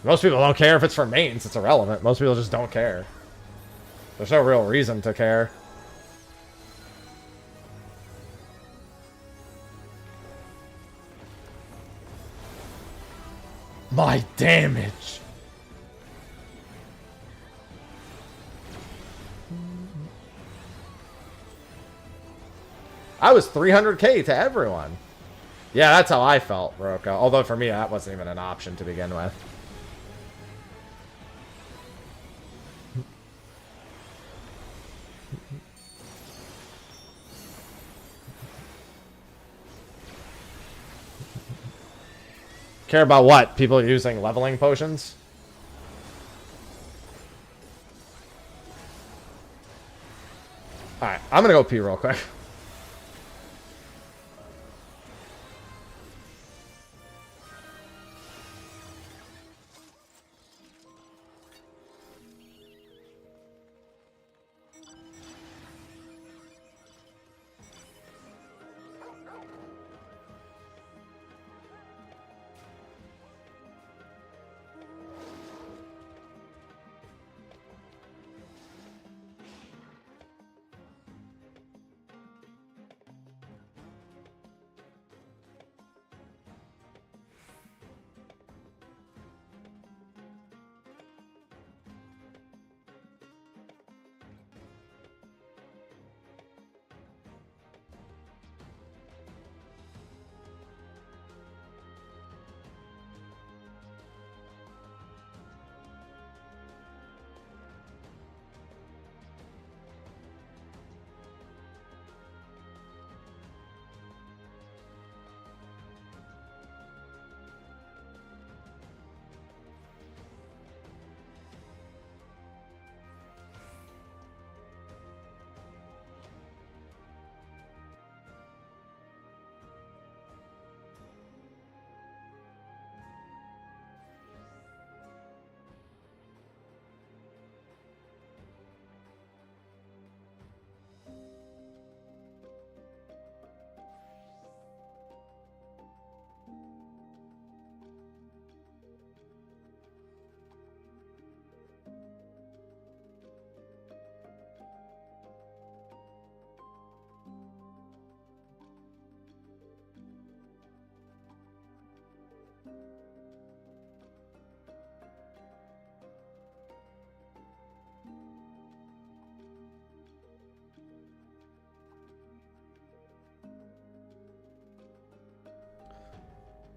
Most people don't care if it's for mains, it's irrelevant. Most people just don't care. There's no real reason to care. My damage! I was 300k to everyone. Yeah, that's how I felt, Roko. Although for me, that wasn't even an option to begin with. Care about what? People using leveling potions? Alright, I'm gonna go pee real quick.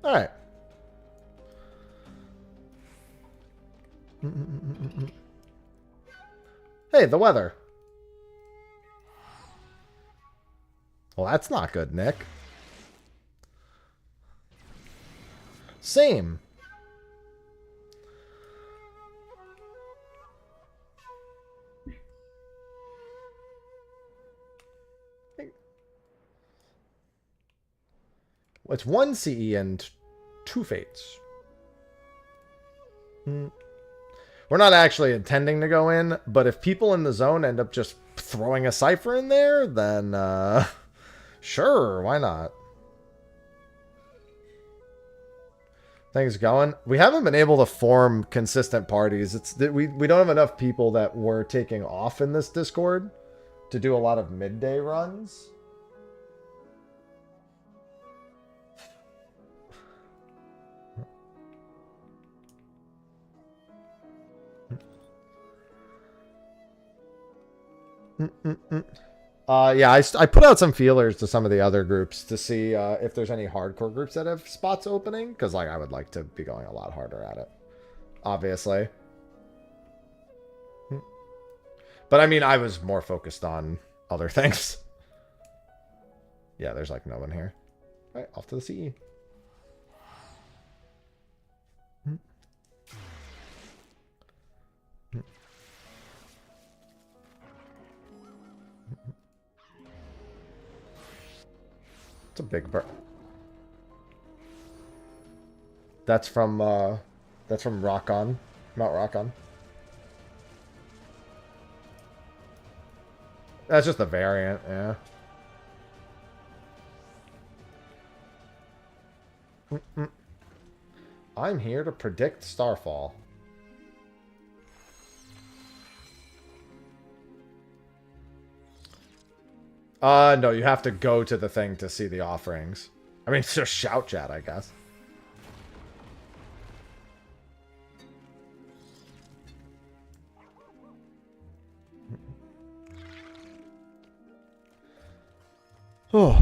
All right. Hey, the weather. Well, that's not good, Nick. Same. It's 1 CE and 2 fates. We're not actually intending to go in, but if people in the zone end up just throwing a cipher in there, then sure, why not? Things going. We haven't been able to form consistent parties. It's that we don't have enough people that were taking off in this Discord to do a lot of midday runs. Yeah, I put out some feelers to some of the other groups to see if there's any hardcore groups that have spots opening, because like I would like to be going a lot harder at it, obviously. But I mean, I was more focused on other things. Yeah, there's like no one here. All right, off to the CE. It's a big bird. That's from Rock On, Mount Rock On. That's just a variant, yeah. I'm here to predict Starfall. No, you have to go to the thing to see the offerings. I mean, it's just shout chat, I guess. Oh.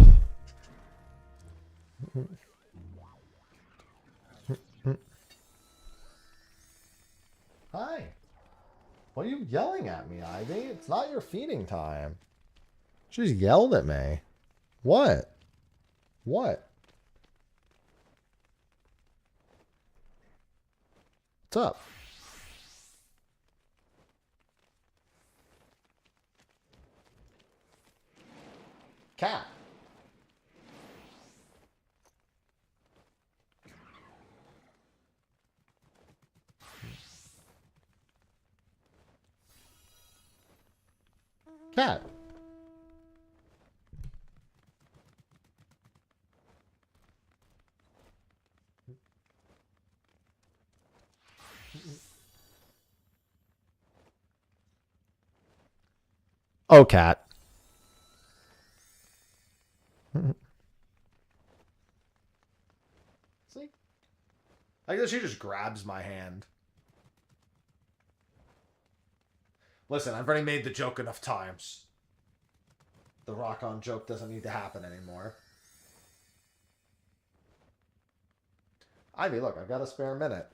Hi. What are you yelling at me, Ivy? It's not your feeding time. She just yelled at me. What? What? What's up? Cat. Cat. Oh, cat. See? I guess she just grabs my hand. Listen, I've already made the joke enough times. The Rock On joke doesn't need to happen anymore. Ivy, look, I've got a spare minute.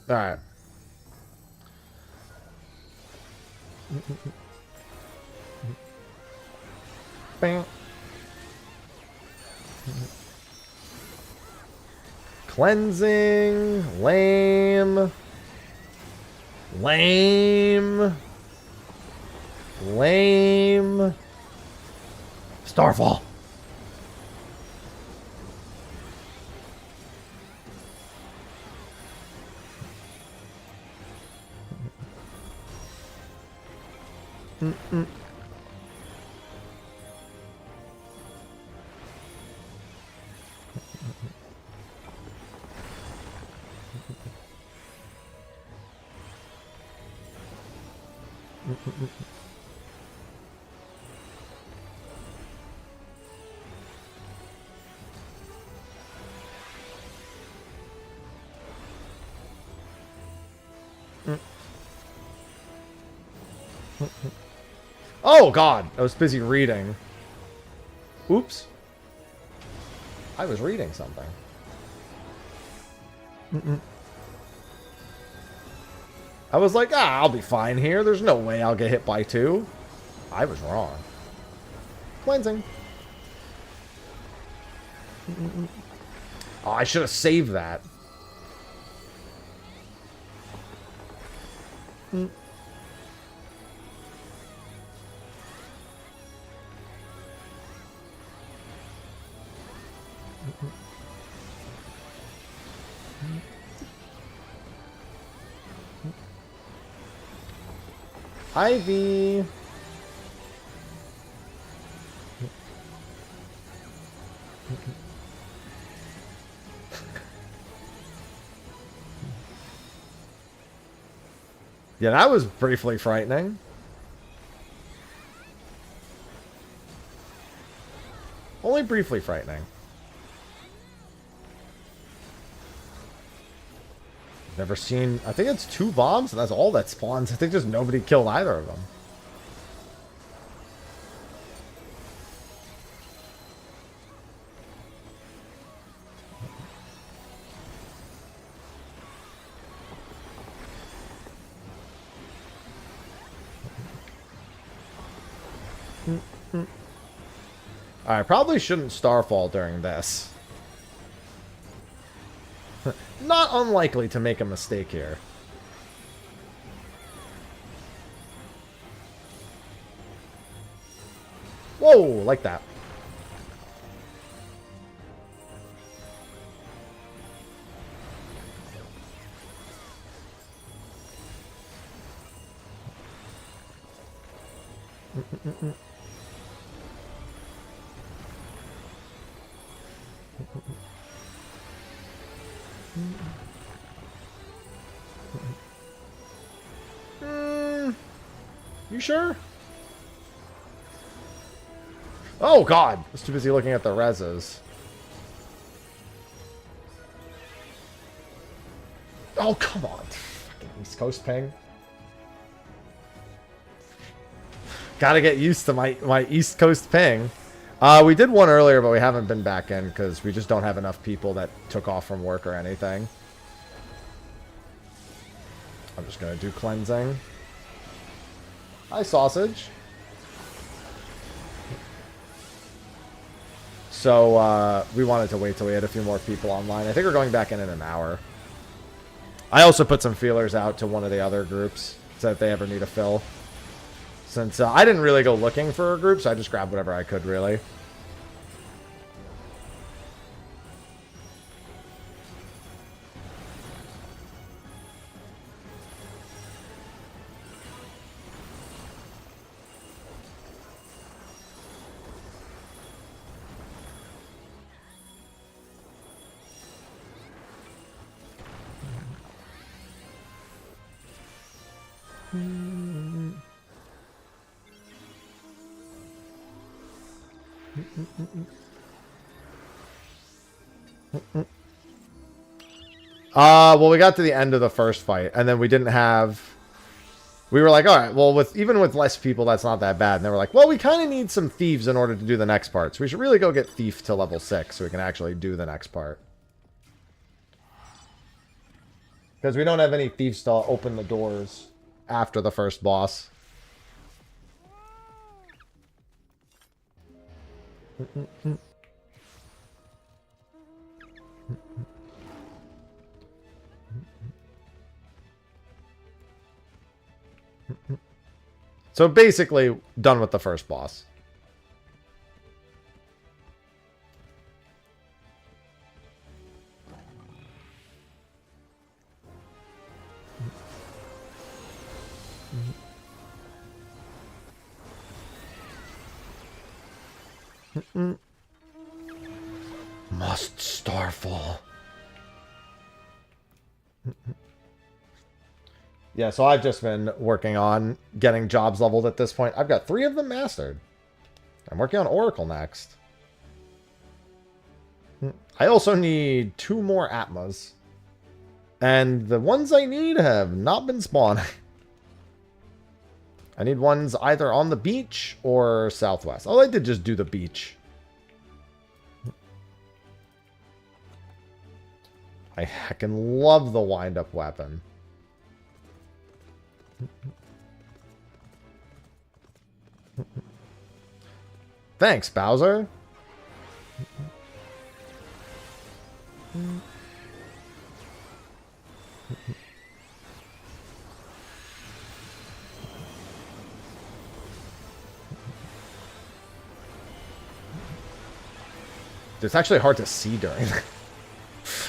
All right. Bam. Cleansing. Lame. Lame. Lame. Starfall. Oh, God. I was busy reading. Oops. I was reading something. I was like, I'll be fine here. There's no way I'll get hit by 2. I was wrong. Cleansing. Oh, I should have saved that. Ivy. Yeah, that was briefly frightening. Only briefly frightening. Never seen... I think it's 2 bombs, and that's all that spawns. I think just nobody killed either of them. I probably shouldn't Starfall during this. Not unlikely to make a mistake here. Whoa, like that. You sure? Oh, God. I was too busy looking at the reses. Oh, come on. Fucking East Coast ping. Gotta get used to my East Coast ping. We did one earlier, but we haven't been back in because we just don't have enough people that took off from work or anything. I'm just gonna do cleansing. Hi, sausage. So, we wanted to wait till we had a few more people online. I think we're going back in an hour. I also put some feelers out to one of the other groups, so if they ever need a fill. Since I didn't really go looking for a group, so I just grabbed whatever I could, really. Well, we got to the end of the first fight, and then we didn't have... We were like, alright, well, even with less people, that's not that bad. And they were like, well, we kind of need some thieves in order to do the next part. So we should really go get thief to level 6 so we can actually do the next part. Because we don't have any thieves to open the doors after the first boss. So basically, done with the first boss. Must Starfall. Yeah, so I've just been working on getting jobs leveled at this point. I've got 3 of them mastered. I'm working on Oracle next. I also need 2 more Atmas. And the ones I need have not been spawning. I need ones either on the beach or southwest. Oh, I did just do the beach. I heckin' love the wind-up weapon. Thanks, Bowser. It's actually hard to see during. I'm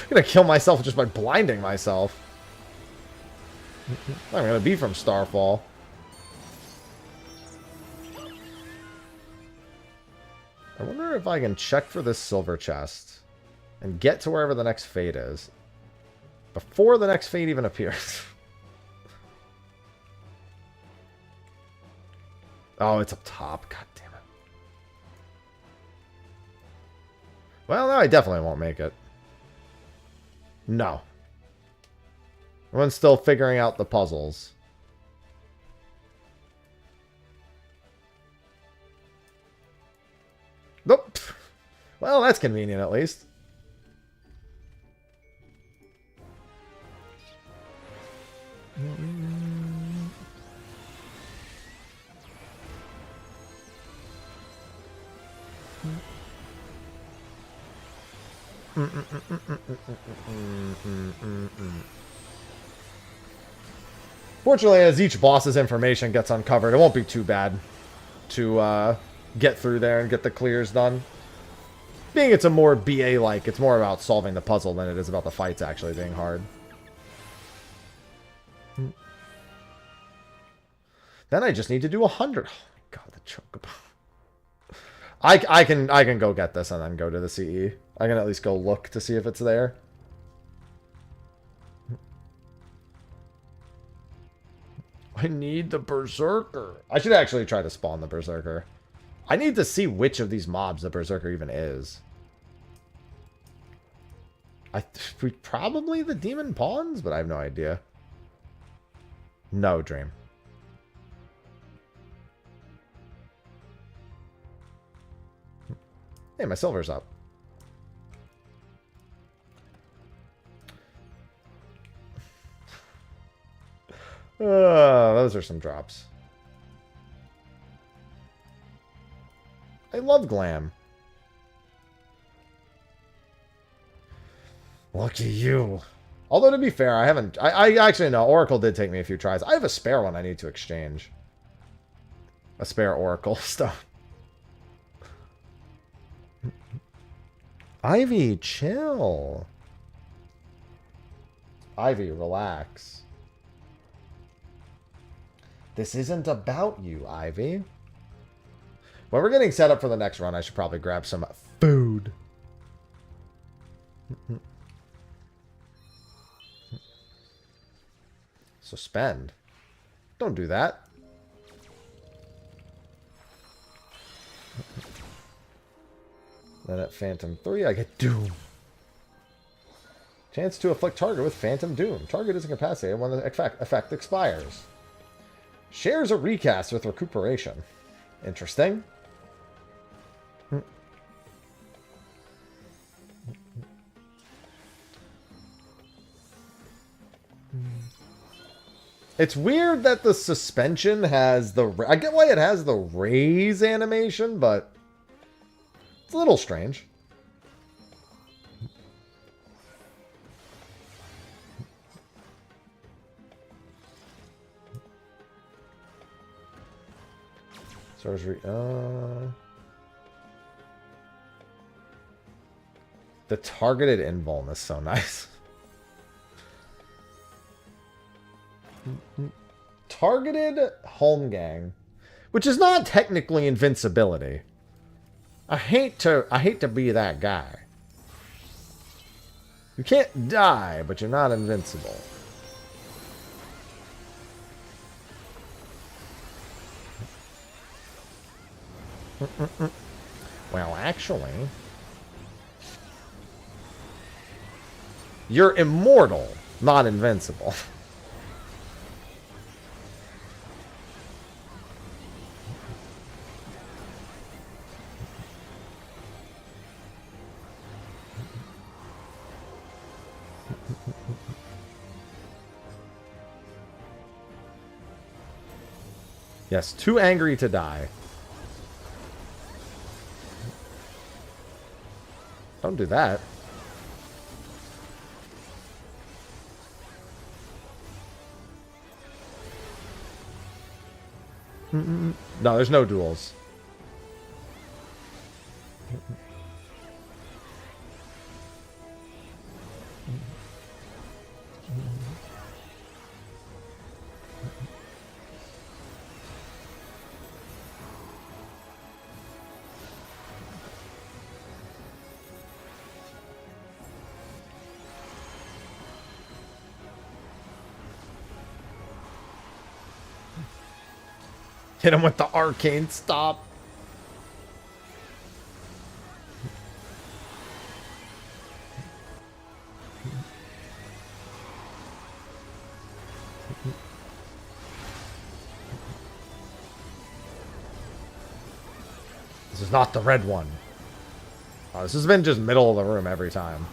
gonna kill myself just by blinding myself. I'm gonna be from Starfall. I wonder if I can check for this silver chest and get to wherever the next fate is before the next fate even appears. Oh, it's up top. God damn it. Well, no, I definitely won't make it. No. Everyone's still figuring out the puzzles. Nope. Well, that's convenient at least. Fortunately, as each boss's information gets uncovered, it won't be too bad to get through there and get the clears done. Being it's a more BA-like, it's more about solving the puzzle than it is about the fights actually being hard. Then I just need to do 100. Oh, God, the chocobo. I can go get this and then go to the CE. I can at least go look to see if it's there. I need the Berserker. I should actually try to spawn the Berserker. I need to see which of these mobs the Berserker even is. Probably the Demon Pawns, but I have no idea. No, Dream. Hey, my silver's up. Those are some drops. I love glam. Lucky you. Although, to be fair, I haven't... I actually know. Oracle did take me a few tries. I have a spare one I need to exchange. A spare Oracle stuff. Ivy, chill. Ivy, relax. This isn't about you, Ivy. When we're getting set up for the next run, I should probably grab some food. So spend. Don't do that. Then at Phantom 3, I get Doom. Chance to afflict target with Phantom Doom. Target is incapacitated when the effect expires. Shares a recast with recuperation. Interesting. It's weird that the suspension has the... I get why it has the raise animation, but it's a little strange. Sorcery. The targeted invuln is so nice. Targeted Holmgang, which is not technically invincibility. I hate to be that guy. You can't die, but you're not invincible. Well, actually, you're immortal, Not invincible. Yes, too angry to die. Don't do that. No, there's no duels. Hit him with the arcane stop. This is not the red one. Oh, this has been just middle of the room every time.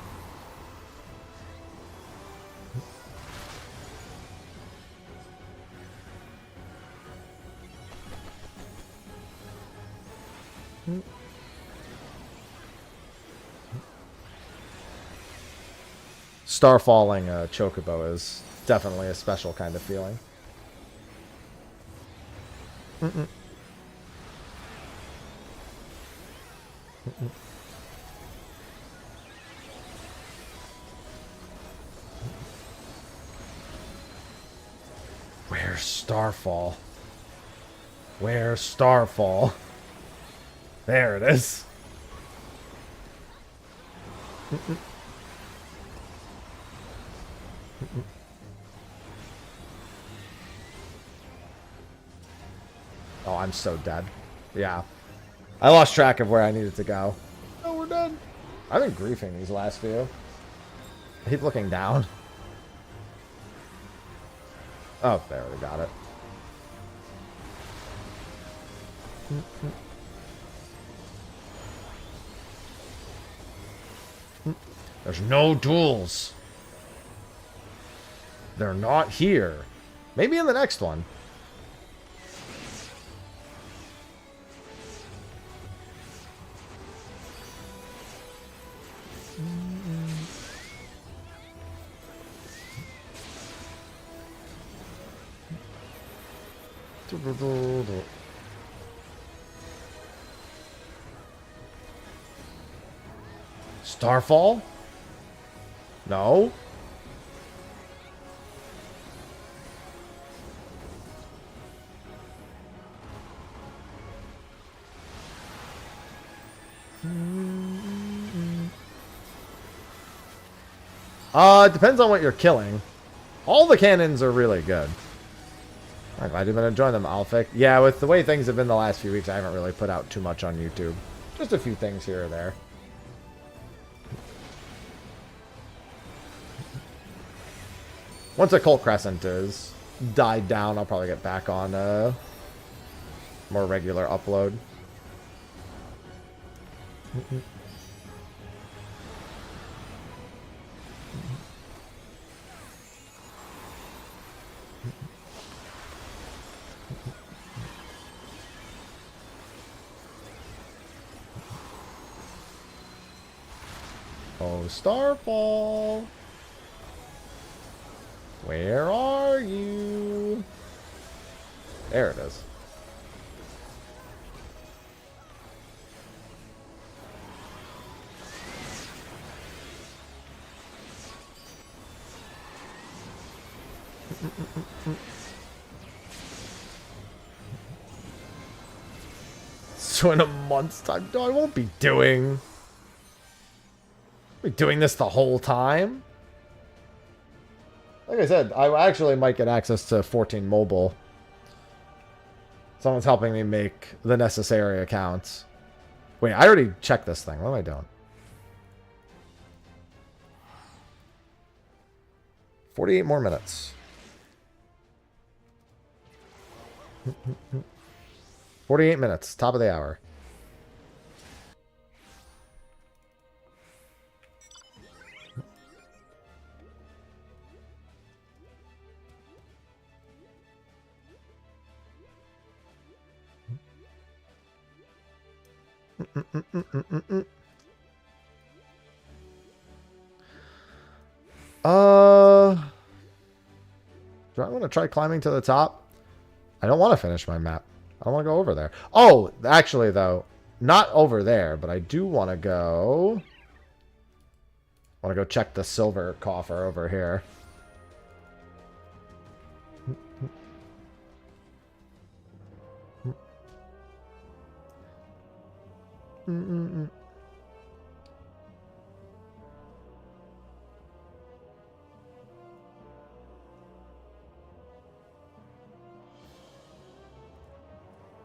Starfalling Chocobo is definitely a special kind of feeling. Where's Starfall? Where's Starfall? There it is. Oh, I'm so dead. Yeah. I lost track of where I needed to go. Oh, we're done. I've been griefing these last few. I keep looking down. Oh, there, we got it. There's no duels. They're not here. Maybe in the next one. Starfall? No. It depends on what you're killing. All the cannons are really good. I'm glad you've been enjoying them, Alphic. Yeah, with the way things have been the last few weeks, I haven't really put out too much on YouTube. Just a few things here or there. Once Occult Crescent is died down, I'll probably get back on more regular upload. Oh, Starfall. Where are you? There it is. So in a month's time, no, I won't be doing. I'll be doing this the whole time. Like I said, I actually might get access to 14 mobile. Someone's helping me make the necessary accounts. Wait, I already checked this thing. What am I doing? 48 more minutes. 48 minutes. Top of the hour. Do I want to try climbing to the top? I don't want to finish my map. I don't want to go over there. Oh, actually, though, not over there, but I do want to go... check the silver coffer over here.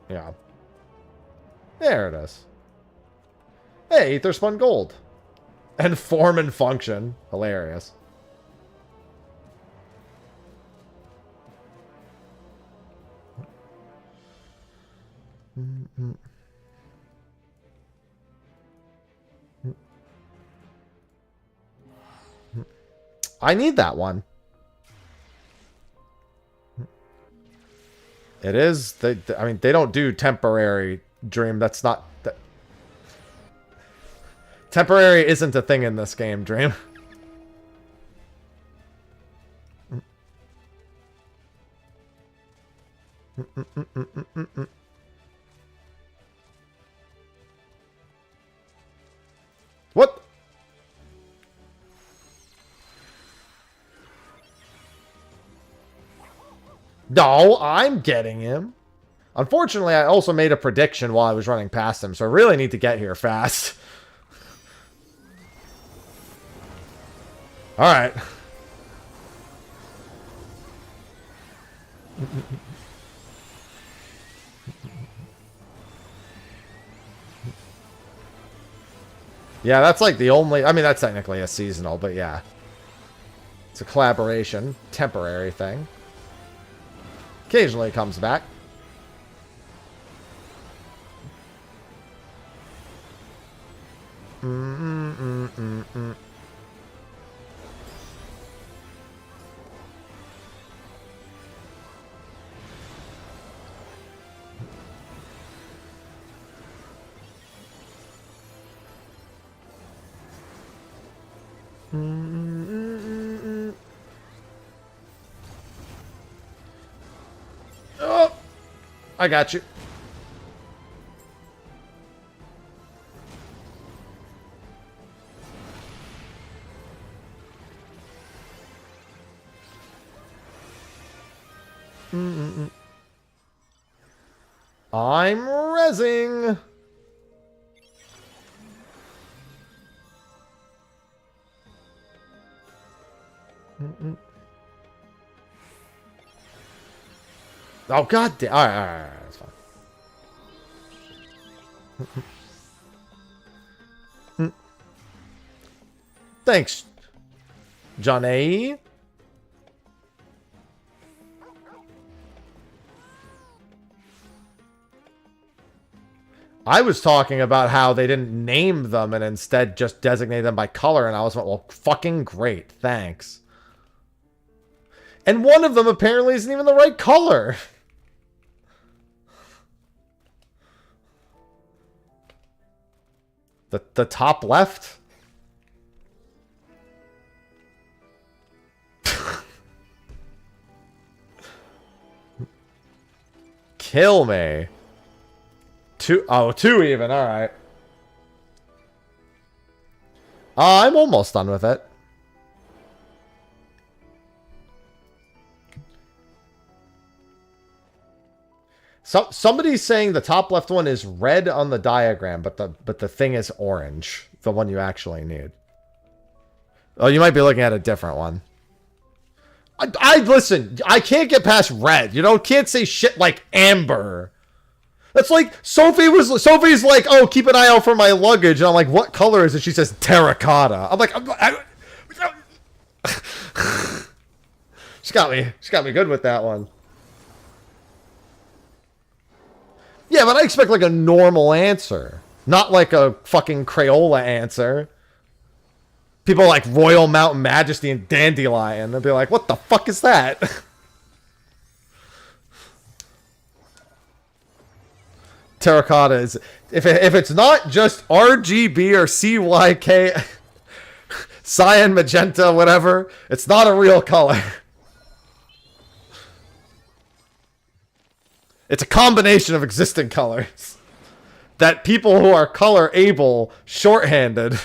Yeah. There it is. Hey, Ether spun gold. And form and function. Hilarious. I need that one. It is. I mean, they don't do temporary Dream. That's not... Temporary isn't a thing in this game, Dream. What? No, I'm getting him. Unfortunately, I also made a prediction while I was running past him, so I really need to get here fast. Alright. Yeah, that's like the only... I mean, that's technically a seasonal, but yeah. It's a collaboration, temporary thing. Occasionally it comes back. Oh, I got you. I'm rezzing. Oh, god damn. Alright, that's fine. Thanks, Johnny. I was talking about how they didn't name them and instead just designate them by color, and I was like, well, fucking great, thanks. And one of them apparently isn't even the right color. The top left? Kill me. Two even, alright. I'm almost done with it. Somebody's saying the top left one is red on the diagram, but the thing is orange. The one you actually need. Oh, you might be looking at a different one. I listen, I can't get past red. You know, can't say shit like amber. That's like, Sophie's like, oh, keep an eye out for my luggage. And I'm like, what color is it? She says terracotta. I'm like, She got me good with that one. Yeah, but I expect like a normal answer. Not like a fucking Crayola answer. People like Royal Mountain Majesty and Dandelion. They'll be like, what the fuck is that? Terracotta is... If it's not just RGB or CYK... Cyan, magenta, whatever. It's not a real color. It's a combination of existing colors. That people who are color able shorthanded.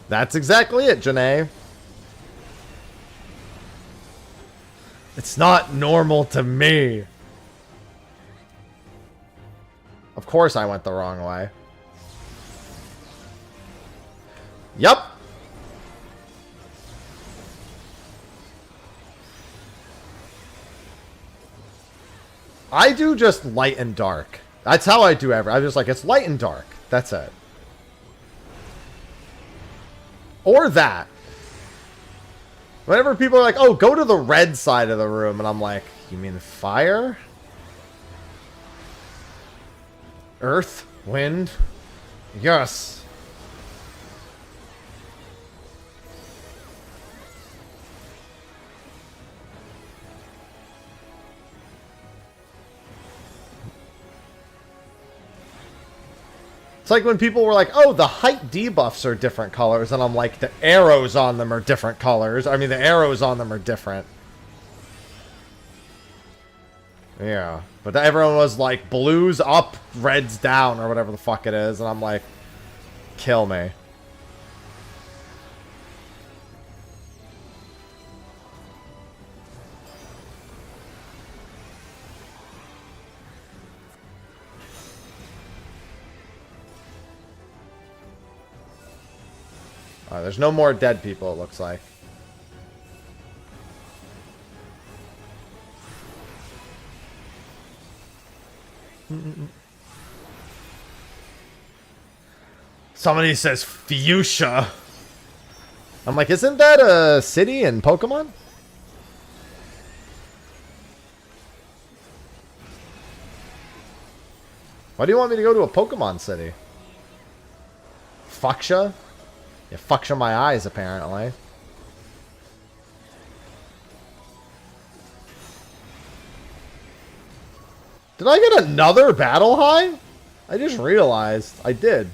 That's exactly it, Janae. It's not normal to me. Of course I went the wrong way. Yup. I do just light and dark. That's how I do everything. I'm just like, it's light and dark. That's it. Or that. Whenever people are like, oh, go to the red side of the room. And I'm like, you mean fire? Earth? Wind? Yes. It's like when people were like, oh, the height debuffs are different colors. And I'm like, the arrows on them are different colors. I mean, the arrows on them are different. Yeah. But everyone was like, blues up, reds down, or whatever the fuck it is. And I'm like, kill me. There's no more dead people, it looks like. Somebody says fuchsia. I'm like, isn't that a city in Pokemon? Why do you want me to go to a Pokemon city? Fuchsia? You fucks my eyes, apparently. Did I get another battle high? I just realized I did.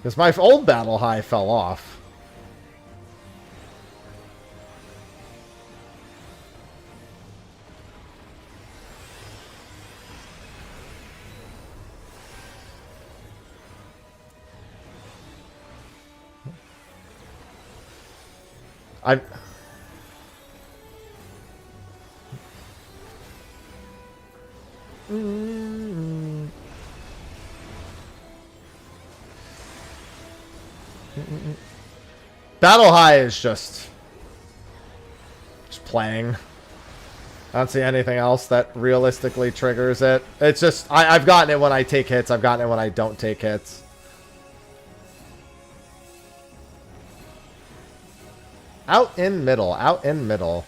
Because my old battle high fell off. Battle high is just playing. I don't see anything else that realistically triggers it. It's just, I've gotten it when I take hits. I've gotten it when I don't take hits. Out in middle. Out in middle.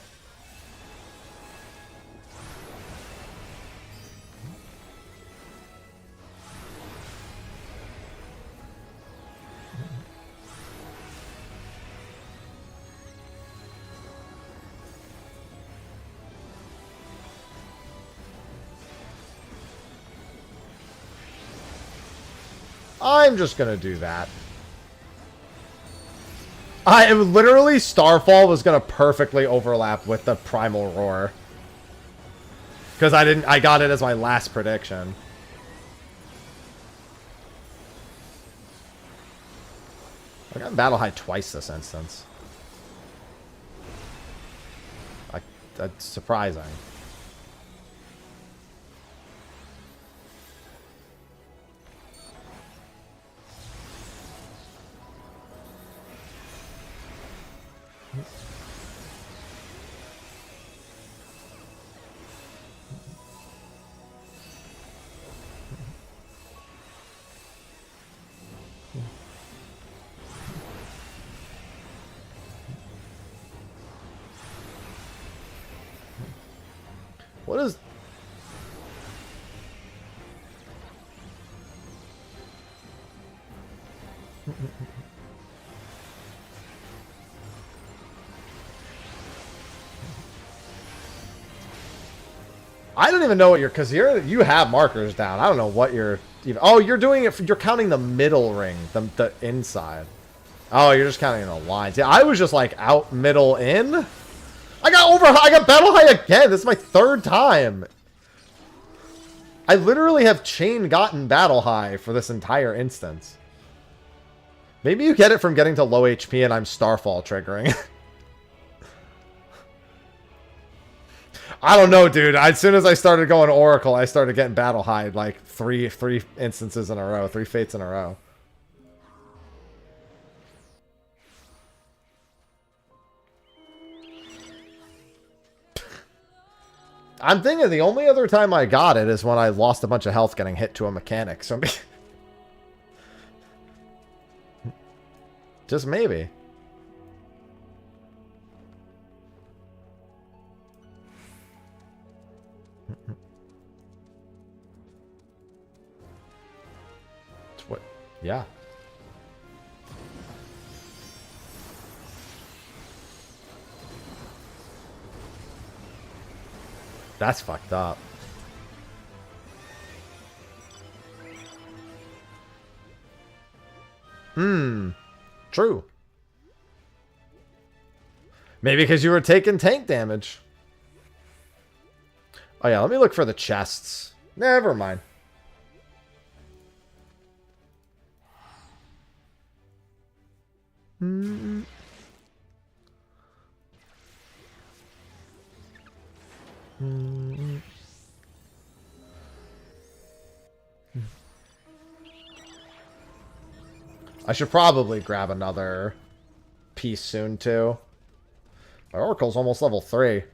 I'm just gonna do that. Literally, Starfall was gonna perfectly overlap with the Primal Roar. Because I got it as my last prediction. I got Battle High twice this instance. That's surprising. What is... I don't even know what you're... Because you have markers down. I don't know what you're... Oh, you're doing it... You're counting the middle ring. The inside. Oh, you're just counting the lines. Yeah, I was just like out, middle, in. I got Battle High again. This is my third time. I literally have chain gotten Battle High for this entire instance. Maybe you get it from getting to low HP and I'm Starfall triggering. I don't know, dude. As soon as I started going Oracle, I started getting Battle High like three instances in a row, 3 fates in a row. I'm thinking the only other time I got it is when I lost a bunch of health getting hit to a mechanic. So just maybe. What? Yeah. That's fucked up. True. Maybe because you were taking tank damage. Oh yeah, let me look for the chests. Never mind. I should probably grab another piece soon, too. My Oracle's almost level 3.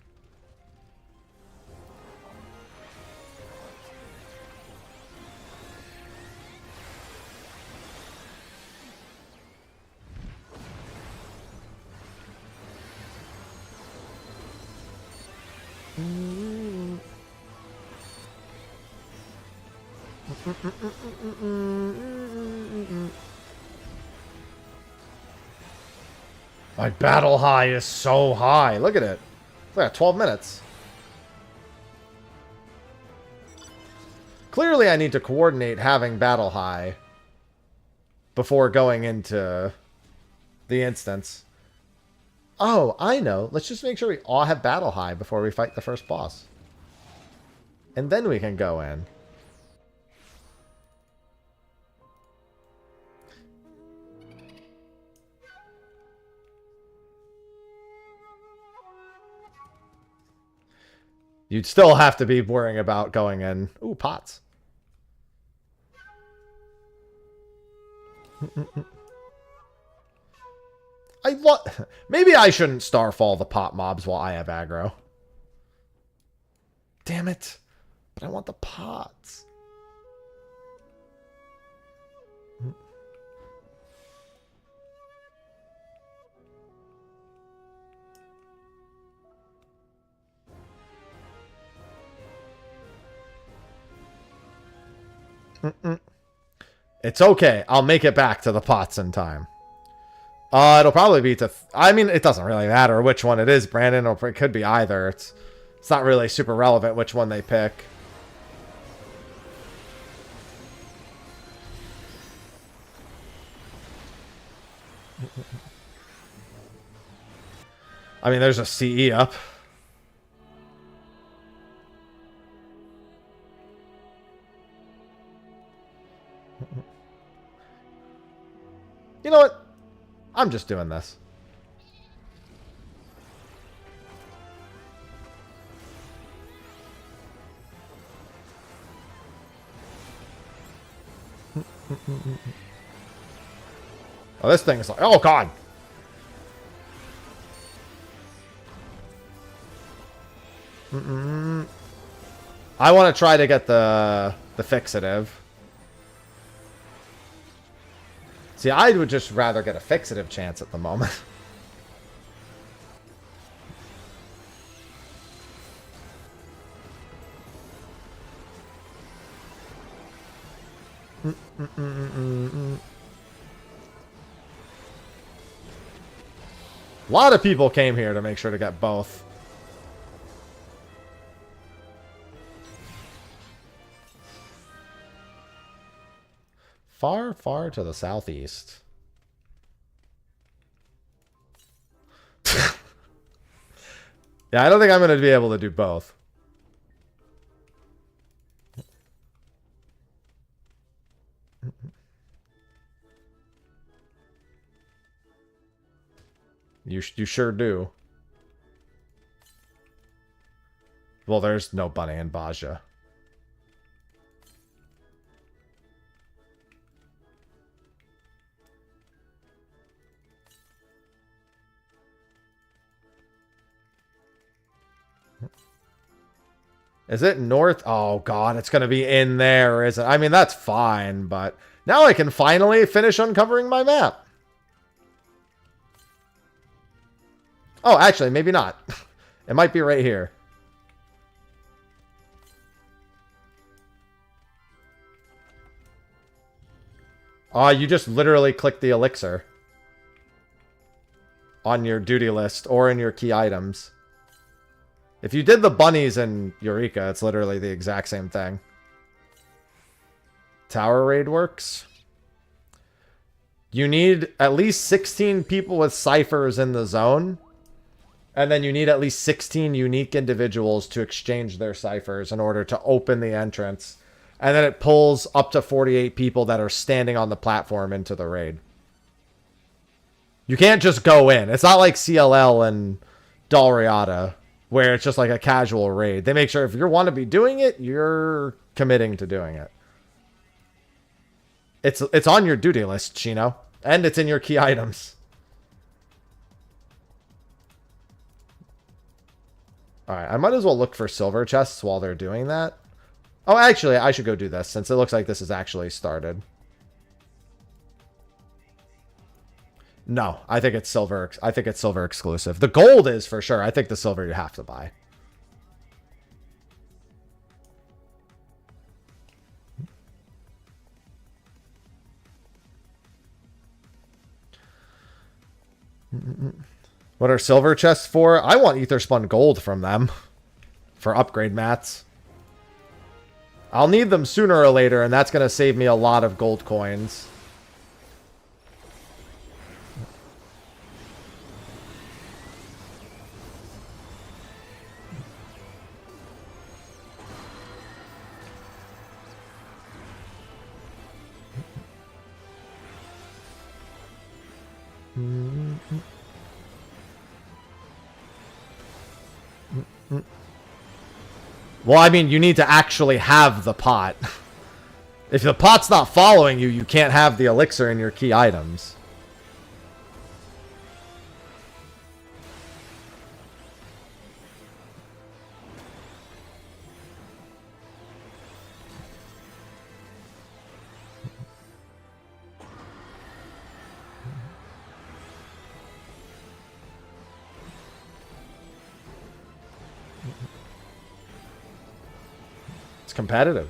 My battle high is so high. Look at it. It's like 12 minutes. Clearly I need to coordinate having battle high before going into the instance. Oh, I know. Let's just make sure we all have battle high before we fight the first boss. And then we can go in. You'd still have to be worrying about going in. Ooh, pots. Maybe I shouldn't starfall the pot mobs while I have aggro. Damn it. But I want the pots. It's okay. I'll make it back to the pots in time. It'll probably be to... I mean, it doesn't really matter which one it is, Brandon, or it could be either. It's not really super relevant which one they pick. I mean, there's a CE up. You know what? I'm just doing this. Oh, this thing is like, oh god. I want to try to get the Ffxiv. See, I would just rather get a Ffxiv chance at the moment. A lot of people came here to make sure to get both. Far, far to the southeast. Yeah, I don't think I'm going to be able to do both. You sure do. Well, there's no Bunny in Baja. Is it north? Oh, God, it's going to be in there, isn't it? I mean, that's fine, but now I can finally finish uncovering my map. Oh, actually, maybe not. It might be right here. You just literally click the elixir on your duty list or in your key items. If you did the bunnies in Eureka, it's literally the exact same thing. Tower raid works. You need at least 16 people with ciphers in the zone. And then you need at least 16 unique individuals to exchange their ciphers in order to open the entrance. And then it pulls up to 48 people that are standing on the platform into the raid. You can't just go in. It's not like CLL and Dalriada, where it's just like a casual raid. They make sure if you want to be doing it, you're committing to doing it. It's on your duty list, Chino. And it's in your key items. Alright, I might as well look for silver chests while they're doing that. Oh, actually, I should go do this, since it looks like this is actually started. No, I think it's silver. I think it's silver exclusive. The gold is for sure. I think the silver you have to buy. What are silver chests for? I want ether spun gold from them for upgrade mats. I'll need them sooner or later, and that's going to save me a lot of gold coins. Well, I mean, you need to actually have the pot. If the pot's not following you, you can't have the elixir in your key items. It's competitive.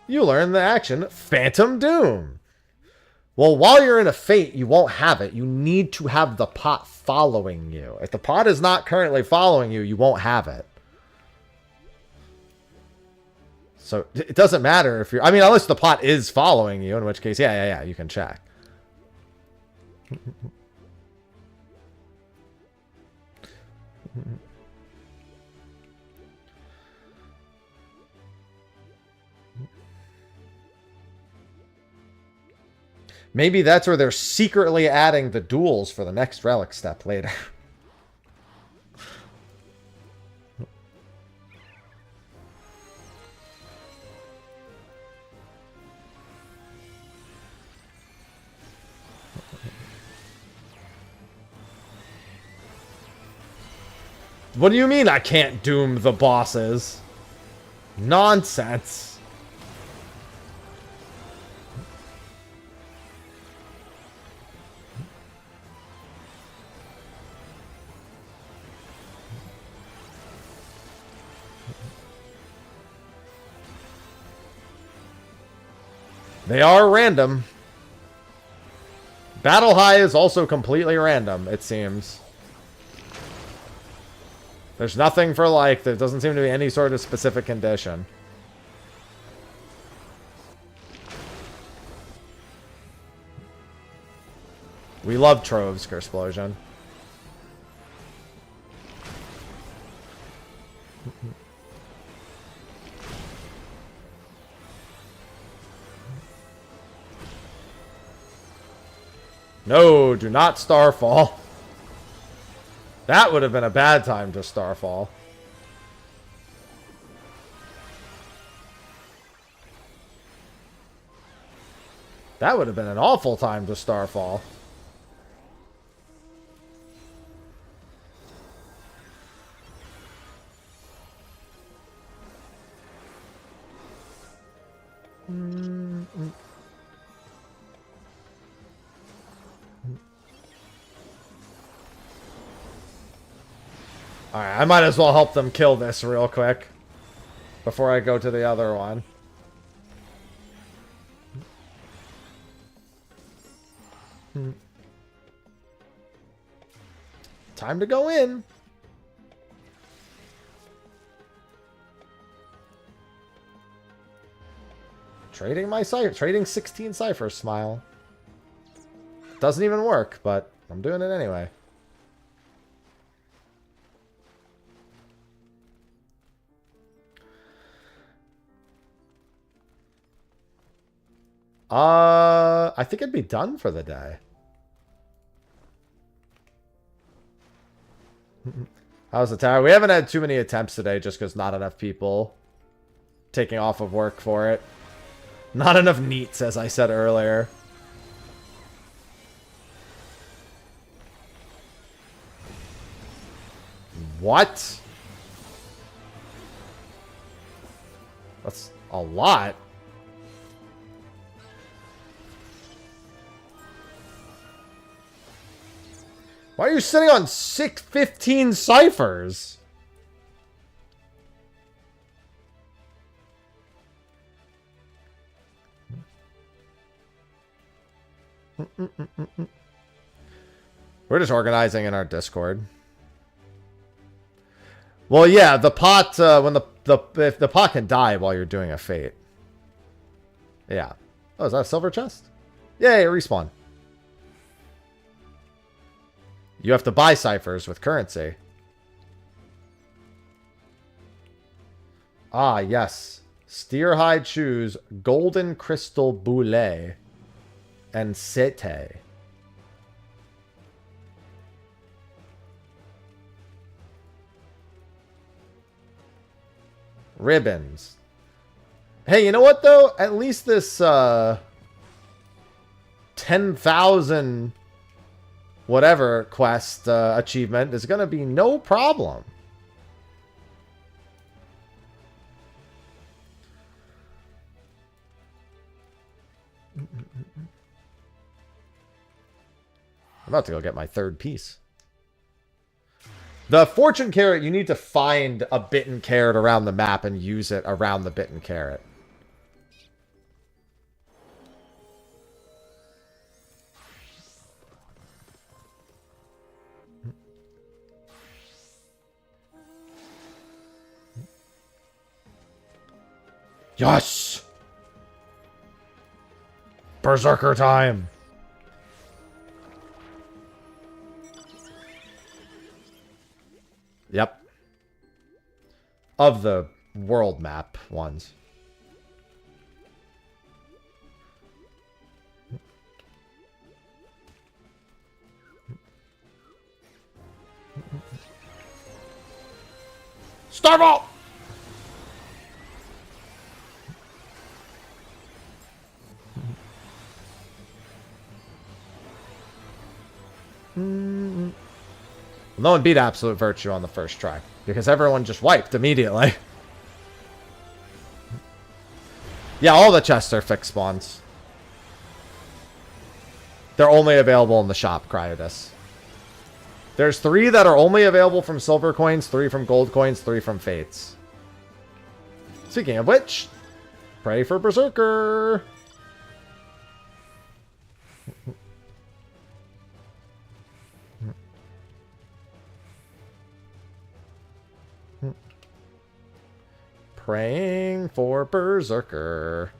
You learn the action Phantom Doom. Well, while you're in a fate, you won't have it. You need to have the pot following you. If the pot is not currently following you, you won't have it. So it doesn't matter if you're... I mean, unless the pot is following you, in which case, yeah, you can check. Maybe that's where they're secretly adding the duels for the next relic step later. What do you mean I can't doom the bosses? Nonsense. They are random. Battle High is also completely random, it seems. There's nothing for, like, there doesn't seem to be any sort of specific condition. We love Trove's Explosion. No, do not Starfall. That would have been a bad time to Starfall. That would have been an awful time to Starfall. Alright, I might as well help them kill this real quick before I go to the other one. Time to go in. Trading my trading 16 ciphers, smile. Doesn't even work, but I'm doing it anyway. I think it'd be done for the day. How's the tower? We haven't had too many attempts today just because not enough people taking off of work for it. Not enough neats, as I said earlier. What? That's a lot. Why are you sitting on 15 ciphers? We're just organizing in our Discord. Well, yeah, the pot, when if the pot can die while you're doing a fate. Yeah. Oh, is that a silver chest? Yay, respawn. You have to buy ciphers with currency. Ah, yes. Steerhide shoes, golden crystal boulet, and sete. Ribbons. Hey, you know what, though? At least this, 10,000... whatever quest achievement is going to be no problem. I'm about to go get my third piece. The fortune carrot, you need to find a bitten carrot around the map and use it around the bitten carrot. Yes! Berserker time! Yep. Of the world map ones. Starvault! No one beat Absolute Virtue on the first try, because everyone just wiped immediately. Yeah, all the chests are fixed spawns. They're only available in the shop, Cryodus. There's 3 that are only available from silver coins, 3 from gold coins, 3 from fates. Speaking of which, pray for Berserker. Praying for Berserker.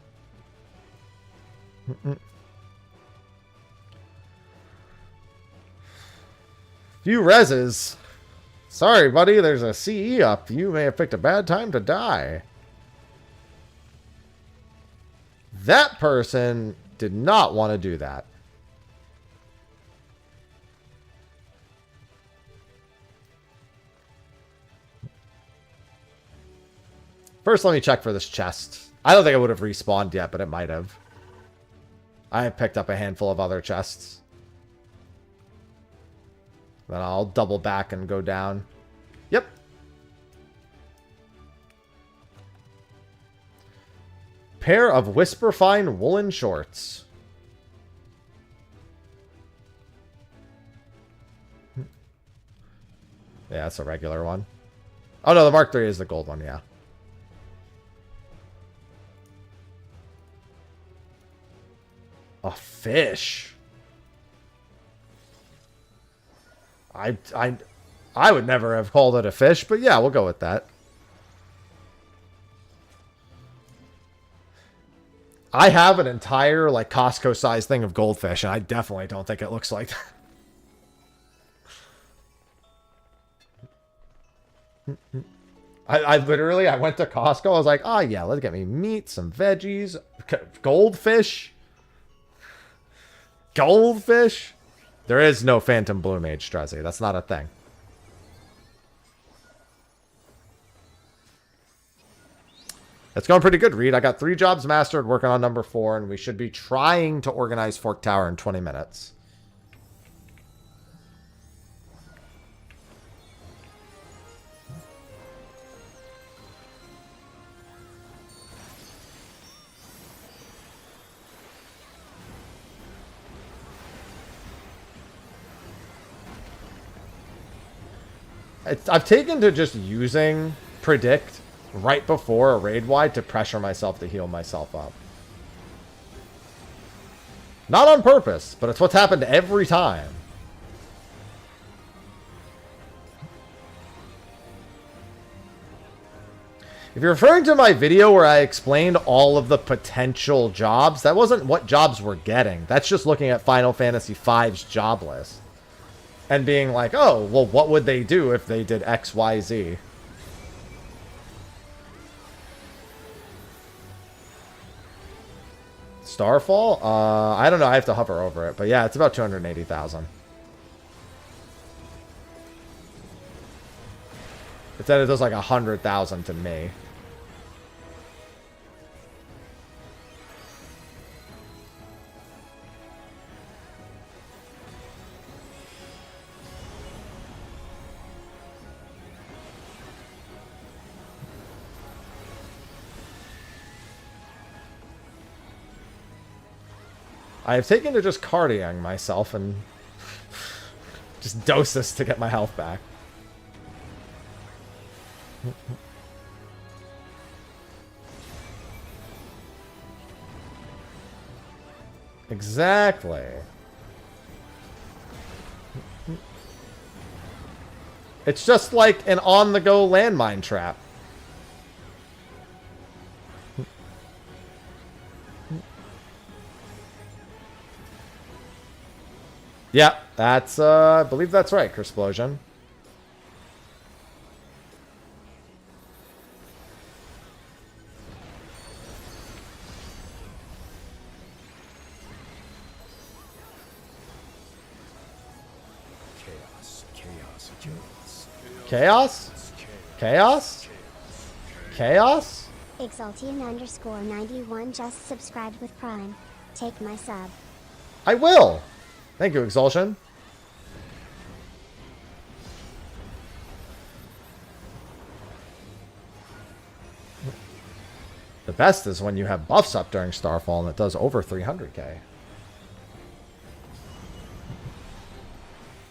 Few reses. Sorry, buddy, there's a CE up. You may have picked a bad time to die. That person did not want to do that. First, let me check for this chest. I don't think it would have respawned yet, but it might have. I have picked up a handful of other chests. Then I'll double back and go down. Yep. Pair of Whisperfine woolen shorts. Yeah, that's a regular one. Oh no, the Mark III is the gold one, yeah. A fish. I would never have called it a fish, but yeah, we'll go with that. I have an entire, like, Costco-sized thing of goldfish, and I definitely don't think it looks like that. I literally, I went to Costco, I was like, oh yeah, let's get me meat, some veggies, goldfish. Goldfish? There is no Phantom Blue Mage, Strezzy. That's not a thing. It's going pretty good, Reed. I got 3 jobs mastered, working on number 4, and we should be trying to organize Fork Tower in 20 minutes. I've taken to just using Predict right before a raid wide to pressure myself to heal myself up. Not on purpose, but it's what's happened every time. If you're referring to my video where I explained all of the potential jobs, that wasn't what jobs we're getting. That's just looking at Final Fantasy V's job list. And being like, oh, well, what would they do if they did X, Y, Z? Starfall? I don't know. I have to hover over it. But yeah, it's about 280,000. But then it does like 100,000 to me. I have taken to just cardioing myself and just dose this to get my health back. Exactly. It's just like an on-the-go landmine trap. Yeah, that's, I believe that's right, Crisplosion. Chaos? Chaos? Chaos? Exaltian_91 just subscribed with Prime. Take my sub. I will. Thank you, Exaltion. The best is when you have buffs up during Starfall and it does over 300k.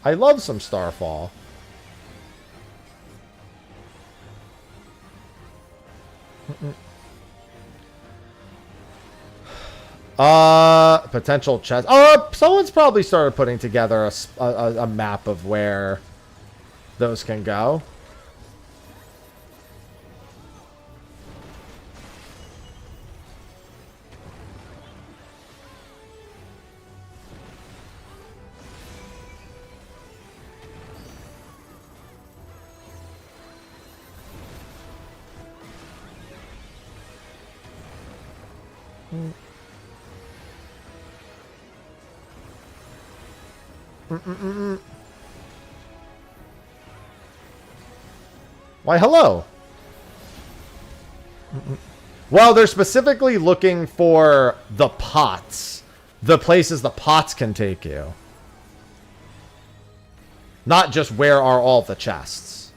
I love some Starfall. Potential chest. Someone's probably started putting together a map of where those can go. Why, hello. Well, they're specifically looking for the pots. The places the pots can take you. Not just where are all the chests.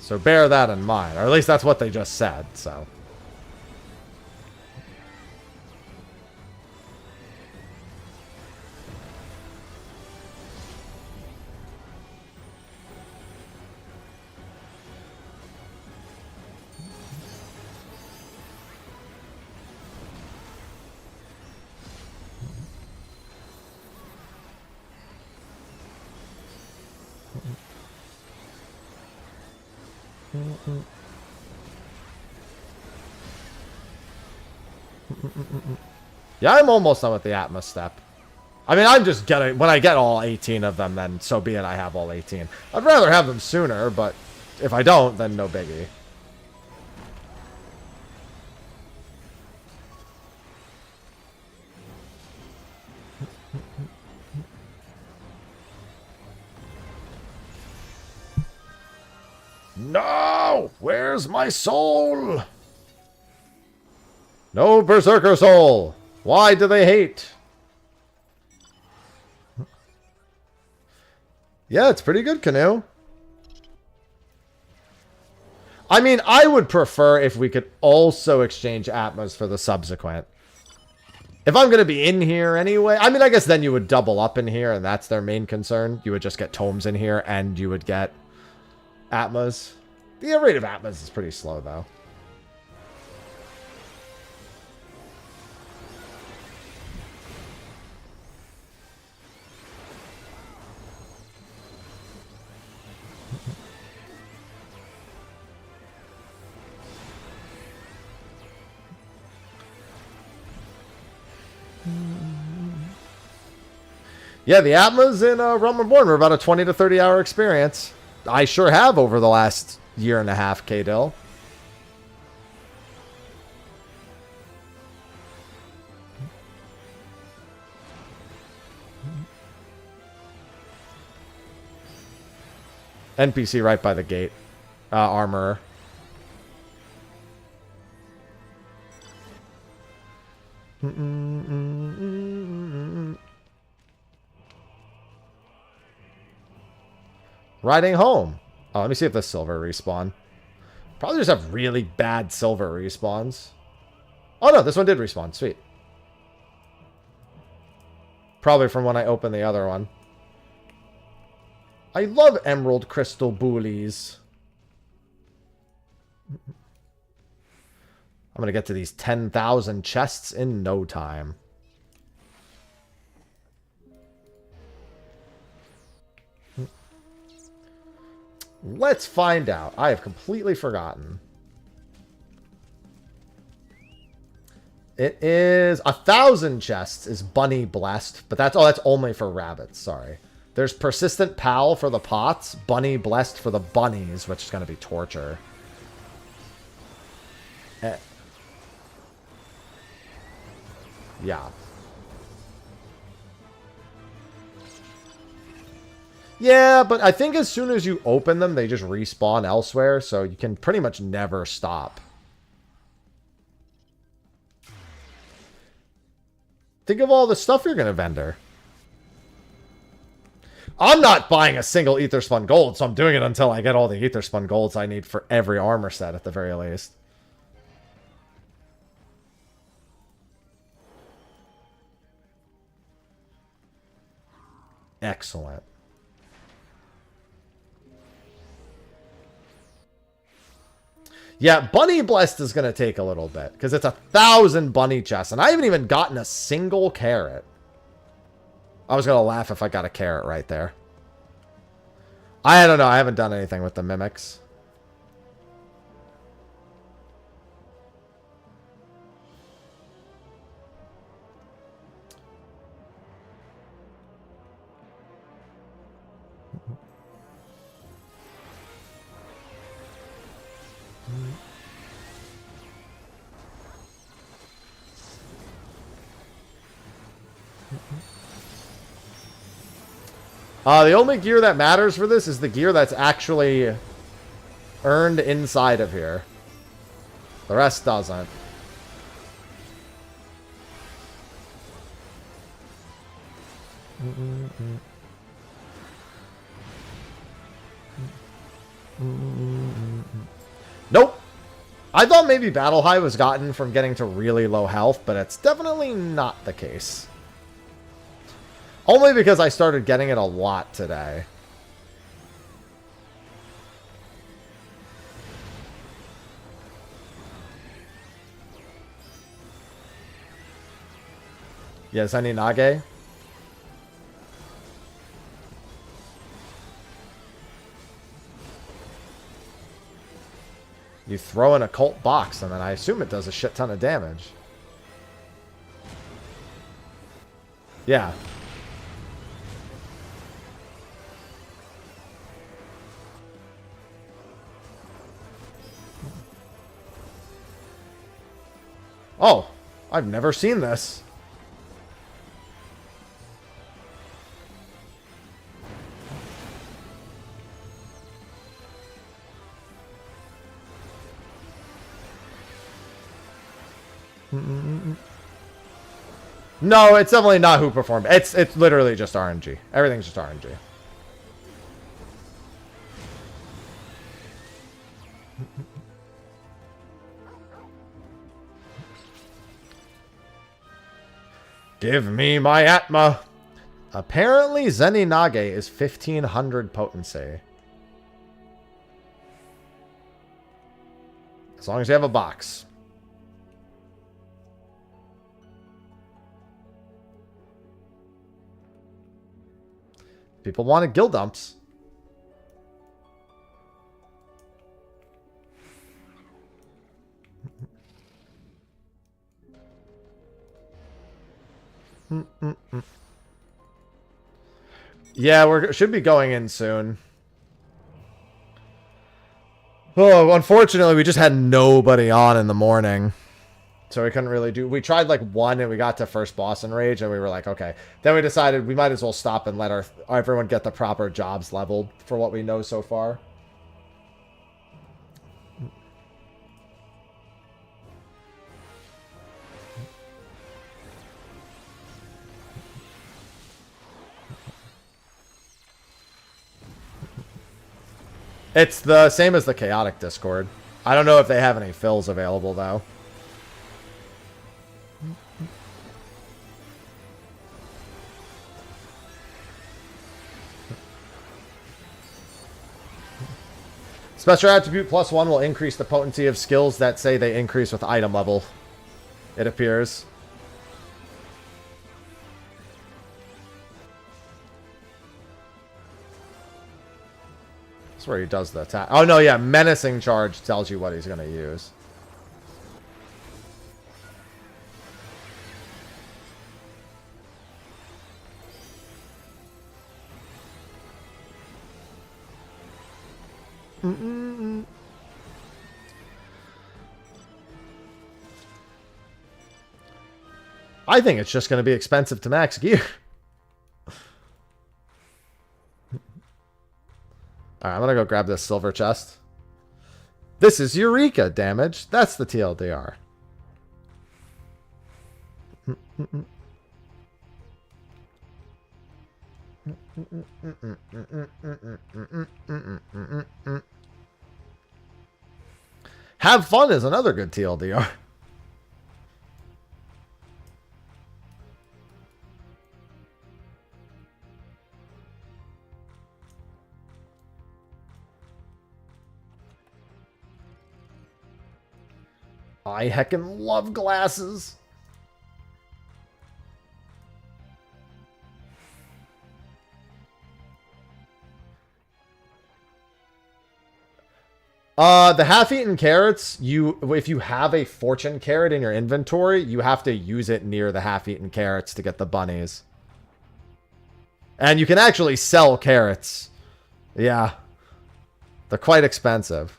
So bear that in mind. Or at least that's what they just said, so. Yeah, I'm almost done with the Atma step. I mean, I'm just getting... When I get all 18 of them, then so be it, I have all 18. I'd rather have them sooner, but if I don't, then no biggie. No! Where's my soul? No Berserker soul! Why do they hate? Yeah, it's pretty good, Canoe. I mean, I would prefer if we could also exchange Atmas for the subsequent. If I'm going to be in here anyway... I mean, I guess then you would double up in here, and that's their main concern. You would just get tomes in here, and you would get Atmas. The rate of Atmas is pretty slow, though. Yeah, the Atmas in Realm Reborn were about a 20 to 30 hour experience. I sure have over the last year and a half, K-Dill. NPC right by the gate. Armorer. Riding home. Oh, let me see if this silver respawn. Probably just have really bad silver respawns. Oh no, this one did respawn. Sweet. Probably from when I opened the other one. I love emerald crystal boolies. I'm going to get to these 10,000 chests in no time. Let's find out. I have completely forgotten. It is 1,000 chests is bunny blessed, but that's only for rabbits. Sorry. There's persistent pal for the pots, bunny blessed for the bunnies, which is going to be torture. Yeah. Yeah, but I think as soon as you open them, they just respawn elsewhere, so you can pretty much never stop. Think of all the stuff you're going to vendor. I'm not buying a single Etherspun Gold, so I'm doing it until I get all the Etherspun Golds I need for every armor set at the very least. Excellent. Yeah, Bunny Blessed is going to take a little bit, because it's 1,000 bunny chests, and I haven't even gotten a single carrot. I was going to laugh if I got a carrot right there. I don't know, I haven't done anything with the mimics. The only gear that matters for this is the gear that's actually earned inside of here. The rest doesn't. Nope. I thought maybe Battle High was gotten from getting to really low health, but it's definitely not the case. Only because I started getting it a lot today. Yes, any Nage? You throw an occult box, and then I assume it does a shit ton of damage. Yeah. Oh, I've never seen this. No, it's definitely not who performed. It's literally just RNG. Everything's just RNG. Give me my Atma. Apparently, Zeninage is 1500 potency. As long as you have a box. People wanted guild dumps. Yeah, we should be going in soon. Oh, unfortunately, we just had nobody on in the morning. So we couldn't really do... We tried like one and we got to first boss in Rage and we were like, okay. Then we decided we might as well stop and let everyone get the proper jobs leveled for what we know so far. It's the same as the Chaotic Discord. I don't know if they have any fills available, though. Special Attribute +1 will increase the potency of skills that say they increase with item level. It appears. That's where he does the attack. Oh, no, yeah. Menacing Charge tells you what he's going to use. I think it's just going to be expensive to max gear. Alright, I'm going to go grab this silver chest. This is Eureka damage. That's the TLDR. Have fun is another good TLDR. I heckin' love glasses. The half-eaten carrots, if you have a fortune carrot in your inventory, you have to use it near the half-eaten carrots to get the bunnies. And you can actually sell carrots. Yeah. They're quite expensive.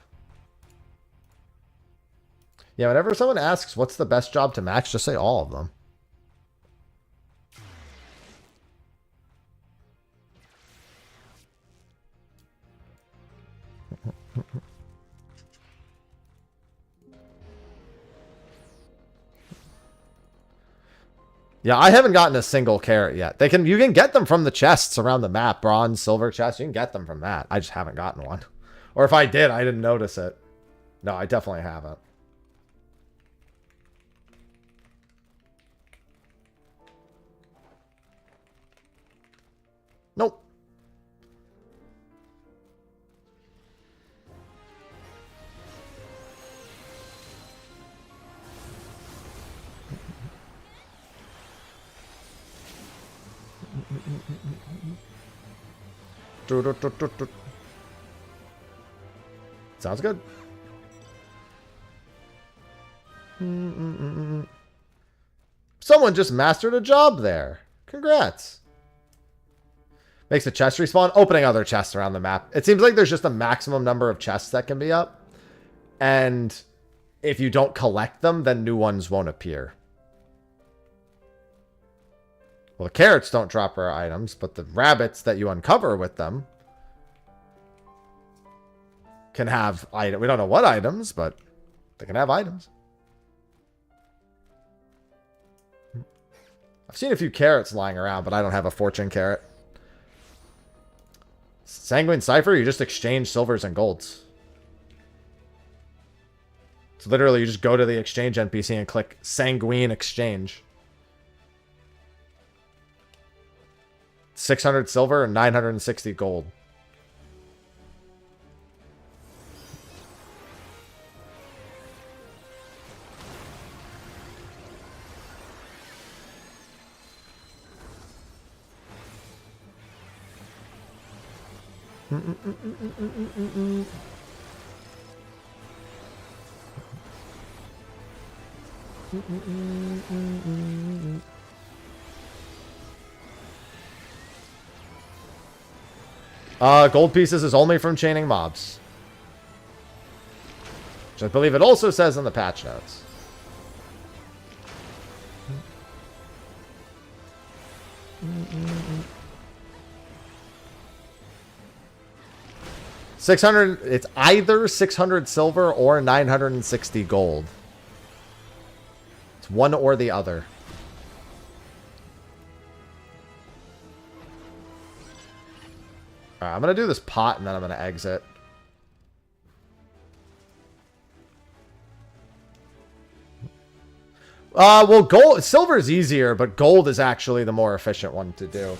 Yeah, whenever someone asks what's the best job to max, just say all of them. Yeah, I haven't gotten a single carrot yet. You can get them from the chests around the map. Bronze, silver chests. You can get them from that. I just haven't gotten one. Or if I did, I didn't notice it. No, I definitely haven't. Nope. Sounds good. Someone just mastered a job there. Congrats. Makes a chest respawn. Opening other chests around the map. It seems like there's just a maximum number of chests that can be up. And if you don't collect them, then new ones won't appear. Well, the carrots don't drop rare items, but the rabbits that you uncover with them can have items. We don't know what items, but they can have items. I've seen a few carrots lying around, but I don't have a fortune carrot. Sanguine Cipher, you just exchange silvers and golds. So literally, you just go to the exchange NPC and click Sanguine Exchange. 600 silver and 960 gold. Gold pieces is only from chaining mobs. Which I believe it also says in the patch notes. It's either 600 silver or 960 gold. It's one or the other. Alright, I'm going to do this pot and then I'm going to exit. Well, silver is easier, but gold is actually the more efficient one to do.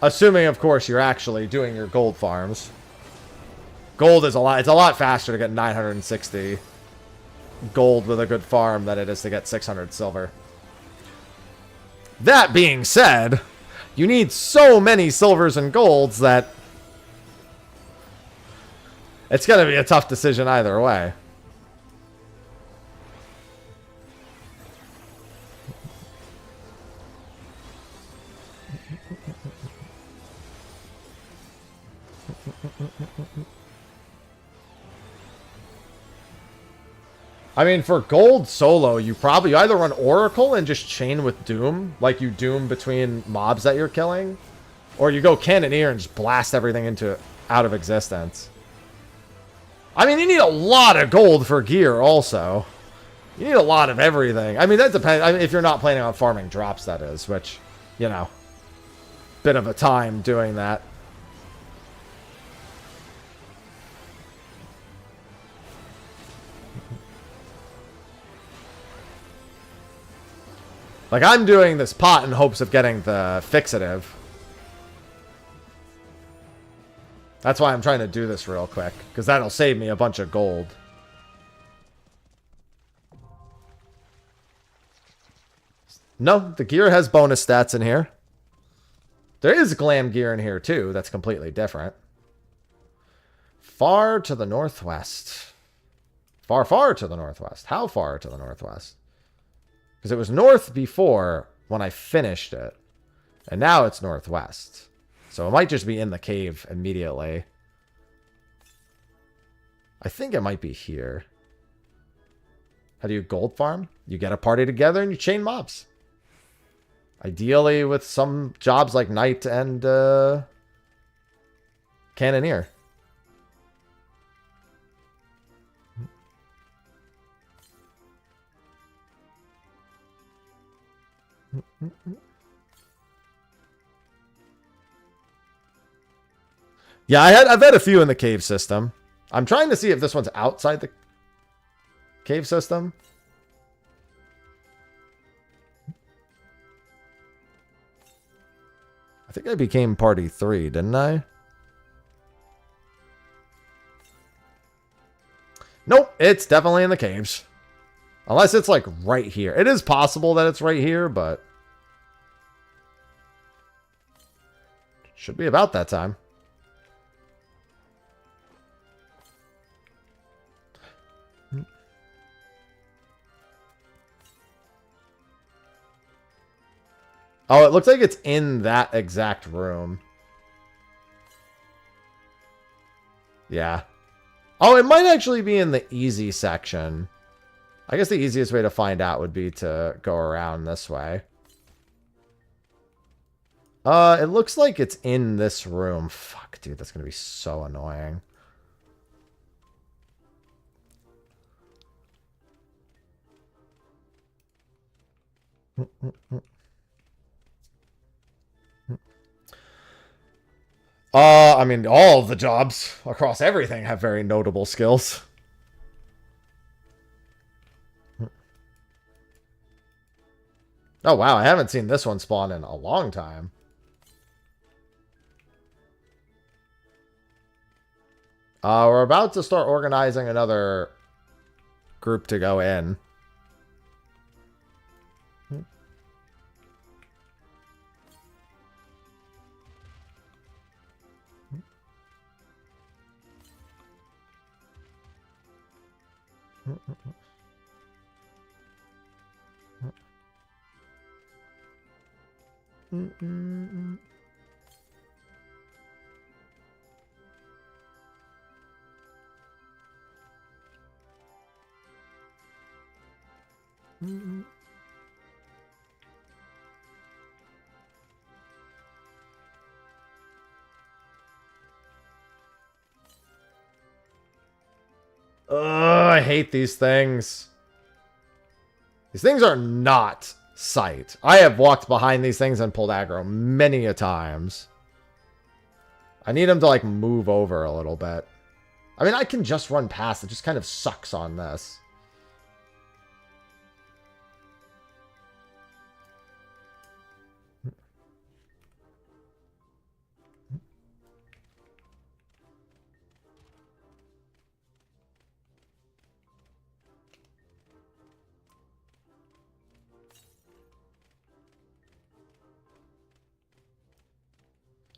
Assuming, of course, you're actually doing your gold farms. Gold is it's a lot faster to get 960 gold with a good farm than it is to get 600 silver. That being said, you need so many silvers and golds that It's going to be a tough decision either way. I mean, for gold solo, you either run Oracle and just chain with Doom, like you Doom between mobs that you're killing, or you go Cannoneer and just blast everything out of existence. I mean, you need a lot of gold for gear also. You need a lot of everything. I mean, that depends. I mean, if you're not planning on farming drops, that is, which, you know, bit of a time doing that. Like, I'm doing this pot in hopes of getting the Ffxiv. That's why I'm trying to do this real quick, because that'll save me a bunch of gold. No, the gear has bonus stats in here. There is glam gear in here, too. That's completely different. Far to the northwest. Far, far to the northwest. How far to the northwest? Because it was north before when I finished it. And now it's northwest. So it might just be in the cave immediately. I think it might be here. How do you gold farm? You get a party together and you chain mobs. Ideally with some jobs like Knight and Cannoneer. Yeah, I've had a few in the cave system. I'm trying to see if this one's outside the cave system. I think I became party 3, didn't I? Nope, it's definitely in the caves. Unless it's like right here. It is possible that it's right here, but should be about that time. Oh, it looks like it's in that exact room. Yeah. Oh, it might actually be in the easy section. I guess the easiest way to find out would be to go around this way. It looks like it's in this room. Fuck, dude, that's gonna be so annoying. I mean, all of the jobs across everything have very notable skills. Oh, wow, I haven't seen this one spawn in a long time. We're about to start organizing another group to go in. I hate these things. These things are not sight. I have walked behind these things and pulled aggro many a times. I need them to, like, move over a little bit. I mean, I can just run past. It just kind of sucks on this.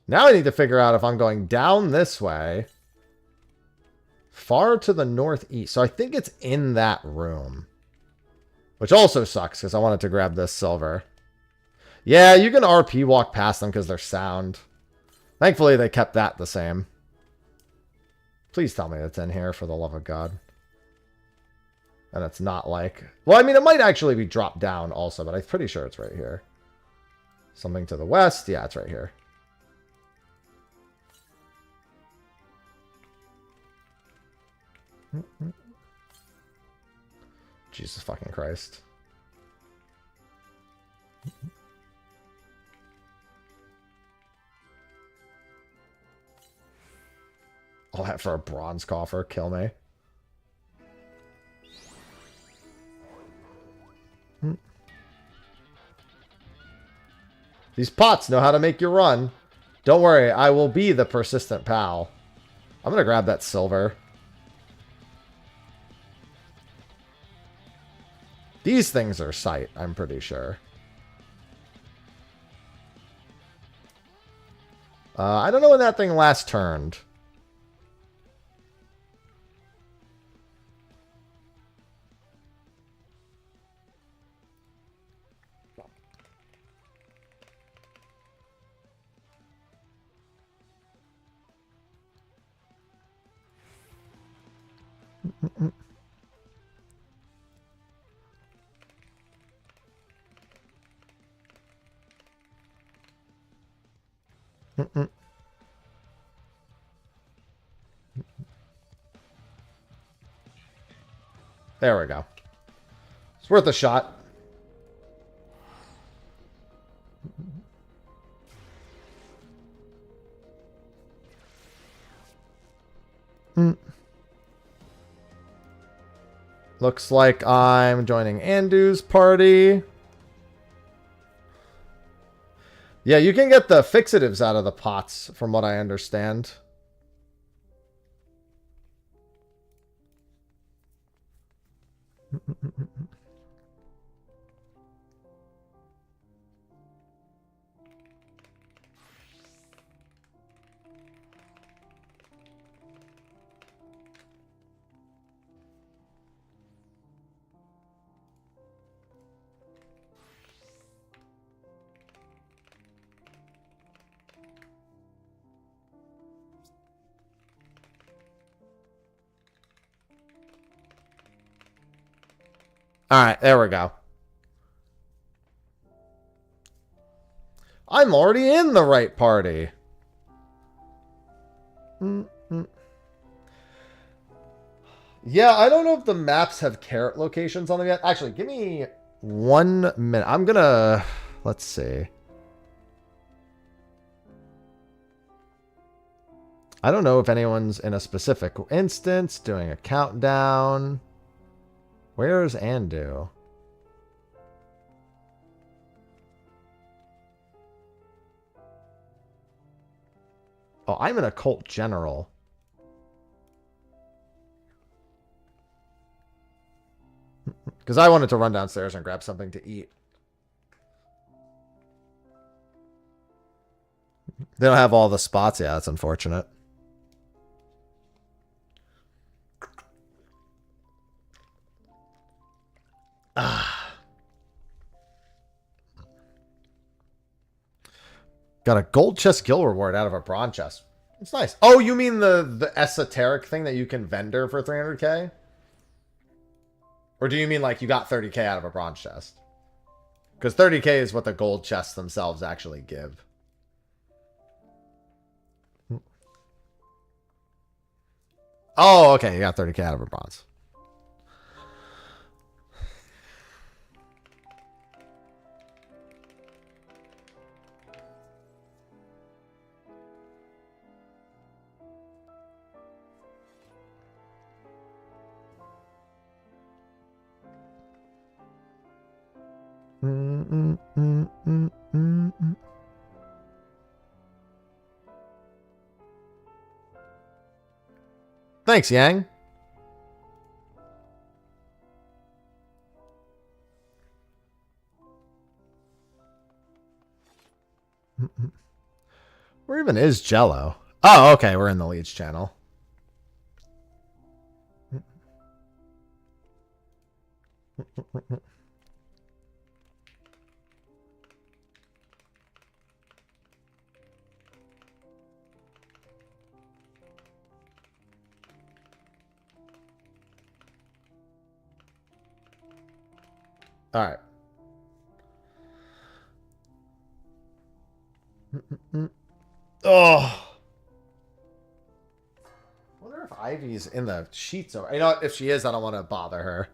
Now I need to figure out if I'm going down this way Far to the northeast. So I think it's in that room. Which also sucks because I wanted to grab this silver. Yeah, you can RP walk past them because they're sound. Thankfully, they kept that the same. Please tell me it's in here, for the love of God. And it's not like... Well, I mean, it might actually be dropped down also, but I'm pretty sure it's right here. Something to the west. Yeah, it's right here. Jesus fucking Christ. All that for a bronze coffer. Kill me. These pots know how to make you run. Don't worry, I will be the persistent pal. I'm going to grab that silver. These things are sight, I'm pretty sure. I don't know when that thing last turned. There we go. It's worth a shot. Looks like I'm joining Andu's party. Yeah, you can get the fixatives out of the pots, from what I understand. Alright, there we go. I'm already in the right party. Yeah, I don't know if the maps have carrot locations on them yet. Actually, give me 1 minute. I'm gonna... Let's see. I don't know if anyone's in a specific instance doing a countdown. Where's Andu? Oh, I'm an occult general. Because I wanted to run downstairs and grab something to eat. They don't have all the spots. Yeah, that's unfortunate. Got a gold chest skill reward out of a bronze chest. It's nice. Oh, you mean the esoteric thing that you can vendor for 300k? Or do you mean like you got 30k out of a bronze chest? Because 30k is what the gold chests themselves actually give. Oh, okay. You got 30k out of a bronze. Thanks, Yang. Where even is Jello? Oh, okay. We're in the Leech channel. All right. Oh. I wonder if Ivy's in the sheets. Or, you know what? If she is, I don't want to bother her.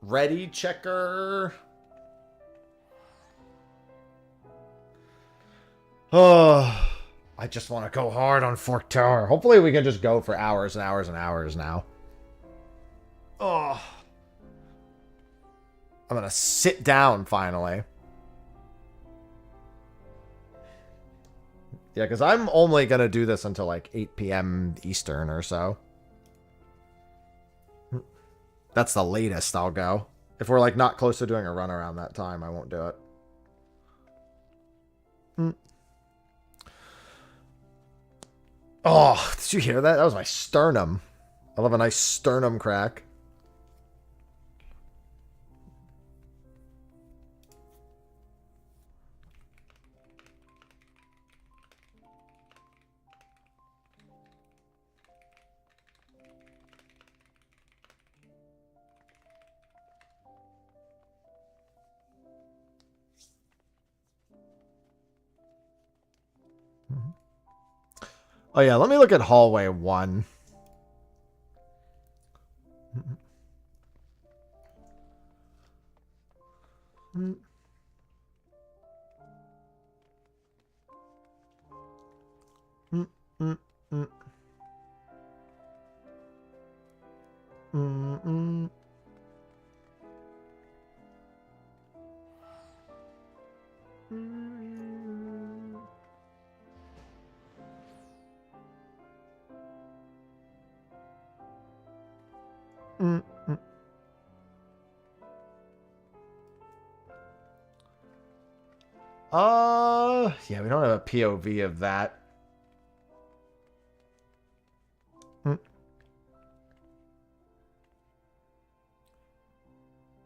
Ready, checker. Oh, I just want to go hard on Fork Tower. Hopefully we can just go for hours and hours and hours now. Oh. I'm going to sit down finally. Yeah, because I'm only going to do this until like 8 p.m. Eastern or so. That's the latest I'll go. If we're like not close to doing a run around that time, I won't do it. Oh, did you hear that? That was my sternum. I love a nice sternum crack. Oh yeah, let me look at hallway 1. Yeah, we don't have a POV of that.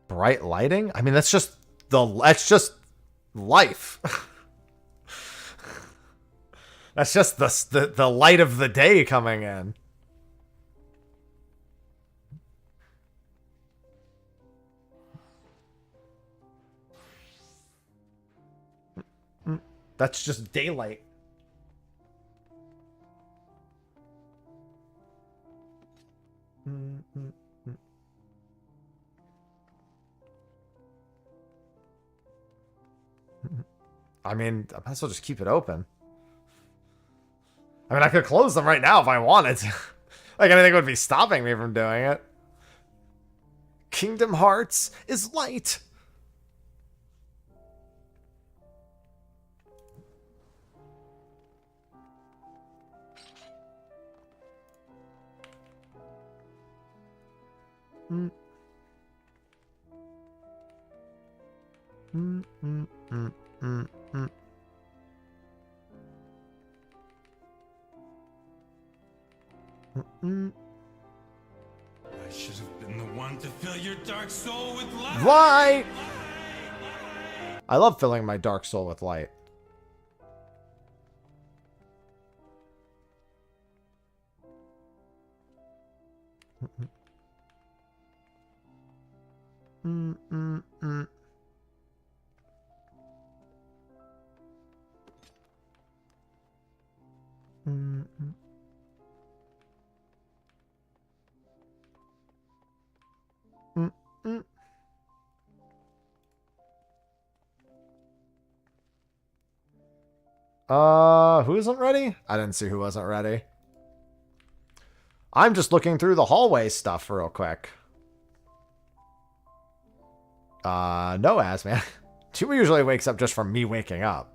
Bright lighting? I mean, that's just life. That's just the light of the day coming in. That's just daylight. I mean, I might as well just keep it open. I mean, I could close them right now if I wanted to. Like, anything would be stopping me from doing it. Kingdom Hearts is light. I should have been the one to fill your dark soul with light. Light! I love filling my dark soul with light. Who isn't ready? I didn't see who wasn't ready. I'm just looking through the hallway stuff real quick. No, Asman. She usually wakes up just from me waking up.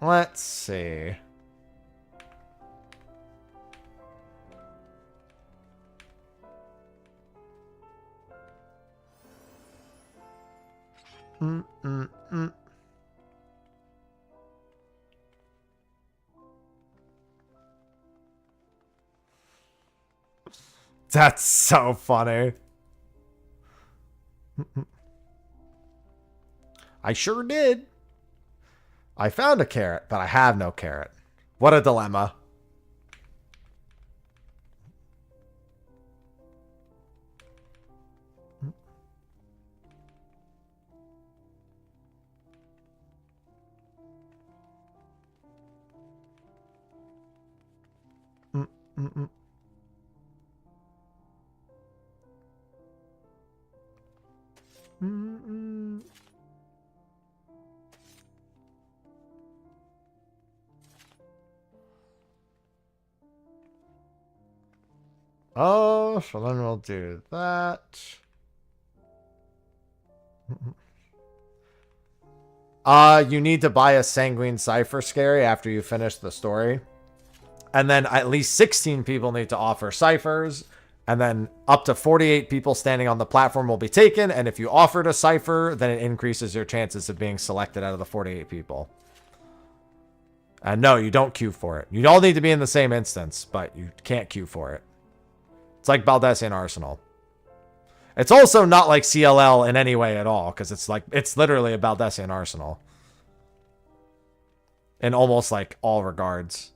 Let's see. That's so funny. I sure did. I found a carrot, but I have no carrot. What a dilemma. Oh, so then we'll do that. You need to buy a Sanguine Cipher Scary after you finish the story. And then at least 16 people need to offer ciphers. And then up to 48 people standing on the platform will be taken. And if you offered a cipher, then it increases your chances of being selected out of the 48 people. And no, you don't queue for it. You all need to be in the same instance, but you can't queue for it. It's like Baldessian Arsenal. It's also not like CLL in any way at all, because it's literally a Baldessian Arsenal. In almost like all regards.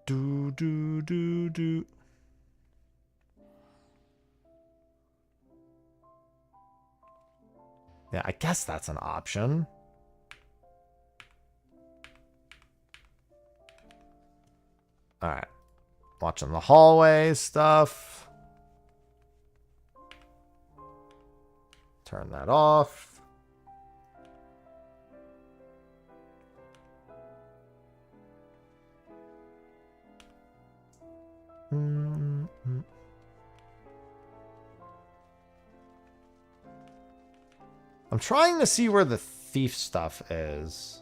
Do. Yeah, I guess that's an option. All right. Watching the hallway stuff. Turn that off. I'm trying to see where the thief stuff is.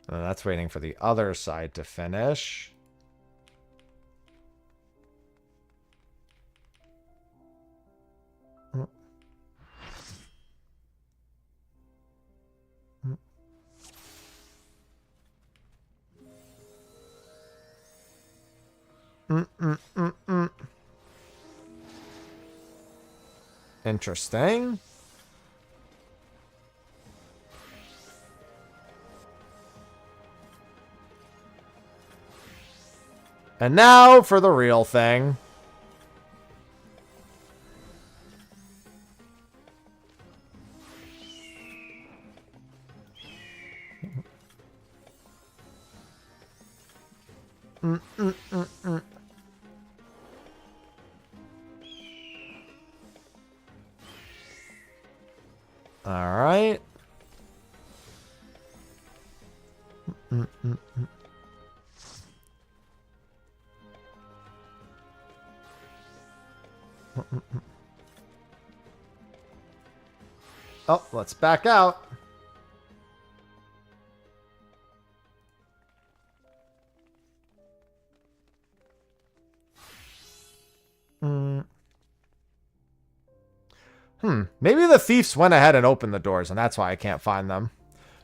That's waiting for the other side to finish. Interesting. And now for the real thing. All right. Oh, let's back out. Maybe the thieves went ahead and opened the doors, and that's why I can't find them.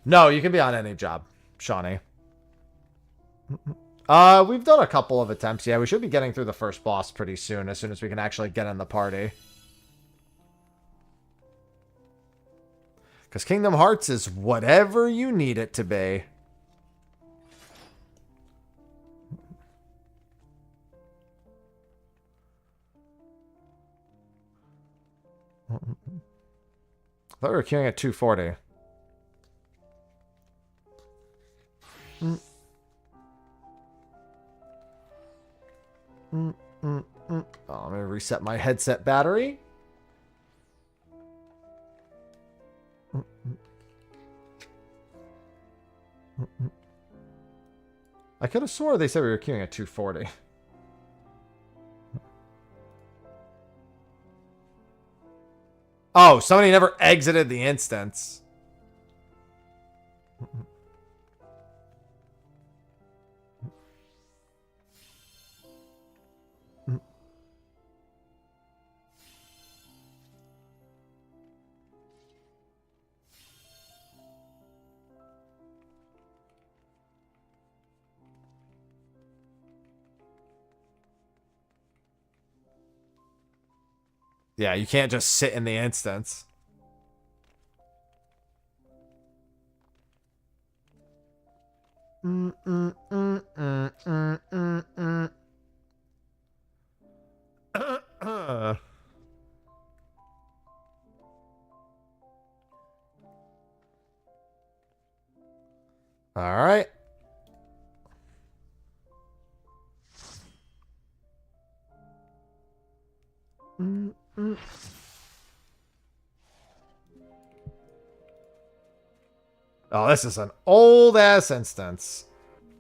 No, you can be on any job, Shawnee. We've done a couple of attempts. Yeah, we should be getting through the first boss pretty soon as we can actually get in the party. Because Kingdom Hearts is whatever you need it to be. I thought we were queuing at 240. Oh, I'm going to reset my headset battery. I could have swore they said we were queuing at 240. Oh, somebody never exited the instance. Yeah, you can't just sit in the instance. All right. Oh, this is an old ass instance.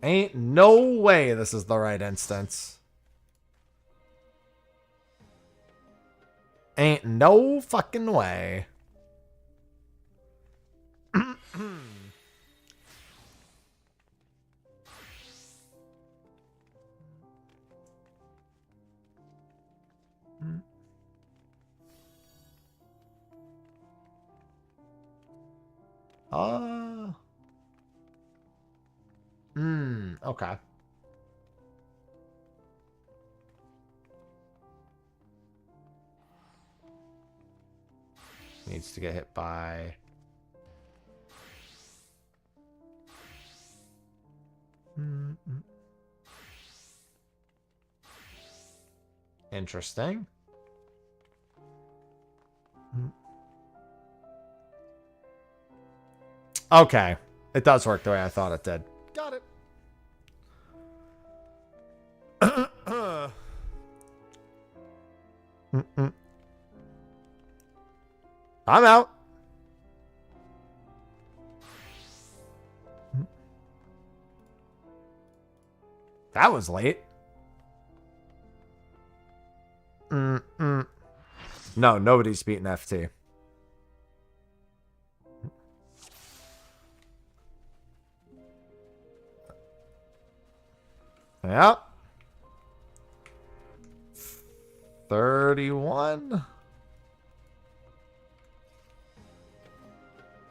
Ain't no way this is the right instance. Ain't no fucking way. Okay. Needs to get hit by... Interesting. Okay. It does work the way I thought it did. Got it. I'm out. That was late. No, nobody's beaten FT. Yep. 31.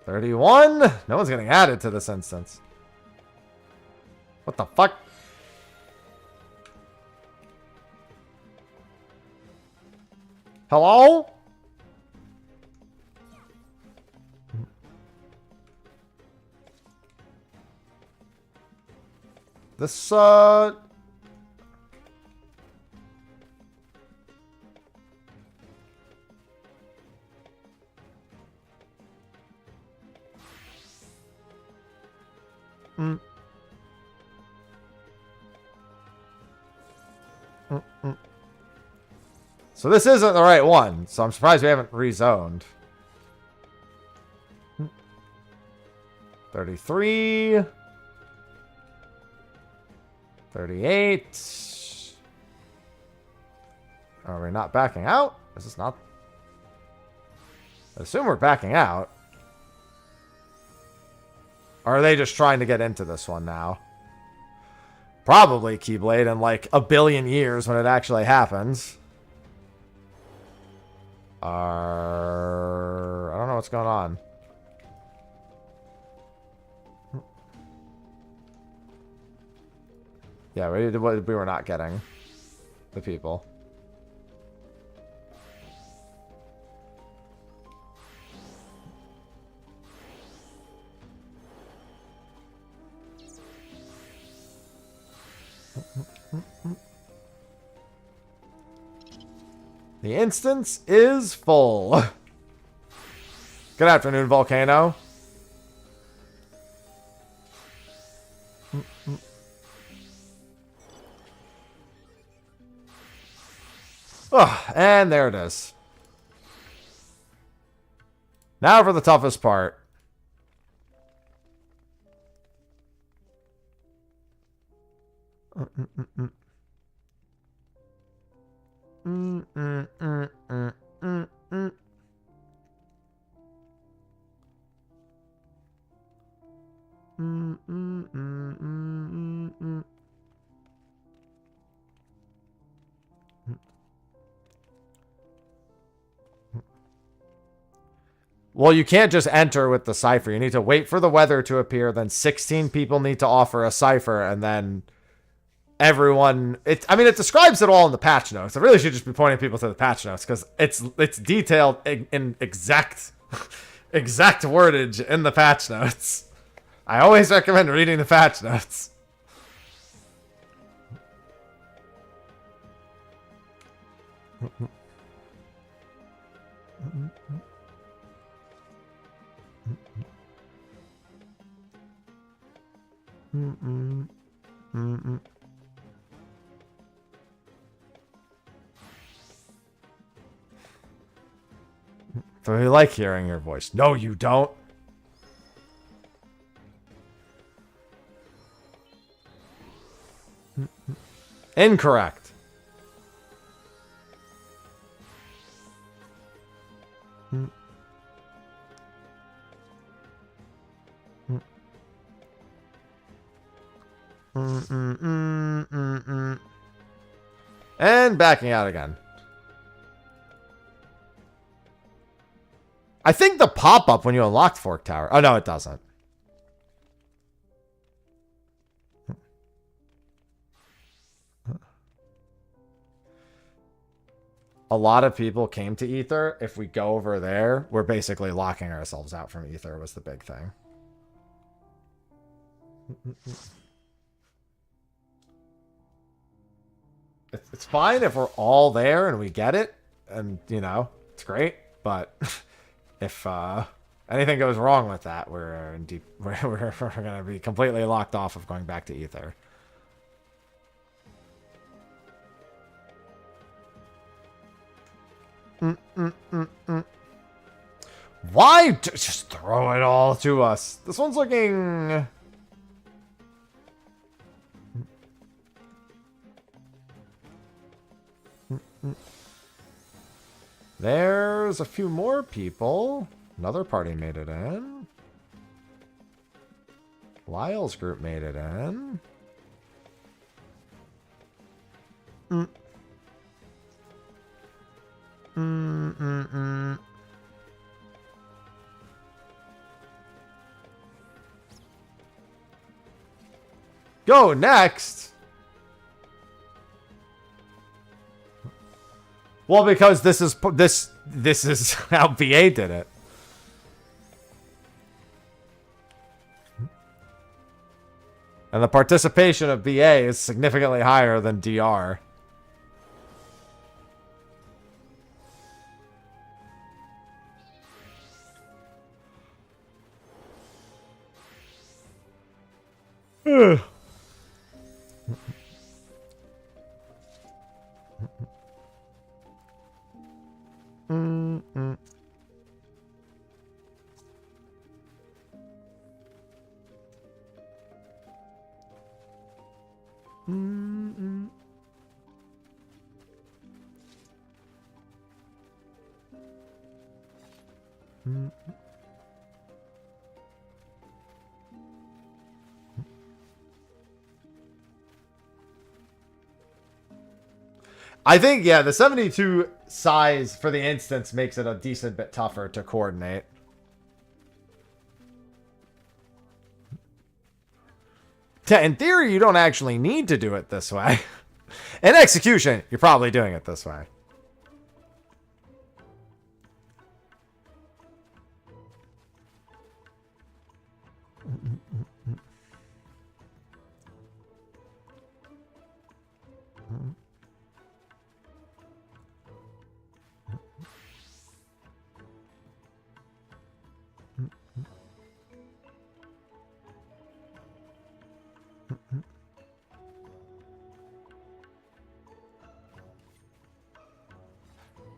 31? No one's getting added to this instance. What the fuck? Hello? This, So this isn't the right one, so I'm surprised we haven't rezoned. 33. 38. Are we not backing out? This is not... I assume we're backing out. Or are they just trying to get into this one now? Probably Keyblade in like a billion years when it actually happens. I don't know what's going on. Yeah, we were not getting the people. The instance is full. Good afternoon, Volcano. Oh, and there it is. Now for the toughest part. Well, you can't just enter with the cipher. You need to wait for the weather to appear. Then 16 people need to offer a cipher, and then everyone. I mean, it describes it all in the patch notes. I really should just be pointing people to the patch notes because it's detailed in exact wordage in the patch notes. I always recommend reading the patch notes. So we like hearing your voice. No, you don't. Incorrect. And backing out again. I think the pop-up when you unlocked Fork Tower. Oh, no, it doesn't. A lot of people came to Ether. If we go over there, we're basically locking ourselves out from Ether was the big thing. It's fine if we're all there and we get it. And, you know, it's great. But if anything goes wrong with that, we're in deep. We're going to be completely locked off of going back to Ether. Why just throw it all to us? This one's looking. There's a few more people. Another party made it in. Lyle's group made it in. Go next. Well, because this is how VA did it. And the participation of BA is significantly higher than DR. I think, yeah, the 72 size for the instance makes it a decent bit tougher to coordinate. In theory, you don't actually need to do it this way. In execution, you're probably doing it this way.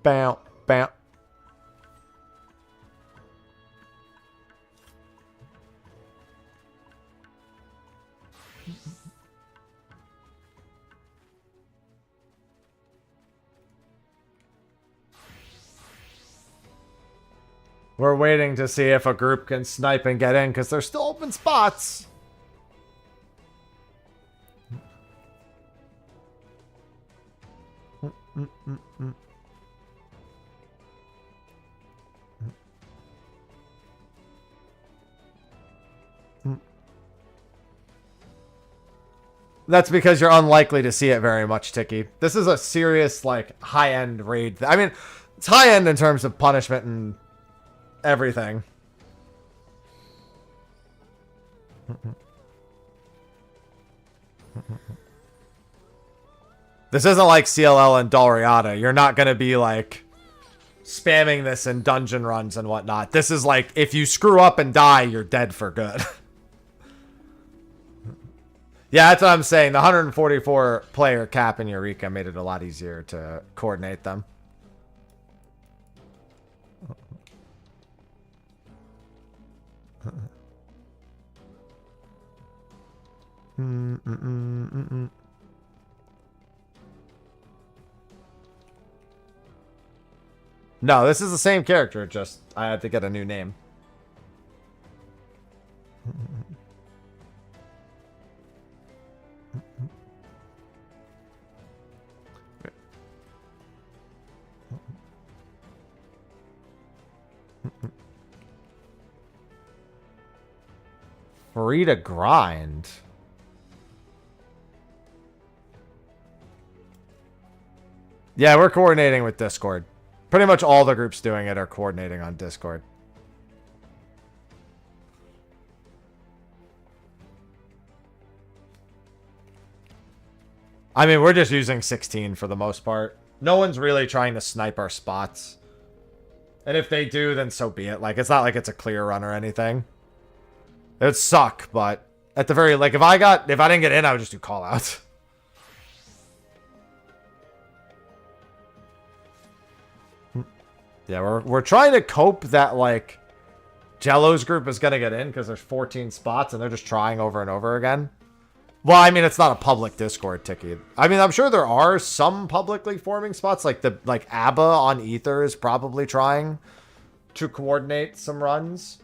Bow, bow. We're waiting to see if a group can snipe and get in, because there's still open spots. That's because you're unlikely to see it very much, Tiki. This is a serious, like, high-end raid. I mean, it's high-end in terms of punishment and everything. This isn't like CLL and Dalriada. You're not going to be, like, spamming this in dungeon runs and whatnot. This is like, if you screw up and die, you're dead for good. Yeah, that's what I'm saying. The 144 player cap in Eureka made it a lot easier to coordinate them. No, this is the same character, just I had to get a new name. Free to grind. Yeah, we're coordinating with Discord. Pretty much all the groups doing it are coordinating on Discord. I mean, we're just using 16 for the most part. No one's really trying to snipe our spots. And if they do, then so be it. Like, it's not like it's a clear run or anything. It would suck, but at the very, like, if I didn't get in, I would just do call-outs. Yeah, we're trying to cope that, like, Jello's group is going to get in because there's 14 spots and they're just trying over and over again. Well, I mean, it's not a public Discord ticket. I mean, I'm sure there are some publicly forming spots, like ABBA on Ether is probably trying to coordinate some runs.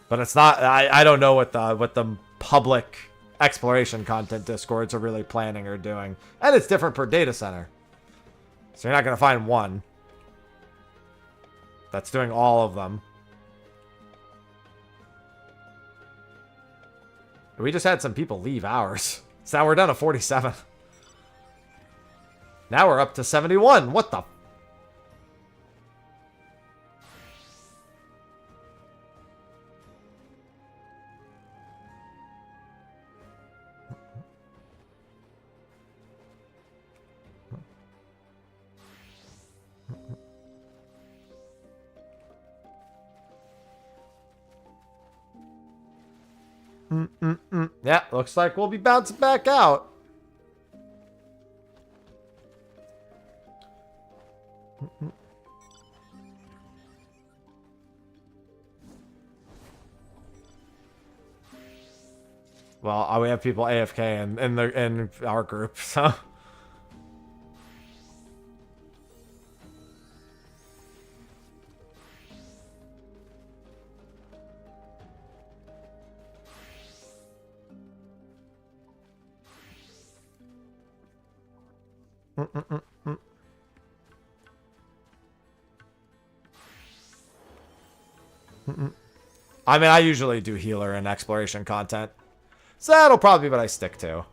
But it's not, I don't know what the public exploration content Discords are really planning or doing. And it's different per data center. So you're not going to find one that's doing all of them. We just had some people leave ours. So now we're down to 47. Now we're up to 71. What the? Yeah, looks like we'll be bouncing back out. Well, we have people AFK in our group, so. I mean, I usually do healer and exploration content. So that'll probably be what I stick to.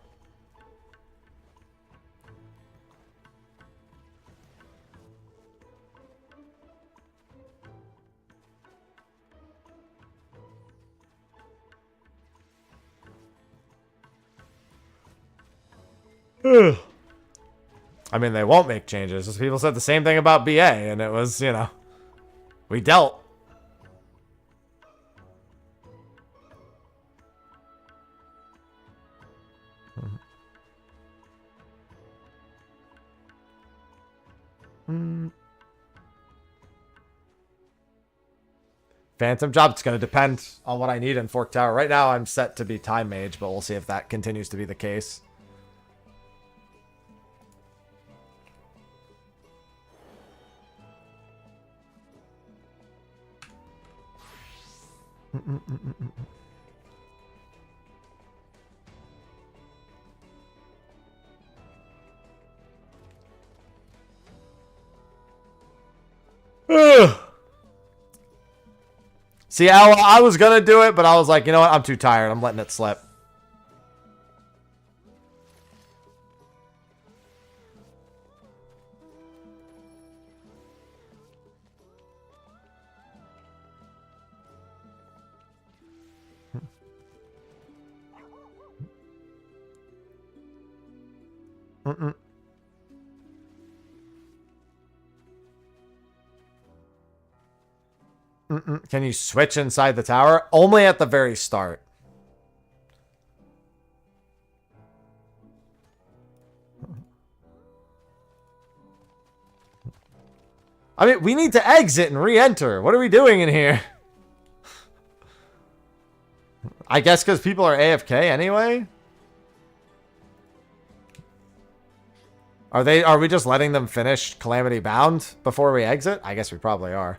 I mean, they won't make changes. Just people said the same thing about BA, and it was, you know, we dealt. Phantom job, it's going to depend on what I need in Fork Tower. Right now, I'm set to be Time Mage, but we'll see if that continues to be the case. See, I was going to do it, but I was like, you know what? I'm too tired. I'm letting it slip. Can you switch inside the tower? Only at the very start. I mean, we need to exit and re-enter. What are we doing in here? I guess because people are AFK anyway? Are we just letting them finish Calamity Bound before we exit? I guess we probably are.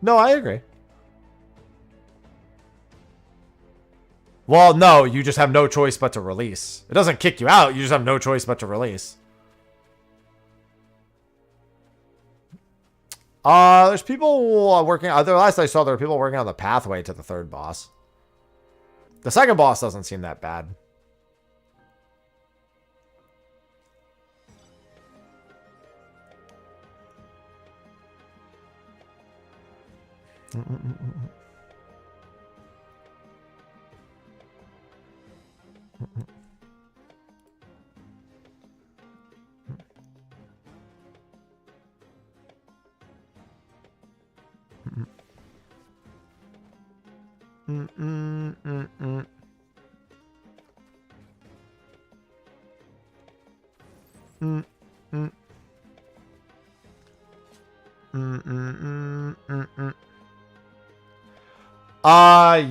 No, I agree. Well, no, you just have no choice but to release. It doesn't kick you out. You just have no choice but to release. There's people working. The last I saw, there were people working on the pathway to the third boss. The second boss doesn't seem that bad.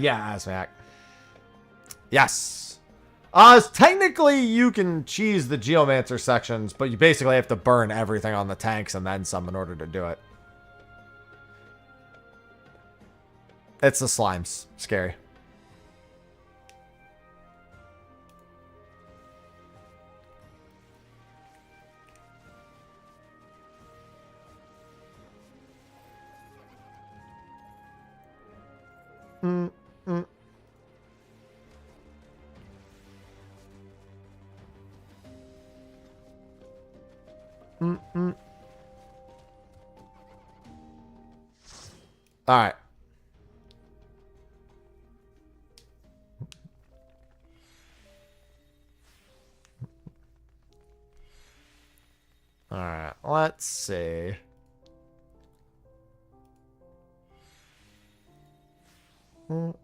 Yeah, Asmac. Yes. Technically, you can cheese the Geomancer sections, but you basically have to burn everything on the tanks and then some in order to do it. It's the slimes. Scary. All right. All right. Let's see. All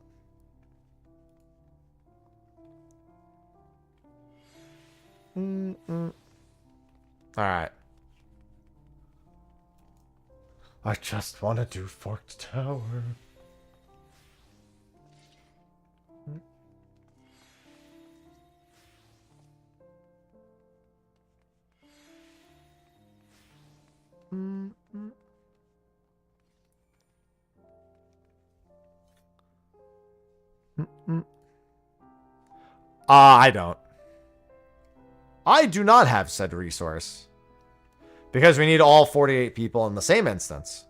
right. I just want to do Forked Tower. I don't. I do not have said resource. Because we need all 48 people in the same instance.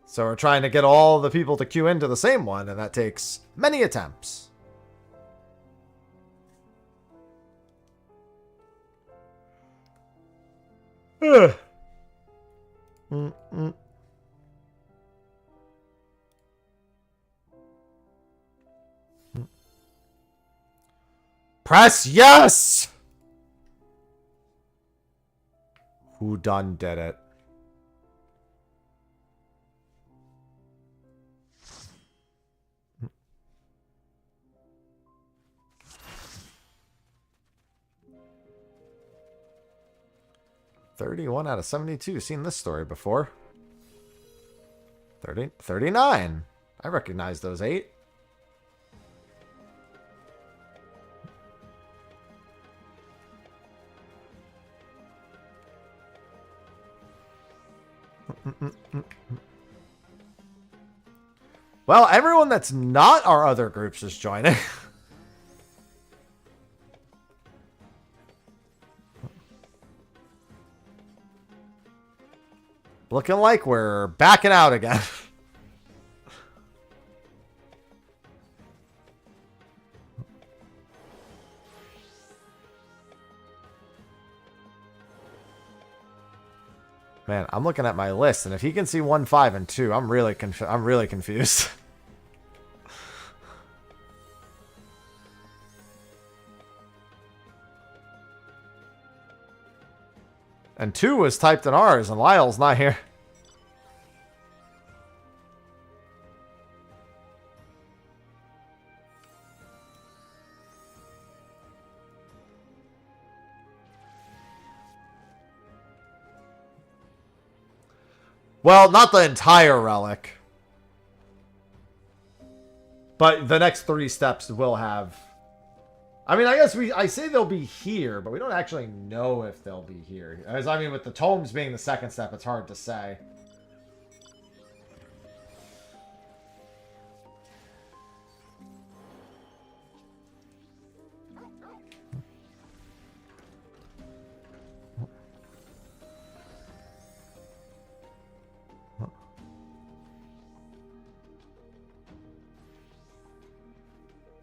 So we're trying to get all the people to queue into the same one, and that takes many attempts. Press yes! Who done did it? $31 out of 72. Seen this story before. 39. I recognize those 8. Well, everyone that's not our other groups is joining. Looking like we're backing out again. Man, I'm looking at my list, and if he can see 1, 5, and 2, I'm really confused. And 2 was typed in ours, and Lyle's not here. Well, not the entire relic. But the next 3 steps will have... I mean, I guess I say they'll be here, but we don't actually know if they'll be here. As I mean, with the tomes being the second step, it's hard to say.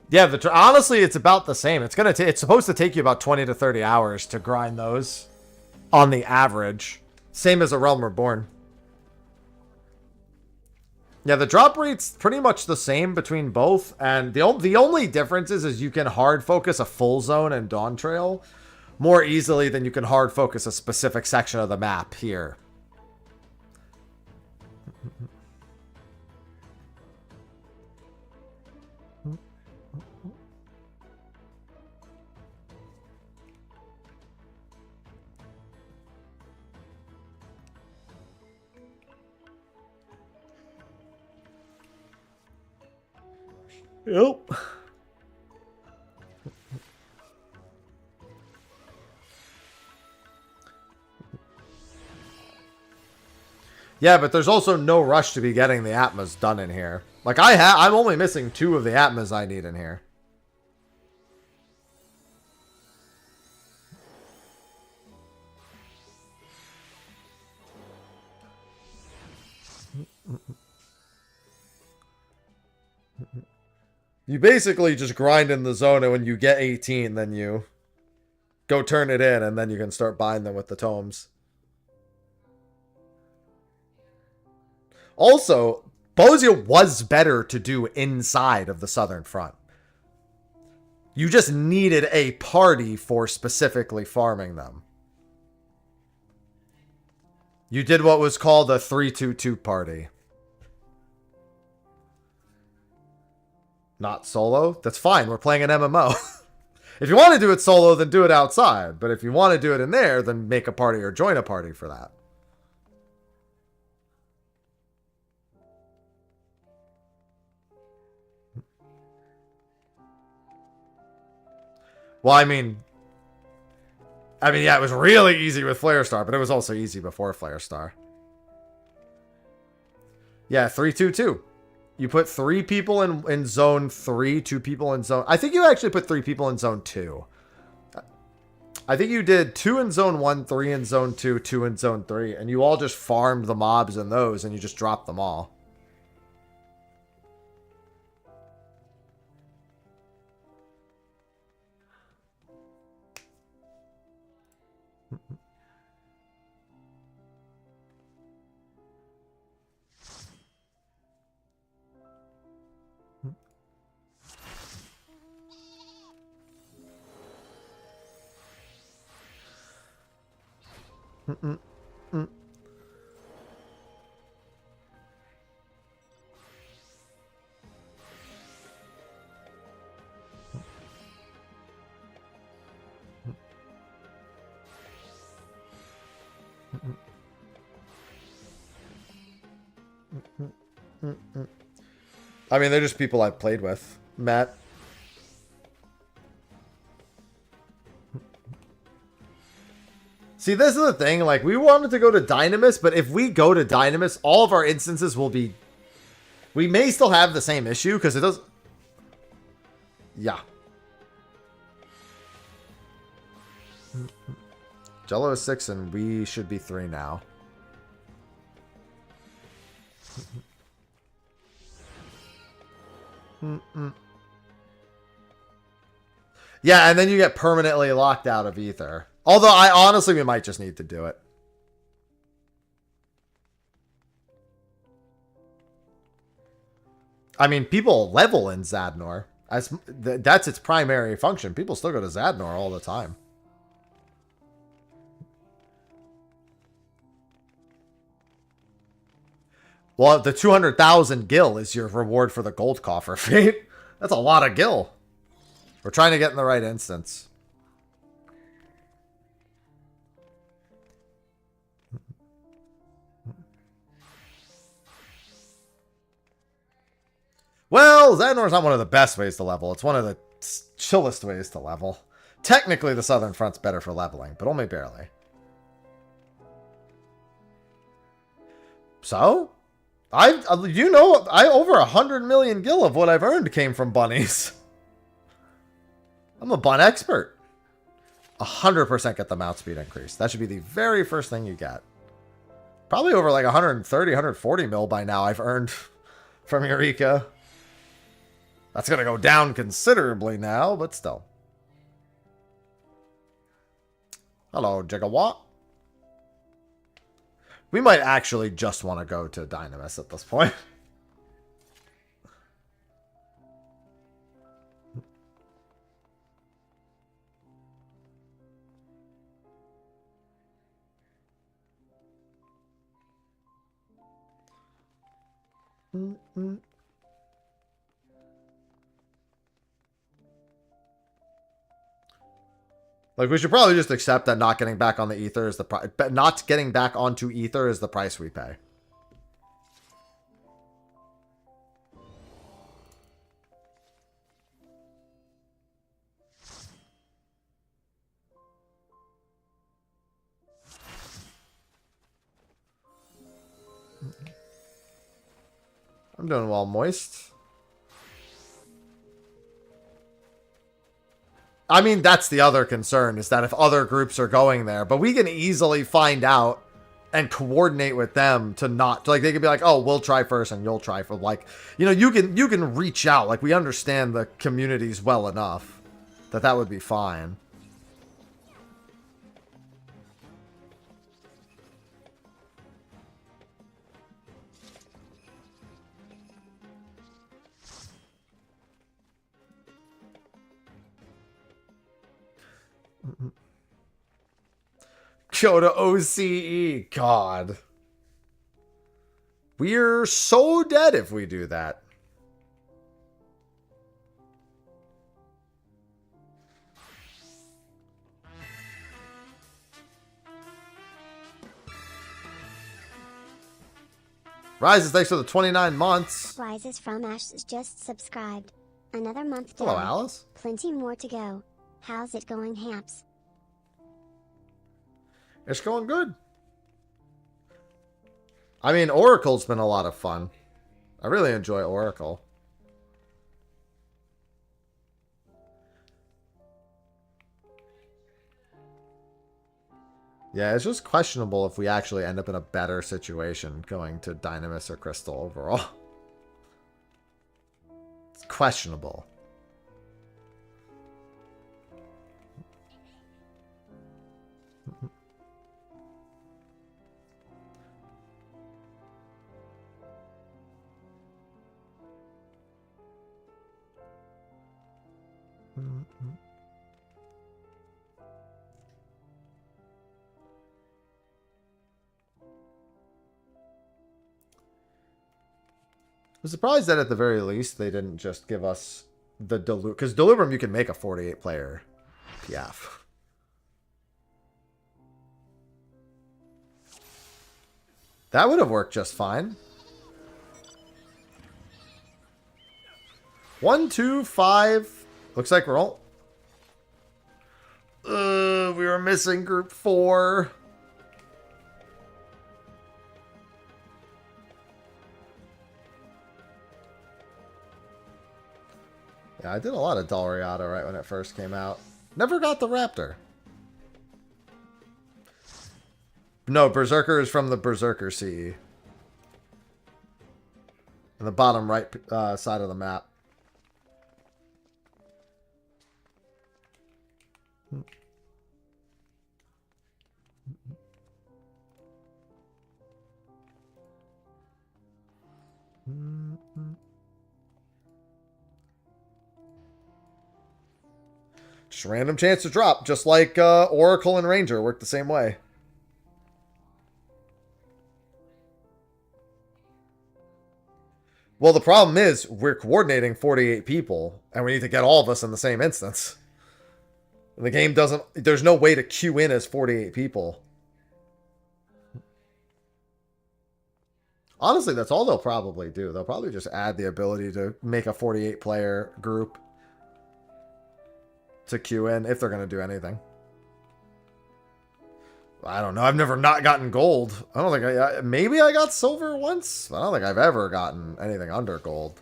Yeah, honestly, it's about the same. It's supposed to take you about 20 to 30 hours to grind those on the average. Same as a Realm Reborn. Yeah, the drop rate's pretty much the same between both, and the only difference is you can hard focus a full zone in Dawn Trail more easily than you can hard focus a specific section of the map here. Yep. Yeah, but there's also no rush to be getting the Atmas done in here. Like I'm only missing 2 of the Atmas I need in here. You basically just grind in the zone, and when you get 18, then you go turn it in, and then you can start buying them with the tomes. Also, Bozia was better to do inside of the Southern Front. You just needed a party for specifically farming them. You did what was called a 3-2-2 party. Not solo? That's fine. We're playing an MMO. If you want to do it solo, then do it outside. But if you want to do it in there, then make a party or join a party for that. Well, I mean, yeah, it was really easy with Flare Star, but it was also easy before Flare Star. Yeah, 3-2-2. You put 3 people in zone 3, 2 people in zone... I think you actually put 3 people in zone 2. I think you did 2 in zone 1, 3 in zone 2, 2 in zone 3, and you all just farmed the mobs in those, and you just dropped them all. I mean, they're just people I've played with. Matt. See, this is the thing. Like, we wanted to go to Dynamis, but if we go to Dynamis, all of our instances will be... We may still have the same issue, because it does... Yeah. Jello is 6, and we should be 3 now. Yeah, and then you get permanently locked out of Ether. Although, honestly, we might just need to do it. I mean, people level in Zadnor. That's its primary function. People still go to Zadnor all the time. Well, the 200,000 gil is your reward for the gold coffer fate. That's a lot of gil. We're trying to get in the right instance. Well, Zadnor's not one of the best ways to level. It's one of the chillest ways to level. Technically, the Southern Front's better for leveling, but only barely. So, over 100 million gil of what I've earned came from bunnies. I'm a bun expert. 100% get the mount speed increase. That should be the very first thing you get. Probably over like 130, 140 mil by now I've earned from Eureka. That's going to go down considerably now, but still. Hello, Gigawatt. We might actually just want to go to Dynamis at this point. Like, we should probably just accept that not getting back on the Ether is the price. Not getting back onto Ether is the price we pay. I'm doing well, Moist. I mean, that's the other concern, is that if other groups are going there, but we can easily find out and coordinate with them to not, like, they could be like, oh, we'll try first and you'll try for, like, you know, you can reach out. Like, we understand the communities well enough that that would be fine. Go to OCE. God. We're so dead if we do that. Rises, thanks for the 29 months. Rises from Ashes just subscribed. Another month down. Hello, Alice. Plenty more to go. How's it going, Haps? It's going good. I mean, Oracle's been a lot of fun. I really enjoy Oracle. Yeah, it's just questionable if we actually end up in a better situation going to Dynamis or Crystal overall. It's questionable. I'm surprised that at the very least they didn't just give us the because Delubrum you can make a 48 player PF. That would have worked just fine. 1, 2, 5. Looks like we're all... we were missing group 4. Yeah, I did a lot of Dalriada right when it first came out. Never got the Raptor. No, Berserker is from the Berserker Sea. On the bottom right side of the map. Just random chance to drop, just like Oracle and Ranger work the same way. Well, the problem is we're coordinating 48 people, and we need to get all of us in the same instance. And the game doesn't... There's no way to queue in as 48 people. Honestly, that's all they'll probably do. They'll probably just add the ability to make a 48-player group to queue in, if they're going to do anything. I don't know. I've never not gotten gold. I don't think I... Maybe I got silver once? I don't think I've ever gotten anything under gold.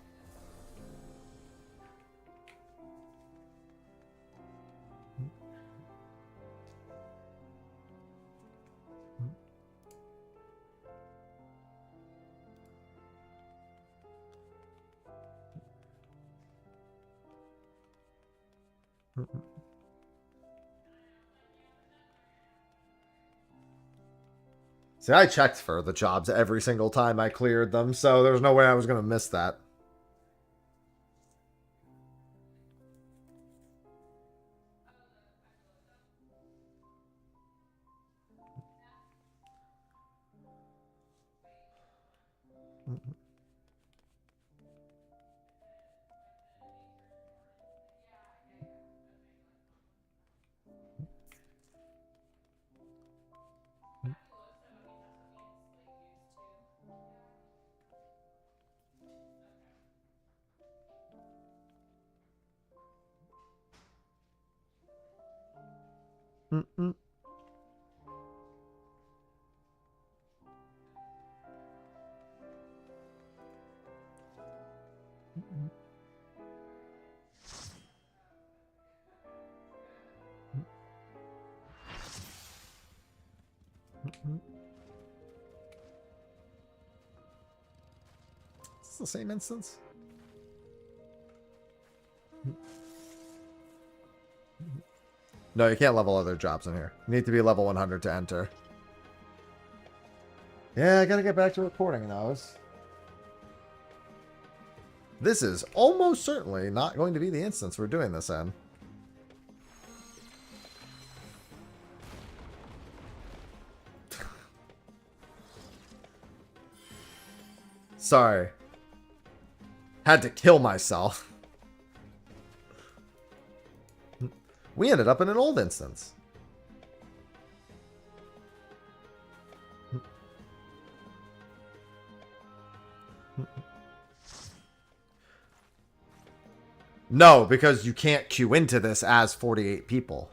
See, I checked for the jobs every single time I cleared them, so there's no way I was going to miss that. Mm-mm. Is this the same instance? No, you can't level other jobs in here. You need to be level 100 to enter. Yeah, I gotta get back to recording those. This is almost certainly not going to be the instance we're doing this in. Sorry. Had to kill myself. We ended up in an old instance. No, because you can't queue into this as 48 people.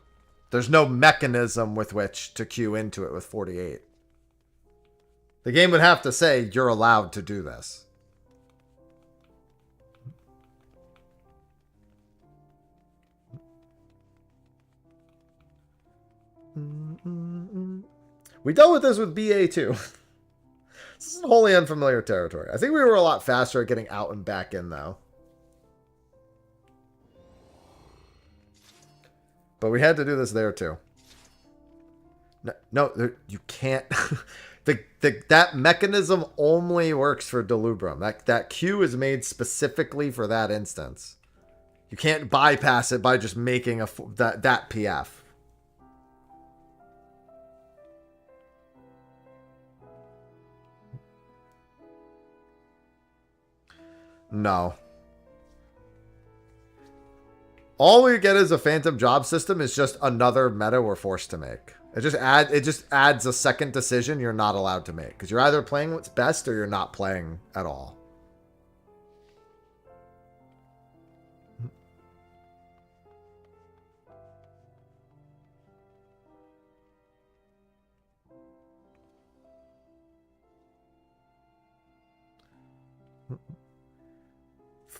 There's no mechanism with which to queue into it with 48. The game would have to say you're allowed to do this. We dealt with this with BA2. This is wholly unfamiliar territory. I think we were a lot faster at getting out and back in, though. But we had to do this there, too. No, you can't... that mechanism only works for Delubrum. That queue is made specifically for that instance. You can't bypass it by just making that PF. No. All we get as a phantom job system is just another meta we're forced to make. It just adds a second decision you're not allowed to make. Because you're either playing what's best or you're not playing at all.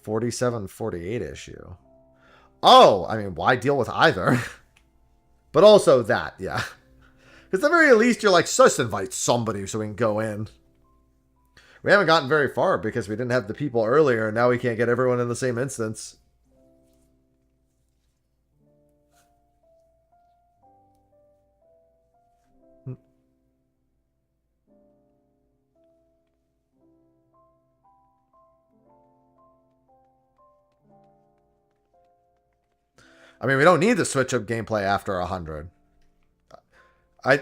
$47.48 issue. Oh, I mean, why deal with either? But also that, yeah. Because at the very least, you're like, just invite somebody so we can go in. We haven't gotten very far because we didn't have the people earlier, and now we can't get everyone in the same instance. I mean, we don't need to switch up gameplay after 100. I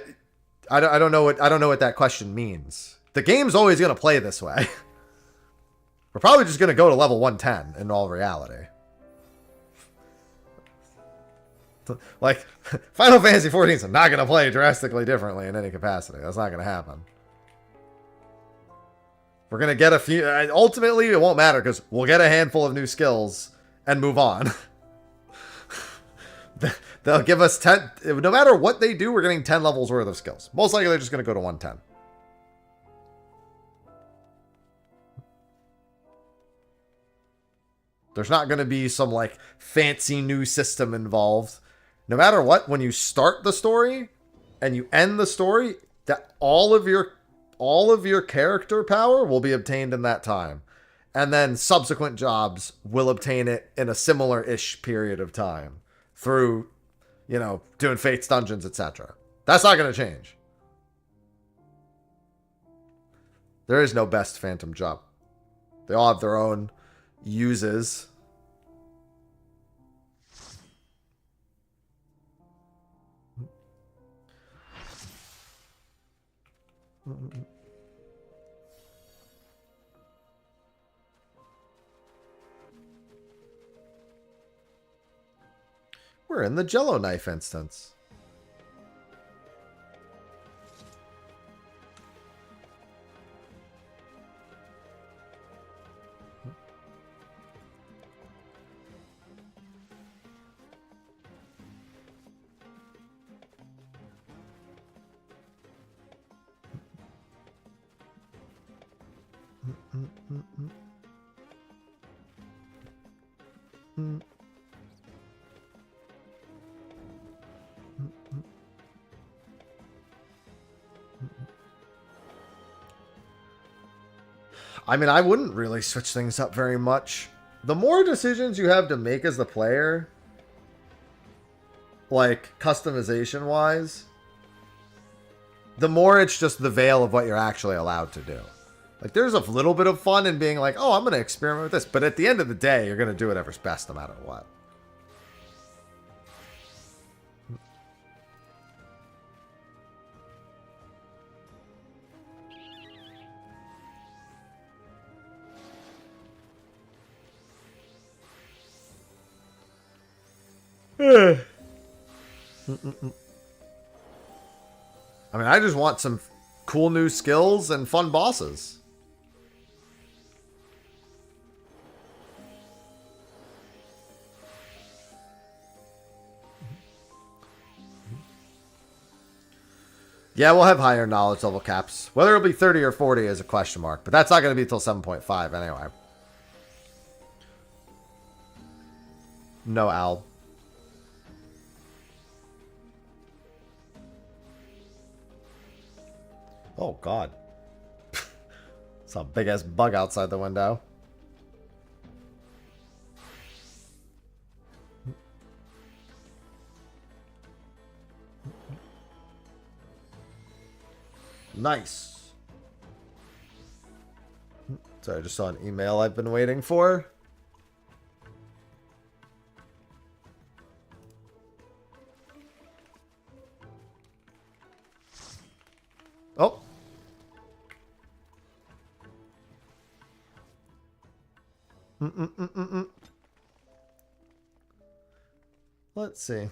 don't know what that question means. The game's always going to play this way. We're probably just going to go to level 110 in all reality. Like, Final Fantasy XIV is not going to play drastically differently in any capacity. That's not going to happen. We're going to get a few... Ultimately, it won't matter because we'll get a handful of new skills and move on. They'll give us 10... No matter what they do, we're getting 10 levels worth of skills. Most likely, they're just going to go to 110. There's not going to be some, like, fancy new system involved. No matter what, when you start the story and you end the story, that all of your character power will be obtained in that time. And then subsequent jobs will obtain it in a similar-ish period of time. Through, you know, doing Fate's dungeons, etc. That's not going to change. There is no best phantom job. They all have their own uses. We're in the Jello knife instance. I mean, I wouldn't really switch things up very much. The more decisions you have to make as the player, like customization-wise, the more it's just the veil of what you're actually allowed to do. Like, there's a little bit of fun in being like, oh, I'm going to experiment with this. But at the end of the day, you're going to do whatever's best no matter what. I mean, I just want some cool new skills and fun bosses. Yeah, we'll have higher knowledge level caps. Whether it'll be 30 or 40 is a question mark, but that's not going to be until 7.5 anyway. No, Al. Oh, God. It's a big-ass bug outside the window. Nice. Sorry, I just saw an email I've been waiting for. Oh. Let's see.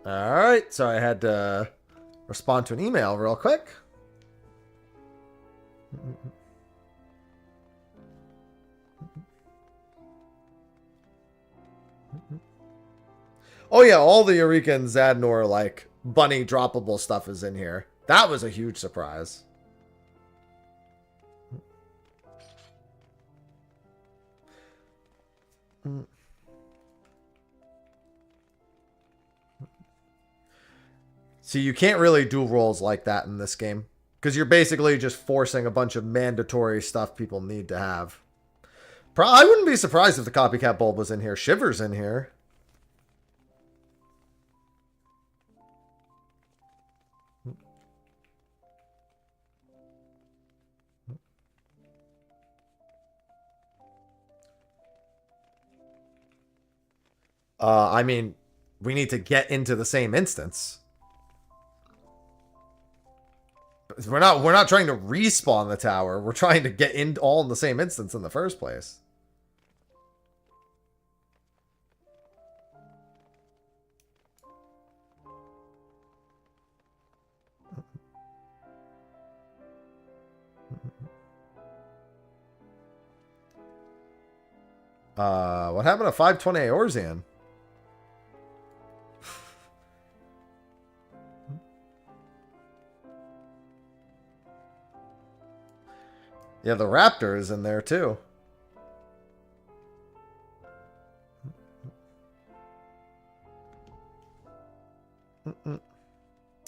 Alright, so I had to respond to an email real quick. Oh yeah, all the Eureka and Zadnor, like, bunny droppable stuff is in here. That was a huge surprise. See, you can't really do roles like that in this game. Because you're basically just forcing a bunch of mandatory stuff people need to have. I wouldn't be surprised if the copycat bulb was in here. Shiver's in here. I mean, we need to get into the same instance. We're not trying to respawn the tower. We're trying to get in all in the same instance in the first place. What happened to 520 Eorzean? Yeah, the raptor is in there too.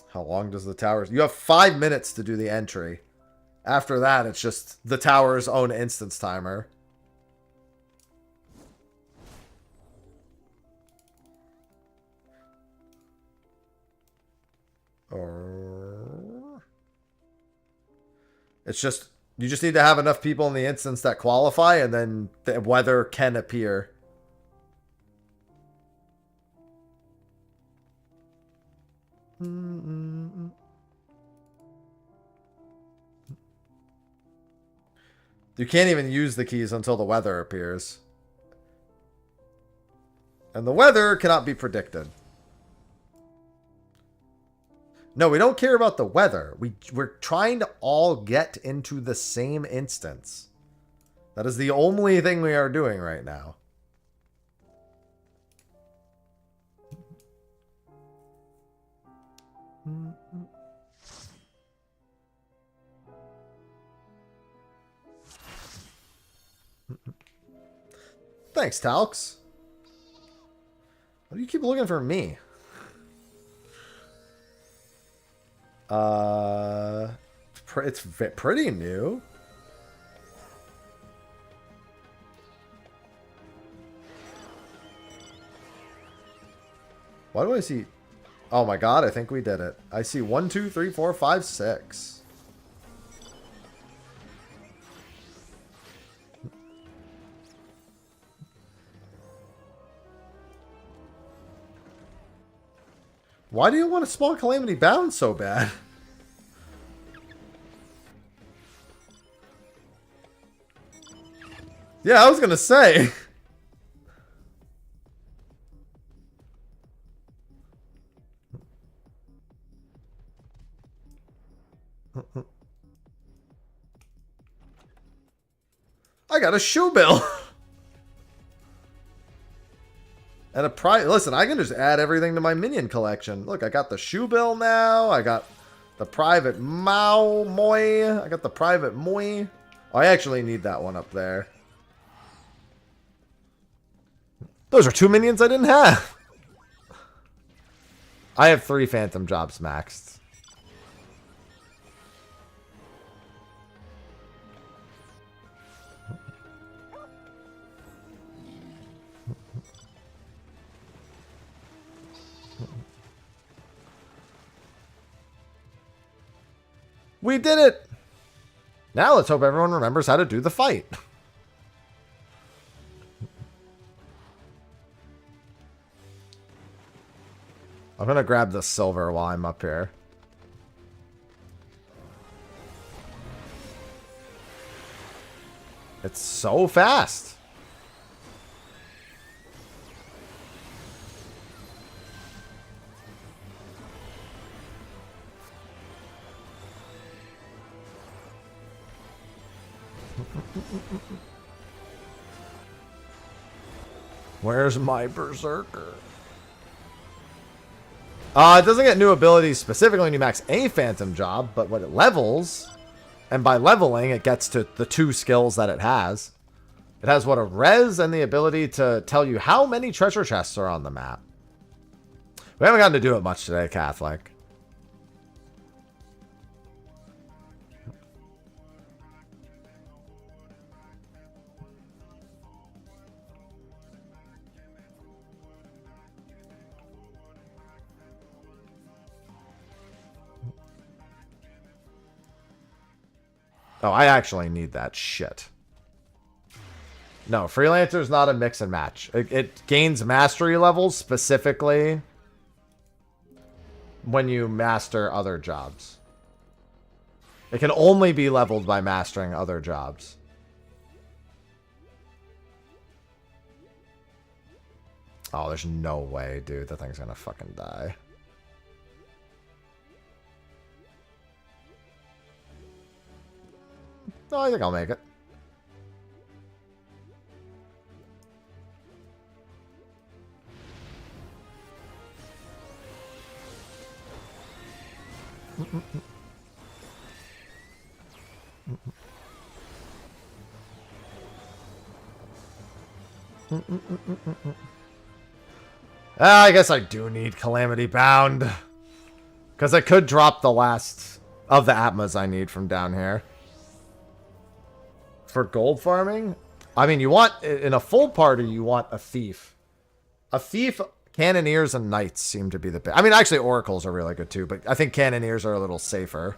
How long does the tower... You have 5 minutes to do the entry. After that, it's just the tower's own instance timer. It's just... You just need to have enough people in the instance that qualify, and then the weather can appear. You can't even use the keys until the weather appears. And the weather cannot be predicted. No, we don't care about the weather. We're trying to all get into the same instance. That is the only thing we are doing right now. Thanks, Talks. Why do you keep looking for me? It's pretty new. Why do I see... Oh my god, I think we did it. I see 1, 2, 3, 4, 5, 6. Why do you want a small Calamity Bound so bad? Yeah, I was gonna say. I got a shoe bill. And a prize. Listen, I can just add everything to my minion collection. Look, I got the shoe bill now. I got the private Mao Moi. I got the private Moi. I actually need that one up there. Those are 2 minions I didn't have. I have 3 phantom jobs maxed. We did it! Now let's hope everyone remembers how to do the fight. I'm gonna grab the silver while I'm up here. It's so fast. Where's my berserker? It doesn't get new abilities specifically when you max a phantom job, but when it levels, and by leveling, it gets to the 2 skills that it has. It has, what, a res and the ability to tell you how many treasure chests are on the map. We haven't gotten to do it much today, Catholic. Oh, I actually need that shit. No, Freelancer is not a mix and match. It gains mastery levels specifically when you master other jobs. It can only be leveled by mastering other jobs. Oh, there's no way, dude. That thing's gonna fucking die. No, I think I'll make it. I guess I do need Calamity Bound. Because I could drop the last of the Atmas I need from down here. For gold farming? I mean, you want, in a full party, you want a thief. A thief, cannoneers, and knights seem to be the best. I mean, actually, oracles are really good too, but I think cannoneers are a little safer.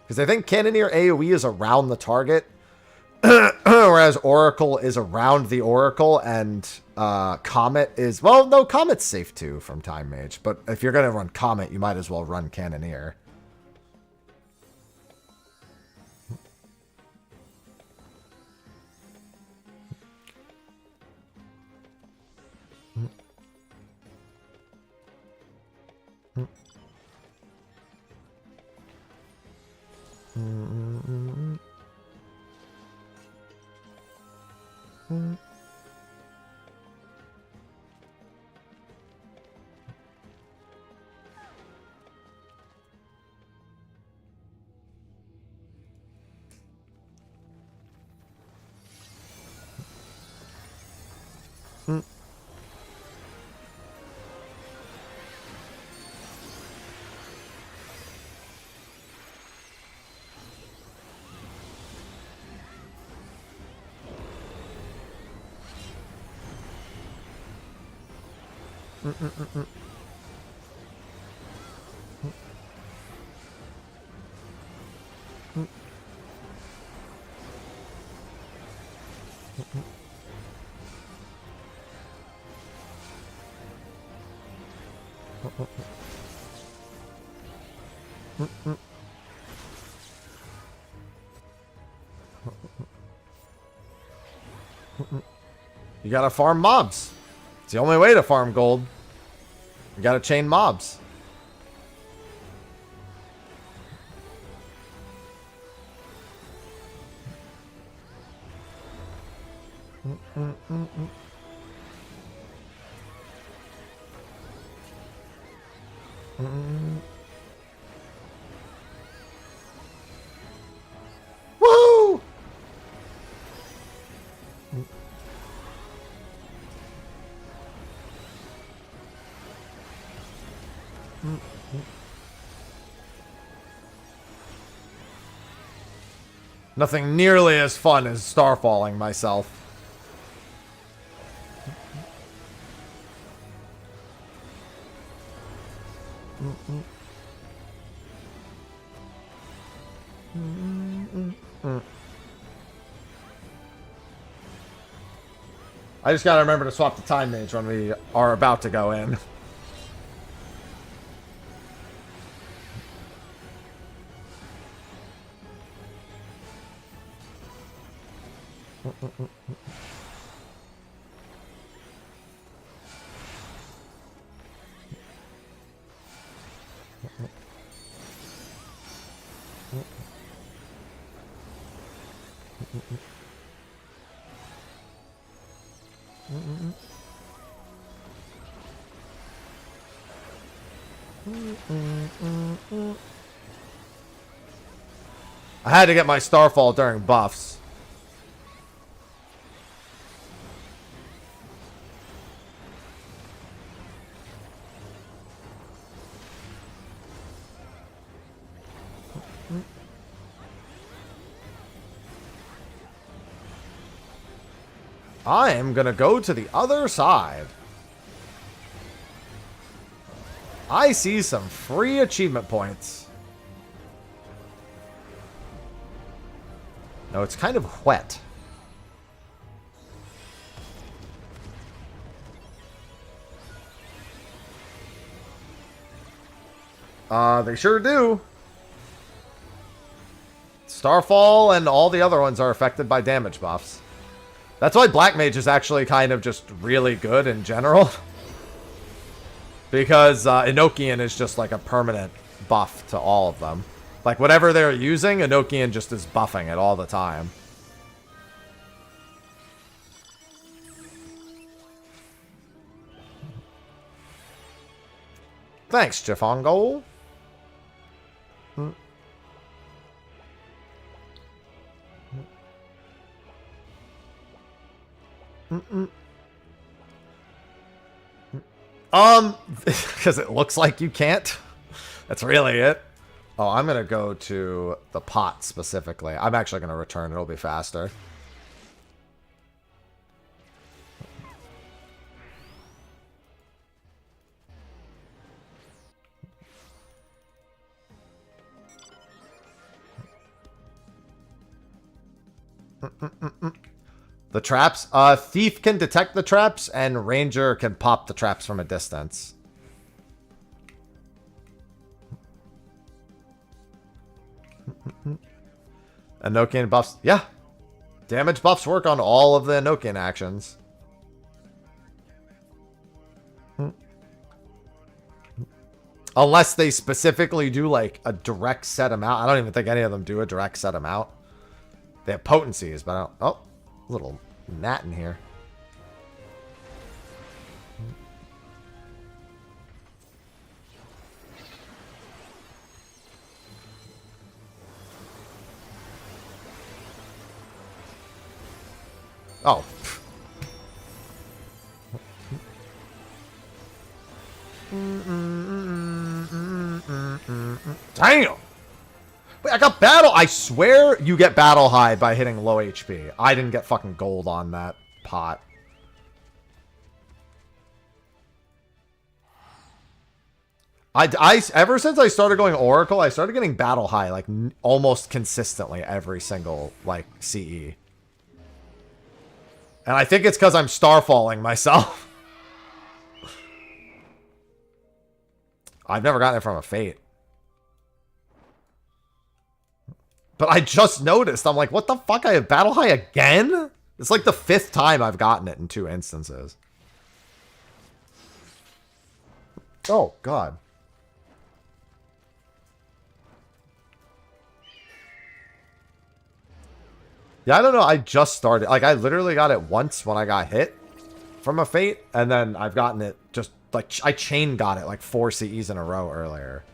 Because I think cannoneer AoE is around the target, whereas oracle is around the oracle, and comet is, well, no, comet's safe too from time mage, but if you're going to run comet, you might as well run cannoneer. You gotta farm mobs. It's the only way to farm gold. You gotta chain mobs. Woo! Nothing nearly as fun as starfalling myself. I just gotta remember to swap the time mage when we are about to go in. I had to get my starfall during buffs. I am gonna go to the other side. I see some free achievement points. No, it's kind of wet. They sure do. Starfall and all the other ones are affected by damage buffs. That's why Black Mage is actually kind of just really good in general. Because Enochian is just like a permanent buff to all of them. Like whatever they're using, Enochian just is buffing it all the time. Thanks, Chifongo. Because it looks like you can't. That's really it. Oh, I'm going to go to the pot specifically. I'm actually going to return. It'll be faster. The traps. Thief can detect the traps, and Ranger can pop the traps from a distance. Enochian buffs. Yeah. Damage buffs work on all of the Enochian actions. Unless they specifically do like a direct set amount. I don't even think any of them do a direct set amount. They have potencies, but I don't... Oh, little gnat in here. Oh. Damn! Wait, I got battle... I swear you get battle high by hitting low HP. I didn't get fucking gold on that pot. Ever since I started going Oracle, I started getting battle high, like, almost consistently every single, like, CE. And I think it's because I'm starfalling myself. I've never gotten it from a Fate. But I just noticed. I'm like, what the fuck? I have battle high again? It's like the 5th time I've gotten it in 2 instances. Oh, God. Yeah, I don't know. I just started. Like, I literally got it once when I got hit from a Fate. And then I've gotten it just, like, I chain got it like 4 CEs in a row earlier.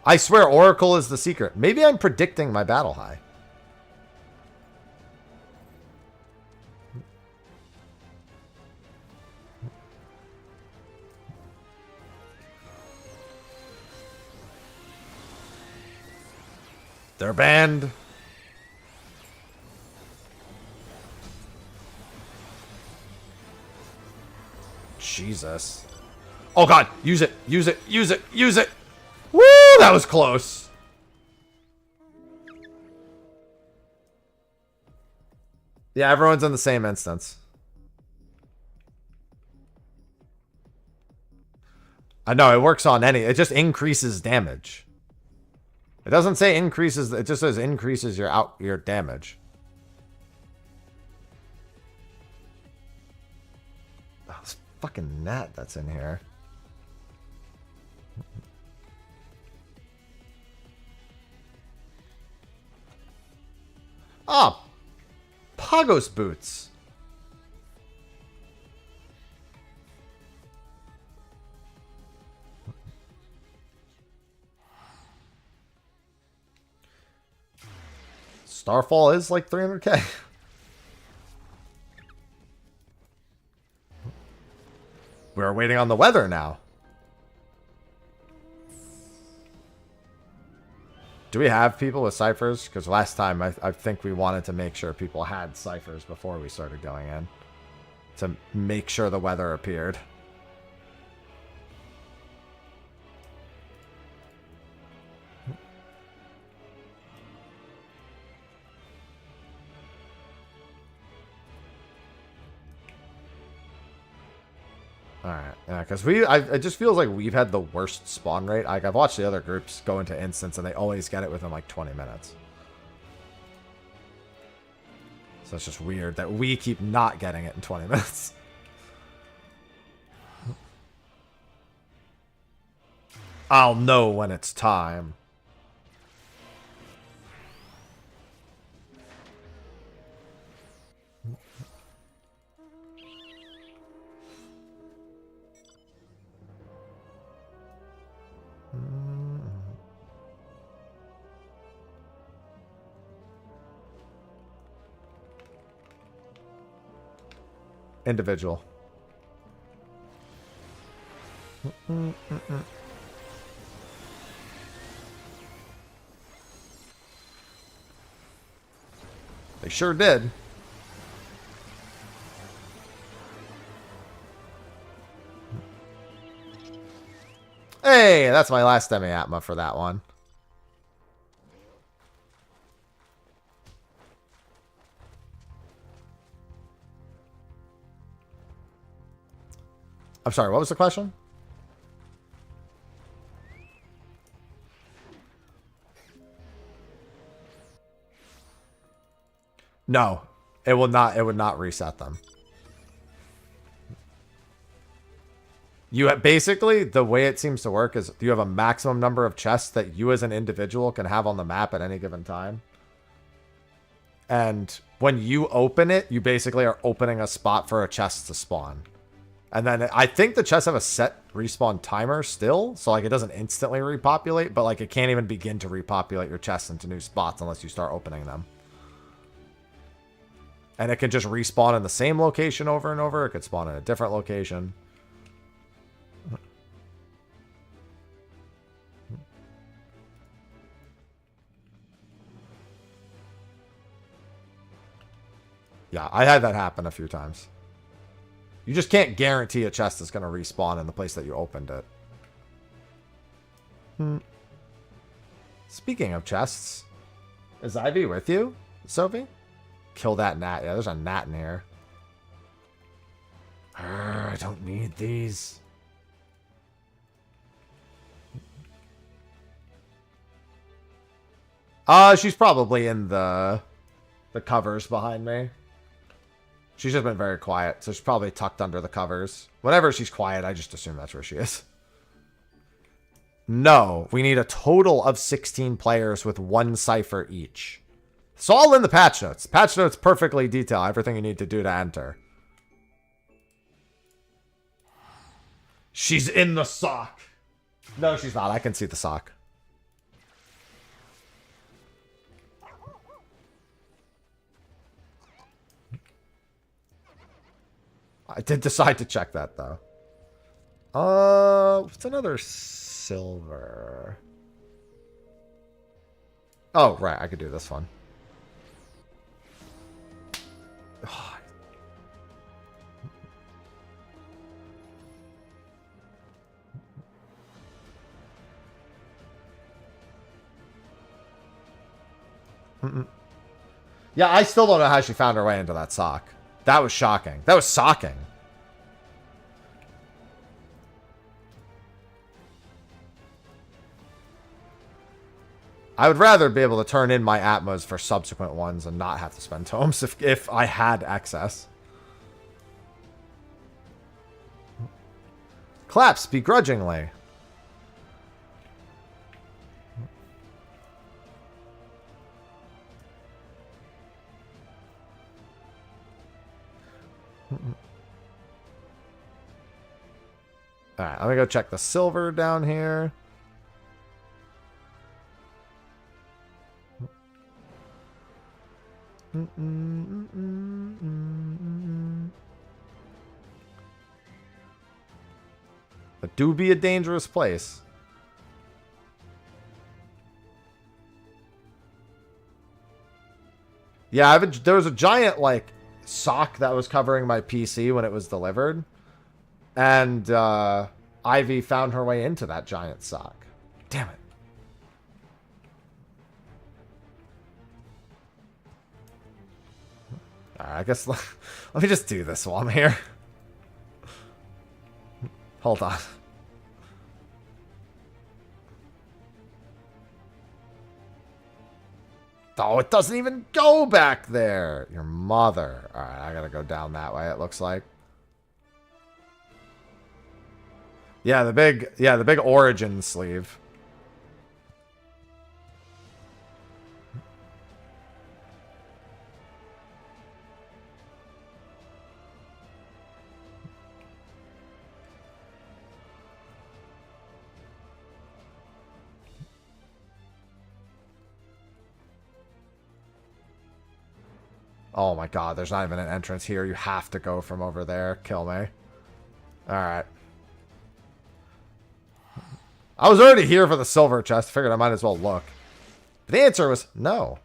I swear Oracle is the secret. Maybe I'm predicting my battle high. They're banned. Jesus. Oh god, use it, use it, use it, use it. Woo, that was close. Yeah, everyone's in the same instance. I know, it works on any, it just increases damage. It doesn't say increases, it just says increases your damage. Oh, this fucking net that's in here. Ah, Pagos boots. Starfall is like 300k. We're waiting on the weather now. Do we have people with ciphers? Because last time I think we wanted to make sure people had ciphers before we started going in. To make sure the weather appeared. Alright, yeah, because it just feels like we've had the worst spawn rate. Like, I've watched the other groups go into instance and they always get it within like 20 minutes. So it's just weird that we keep not getting it in 20 minutes. I'll know when it's time. Individual. They sure did. Hey, that's my last demi Atma for that one. I'm sorry, what was the question? No, it will not. It would not reset them. You have, basically, the way it seems to work is you have a maximum number of chests that you as an individual can have on the map at any given time. And when you open it, you basically are opening a spot for a chest to spawn. And then I think the chests have a set respawn timer still. So like it doesn't instantly repopulate, but like it can't even begin to repopulate your chests into new spots unless you start opening them. And it can just respawn in the same location over and over. It could spawn in a different location. Yeah, I had that happen a few times. You just can't guarantee a chest is going to respawn in the place that you opened it. Speaking of chests, is Ivy with you, Sophie? Kill that gnat. Yeah, there's a gnat in here. I don't need these. She's probably in the covers behind me. She's just been very quiet, so she's probably tucked under the covers. Whenever she's quiet, I just assume that's where she is. No, we need a total of 16 players with 1 cipher each. It's all in the patch notes. Patch notes perfectly detail everything you need to do to enter. She's in the sock. No, she's not. I can see the sock. I did decide to check that, though. What's another silver? Oh, right. I could do this one. Yeah, I still don't know how she found her way into that sock. That was shocking. That was socking. I would rather be able to turn in my Atmas for subsequent ones and not have to spend tomes if I had excess. Claps begrudgingly. Alright, let me go check the silver down here. It do be a dangerous place. Yeah, there was a giant, like, sock that was covering my PC when it was delivered. And, Ivy found her way into that giant sock. Damn it. Alright, I guess let me just do this while I'm here. Hold on. Oh, it doesn't even go back there. Your mother. Alright, I gotta go down that way, it looks like. Yeah, the big origin sleeve. Oh my god, there's not even an entrance here. You have to go from over there. Kill me. Alright. I was already here for the silver chest. Figured I might as well look. But the answer was no.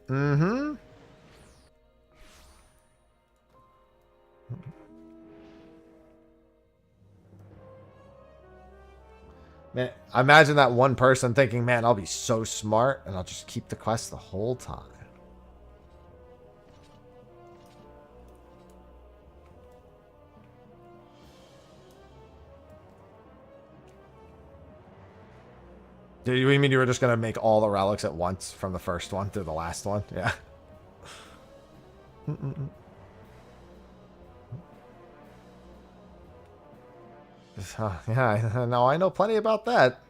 Mm-hmm. Man, I imagine that one person thinking, man, I'll be so smart and I'll just keep the quest the whole time. Do you mean you were just going to make all the relics at once from the first one to the last one? Yeah. Yeah, no, I know plenty about that.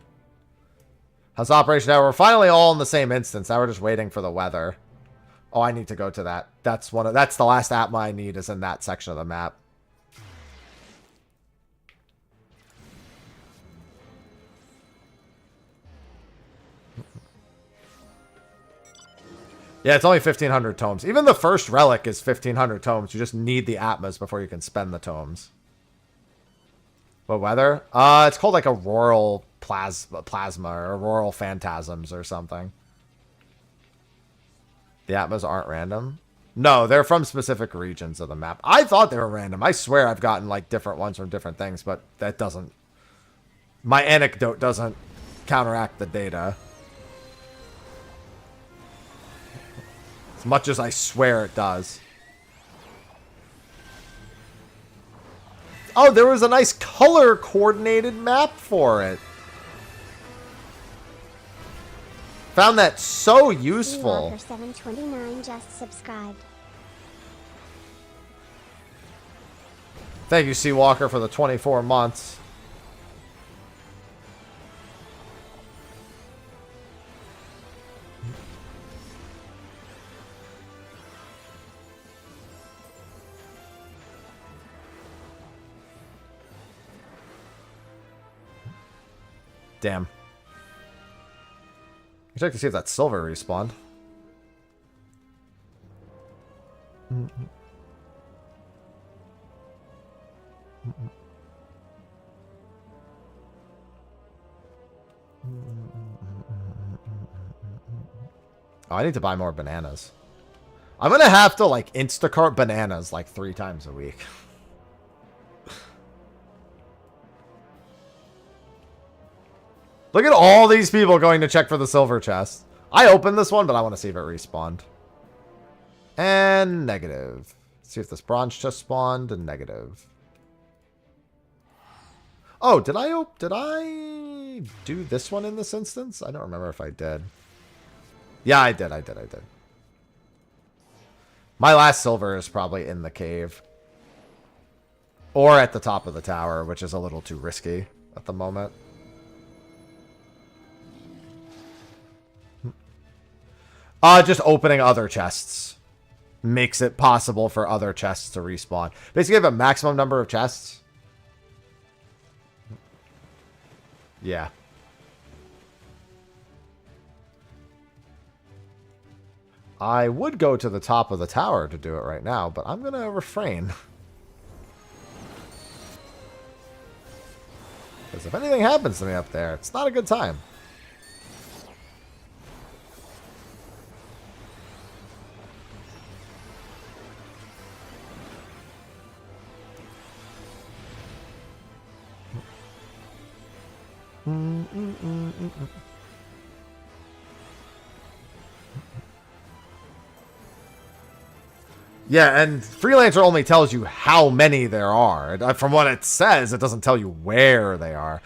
How's Operation Hour? We're finally all in the same instance. Now we're just waiting for the weather. Oh, I need to go to that. That's the last Atma I need is in that section of the map. Yeah, it's only 1,500 tomes. Even the first relic is 1,500 tomes. You just need the Atmas before you can spend the tomes. What weather? It's called like Auroral Plasma or Auroral Phantasms or something. The Atmas aren't random? No, they're from specific regions of the map. I thought they were random. I swear I've gotten like different ones from different things, but that doesn't... My anecdote doesn't counteract the data. As much as I swear it does. Oh, there was a nice color-coordinated map for it. Found that so useful. Walker729 just subscribed. Thank you, Seawalker, for the 24 months. Damn. Check to see if that silver respawned. Oh, I need to buy more bananas. I'm gonna have to, like, Instacart bananas, like, 3 times a week. Look at all these people going to check for the silver chest. I opened this one, but I want to see if it respawned. And negative. See if this bronze chest spawned, and negative. Oh, did I do this one in this instance? I don't remember if I did. Yeah, I did. My last silver is probably in the cave. Or at the top of the tower, which is a little too risky at the moment. Just opening other chests makes it possible for other chests to respawn. Basically, you have a maximum number of chests. Yeah. I would go to the top of the tower to do it right now, but I'm going to refrain. Because if anything happens to me up there, it's not a good time. Yeah, and Freelancer only tells you how many there are. From what it says, it doesn't tell you where they are.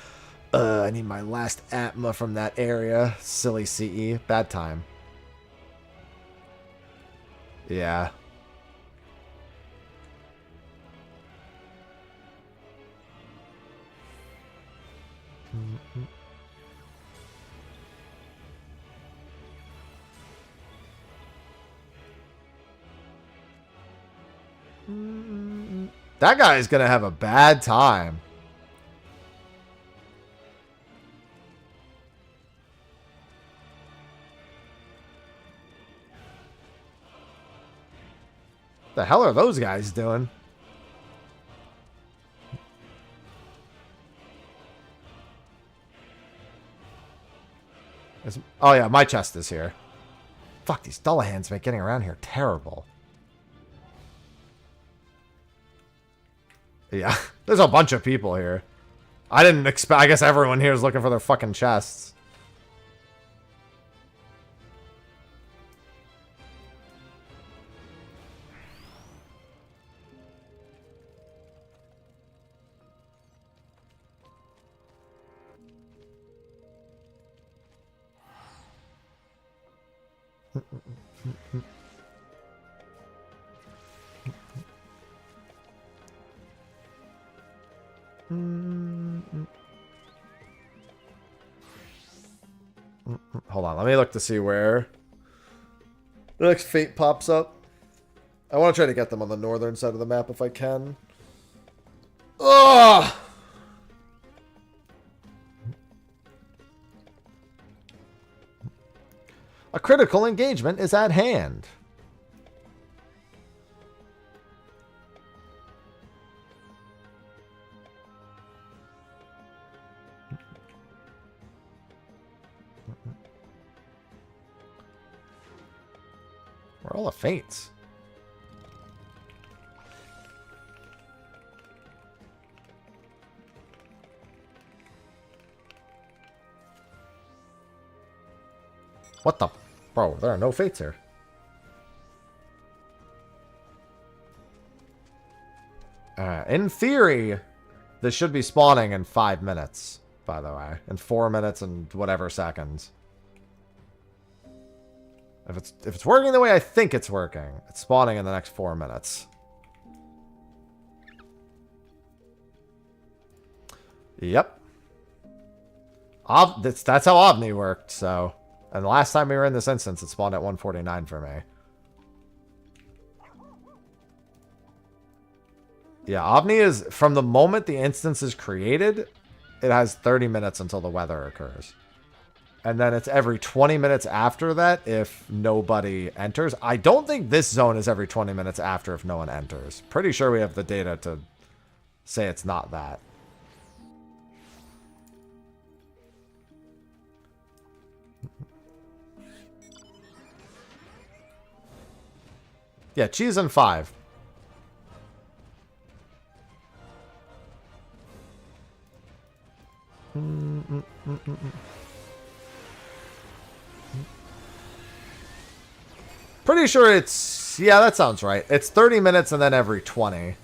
I need my last Atma from that area. Silly CE. Bad time. Yeah. That guy's gonna have a bad time. The hell are those guys doing? Oh yeah, my chest is here. Fuck, these Dullahans make getting around here terrible. Yeah, there's a bunch of people here. I didn't expect... I guess everyone here is looking for their fucking chests. Hold on, let me look to see where the next fate pops up. I want to try to get them on the northern side of the map if I can. Ugh! A critical engagement is at hand. Where are all the fates? What the? Bro, there are no fates here. In theory, this should be spawning in 5 minutes, by the way. In 4 minutes and whatever seconds. If it's working the way I think it's working, it's spawning in the next 4 minutes. Yep. That's how Omni worked, so... And the last time we were in this instance, it spawned at 149 for me. Yeah, Omni is... From the moment the instance is created, it has 30 minutes until the weather occurs. And then it's every 20 minutes after that if nobody enters. I don't think this zone is every 20 minutes after if no one enters. Pretty sure we have the data to say it's not that. Yeah, cheese and 5. Pretty sure it's... Yeah, that sounds right. It's 30 minutes and then every 20.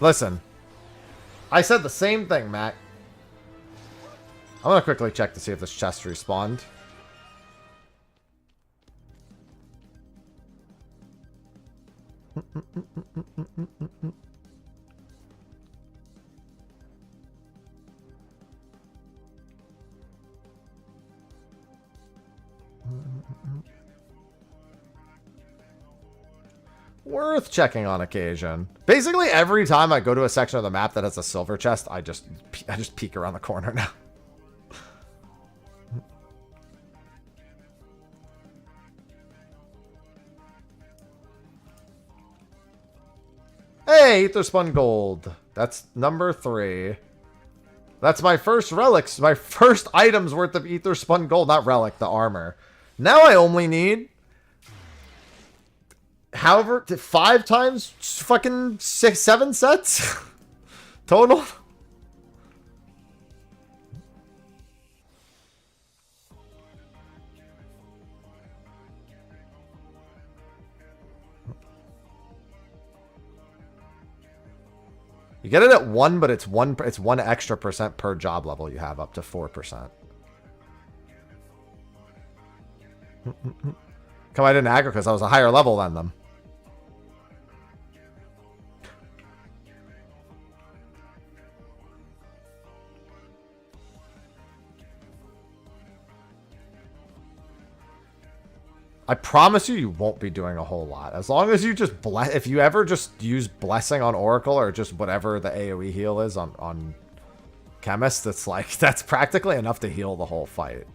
Listen. I said the same thing, Mac. I'm gonna quickly check to see if this chest respawned. Worth checking on occasion. Basically, every time I go to a section of the map that has a silver chest, I just peek around the corner now. Hey, Ether Spun Gold. That's number 3. That's my first relics, my first item's worth of Ether Spun Gold. Not relic, the armor. Now I only need... However, 5 times fucking 7 sets total. You get it at 1, but it's 1 extra percent per job level you have, up to 4%. Come, I didn't aggro because I was a higher level than them. I promise you, you won't be doing a whole lot. As long as you just if you ever just use Blessing on Oracle or just whatever the AoE heal is on Chemist, it's like, that's practically enough to heal the whole fight.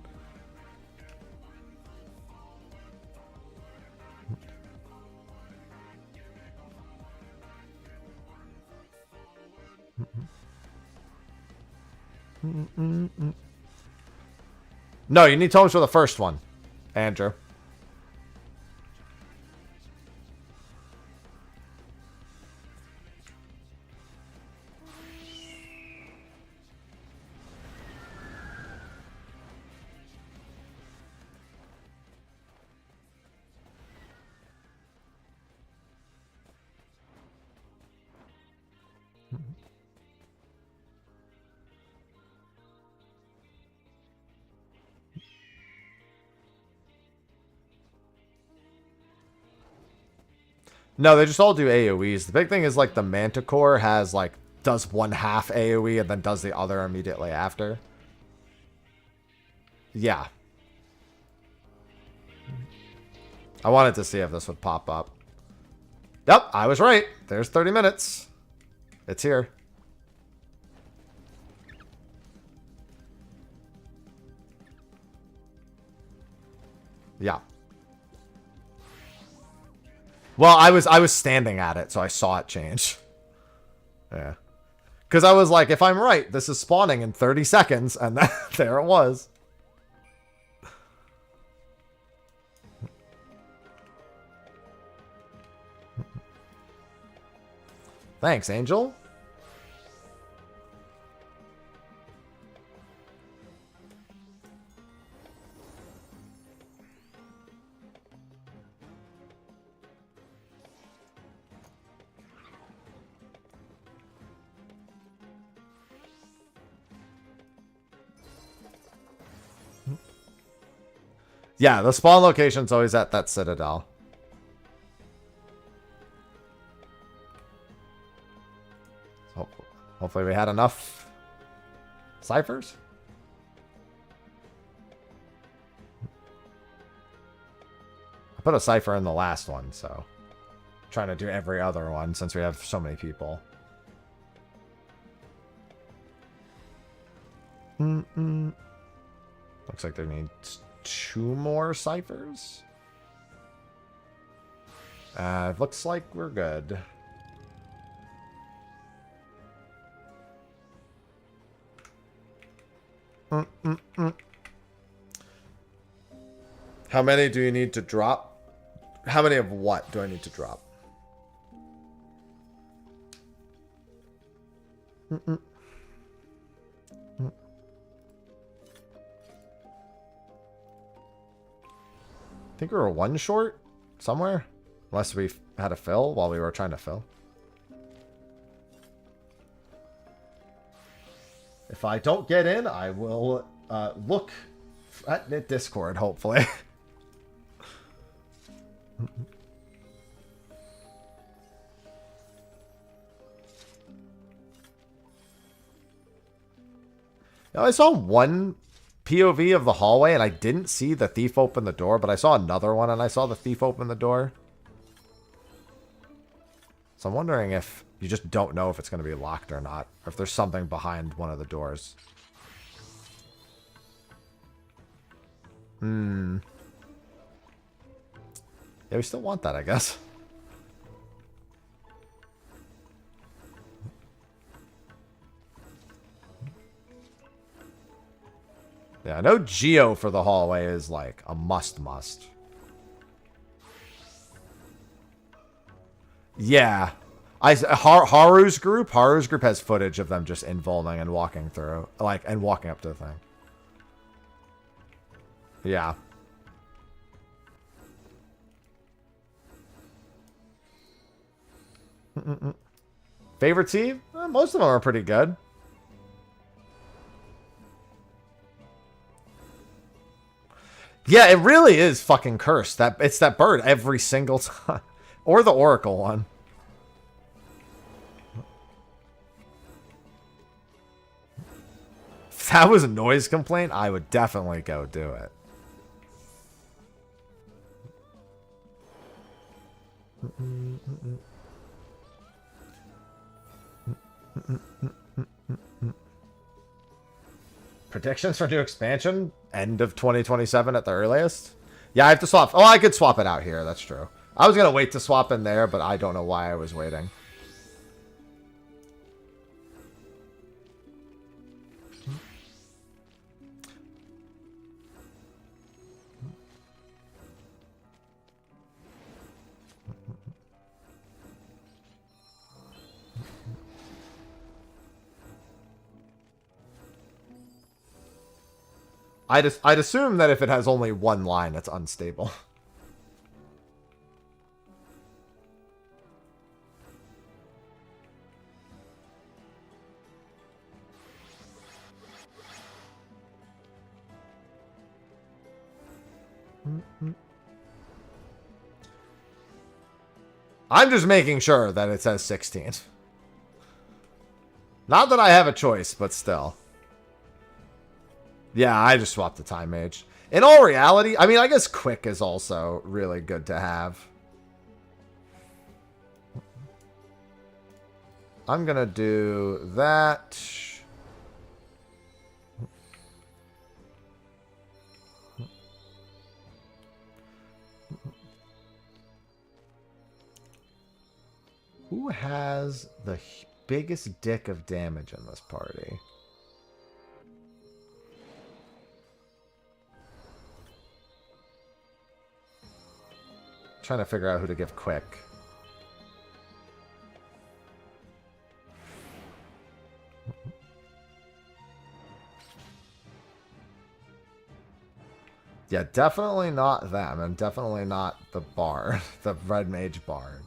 No, you need tomes for the first one, Andrew. No, they just all do AoEs. The big thing is, like, the Manticore has, like, does 1/2 AoE and then does the other immediately after. Yeah. I wanted to see if this would pop up. Yep, I was right. There's 30 minutes. It's here. Yeah. Well, I was standing at it, so I saw it change. Yeah. Because I was like, if I'm right, this is spawning in 30 seconds, and then, there it was. Thanks, Angel. Yeah, the spawn location's always at that citadel. So hopefully we had enough ciphers. I put a cipher in the last one, so trying to do every other one since we have so many people. Looks like there needs 2 more ciphers. Looks like we're good. How many do you need to drop? How many of what do I need to drop? I think we were 1 short somewhere. Unless we had a fill while we were trying to fill. If I don't get in, I will look at Discord, hopefully. Now, I saw one POV of the hallway, and I didn't see the thief open the door, but I saw another one, and I saw the thief open the door. So I'm wondering if you just don't know if it's going to be locked or not, or if there's something behind one of the doors. Yeah, we still want that, I guess. Yeah, I know Geo for the hallway is like a must. Yeah. Haru's group has footage of them just involving and walking through, like, and walking up to the thing. Yeah. Favorite team? Most of them are pretty good. Yeah, it really is fucking cursed. It's that bird every single time. Or the Oracle one. If that was a noise complaint, I would definitely go do it. Predictions for new expansion? End of 2027 at the earliest? Yeah, I have to swap. Oh, I could swap it out here. That's true. I was going to wait to swap in there, but I don't know why I was waiting. I'd assume that if it has only one line, it's unstable. I'm just making sure that it says 16. Not that I have a choice, but still. Yeah, I just swapped the Time Mage. In all reality, I mean, I guess Quick is also really good to have. I'm going to do that. Who has the biggest dick of damage in this party? Trying to figure out who to give Quick. Yeah, definitely not them, and definitely not the Bard, the Red Mage Bard.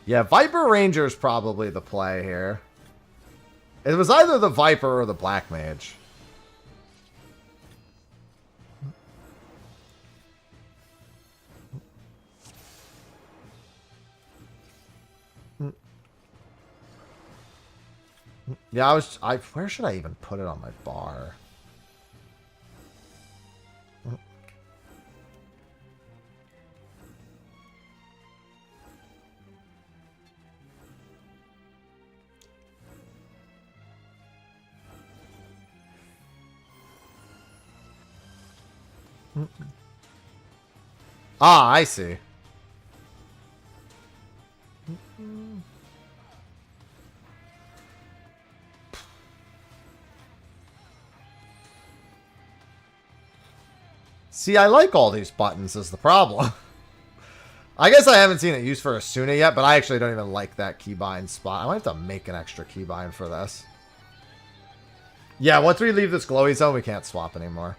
Yeah, Viper Ranger is probably the play here. It was either the Viper or the Black Mage. Yeah, where should I even put it on my bar? Ah, I see. See, I like all these buttons is the problem. I guess I haven't seen it used for Asuna yet, but I actually don't even like that keybind spot. I might have to make an extra keybind for this. Yeah, once we leave this glowy zone, we can't swap anymore.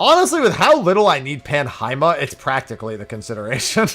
Honestly, with how little I need Panheima, it's practically the consideration.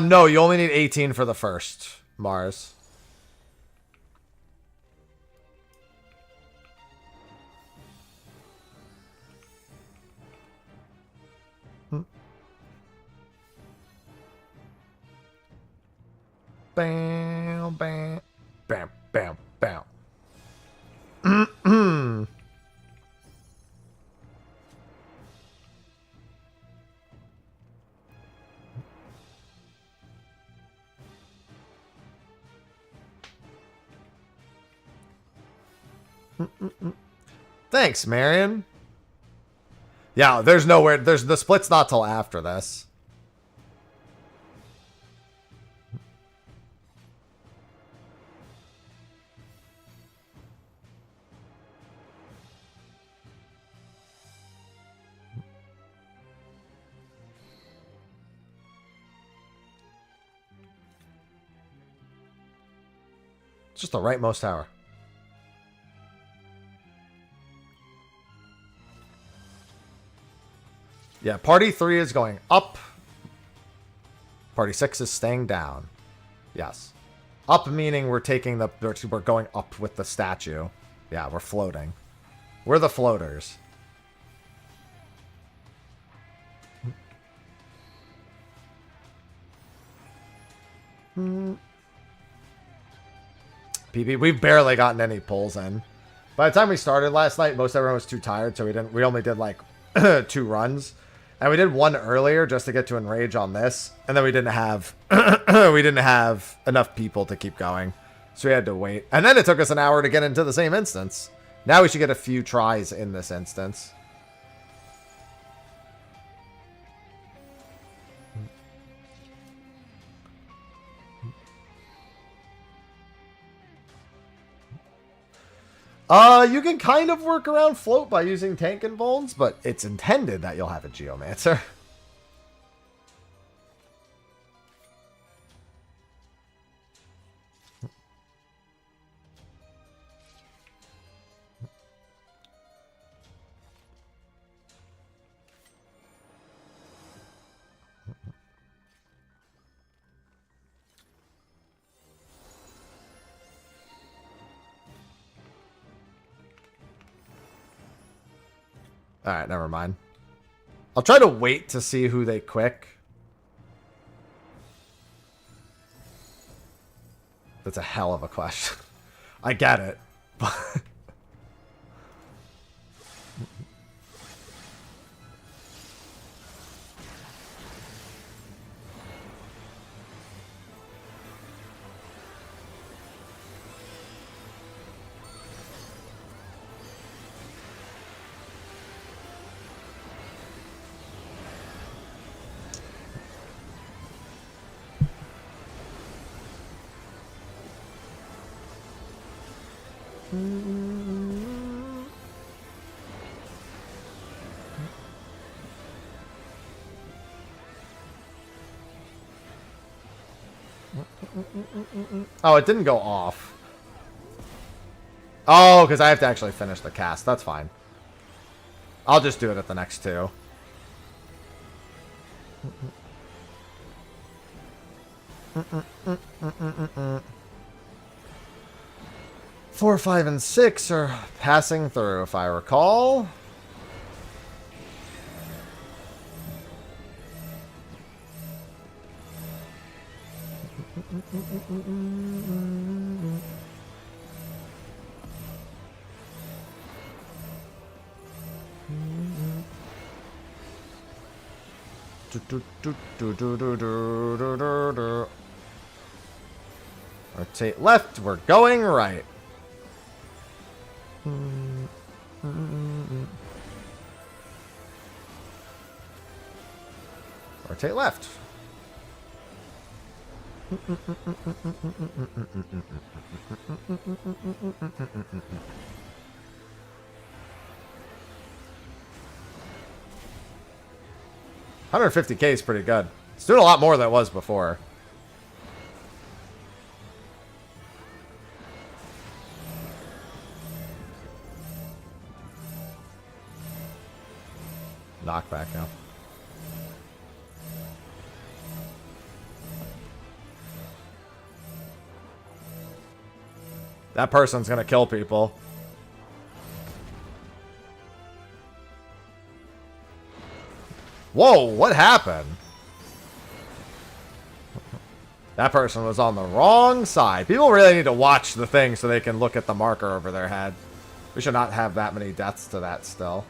No, you only need 18 for the first, Mars. Bam, bam, bam, bam, bam. Thanks, Marion. Yeah, there's nowhere. There's the split's not till after this. It's just the rightmost tower. Yeah, party 3 is going up. Party 6 is staying down. Yes. Up meaning we're taking the... We're going up with the statue. Yeah, we're floating. We're the floaters. PP, we've barely gotten any pulls in. By the time we started last night, most everyone was too tired, so we only did like 2 runs. And we did one earlier just to get to enrage on this, and then we didn't have enough people to keep going, so we had to wait. And then it took us an hour to get into the same instance. Now we should get a few tries in this instance. You can kind of work around float by using tank and bones, but it's intended that you'll have a Geomancer. Alright, never mind. I'll try to wait to see who they quick. That's a hell of a question. I get it. But Oh, it didn't go off. Oh, because I have to actually finish the cast. That's fine. I'll just do it at the next two. 4, 5, and 6 are passing through, if I recall. Rotate left, we're going right. Rotate left. 150k is pretty good. It's doing a lot more than it was before. Knockback now. That person's gonna kill people. Whoa, what happened? That person was on the wrong side. People really need to watch the thing so they can look at the marker over their head. We should not have that many deaths to that still.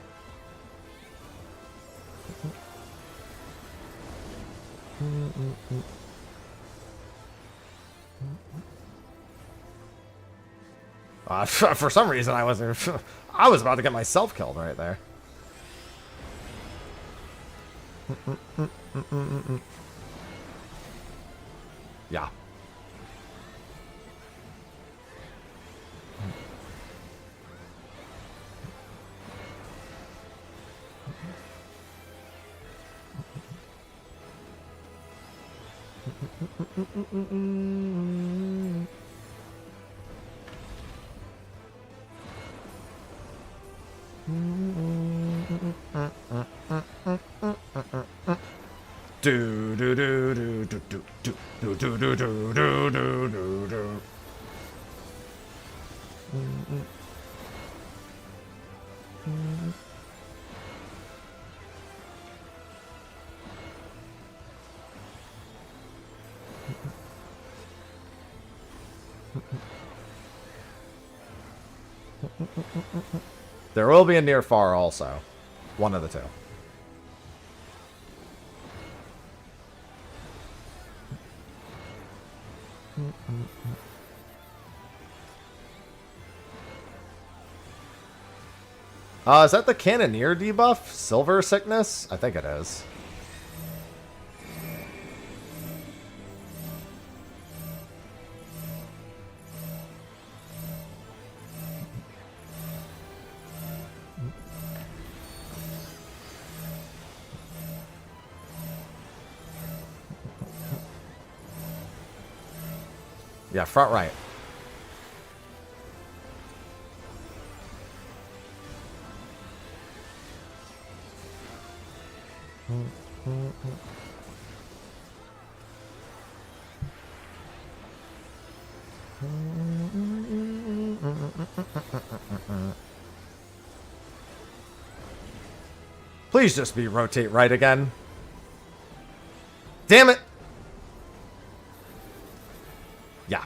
For some reason, I wasn't. I was about to get myself killed right there. Yeah. Do do do do do do do do do do do do do do. There will be a near far also. One of the two. Is that the Cannoneer debuff? Silver Sickness? I think it is. Yeah, front right. Please just be rotate right again. Damn it! Yeah.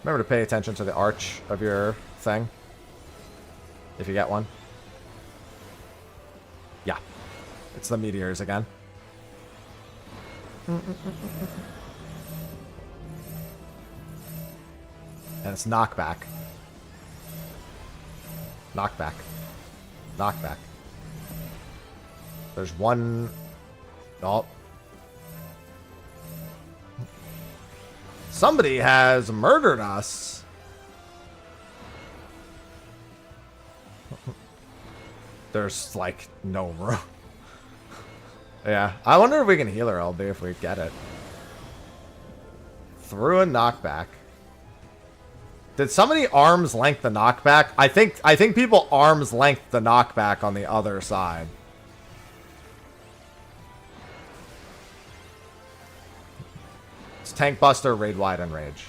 Remember to pay attention to the arch of your thing. If you get one. Yeah. It's the meteors again. And it's knockback. Knockback. Knockback. There's one... Oh. Somebody has murdered us. There's, like, no room. Yeah. I wonder if we can heal her LB if we get it. Through a knockback. Did somebody arms length the knockback? I think people arms length the knockback on the other side. It's Tank Buster, Raid Wide, and Rage.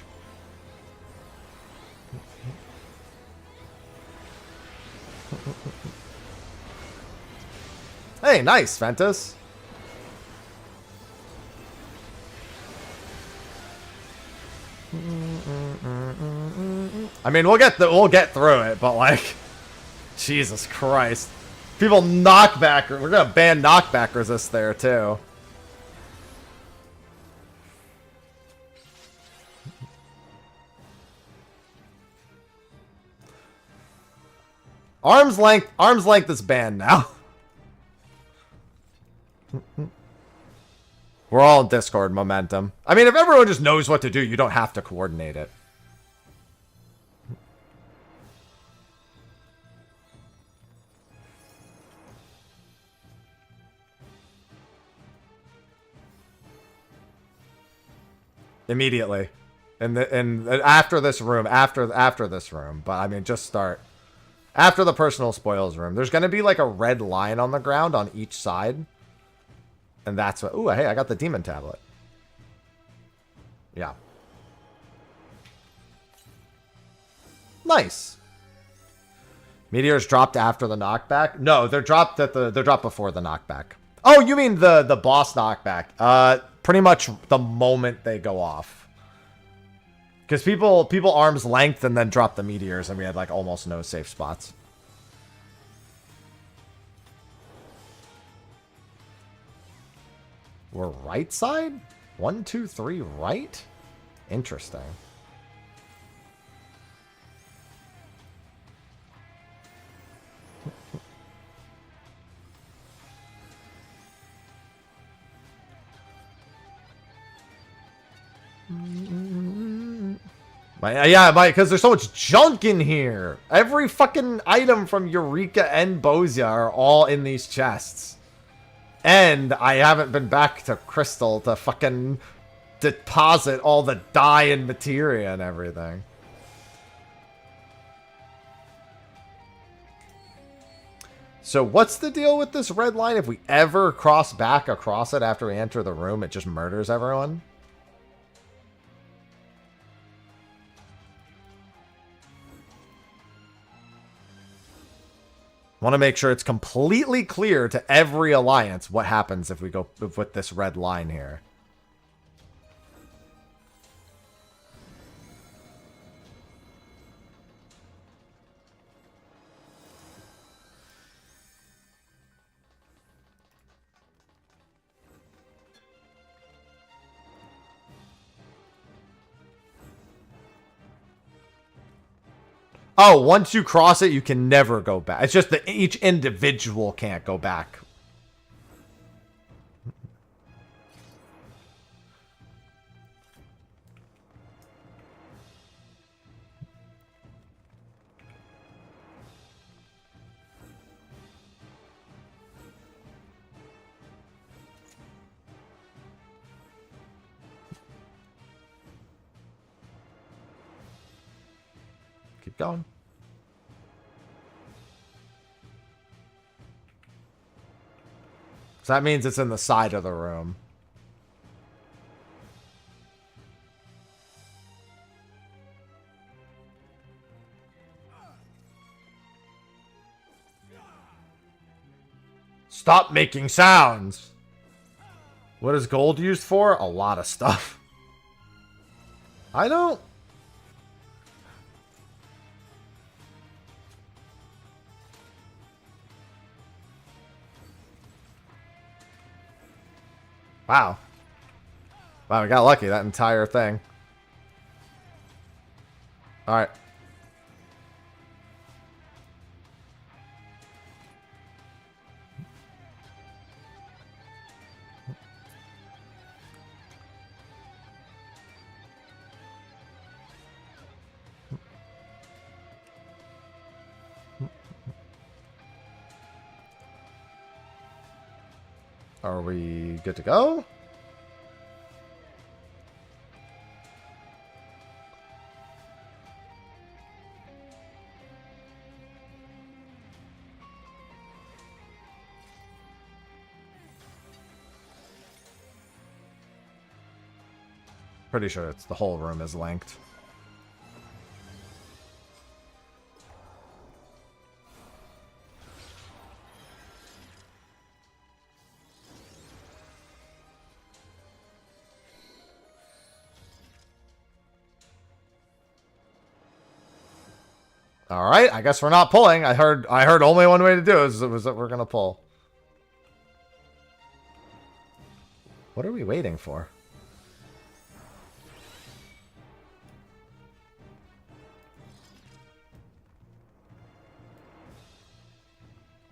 Hey, nice, Ventus. I mean, we'll get through it, but like, Jesus Christ, people knockback. We're gonna ban knockback resist there too. Arm's length is banned now. We're all in Discord momentum. I mean, if everyone just knows what to do, you don't have to coordinate it. Immediately. And after this room, after this room. But I mean, just start. After the personal spoils room, there's going to be like a red line on the ground on each side. And that's what... Ooh, hey, I got the demon tablet. Yeah. Nice. Meteors dropped after the knockback? No, they're dropped before the knockback. Oh, you mean the boss knockback. Pretty much the moment they go off. Because people arms length and then drop the meteors, and we had like almost no safe spots. We're right side? 1, 2, 3, right? Interesting. Yeah, because there's so much junk in here. Every fucking item from Eureka and Bozia are all in these chests. And I haven't been back to Crystal to fucking deposit all the dye and materia and everything. So what's the deal with this red line? If we ever cross back across it after we enter the room, it just murders everyone? Want to make sure it's completely clear to every alliance what happens if we go with this red line here. Oh, once you cross it, you can never go back. It's just that each individual can't go back. Keep going. So that means it's in the side of the room. Stop making sounds. What is gold used for? A lot of stuff. I don't... Wow. Wow, we got lucky, that entire thing. Alright. Are we good to go? Pretty sure it's the whole room is linked. All right, I guess we're not pulling. I heard only one way to do it was that we're gonna pull. What are we waiting for?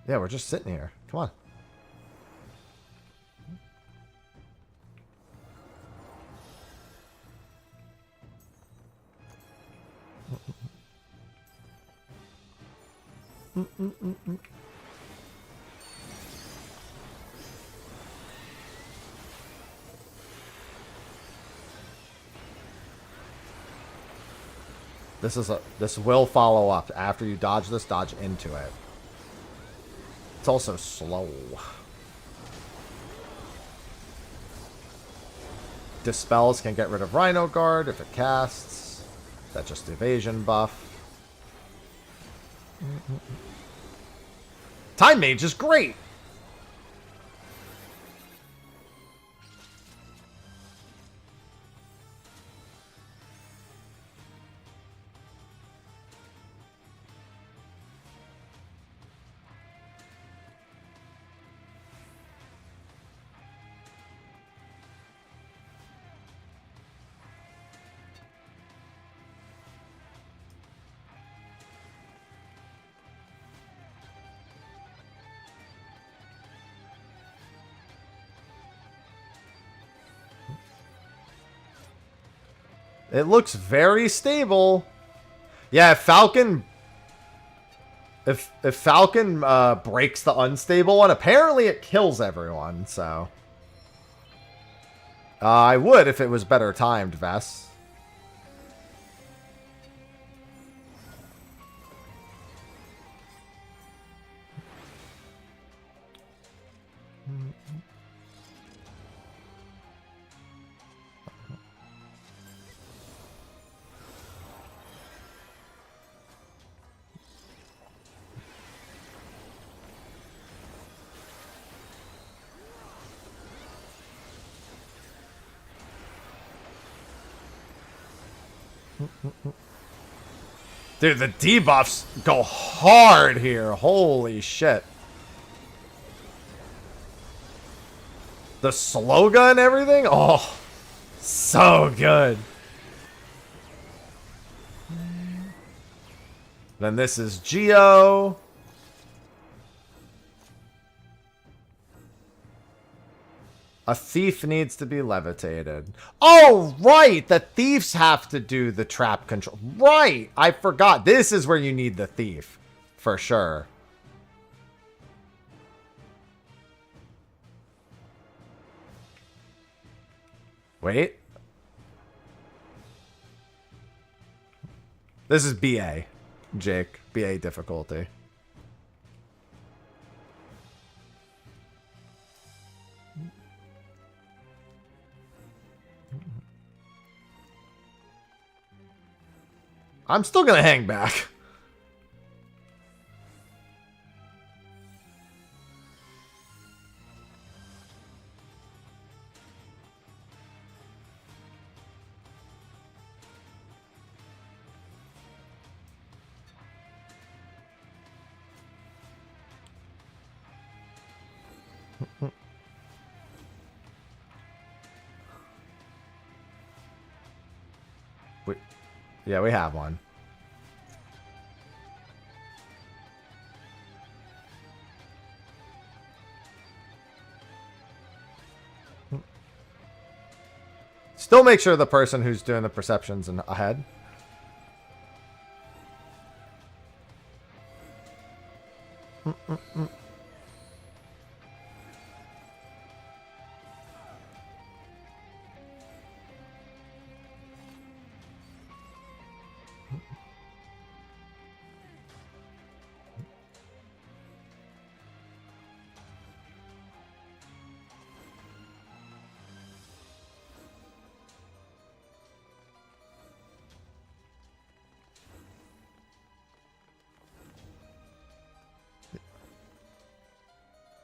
Yeah, we're just sitting here. Come on. This will follow up after you dodge this. Dodge into it. It's also slow. Dispels can get rid of Rhino Guard if it casts. That's just evasion buff. Time Mage is great. It looks very stable. Yeah, if Falcon breaks the unstable one, apparently it kills everyone, so I would if it was better timed, Vess. Dude, the debuffs go hard here. Holy shit. The slogan and everything? Oh, so good. Then this is Geo. A thief needs to be levitated. Oh, right! The thieves have to do the trap control. Right! I forgot. This is where you need the thief. For sure. Wait. This is BA, Jake. BA difficulty. I'm still gonna hang back. Yeah, we have one. Still make sure the person who's doing the perception's ahead.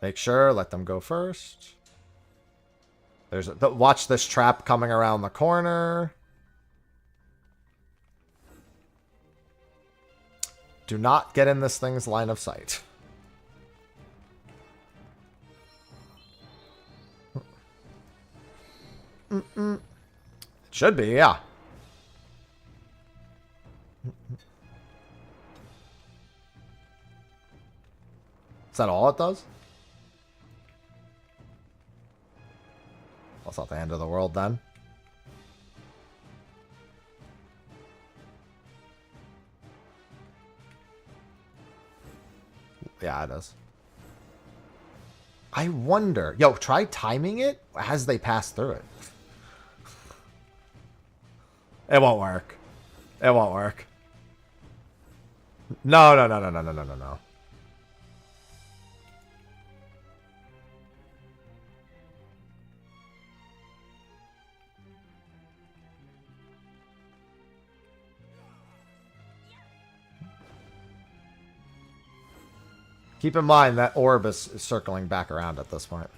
Make sure, let them go first. Watch this trap coming around the corner. Do not get in this thing's line of sight. It should be, yeah. Is that all it does? That's not the end of the world then. Yeah, it is. I wonder. Yo, try timing it as they pass through it. It won't work. It won't work. No, no, no, no, no, no, no, no, no. Keep in mind that orb is circling back around at this point.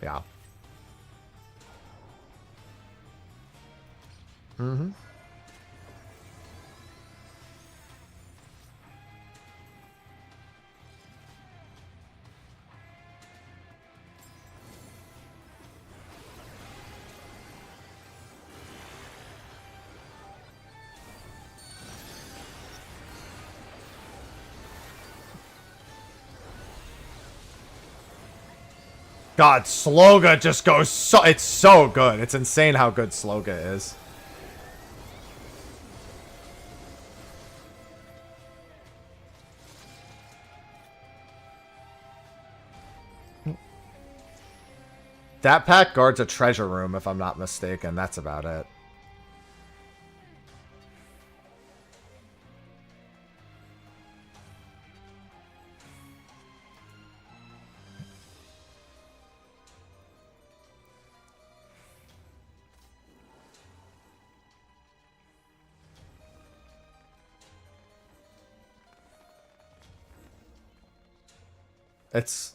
Yeah. Mm-hmm. God, Sloga just goes so... It's so good. It's insane how good Sloga is. That pack guards a treasure room, if I'm not mistaken. That's about it. It's...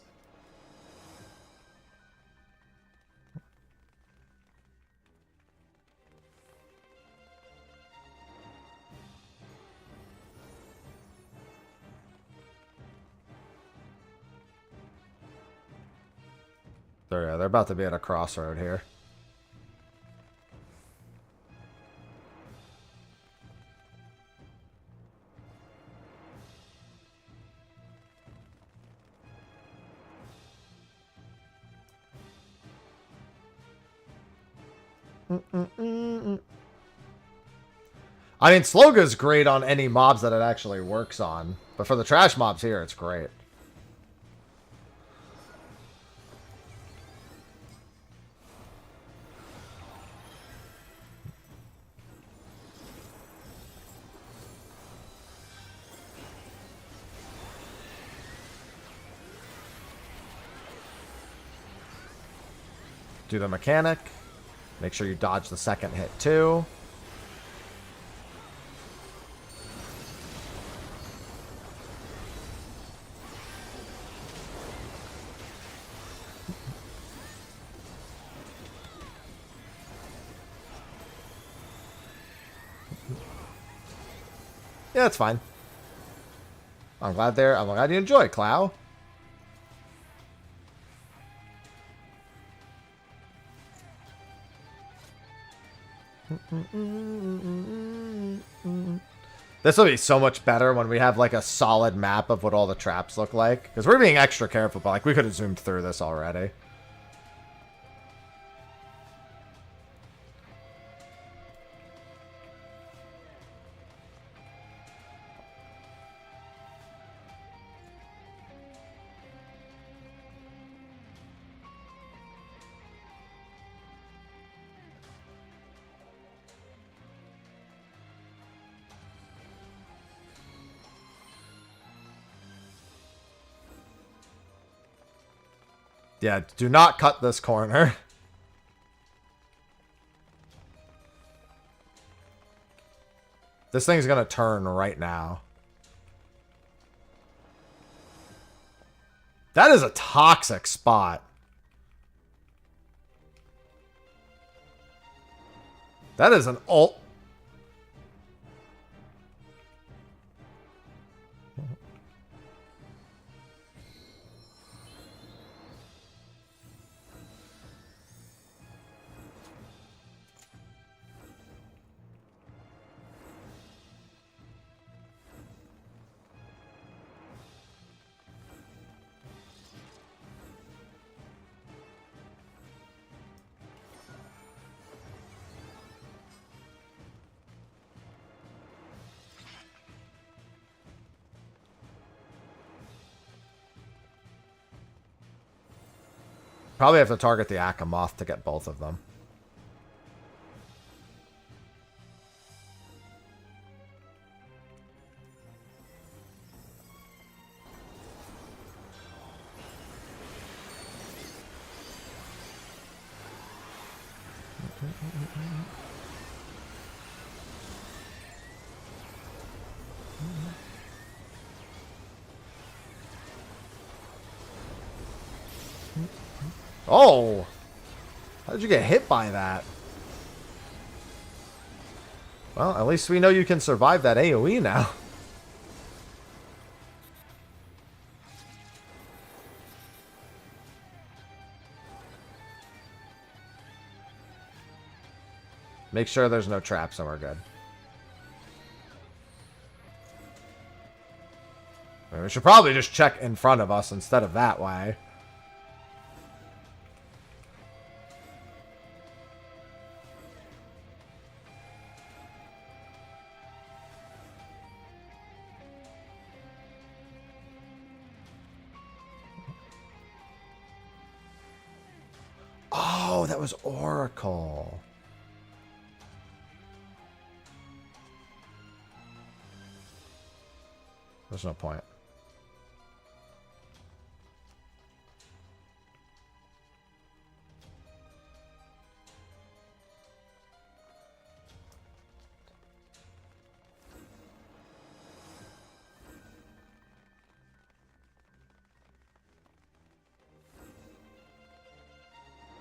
They're about to be at a crossroad here. I mean, Sloga's great on any mobs that it actually works on. But for the trash mobs here, it's great. Do the mechanic. Make sure you dodge the second hit too. Yeah, that's fine. I'm glad you enjoy, Clow. This will be so much better when we have like a solid map of what all the traps look like. Because we're being extra careful, but like we could have zoomed through this already. Yeah, do not cut this corner. This thing's gonna turn right now. That is a toxic spot. That is an ult. Probably have to target the Akamoth to get both of them. Oh! How did you get hit by that? Well, at least we know you can survive that AoE now. Make sure there's no traps and we're good. I mean, we should probably just check in front of us instead of that way. Oh, that was Oracle. There's no point.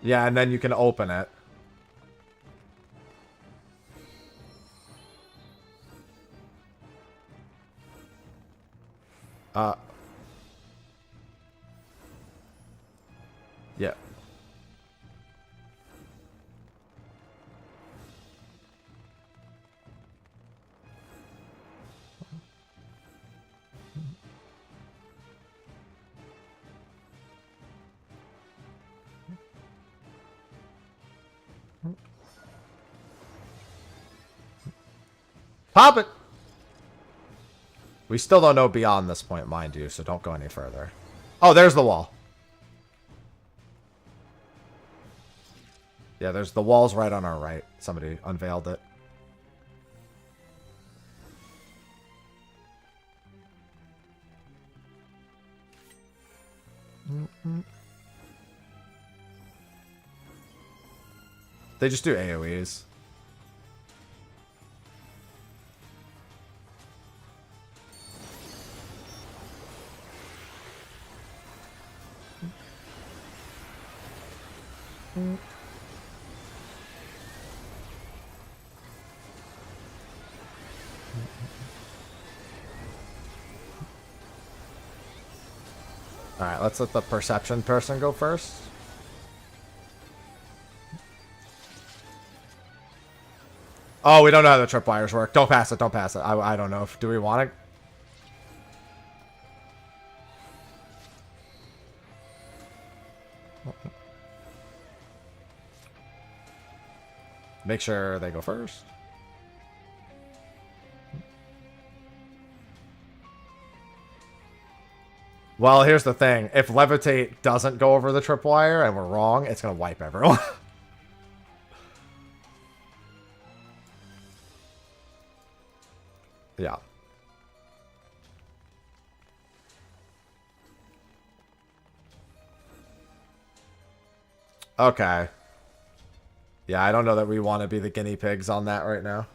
Yeah, and then you can open it. Yeah. Pop it! We still don't know beyond this point, mind you, so don't go any further. Oh, there's the wall. Yeah, there's the walls right on our right. Somebody unveiled it. They just do AoEs. Alright, let's let the perception person go first. Oh, we don't know how the tripwires work. Don't pass it, don't pass it. I don't know. Do we want it? Make sure they go first. Well, here's the thing. If Levitate doesn't go over the tripwire and we're wrong, it's going to wipe everyone. Yeah. Okay. Yeah, I don't know that we want to be the guinea pigs on that right now.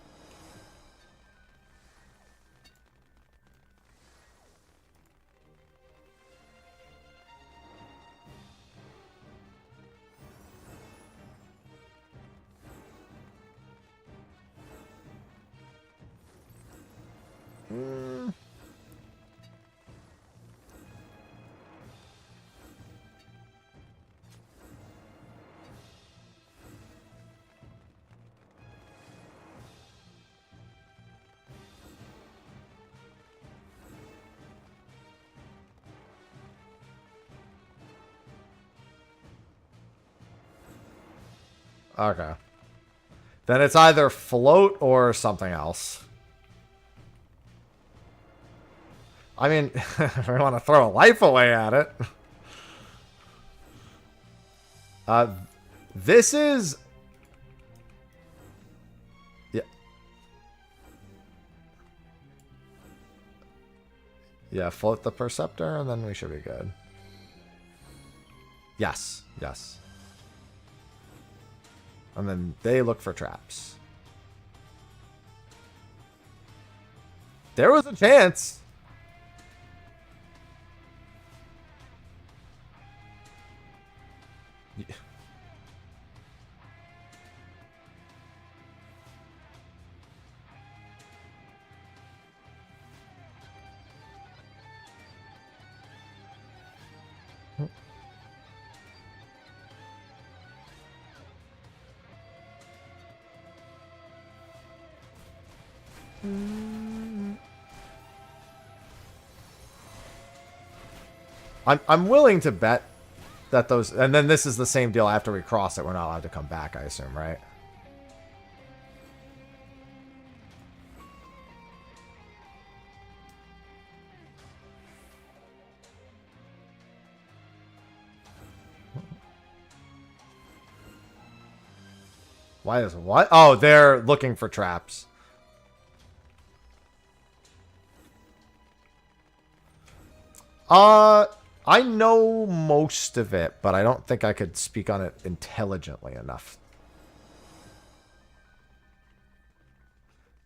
Okay. Then it's either float or something else. I mean, if we want to throw a life away at it. This is... Yeah. Yeah, float the Perceptor, and then we should be good. Yes, yes. And then they look for traps. There was a chance. Yeah. I'm willing to bet that those, and then this is the same deal after we cross it. We're not allowed to come back, I assume, right? Why is what? Oh, they're looking for traps. I know most of it, but I don't think I could speak on it intelligently enough.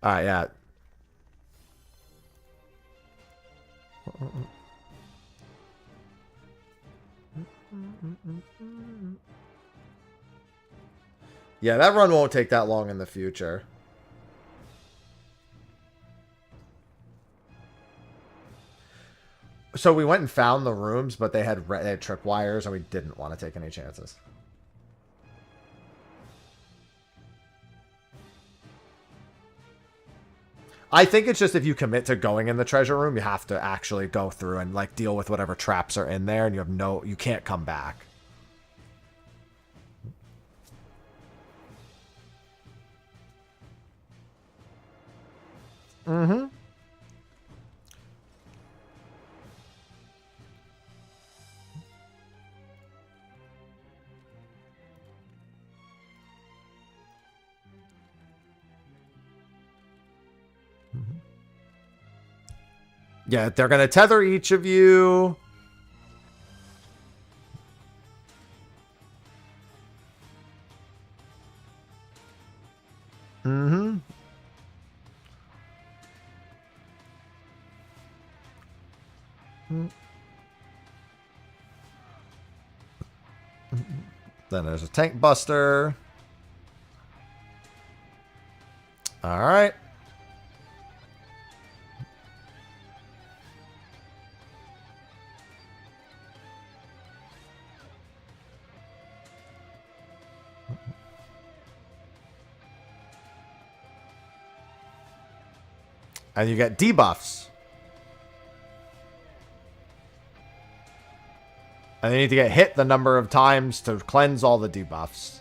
Alright, yeah. Yeah, that run won't take that long in the future. So we went and found the rooms, but they had tripwires, and we didn't want to take any chances. I think it's just if you commit to going in the treasure room, you have to actually go through and like deal with whatever traps are in there, and you can't come back. Mm-hmm. Yeah, they're going to tether each of you. Mm-hmm. Then there's a tank buster. All right. And you get debuffs. And you need to get hit the number of times to cleanse all the debuffs.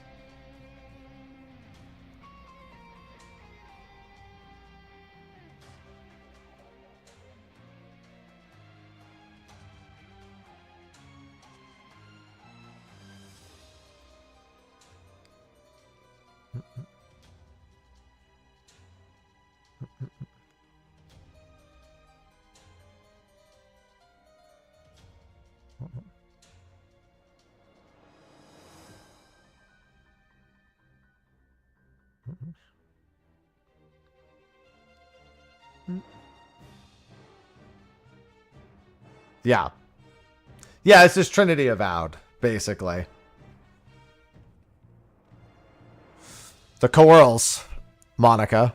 Yeah. Yeah, it's just Trinity Avowed, basically. The Coerls, Monica.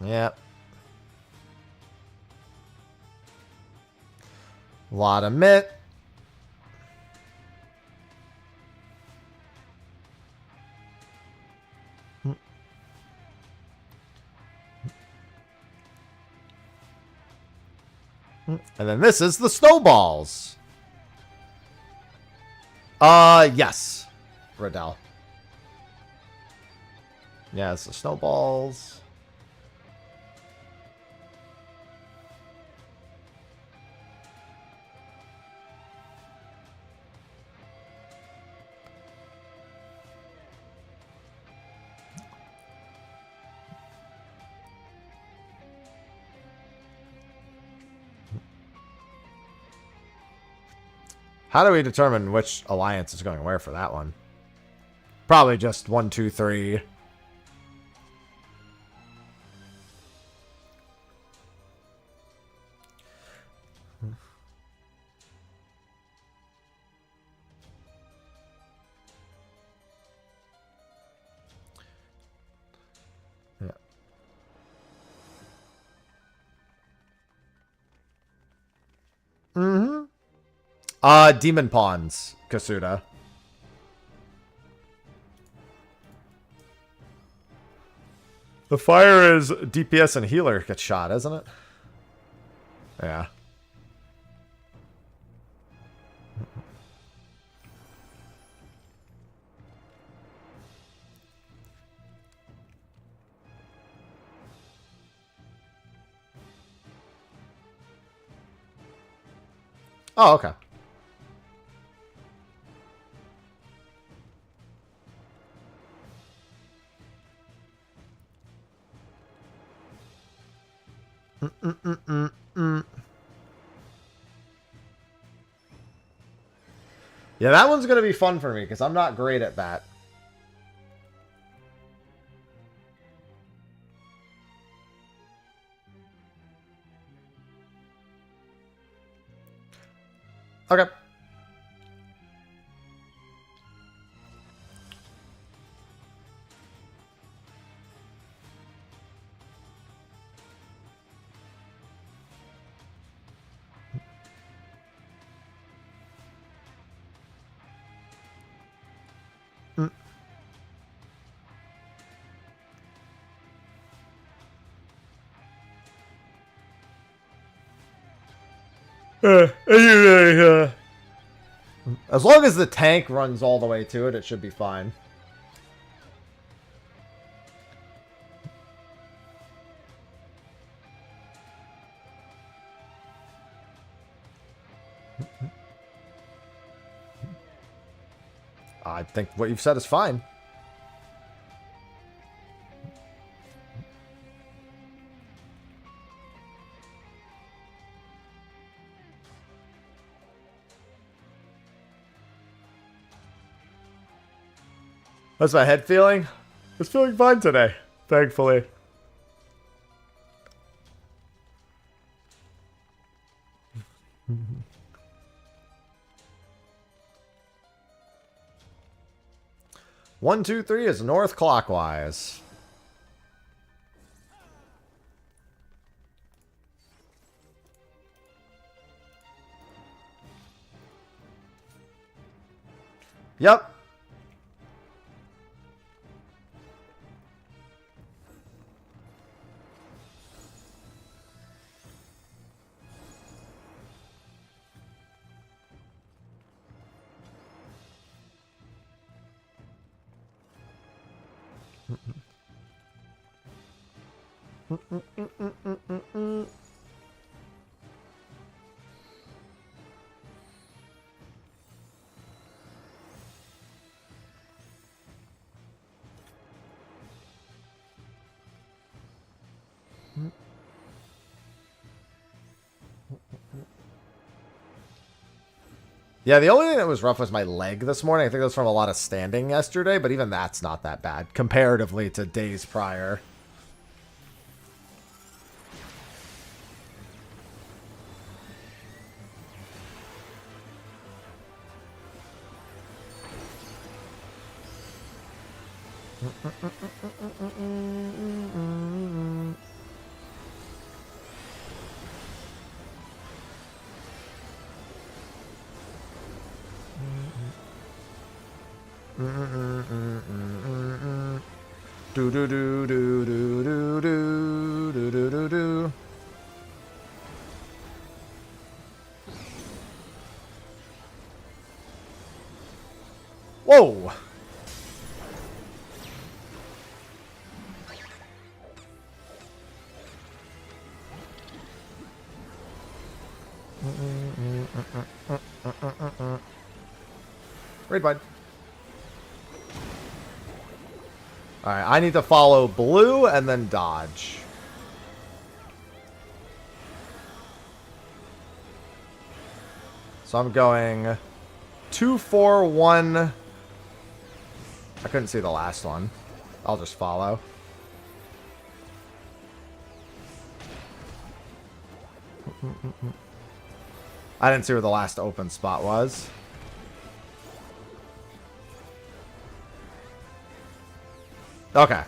Yep. Lot of mitt. And then this is the snowballs. Yes. Riddell. Yeah, it's the snowballs. How do we determine which alliance is going where for that one? Probably just 1, 2, 3. Yeah. Demon Pawns, Kasuda. The fire is DPS and healer gets shot, isn't it? Yeah. Oh, okay. Yeah, that one's going to be fun for me because I'm not great at that. Okay. As long as the tank runs all the way to it, it should be fine. I think what you've said is fine. How's my head feeling? It's feeling fine today, thankfully. One, two, three is north clockwise. Yep. Yeah, the only thing that was rough was my leg this morning. I think it was from a lot of standing yesterday, but even that's not that bad comparatively to days prior. Do do do do do do do do do do do. Whoa! Raid bud. Alright, I need to follow blue and then dodge. So I'm going 2, 4, 1. I couldn't see the last one. I'll just follow. I didn't see where the last open spot was. Okay.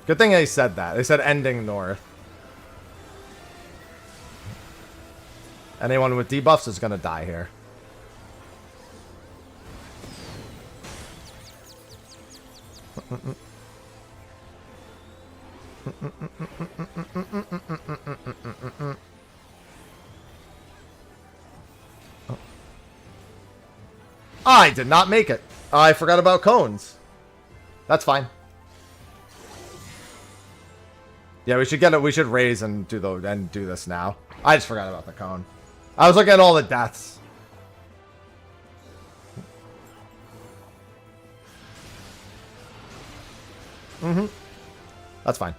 Good thing they said that. They said ending north. Anyone with debuffs is going to die here. I did not make it. I forgot about cones. That's fine. Yeah, we should get it. We should raise and do this now. I just forgot about the cone. I was looking at all the deaths. That's fine.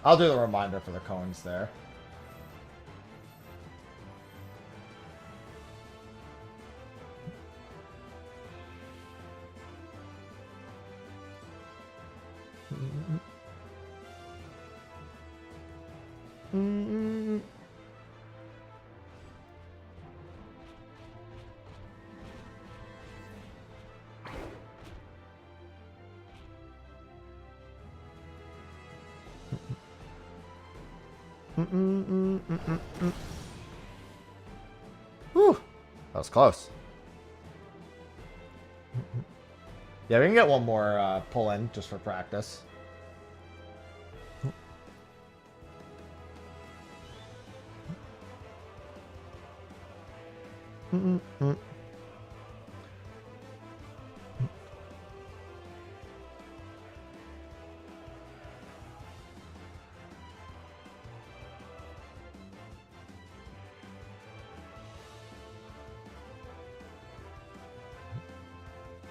I'll do the reminder for the cones there. Whew. That was close. Yeah, we can get one more pull in just for practice.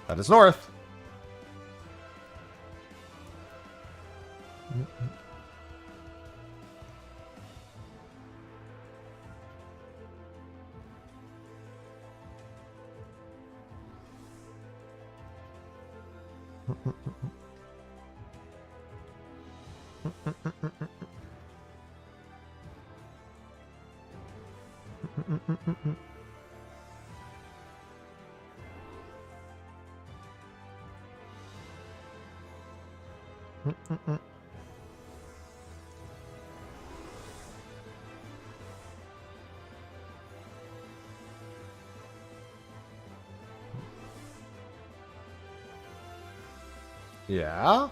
That is north. Yeah.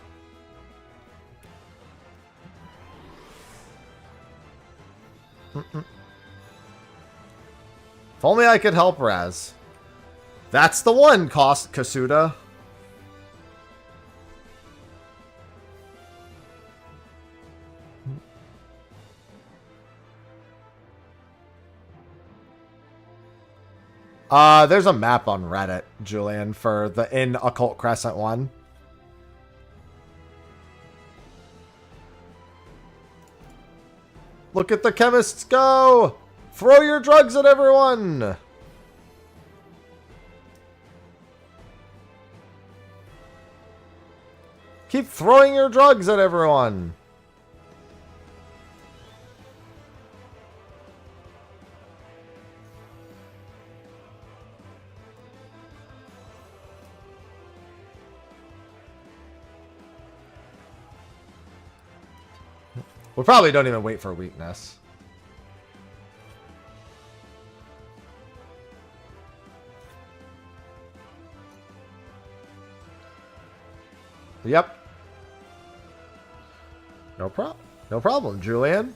If only I could help Raz. That's the one, Kasuda. There's a map on Reddit, Julian, for the Occult Crescent one. Look at the chemists go! Throw your drugs at everyone! Keep throwing your drugs at everyone! We probably don't even wait for weakness. Yep. No problem, Julian.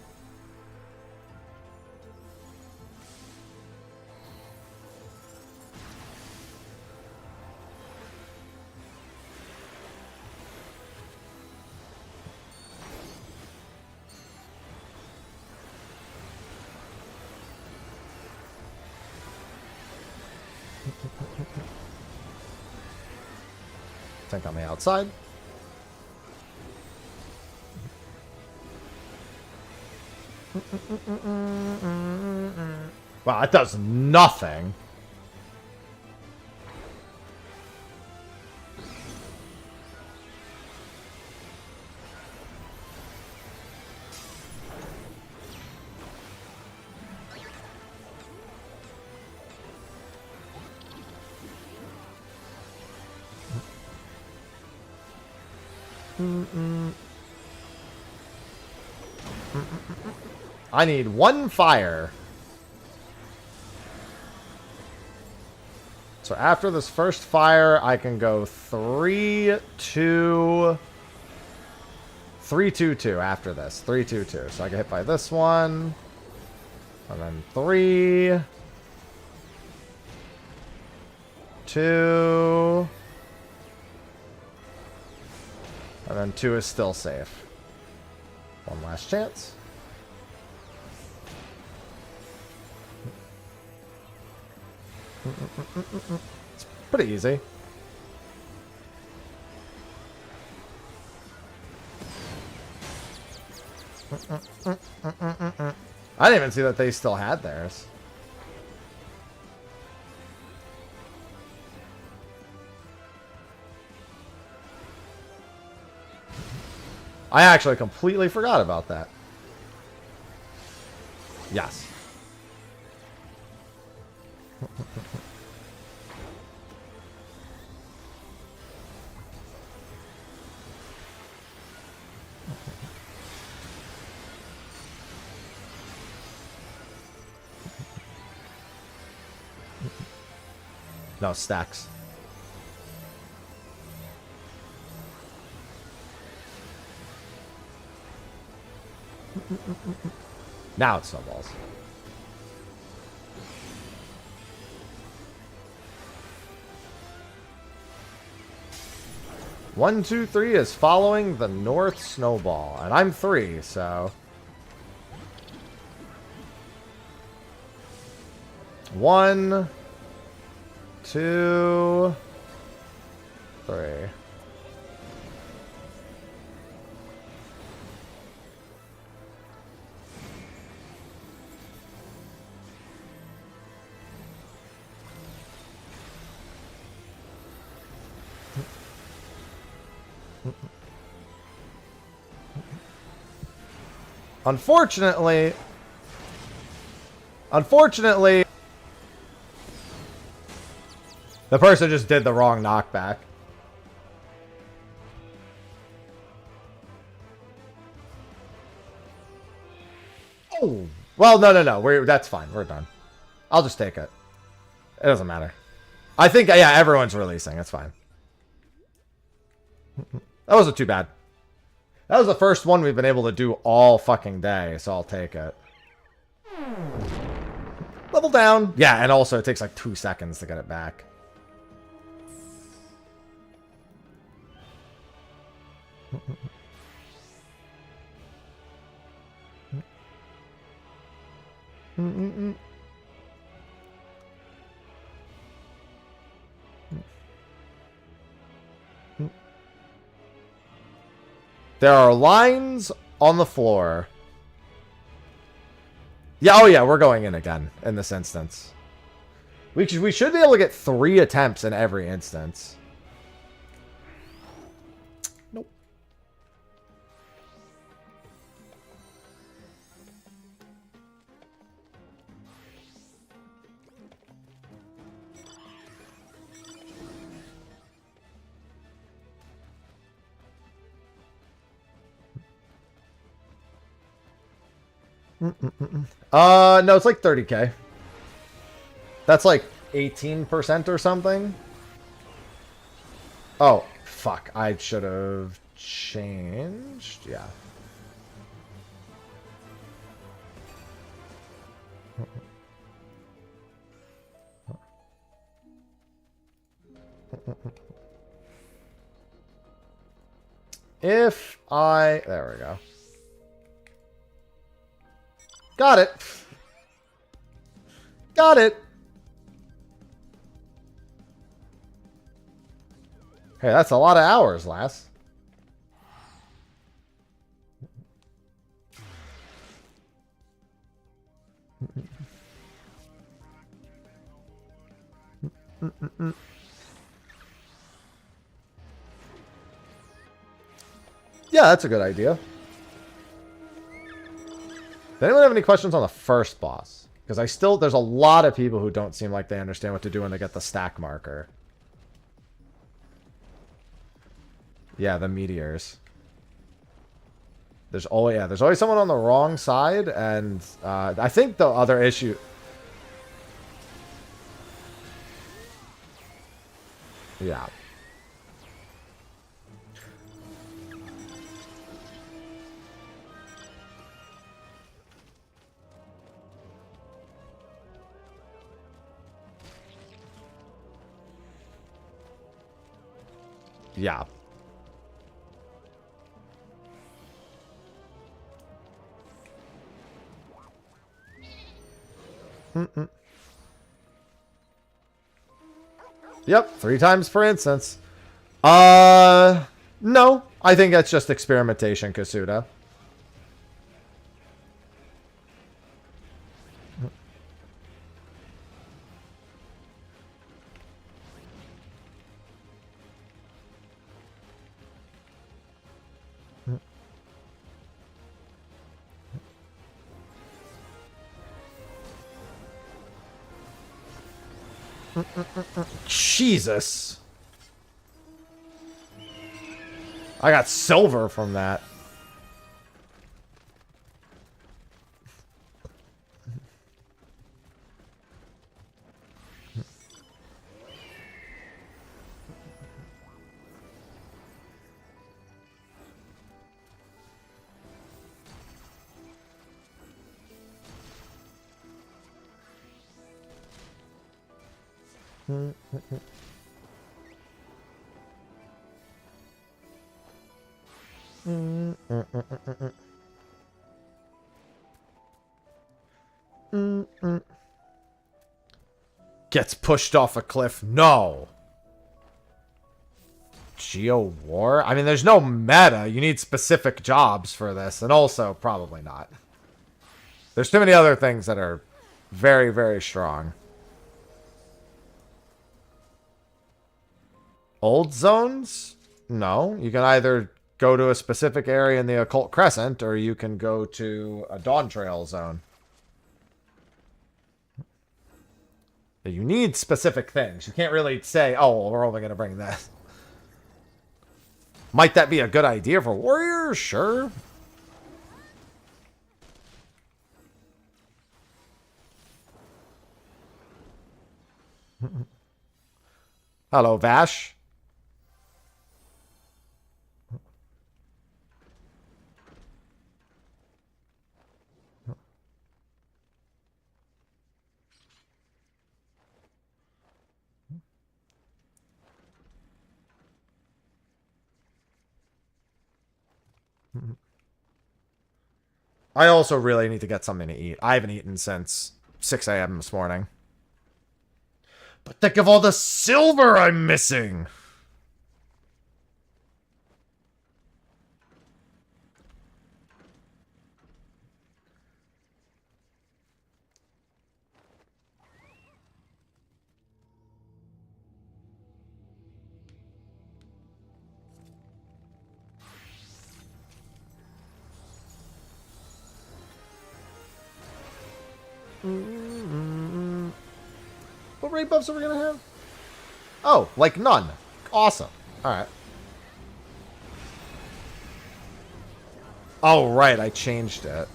Tank on the outside. Wow, it does nothing. I need one fire. So after this first fire, I can go 3, 2, 3, 2, 2 after this. 3, 2, 2. So I get hit by this one. And then 3, 2. And then 2 is still safe. One last chance. It's pretty easy. I didn't even see that they still had theirs. I actually completely forgot about that. Yes. No, stacks. Now it snowballs. One, 2, 3 is following the north snowball, and I'm 3, so 1, 2, 3. Unfortunately, the person just did the wrong knockback. Oh, well, no. That's fine. We're done. I'll just take it. It doesn't matter. I think, yeah, everyone's releasing. It's fine. That wasn't too bad. That was the first one we've been able to do all fucking day, so I'll take it. Level down. Yeah, and also it takes like 2 seconds to get it back. There are lines on the floor. Yeah, oh yeah, we're going in again in this instance. We should be able to get 3 attempts in every instance. Nope. No, it's like 30k. That's like 18% or something. Oh, fuck. I should have changed. Yeah. If I... There we go. Got it. Got it. Hey, that's a lot of hours, lass. Yeah, that's a good idea. Does anyone have any questions on the first boss? Because there's a lot of people who don't seem like they understand what to do when they get the stack marker. Yeah, the meteors. There's always someone on the wrong side, and I think the other issue... Yeah. Yeah. Yep, 3 times per instance. No. I think that's just experimentation, Kasuda. Jesus. I got silver from that. Gets pushed off a cliff. No. Geo War? I mean, there's no meta. You need specific jobs for this. And also, probably not. There's too many other things that are very, very strong. Old zones? No. You can either go to a specific area in the Occult Crescent, or you can go to a Dawn Trail zone. You need specific things. You can't really say, oh, well, we're only going to bring this. Might that be a good idea for warriors? Sure. Hello, Vash. I also really need to get something to eat. I haven't eaten since 6 a.m. this morning. But think of all the silver I'm missing! What rate buffs are we gonna have? Oh, like none. Awesome. Alright. Oh, right, I changed it.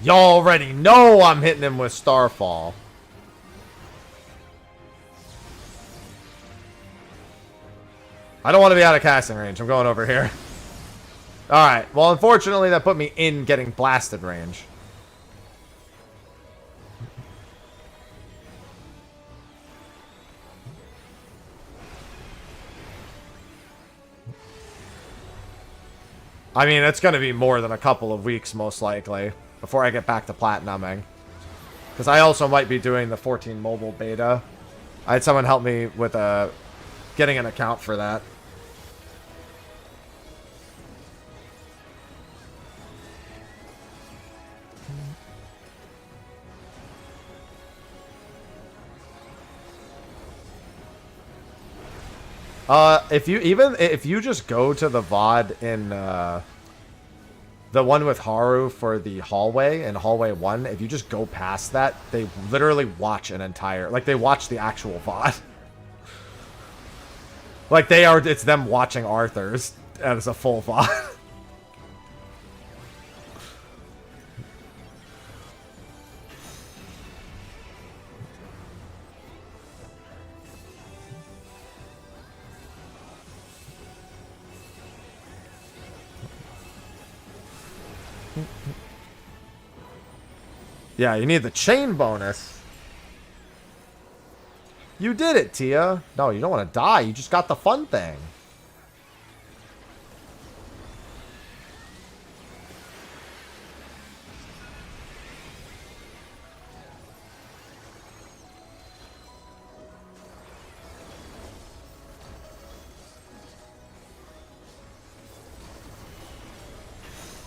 You already know I'm hitting him with Starfall. I don't want to be out of casting range. I'm going over here. Alright, well, unfortunately, that put me in getting blasted range. I mean, it's going to be more than a couple of weeks, most likely, before I get back to platinuming. Because I also might be doing the 14 mobile beta. I had someone help me with getting an account for that. If you just go to the VOD in the one with Haru for the hallway in hallway 1, if you just go past that, they literally watch an entire, like, they watch the actual VOD. Like, it's them watching Arthur's as a full VOD. Yeah, you need the chain bonus. You did it, Tia. No, you don't want to die. You just got the fun thing.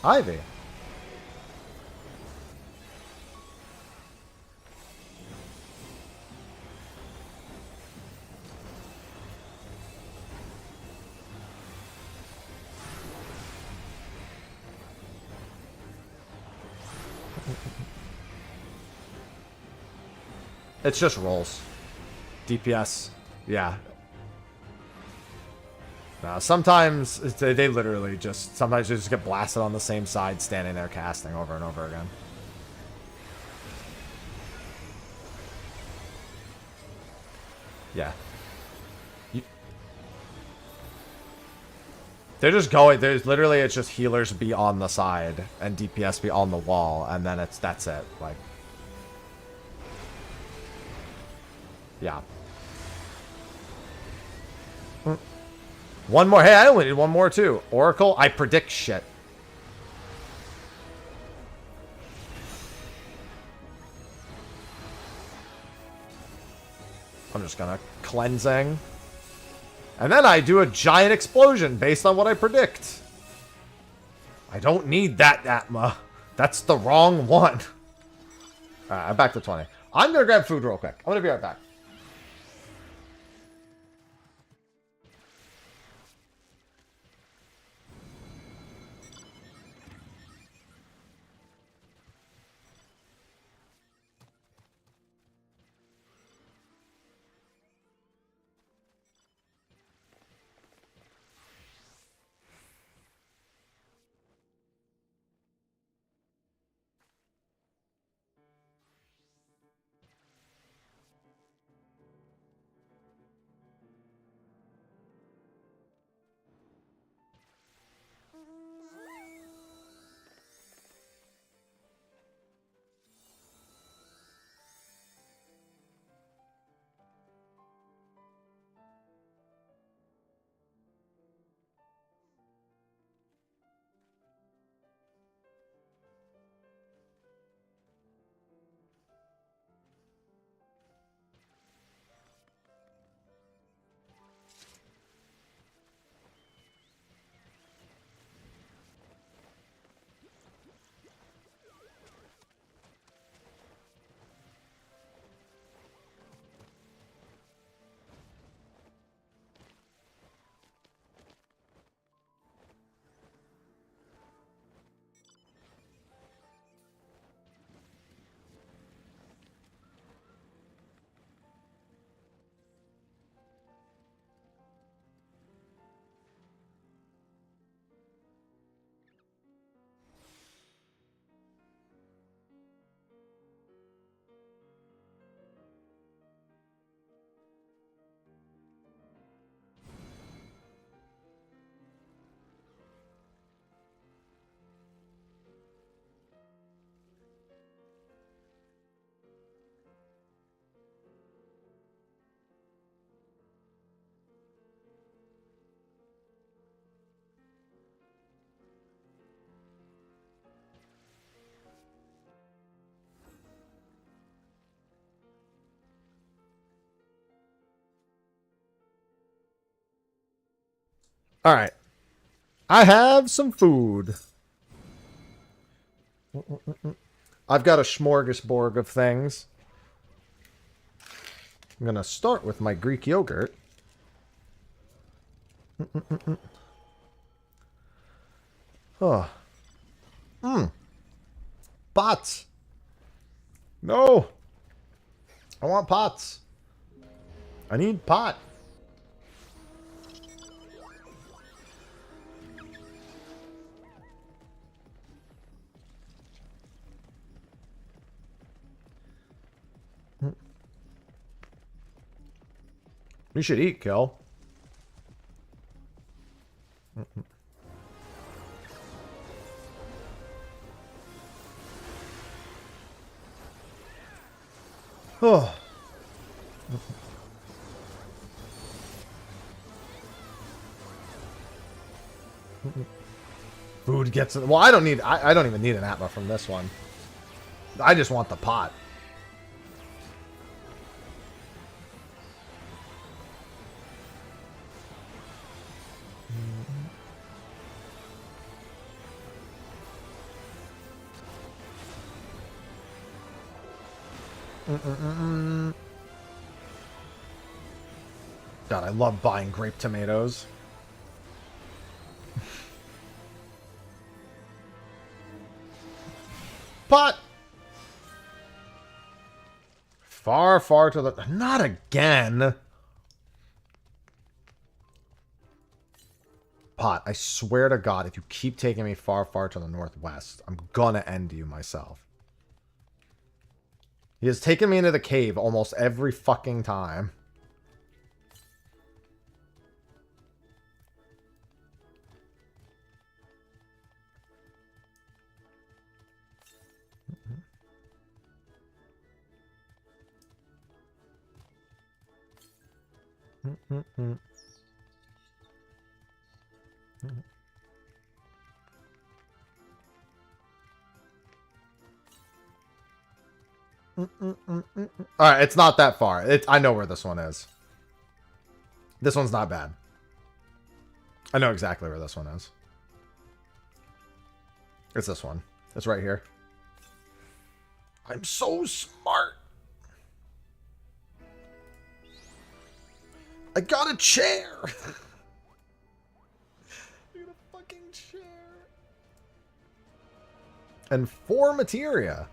Ivy. It's just rolls. DPS. Yeah. Sometimes they literally just... Sometimes they just get blasted on the same side, standing there casting over and over again. Yeah. They're just going... There's literally... It's just healers be on the side and DPS be on the wall, and then that's it. Like... Yeah. One more. Hey, I only need one more, too. Oracle, I predict shit. I'm just gonna cleansing. And then I do a giant explosion based on what I predict. I don't need that, Atma. That's the wrong one. Alright, I'm back to 20. I'm gonna grab food real quick. I'm gonna be right back. All right. I have some food. I've got a smorgasbord of things. I'm going to start with my Greek yogurt. Oh. Pots. No. I want pots. I need pot. We should eat, Kel. Oh. Food gets it. Well, I don't need. I don't even need an Atma from this one. I just want the pot. God, I love buying grape tomatoes. Pot! Far, far to the... Not again! Pot, I swear to God, if you keep taking me far, far to the northwest, I'm gonna end you myself. He has taken me into the cave almost every fucking time. Alright, it's not that far. I know where this one is. This one's not bad. I know exactly where this one is. It's this one. It's right here. I'm so smart. I got a chair. I got a fucking chair. And 4 materia.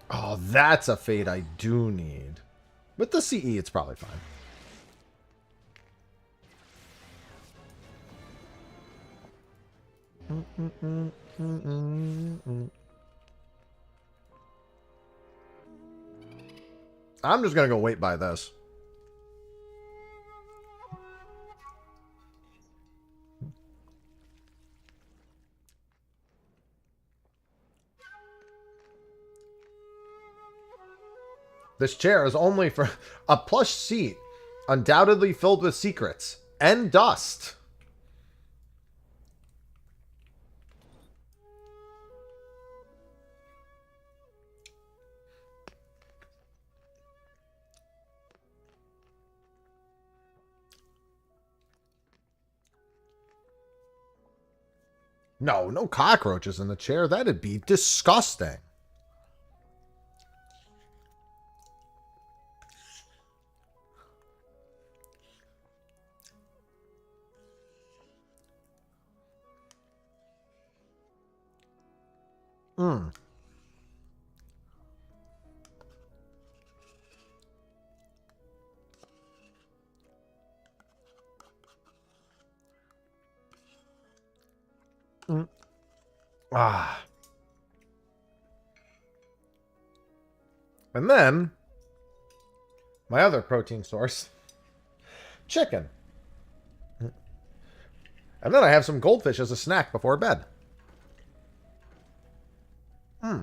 Oh, that's a fate I do need. With the CE, it's probably fine. I'm just gonna go wait by this. This chair is only for a plush seat, undoubtedly filled with secrets and dust. No, no cockroaches in the chair. That'd be disgusting. Mm. Mm. Ah. And then, my other protein source, chicken. And then I have some goldfish as a snack before bed. Hmm.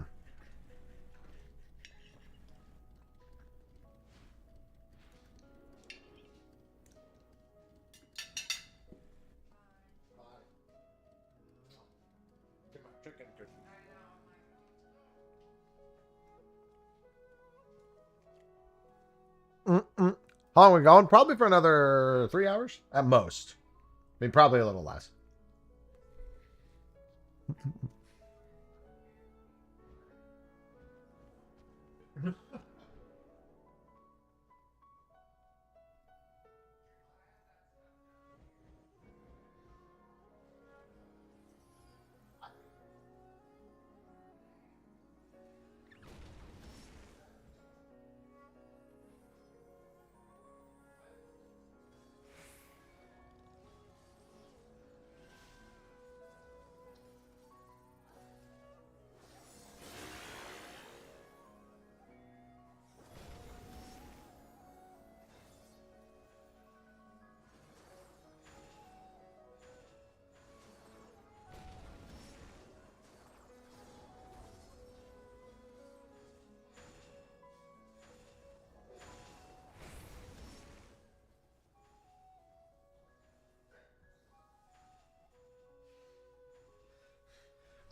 How long are we going? Probably for another 3 hours at most. I mean, probably a little less.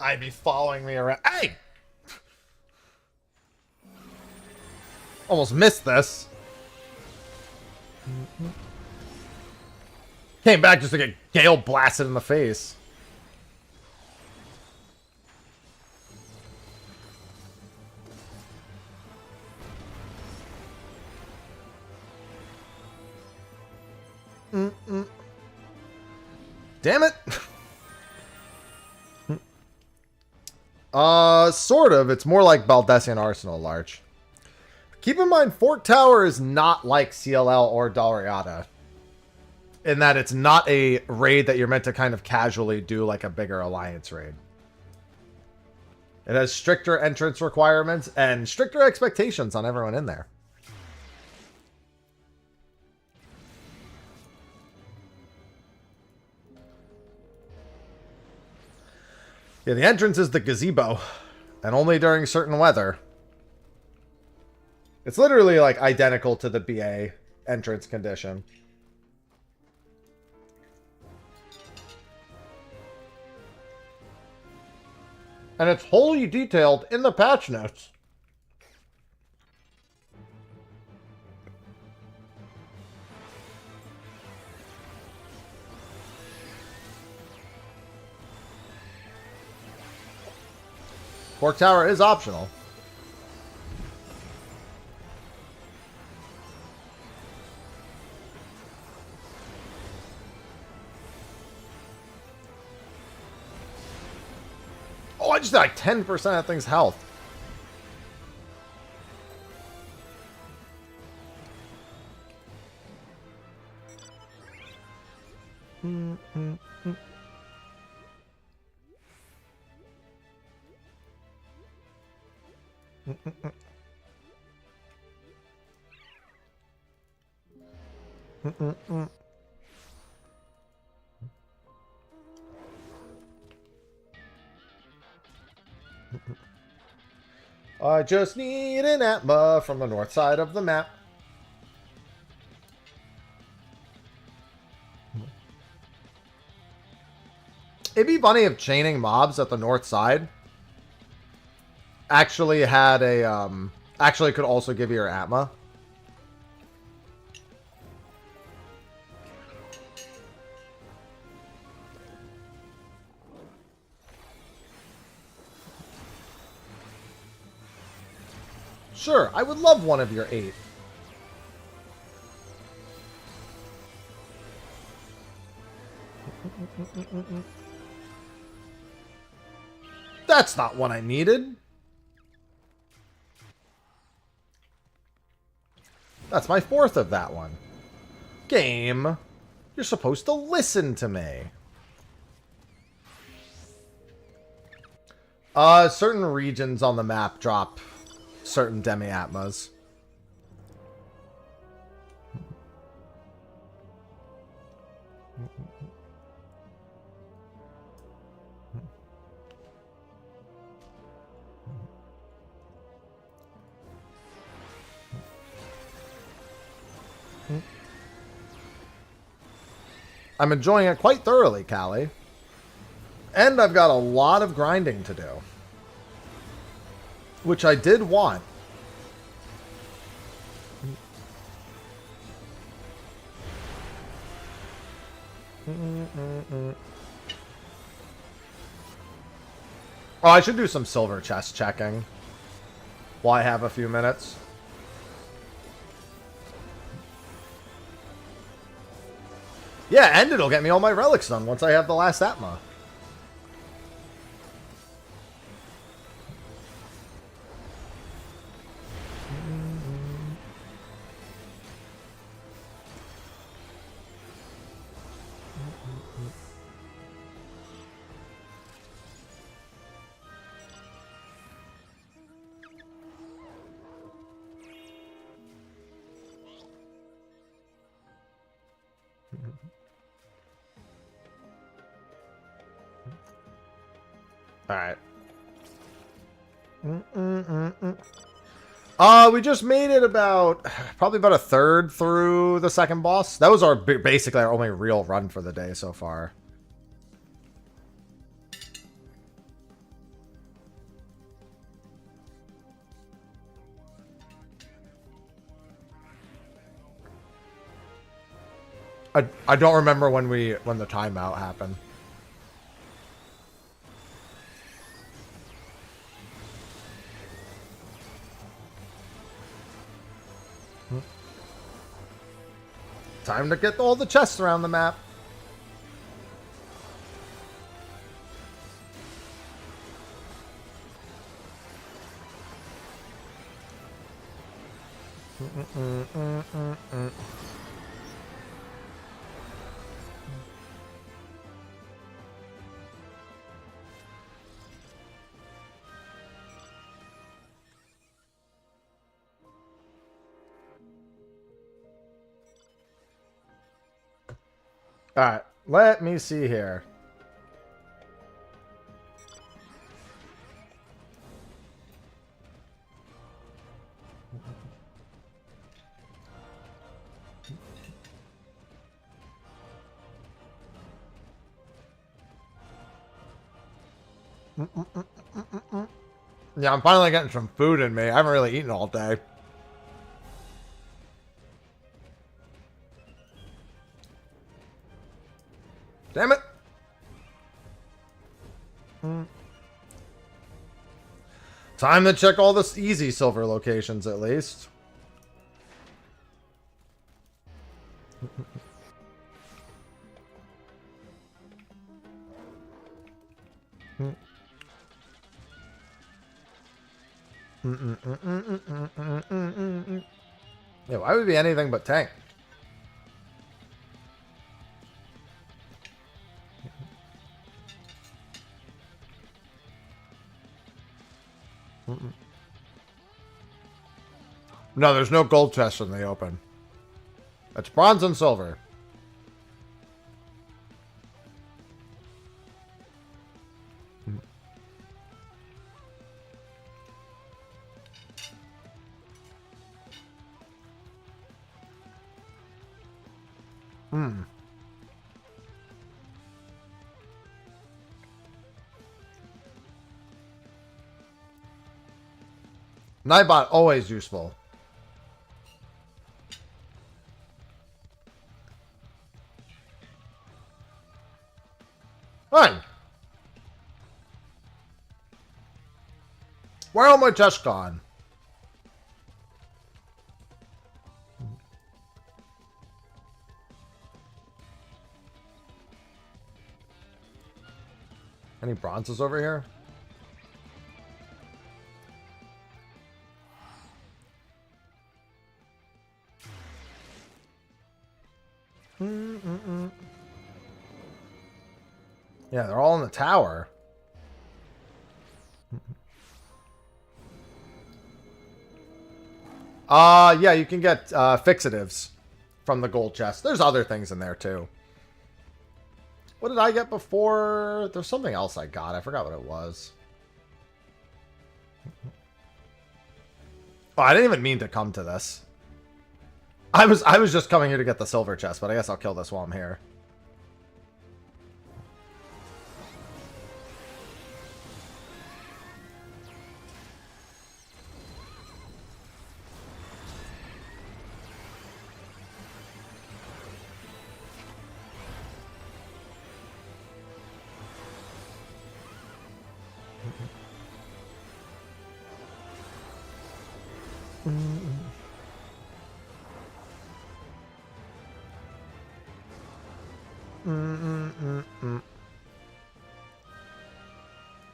I'd be following me around. Hey! Almost missed this. Came back just to get Gale blasted in the face. Damn it. Sort of. It's more like Baldessian Arsenal Larch. Keep in mind, Fort Tower is not like CLL or Dalriada. In that it's not a raid that you're meant to kind of casually do like a bigger alliance raid. It has stricter entrance requirements and stricter expectations on everyone in there. Yeah, the entrance is the gazebo, and only during certain weather. It's literally like identical to the BA entrance condition. And it's wholly detailed in the patch notes. Fork Tower is optional. Oh, I just did like 10% of that thing's health. I just need an Atma from the north side of the map. It'd be funny if chaining mobs at the north side actually had a, actually could also give you your Atma. Sure, I would love one of your 8. That's not what I needed. That's my 4th of that one. Game, you're supposed to listen to me. Certain regions on the map drop certain demi-atmas. I'm enjoying it quite thoroughly, Callie. And I've got a lot of grinding to do. Which I did want. Oh, I should do some silver chest checking while I have a few minutes. Yeah, and it'll get me all my relics done once I have the last Atma. Alright. We just made it probably about a third through the second boss. That was basically our only real run for the day so far. I don't remember when the timeout happened. Time to get all the chests around the map. Alright, let me see here. Yeah, I'm finally getting some food in me. I haven't really eaten all day. Damn it. Time to check all the easy silver locations at least. Yeah, why would it be anything but tank? No, there's no gold chests when they open. It's bronze and silver. Nightbot always useful. Fine. Where are all my chests gone? Any bronzes over here? Yeah, they're all in the tower. Yeah, you can get fixatives from the gold chest. There's other things in there too. What did I get before? There's something else I got. I forgot what it was. Oh, I didn't even mean to come to this. I was just coming here to get the silver chest, but I guess I'll kill this while I'm here.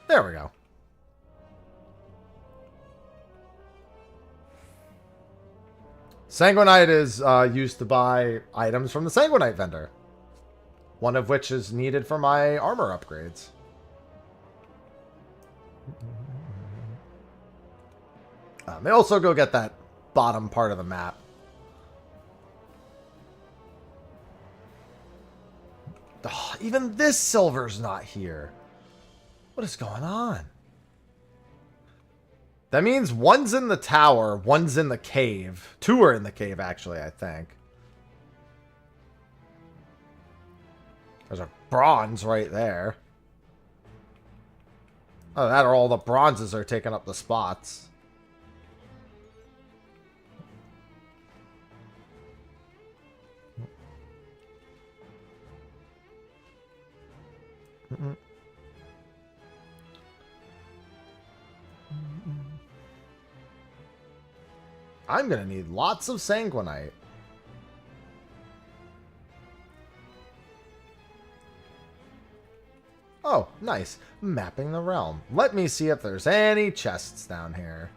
There we go. Sanguinite is used to buy items from the Sanguinite vendor. One of which is needed for my armor upgrades. May also go get that bottom part of the map. Oh, even this silver's not here. What is going on? That means one's in the tower, one's in the cave. Two are in the cave, actually, I think. There's a bronze right there. Oh, that or all the bronzes are taking up the spots. I'm going to need lots of sanguinite. Oh, nice. Mapping the realm. Let me see if there's any chests down here.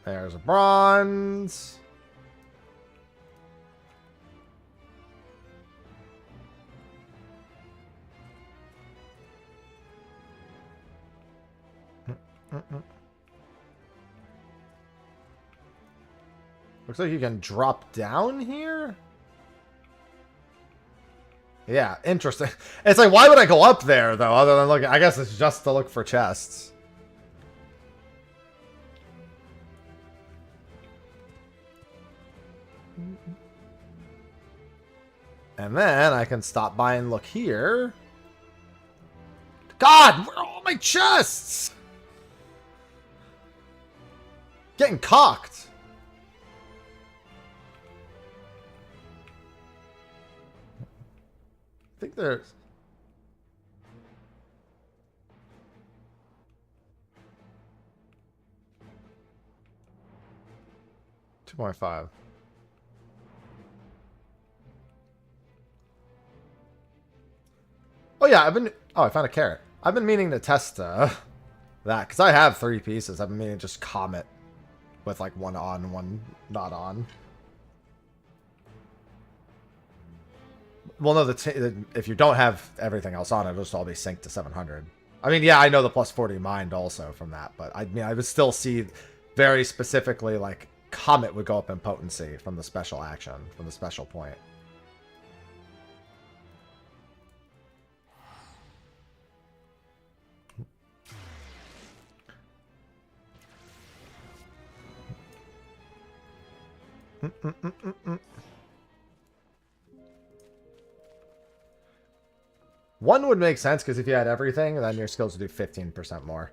There's a bronze. Looks like you can drop down here? Yeah, interesting. It's like, why would I go up there, though, other than looking? I guess it's just to look for chests. And then I can stop by and look here. God, where are all my chests? Getting cocked. I think there's... $2.5. Oh yeah, I found a carrot. I've been meaning to test that, because I have 3 pieces. I've been meaning to just comet with like one on, one not on. Well, no, if you don't have everything else on, it'll just all be synced to 700. I mean, yeah, I know the plus 40 mined also from that, but I mean, I would still see very specifically like comet would go up in potency from the special action, from the special point. One would make sense, because if you had everything, then your skills would do 15% more.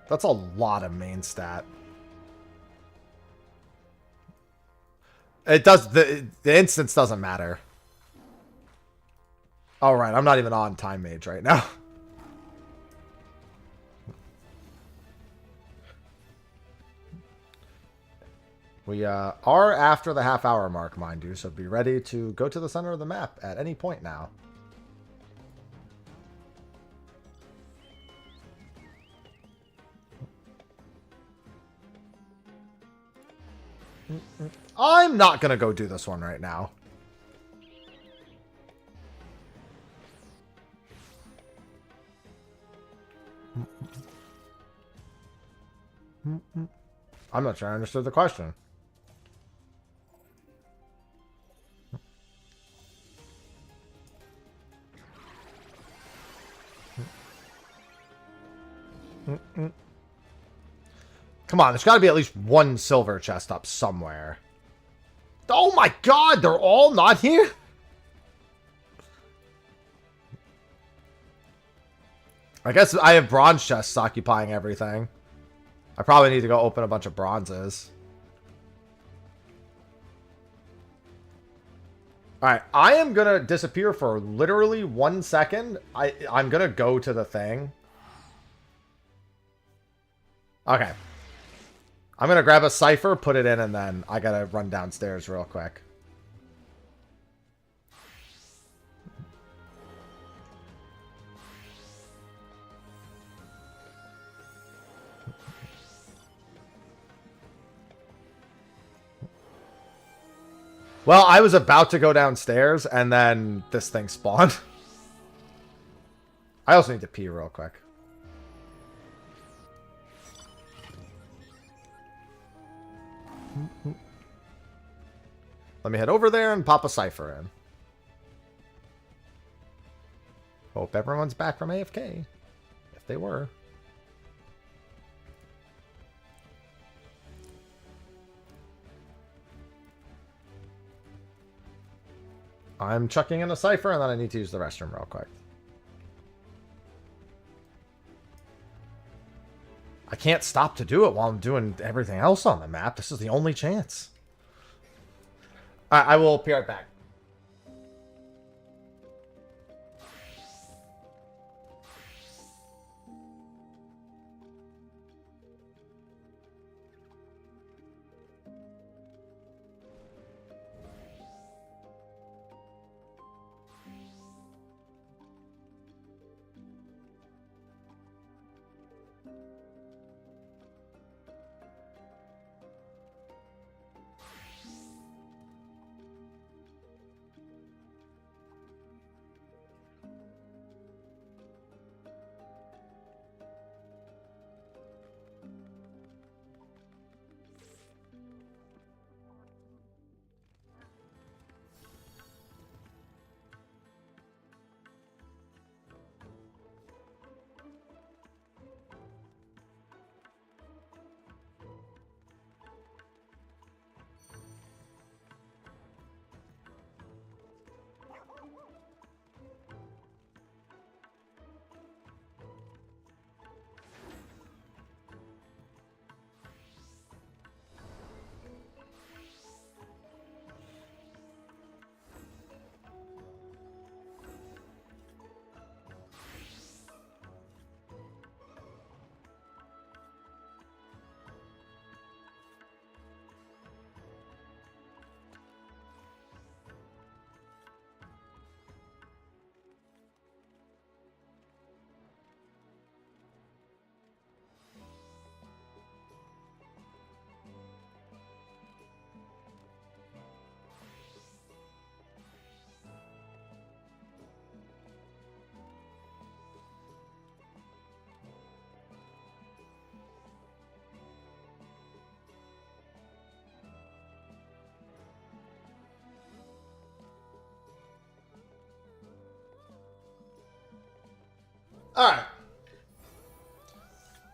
That's a lot of main stat. It does, the instance doesn't matter. All right, I'm not even on Time Mage right now. We are after the half-hour mark, mind you, so be ready to go to the center of the map at any point now. I'm not going to go do this one right now. I'm not sure I understood the question. Come on, there's got to be at least one silver chest up somewhere. Oh my god, they're all not here? I guess I have bronze chests occupying everything. I probably need to go open a bunch of bronzes. Alright, I am gonna disappear for literally 1 second. I'm gonna go to the thing. Okay. I'm gonna grab a cipher, put it in, and then I gotta run downstairs real quick. Well, I was about to go downstairs, and then this thing spawned. I also need to pee real quick. Let me head over there and pop a cipher in. Hope everyone's back from AFK. If they were. I'm chucking in a cipher, and then I need to use the restroom real quick. I can't stop to do it while I'm doing everything else on the map. This is the only chance. I will be right back. Alright.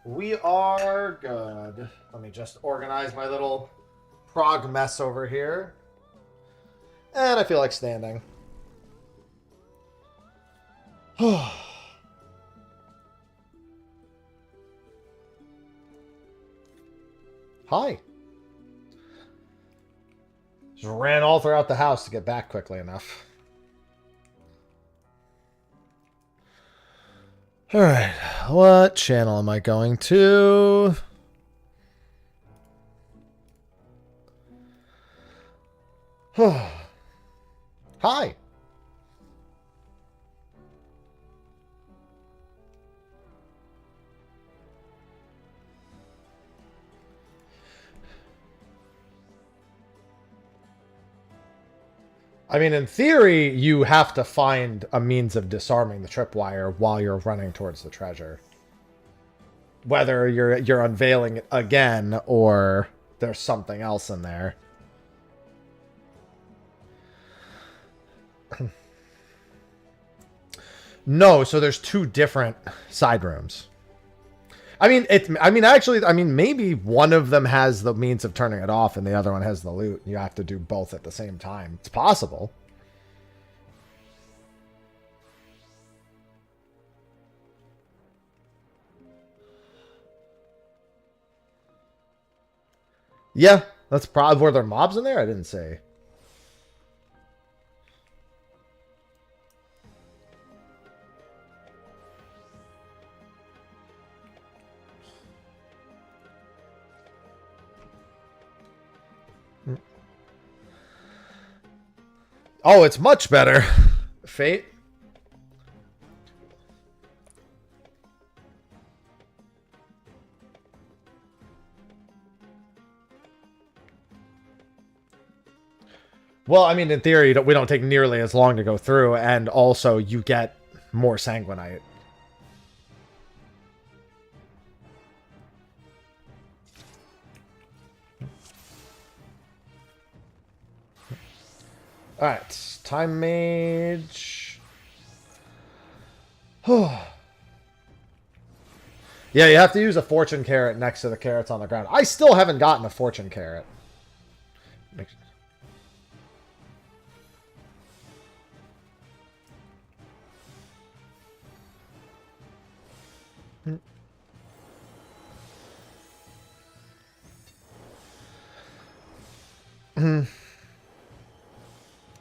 We are good. Let me just organize my little prog mess over here. And I feel like standing. Hi. Just ran all throughout the house to get back quickly enough. Alright, what channel am I going to? Hi. I mean, in theory, you have to find a means of disarming the tripwire while you're running towards the treasure. Whether you're unveiling it again or there's something else in there. No, so there's two different side rooms. Maybe one of them has the means of turning it off and the other one has the loot. You have to do both at the same time. It's possible. Yeah, that's probably... Were there mobs in there? I didn't say. Oh, it's much better. Fate. Well, I mean, in theory, we don't take nearly as long to go through, and also you get more sanguinite. Alright, time mage. Yeah, you have to use a fortune carrot next to the carrots on the ground. I still haven't gotten a fortune carrot.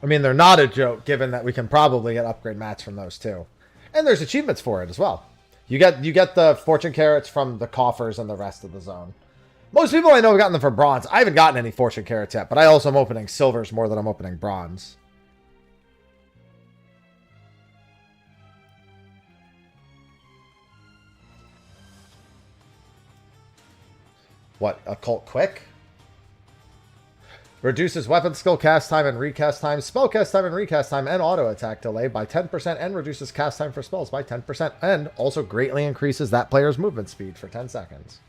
I mean, they're not a joke, given that we can probably get upgrade mats from those too. And there's achievements for it as well. You get the fortune carrots from the coffers and the rest of the zone. Most people I know have gotten them for bronze. I haven't gotten any fortune carrots yet, but I also am opening silvers more than I'm opening bronze. What, Occult Quick? Reduces weapon skill cast time and recast time, spell cast time and recast time, and auto attack delay by 10%, and reduces cast time for spells by 10%, and also greatly increases that player's movement speed for 10 seconds.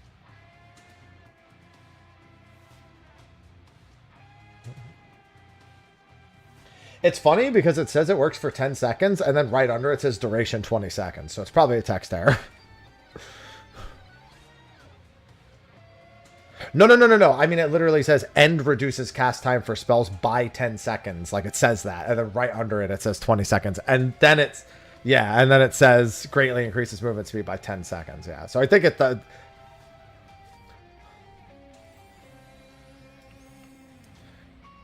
It's funny because it says it works for 10 seconds, and then right under it says duration 20 seconds, so it's probably a text error. No. I mean, it literally says end reduces cast time for spells by 10 seconds. Like, it says that. And then right under it, it says 20 seconds. And then it's... Yeah, and then it says greatly increases movement speed by 10 seconds. Yeah, so I think it...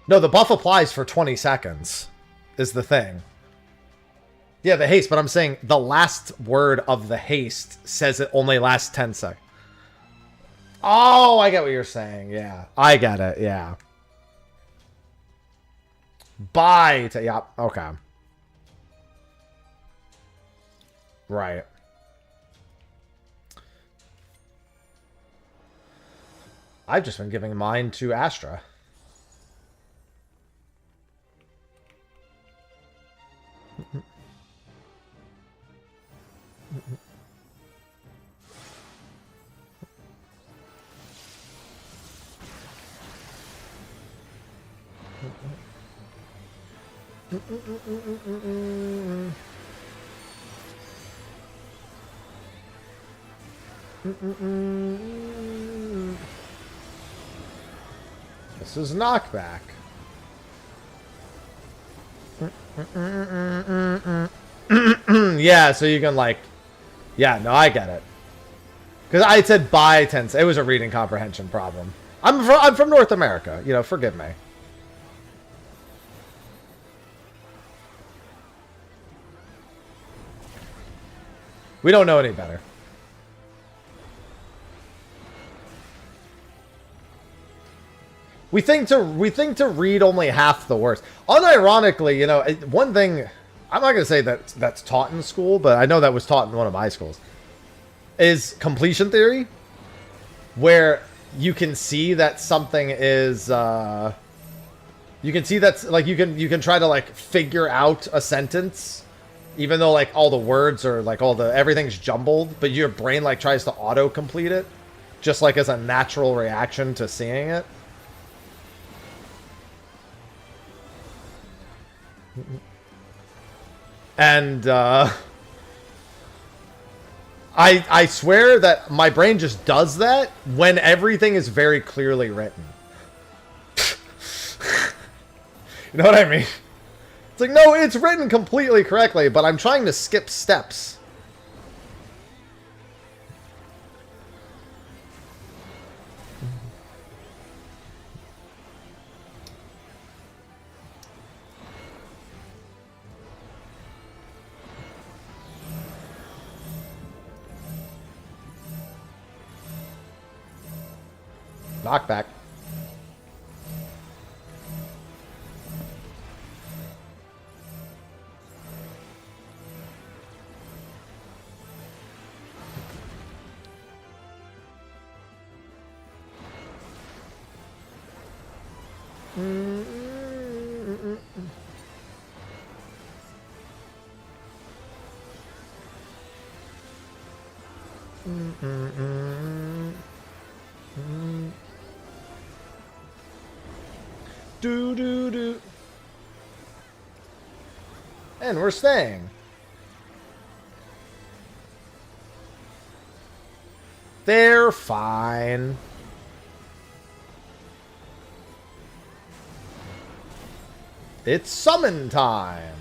No, the buff applies for 20 seconds is the thing. Yeah, the haste, but I'm saying the last word of the haste says it only lasts 10 seconds. Oh, I get what you're saying. Yeah, I get it. Yeah. Bye. Yeah, okay. Right. I've just been giving mine to Astra. This is knockback. Yeah, so you can like... Yeah, no, I get it. Because I said by 10... It was a reading comprehension problem. I'm from North America. You know, forgive me. We don't know any better. We think to read only half the words. Unironically, you know, one thing... I'm not going to say that's taught in school, but I know that was taught in one of my schools. Is completion theory. Where you can see that something is... you can see that's... Like, you can try to, like, figure out a sentence... Even though, like, all the words are, like, everything's jumbled, but your brain, like, tries to auto-complete it. Just, like, as a natural reaction to seeing it. And, I swear that my brain just does that when everything is very clearly written. You know what I mean? It's like, no, it's written completely correctly, but I'm trying to skip steps. Knockback. Do do do. And we're staying. They're fine. It's summon time.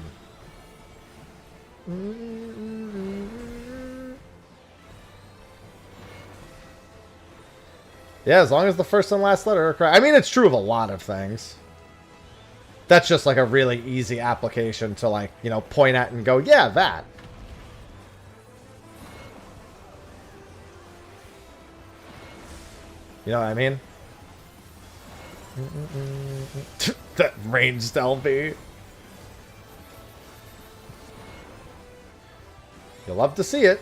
Yeah, as long as the first and last letter are correct. I mean, it's true of a lot of things. That's just like a really easy application to, like, you know, point at and go, yeah, that. You know what I mean? That ranged LB. You'll love to see it.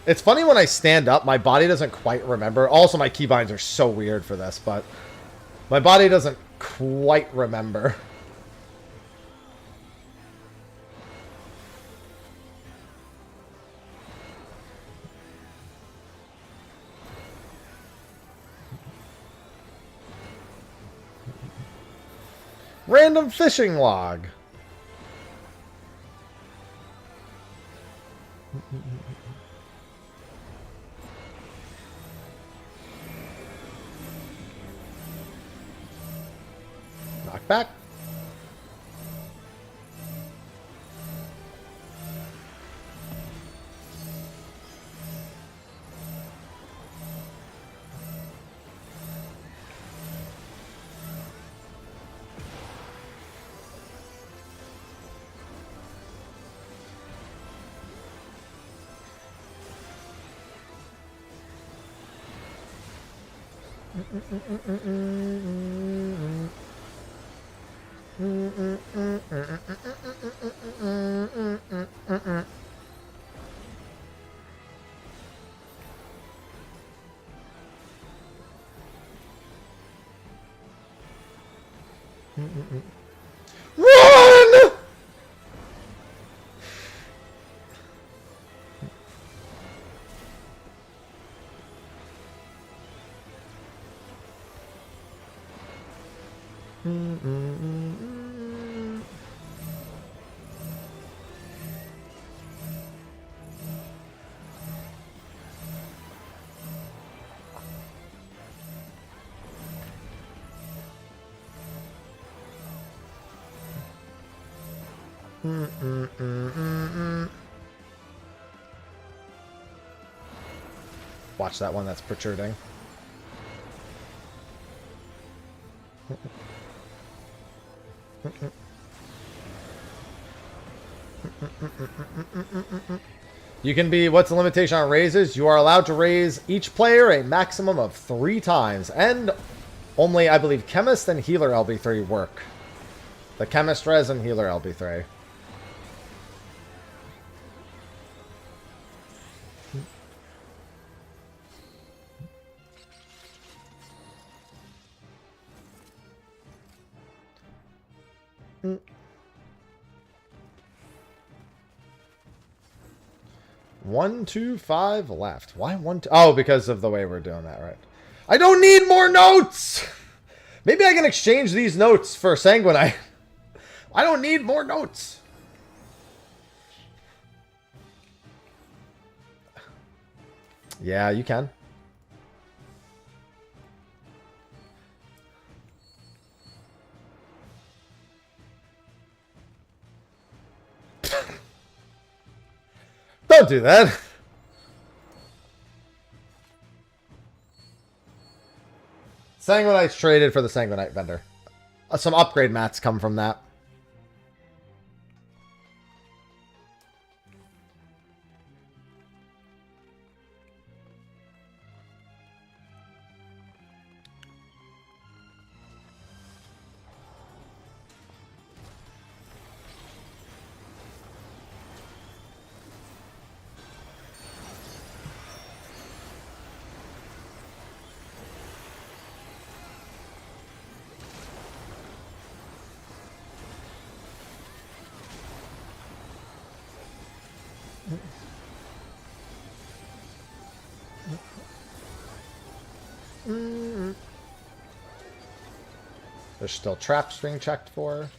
It's funny when I stand up, my body doesn't quite remember. Also, my keybinds are so weird for this, but my body doesn't quite remember. Random fishing log. Knockback. Run! Watch that one that's protruding. You can be, what's the limitation on raises? You are allowed to raise each player a maximum of 3 times. And only, I believe, Chemist and Healer LB3 work. The Chemist Res and Healer LB3. One, two, 5 left. Why 1, 2? Oh, because of the way we're doing that, right? I don't need more notes! Maybe I can exchange these notes for Sanguinite. I don't need more notes. Yeah, you can. Don't do that. Sanguinite's traded for the Sanguinite vendor. Some upgrade mats come from that. There's still traps being checked for.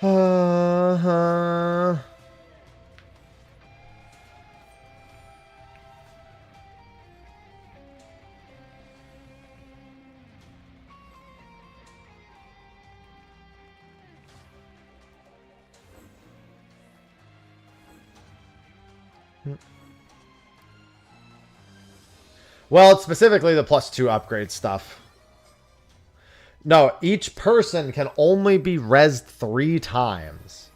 Uh-huh. Well, it's specifically the +2 upgrade stuff. No, each person can only be rezzed 3 times.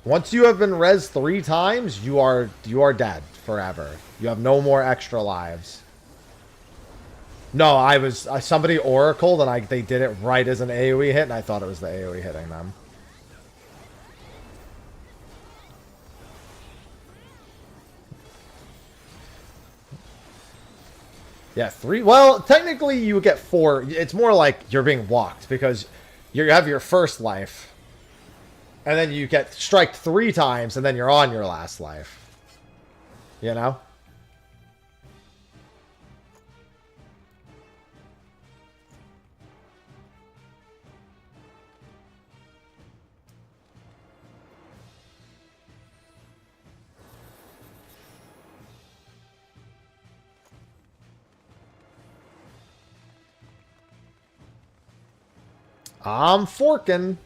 Once you have been rezzed 3 times, you are dead forever. You have no more extra lives. No, somebody oracled and they did it right as an AoE hit, and I thought it was the AoE hitting them. Yeah, 3. Well, technically you get 4. It's more like you're being walked because you have your first life. And then you get striked 3 times and then you're on your last life. You know? I'm forking.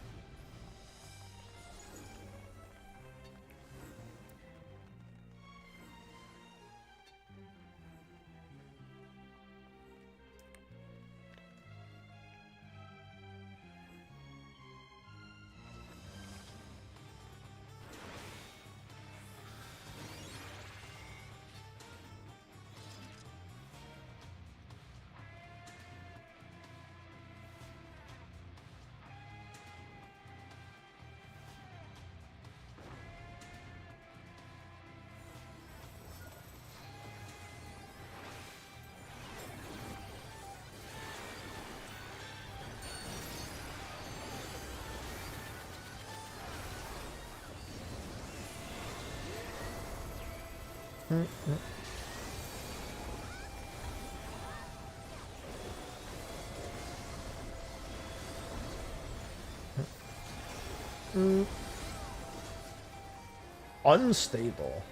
Unstable.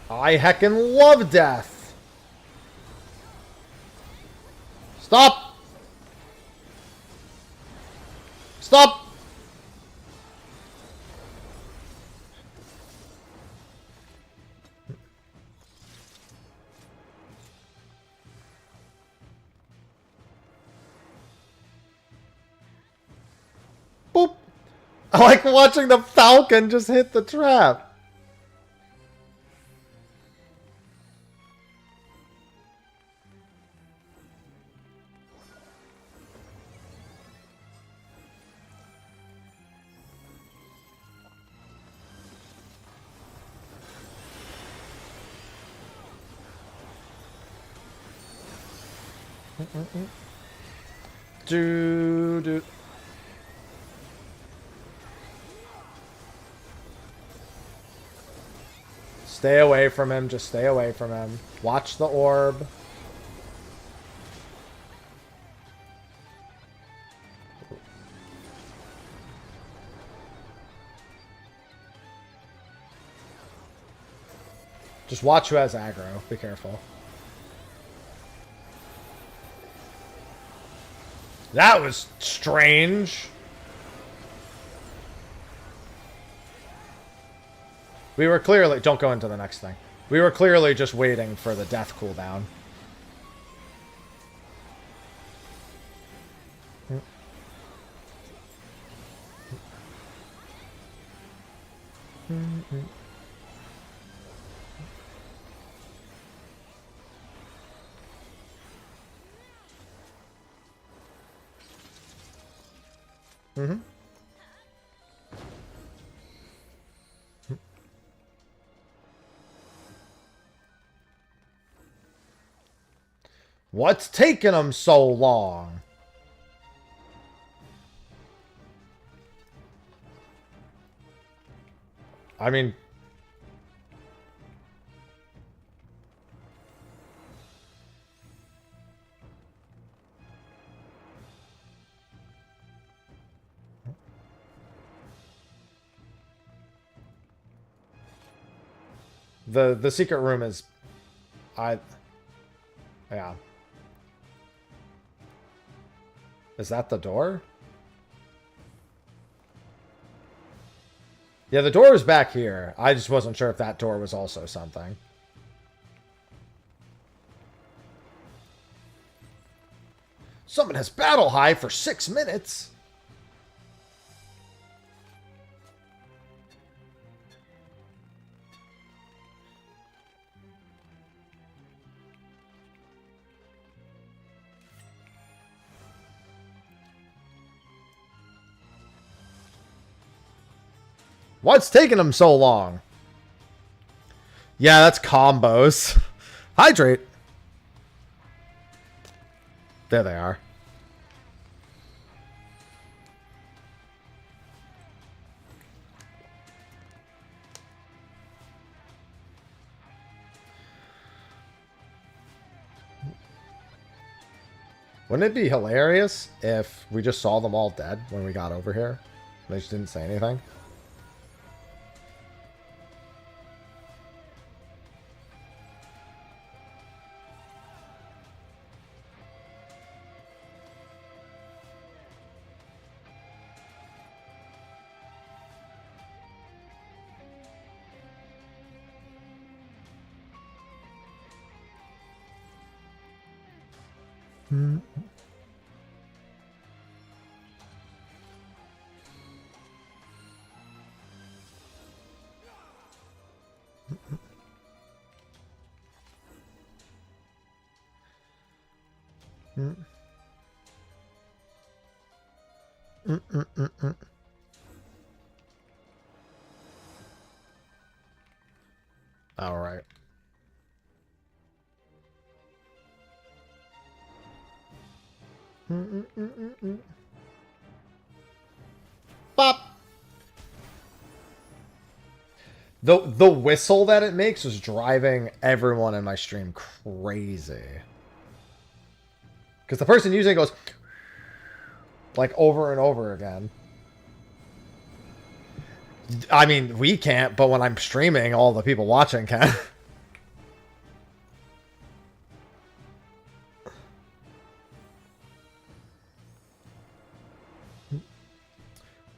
I heckin' love death. Stop! Stop! Boop! I like watching the falcon just hit the trap. Dude. Stay away from him. Just stay away from him. Watch the orb. Just watch who has aggro. Be careful. That was strange. We were clearly... Don't go into the next thing. We were clearly just waiting for the death cooldown. What's taking them so long? I mean... The secret room is... Yeah. Is that the door? Yeah, the door is back here. I just wasn't sure if that door was also something. Someone has battle high for 6 minutes. What's taking them so long? Yeah, that's combos. Hydrate. There they are. Wouldn't it be hilarious if we just saw them all dead when we got over here? They just didn't say anything. All right. Bop. The whistle that it makes was driving everyone in my stream crazy. Because the person using it goes like over and over again. I mean, we can't, but when I'm streaming, all the people watching can.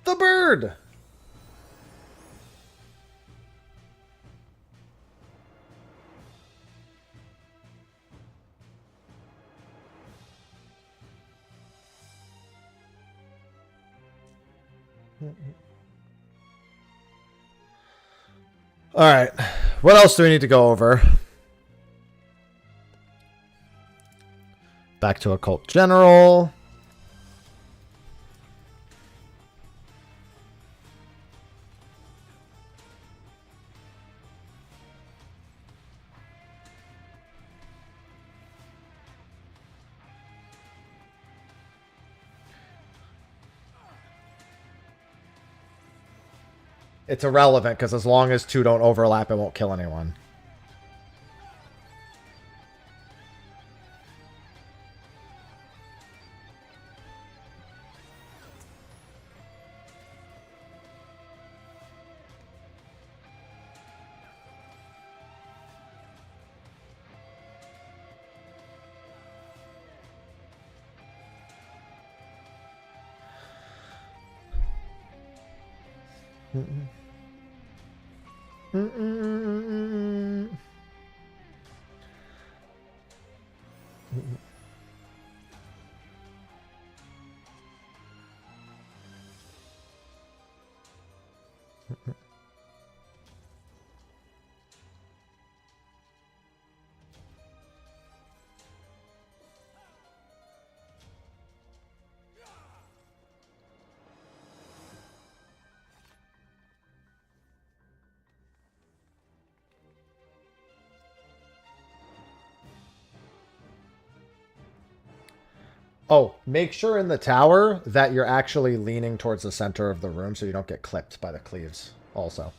The bird! Alright. What else do we need to go over? Back to Occult General. It's irrelevant, because as long as two don't overlap, it won't kill anyone. Oh, make sure in the tower that you're actually leaning towards the center of the room so you don't get clipped by the cleaves also.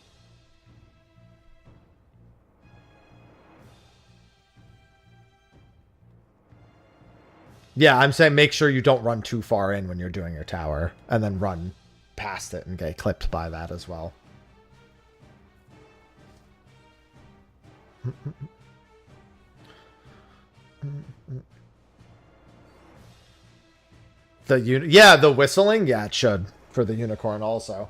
Yeah, I'm saying make sure you don't run too far in when you're doing your tower and then run past it and get clipped by that as well. The whistling, yeah, it should for the unicorn also.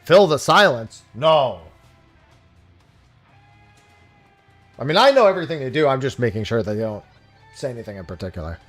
Fill the silence? No. I mean, I know everything they do. I'm just making sure they don't say anything in particular.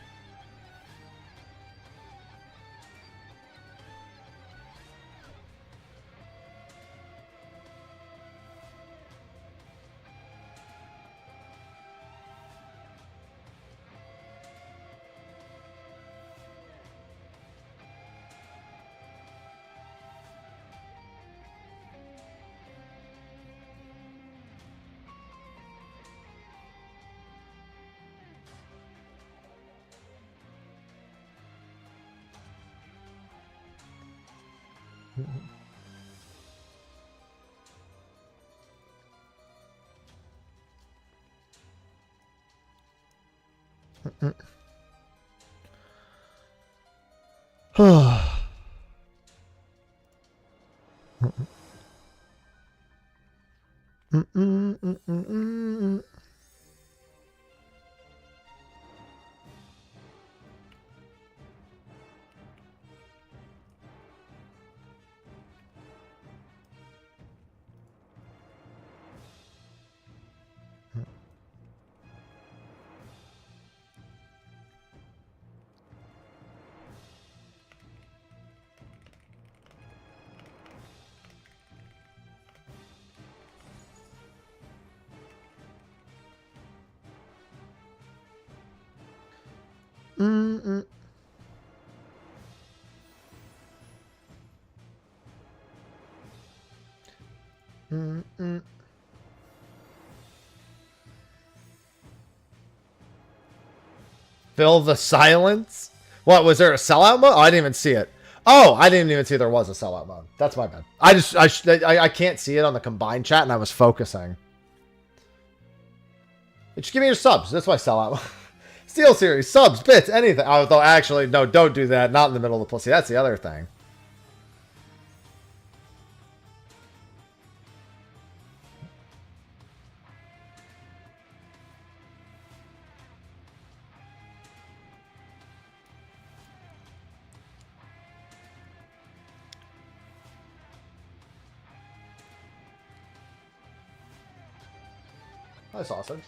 Fill the silence? What, was there a sellout mode? Oh, I didn't even see it. Oh, I didn't even see there was a sellout mode. That's my bad. I can't see it on the combined chat and I was focusing. Just give me your subs. That's my sellout. Steel Series, subs, bits, anything. Oh, though actually, no, don't do that. Not in the middle of the pussy. That's the other thing. Hi, sausage.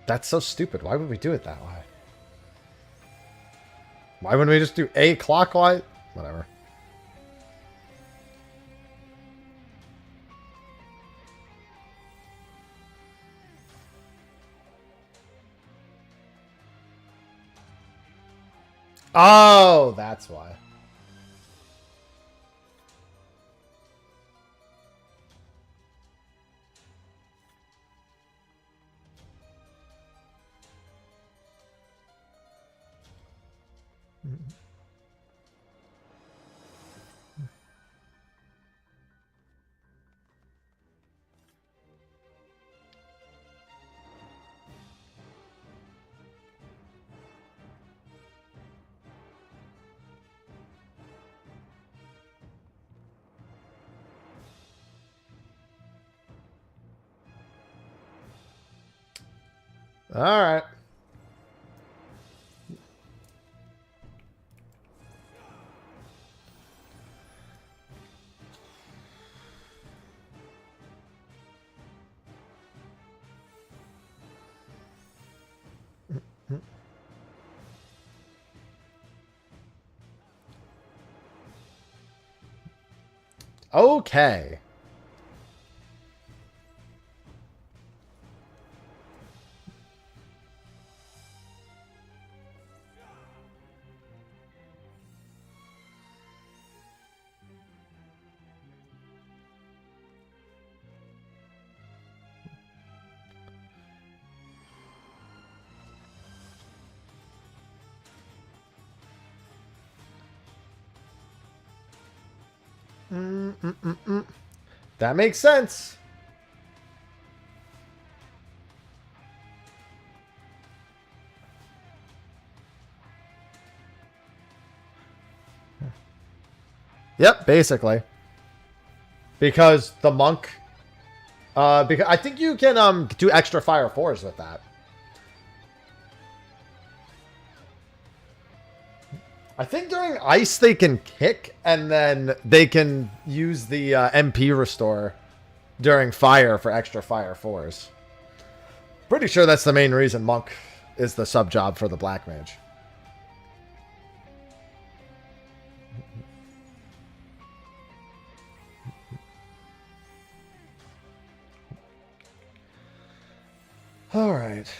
That's so stupid. Why would we do it that way? Why wouldn't we just do a clockwise? Whatever. Oh, that's why. All right. Okay. That makes sense. Yep, basically. Because the monk... because I think you can do extra fire 4s with that. I think during ice they can kick, and then they can use the MP restore during fire for extra fire 4s. Pretty sure that's the main reason monk is the sub job for the black mage. All right.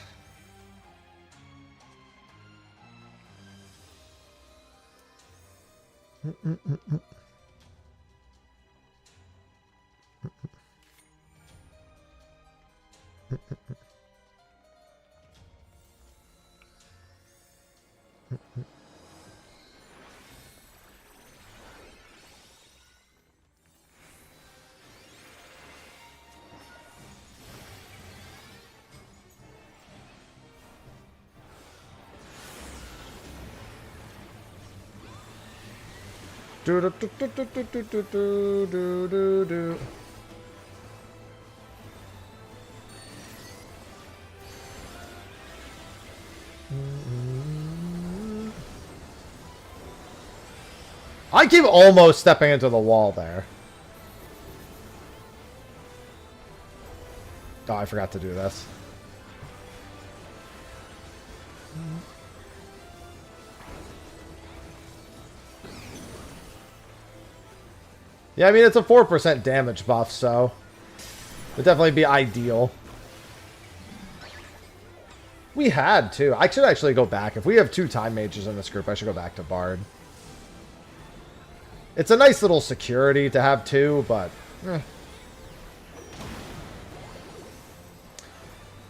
Do do do do do do do do do do do. I keep almost stepping into the wall there. Oh, I forgot to do this. Yeah, I mean, it's a 4% damage buff, so it'd definitely be ideal. We had, too. I should actually go back. If we have 2 time mages in this group, I should go back to Bard. It's a nice little security to have 2, but...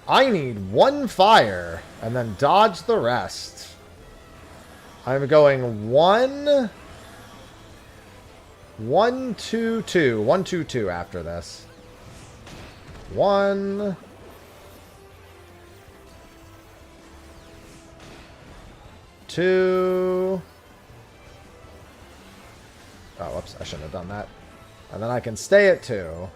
I need 1 fire, and then dodge the rest. I'm going 1... 1, 2, 2. 1, 2, 2 after this. 1... 2... Oh, whoops, I shouldn't have done that. And then I can stay at 2.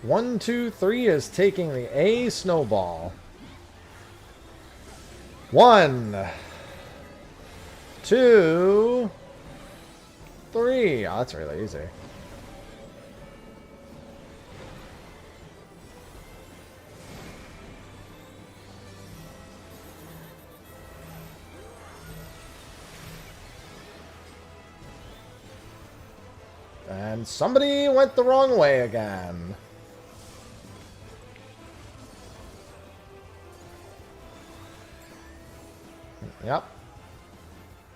One, two, three is taking the A snowball. 1, 2, 3. Oh, that's really easy. And somebody went the wrong way again. Yep.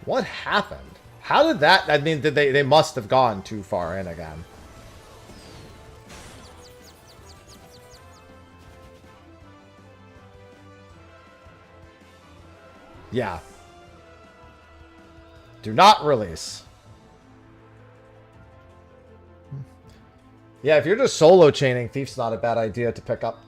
What happened? How did that... I mean, did they must have gone too far in again. Yeah. Do not release. Yeah, if you're just solo chaining, Thief's not a bad idea to pick up.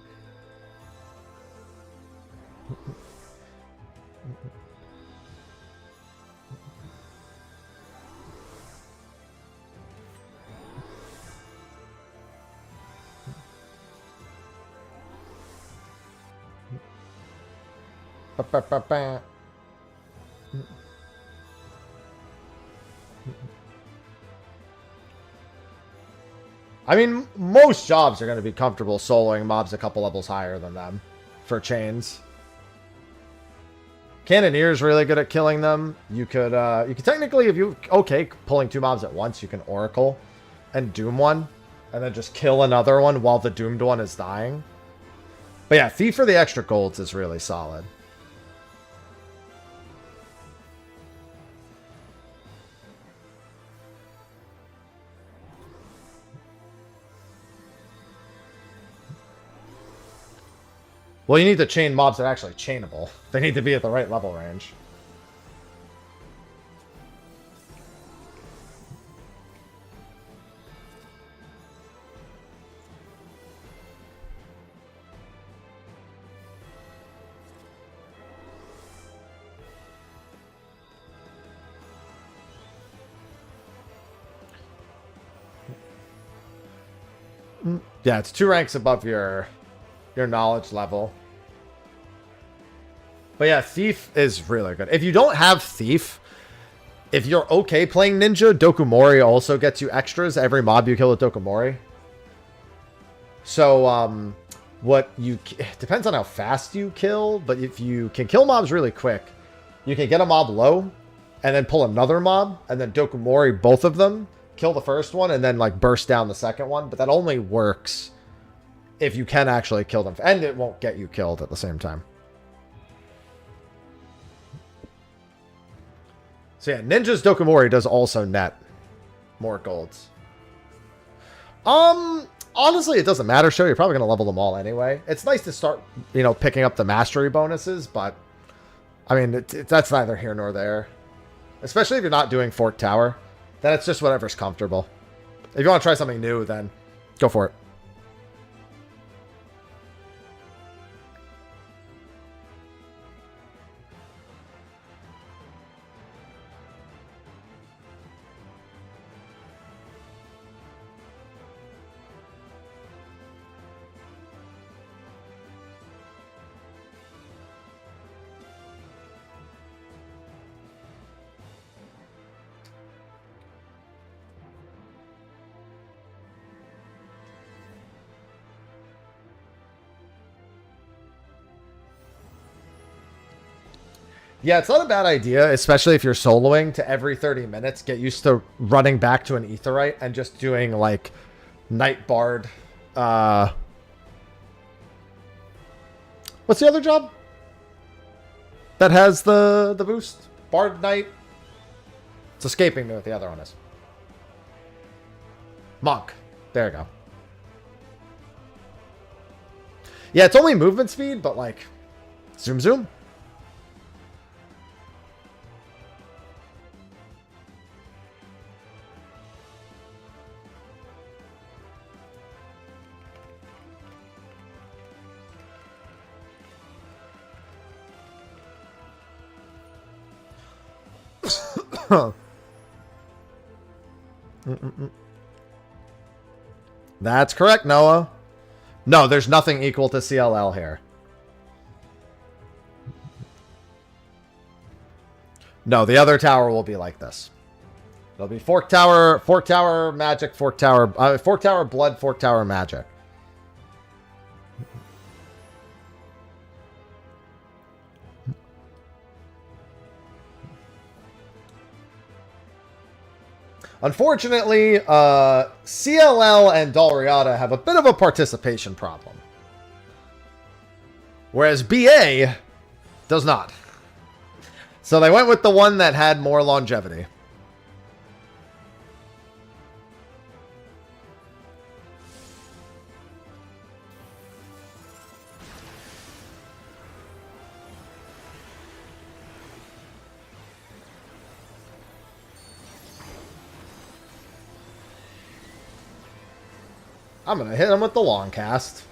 I mean, most jobs are going to be comfortable soloing mobs a couple levels higher than them for chains. Cannoneer's really good at killing them. You could technically, if you pulling 2 mobs at once, you can Oracle and Doom one, and then just kill another one while the doomed one is dying. But yeah, Thief for the extra golds is really solid. Well, you need to chain mobs that are actually chainable. They need to be at the right level range. Yeah, it's 2 ranks above your knowledge level. But yeah, Thief is really good. If you don't have Thief, if you're okay playing Ninja, Dokumori also gets you extras every mob you kill with Dokumori. So, it depends on how fast you kill, but if you can kill mobs really quick, you can get a mob low, and then pull another mob, and then Dokumori both of them, kill the first one, and then like burst down the second one. But that only works if you can actually kill them, and it won't get you killed at the same time. So yeah, Ninja's Dokumori does also net more golds. Honestly, it doesn't matter, Show. You're probably going to level them all anyway. It's nice to start, picking up the mastery bonuses, but I mean, that's neither here nor there. Especially if you're not doing Fort Tower, then it's just whatever's comfortable. If you want to try something new, then go for it. Yeah, it's not a bad idea, especially if you're soloing, to every 30 minutes get used to running back to an Aetheryte and just doing, like, Night Bard. What's the other job that has the boost? Bard Knight? It's escaping me what the other one is. Monk. There you go. Yeah, it's only movement speed, but, like, zoom zoom. That's correct, Noah. No, there's nothing equal to CLL here. No, the other tower will be like this. It'll be Fork Tower magic, Fork Tower blood, Fork Tower magic. Unfortunately, CLL and Dalriada have a bit of a participation problem. Whereas BA does not. So they went with the one that had more longevity. I'm going to hit him with the long cast.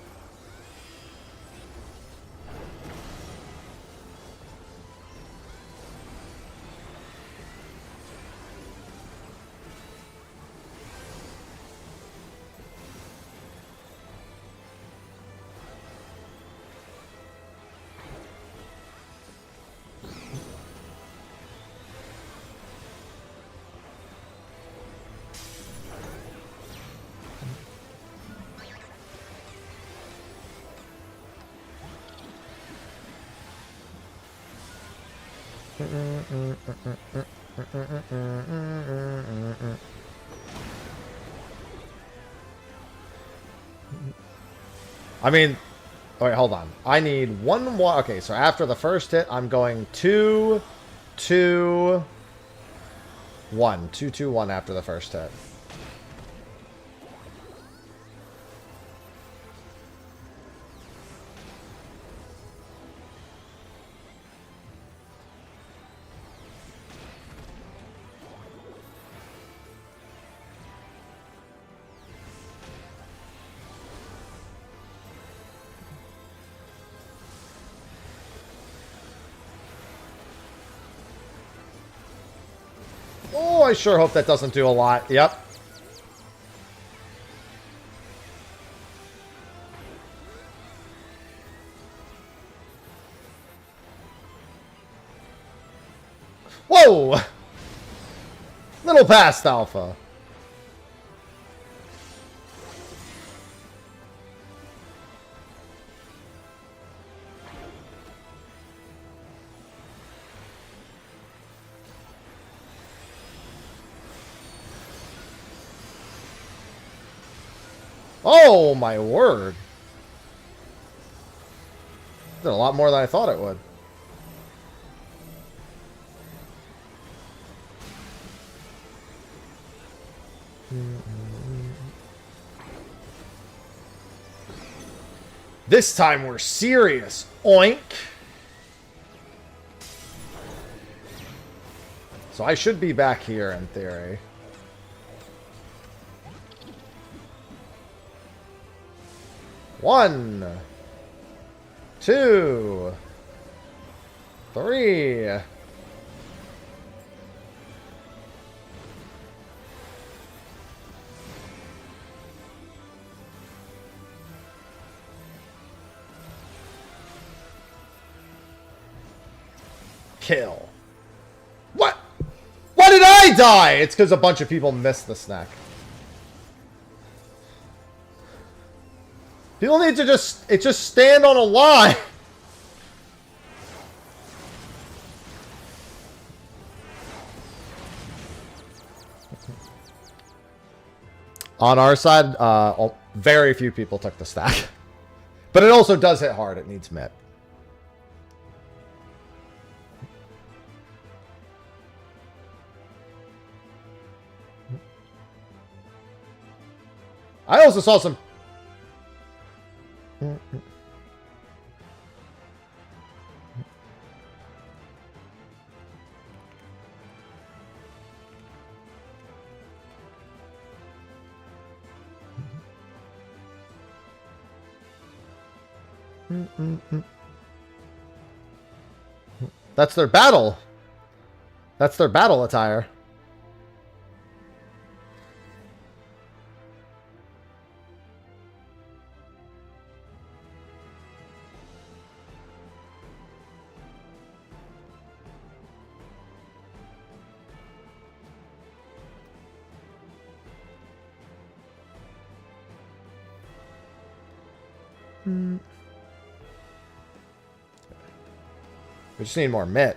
I mean, wait, hold on. I need one more. Okay, so after the first hit, I'm going 2, 2, 1. 2, 2, 1 after the first hit. Oh, I sure hope that doesn't do a lot. Yep. Whoa! Little past alpha. Oh, my word. Did a lot more than I thought it would. This time we're serious. Oink. So I should be back here in theory. One, 2, 3. Kill. What? Why did I die? It's because a bunch of people missed the snack. People need to just stand on a line. On our side, very few people took the stack. But it also does hit hard. It needs mit. I also saw some... That's their battle. That's their battle attire. We just need more mitt.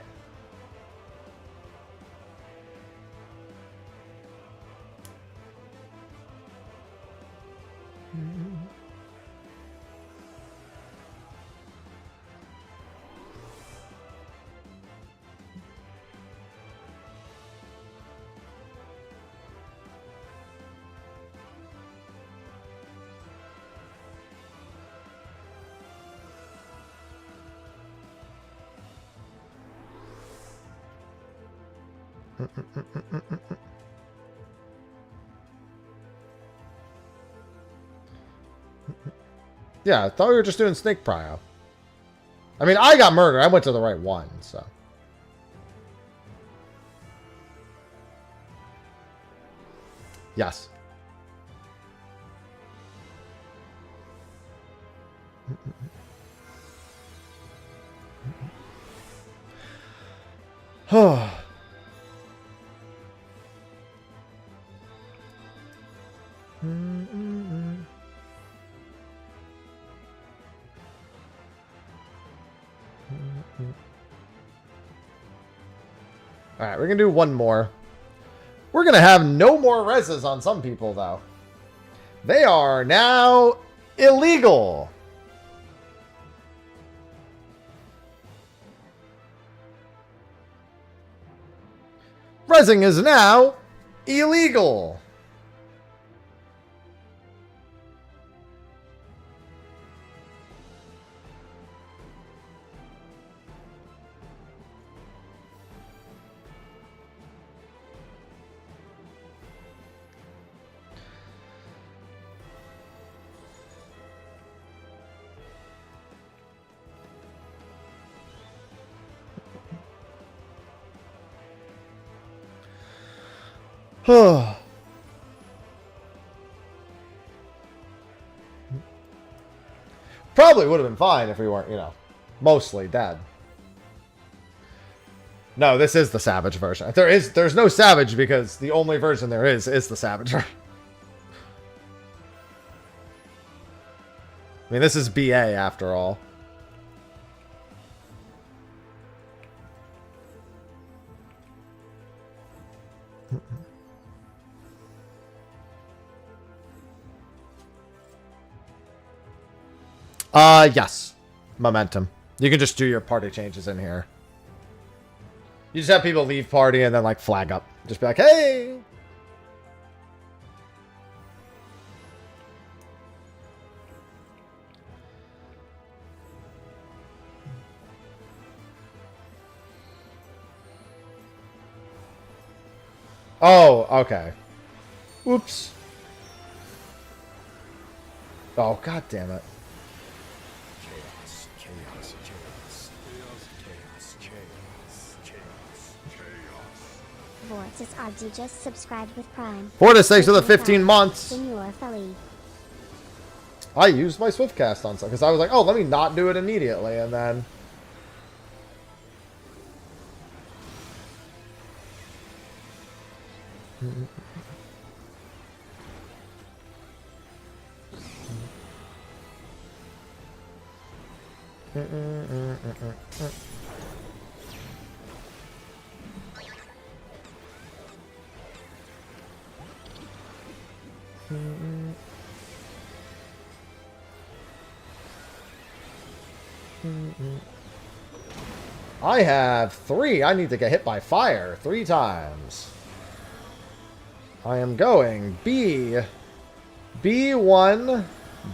Yeah, I thought we were just doing snake prio. I mean, I got murdered. I went to the right one, so. Yes. Alright, we're gonna do one more. We're gonna have no more reses on some people, though. They are now illegal. Resing is now illegal. Probably would have been fine if we weren't, you know, mostly dead. No, this is the Savage version. There's no Savage because the only version there is the Savage. I mean, this is BA after all. Yes. Momentum. You can just do your party changes in here. You just have people leave party and then, like, flag up. Just be like, hey! Oh, okay. Whoops. Oh, god damn it. Vortis RD just subscribed with Prime. Vortis, thanks for the 15 months. Senor Ffxiv. I used my Swiftcast on something because I was like, oh, let me not do it immediately, and then. I have 3. I need to get hit by fire 3 times. I am going B, B1,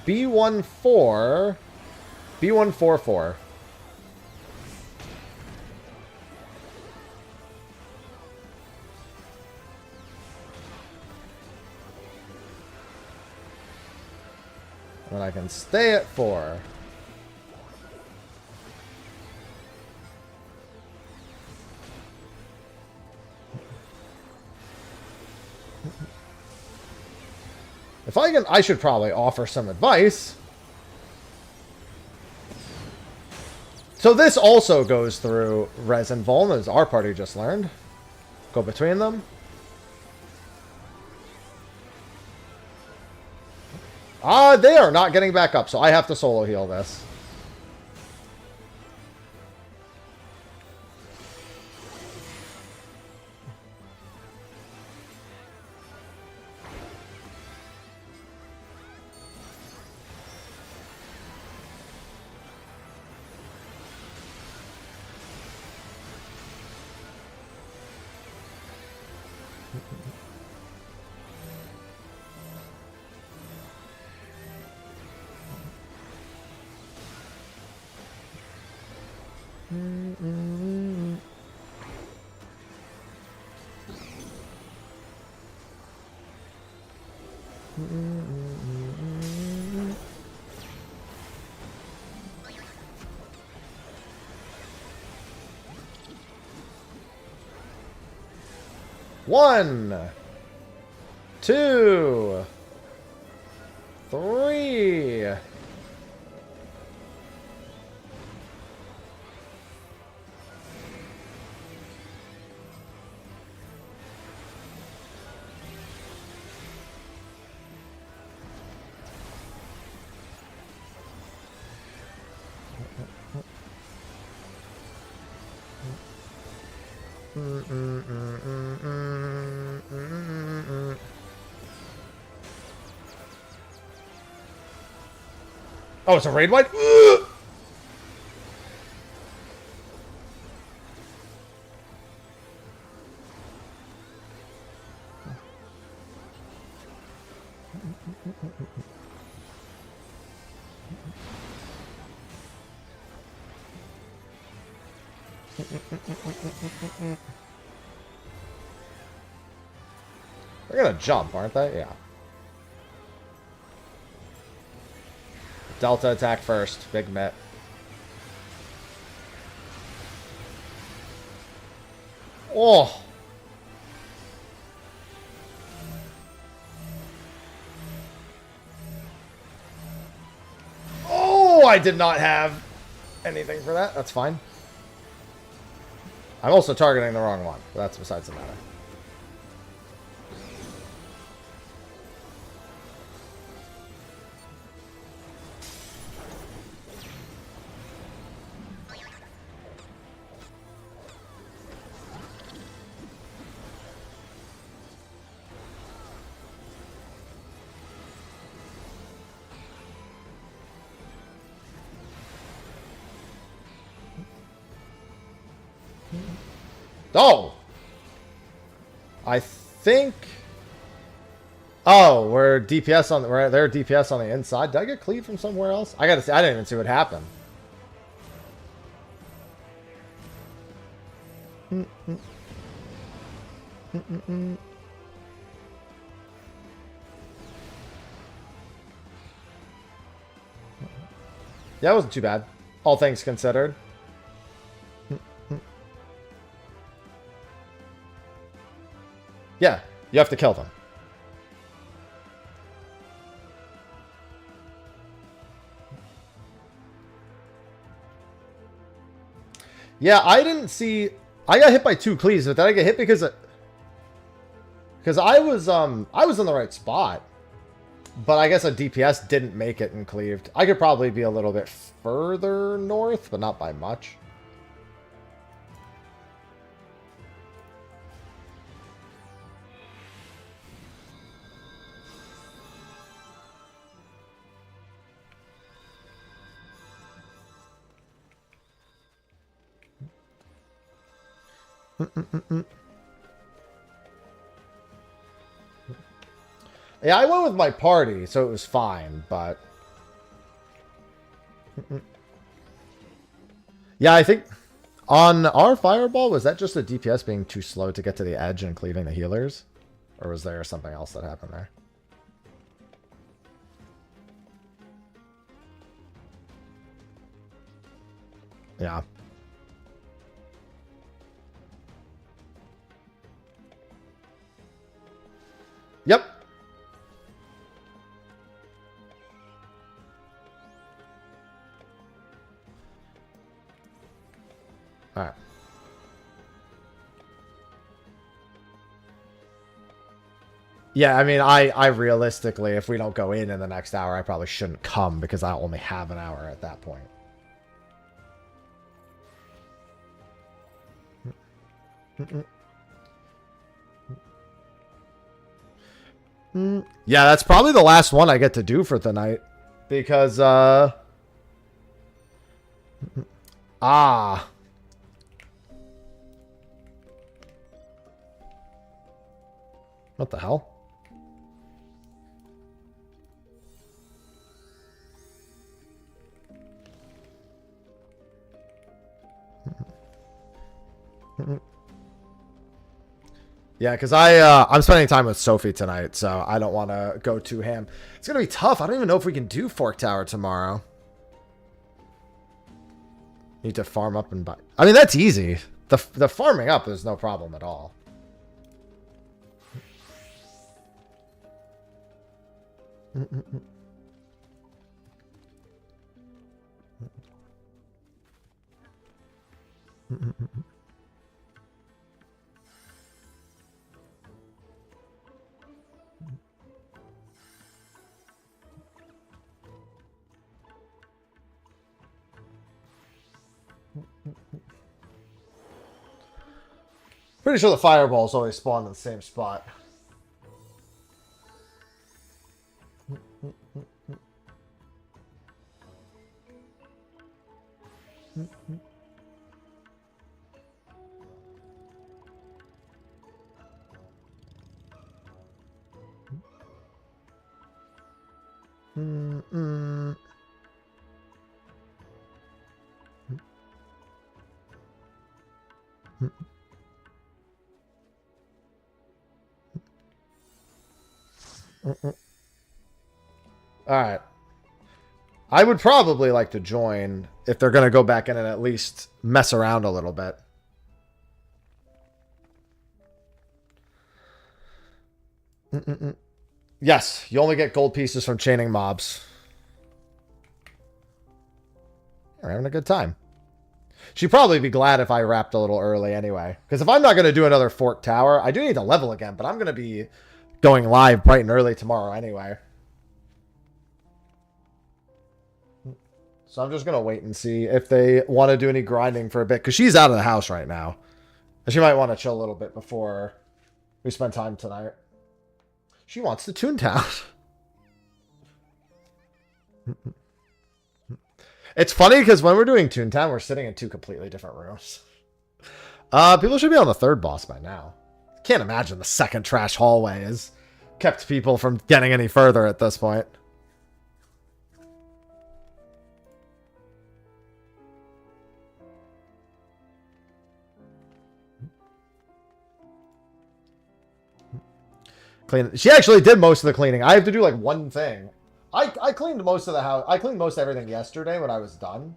B14, B144. And I can stay at 4. If I can, I should probably offer some advice. So this also goes through Res and Vuln, as our party just learned. Go between them. They are not getting back up, so I have to solo heal this. One, two, three. Oh, it's a raid wipe? They're gonna jump, aren't they? Yeah. Delta attack first. Big Met. Oh! Oh, I did not have anything for that. That's fine. I'm also targeting the wrong one, but that's besides the matter. Oh! I think... Oh, we're DPS on the... We're there DPS on the inside. Did I get cleaved from somewhere else? I gotta see. I didn't even see what happened. Yeah, it wasn't too bad. All things considered. Yeah, you have to kill them. Yeah, I didn't see... I got hit by 2 cleaves, but did I get hit because I was in the right spot. But I guess a DPS didn't make it and cleaved. I could probably be a little bit further north, but not by much. Yeah, I went with my party, so it was fine, but... Yeah, I think on our fireball, was that just the DPS being too slow to get to the edge and cleaving the healers? Or was there something else that happened there? Yeah. Yep. Yeah, I mean, I realistically, if we don't go in the next hour, I probably shouldn't come because I only have an hour at that point. Yeah, that's probably the last one I get to do for the night. Because, what the hell? Yeah, because I'm spending time with Sophie tonight, so I don't want to go too ham. It's gonna be tough. I don't even know if we can do Fork Tower tomorrow. Need to farm up and buy. I mean, that's easy. The farming up is no problem at all. Pretty sure the fireballs always spawn in the same spot. Alright. I would probably like to join if they're going to go back in and at least mess around a little bit. Yes, you only get gold pieces from chaining mobs. We're having a good time. She'd probably be glad if I wrapped a little early anyway. Because if I'm not going to do another Fork Tower, I do need to level again, but I'm going to be going live bright and early tomorrow anyway. So I'm just going to wait and see if they want to do any grinding for a bit. Because she's out of the house right now. And she might want to chill a little bit before we spend time tonight. She wants the Toontown. It's funny because when we're doing Toontown, we're sitting in two completely different rooms. People should be on the third boss by now. Can't imagine the second trash hallway has kept people from getting any further at this point. Clean. She actually did most of the cleaning. I have to do like one thing. I cleaned most of the house. I cleaned most everything yesterday when I was done.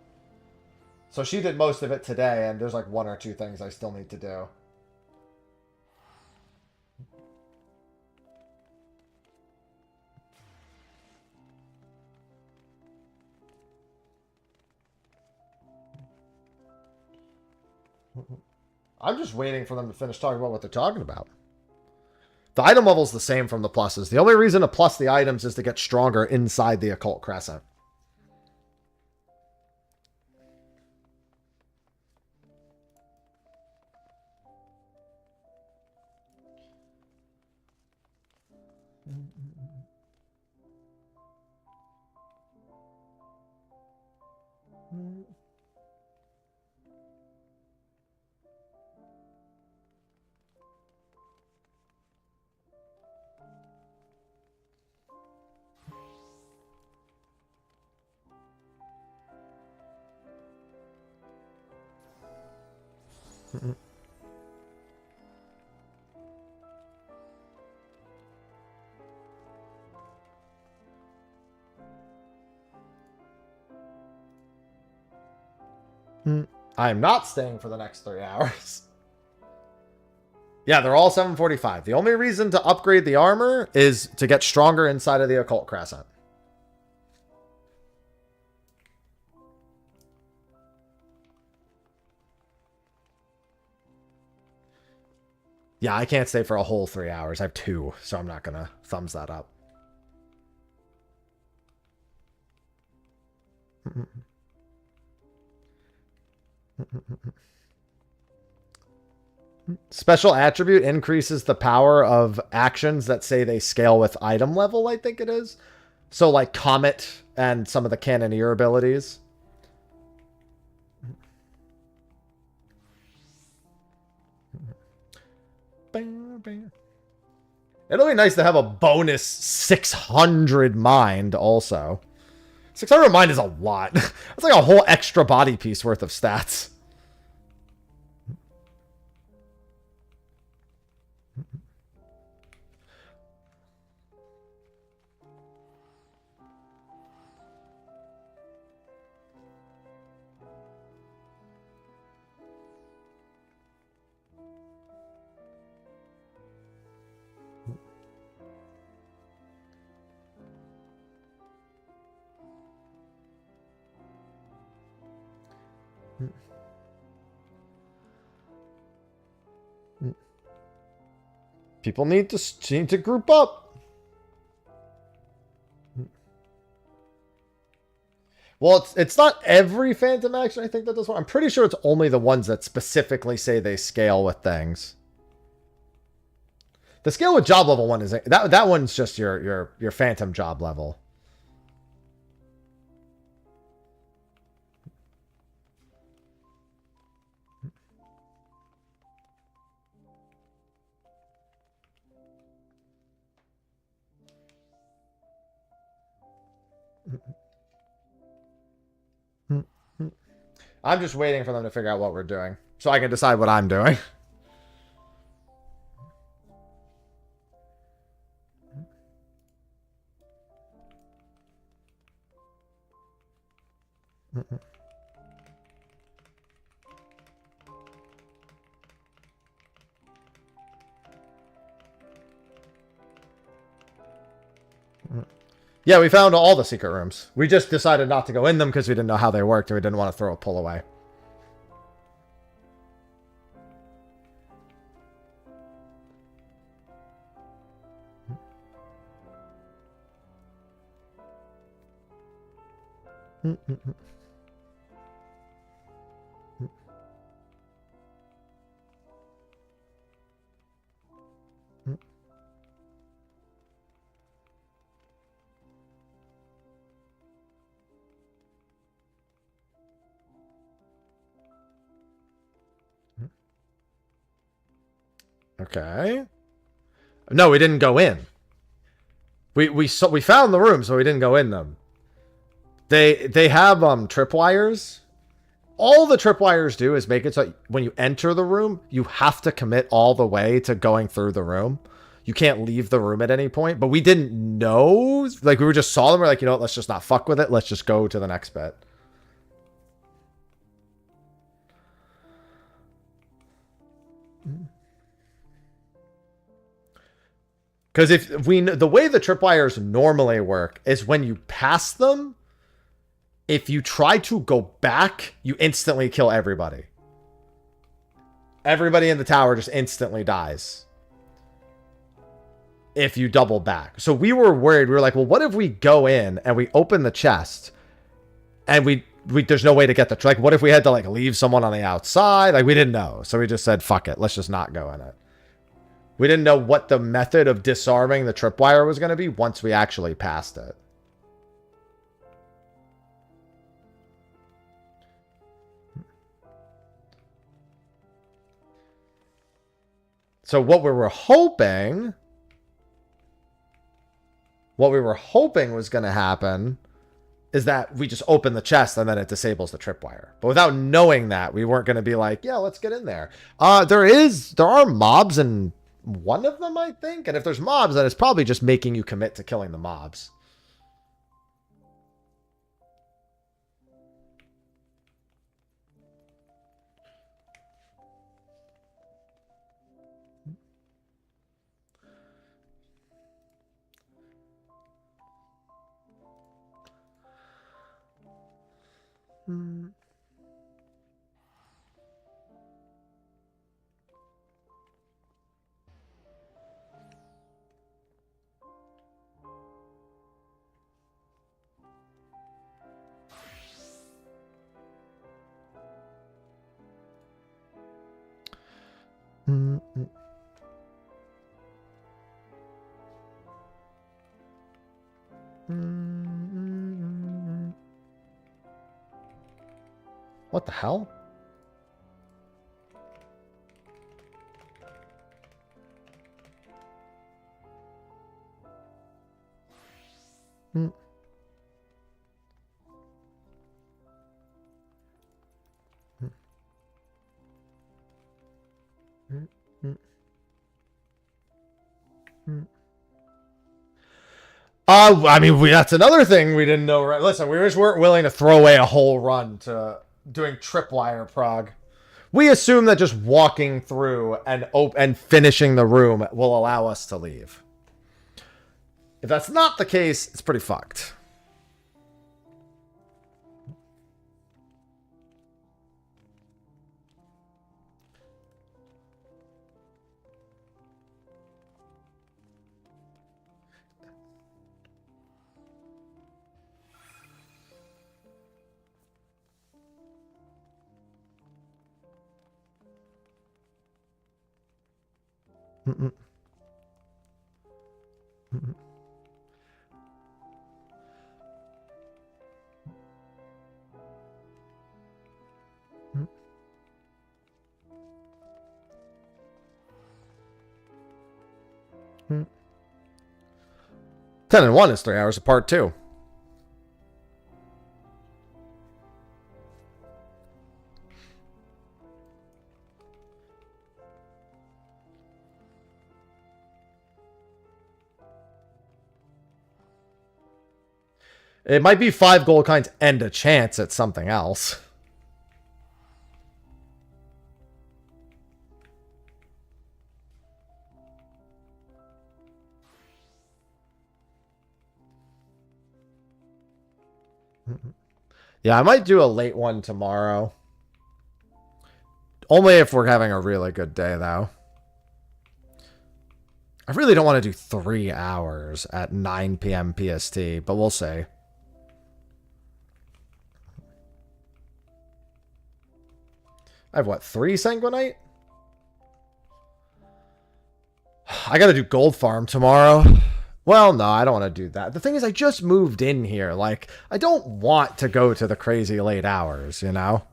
So she did most of it today, and there's like one or two things I still need to do. I'm just waiting for them to finish talking about what they're talking about. The item level's the same from the pluses. The only reason to plus the items is to get stronger inside the Occult Crescent. I am not staying for the next 3 hours. Yeah, they're all 745. The only reason to upgrade the armor is to get stronger inside of the Occult Crescent. Yeah, I can't stay for a whole 3 hours. I have 2, so I'm not gonna thumbs that up. Special attribute increases the power of actions that say they scale with item level, I think it is. So like Comet and some of the Cannoneer abilities. It'll be nice to have a bonus 600 mind also. 600 mind is a lot. That's like a whole extra body piece worth of stats. People need to group up. Well, it's not every Phantom action I think that does one. I'm pretty sure it's only the ones that specifically say they scale with things. The scale with job level one is that one's just your Phantom job level. I'm just waiting for them to figure out what we're doing so I can decide what I'm doing. Yeah, we found all the secret rooms. We just decided not to go in them because we didn't know how they worked and we didn't want to throw a pull away. Okay. No, we didn't go in. We found the room, so we didn't go in them. They have tripwires. All the tripwires do is make it so when you enter the room, you have to commit all the way to going through the room. You can't leave the room at any point. But we didn't know. Like, we just saw them. We're like, you know what? Let's just not fuck with it. Let's just go to the next bit. Because if we, the way the tripwires normally work is when you pass them, if you try to go back, you instantly kill everybody. Everybody in the tower just instantly dies if you double back. So we were worried. We were like, well, what if we go in and we open the chest and we there's no way to get the, like, what if we had to like leave someone on the outside? Like, we didn't know. So we just said, fuck it. Let's just not go in it. We didn't know what the method of disarming the tripwire was going to be once we actually passed it. So what we were hoping was going to happen is that we just open the chest and then it disables the tripwire. But without knowing that, we weren't going to be like, yeah, let's get in there. There are mobs in one of them, I think. And if there's mobs, then it's probably just making you commit to killing the mobs. What the hell? I mean, that's another thing we didn't know. Right? Listen, we just weren't willing to throw away a whole run to doing tripwire prog. We assume that just walking through and finishing the room will allow us to leave. If that's not the case, it's pretty fucked. Hmm. 10 and 1 is 3 hours apart, too. It might be 5 gold coins and a chance at something else. Yeah, I might do a late one tomorrow. Only if we're having a really good day, though. I really don't want to do 3 hours at 9 p.m. PST, but we'll see. I have, what, 3 Sanguinite? I gotta do Gold Farm tomorrow. Well, no, I don't want to do that. The thing is, I just moved in here. Like, I don't want to go to the crazy late hours, you know?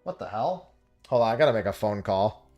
What the hell? Hold on, I gotta make a phone call.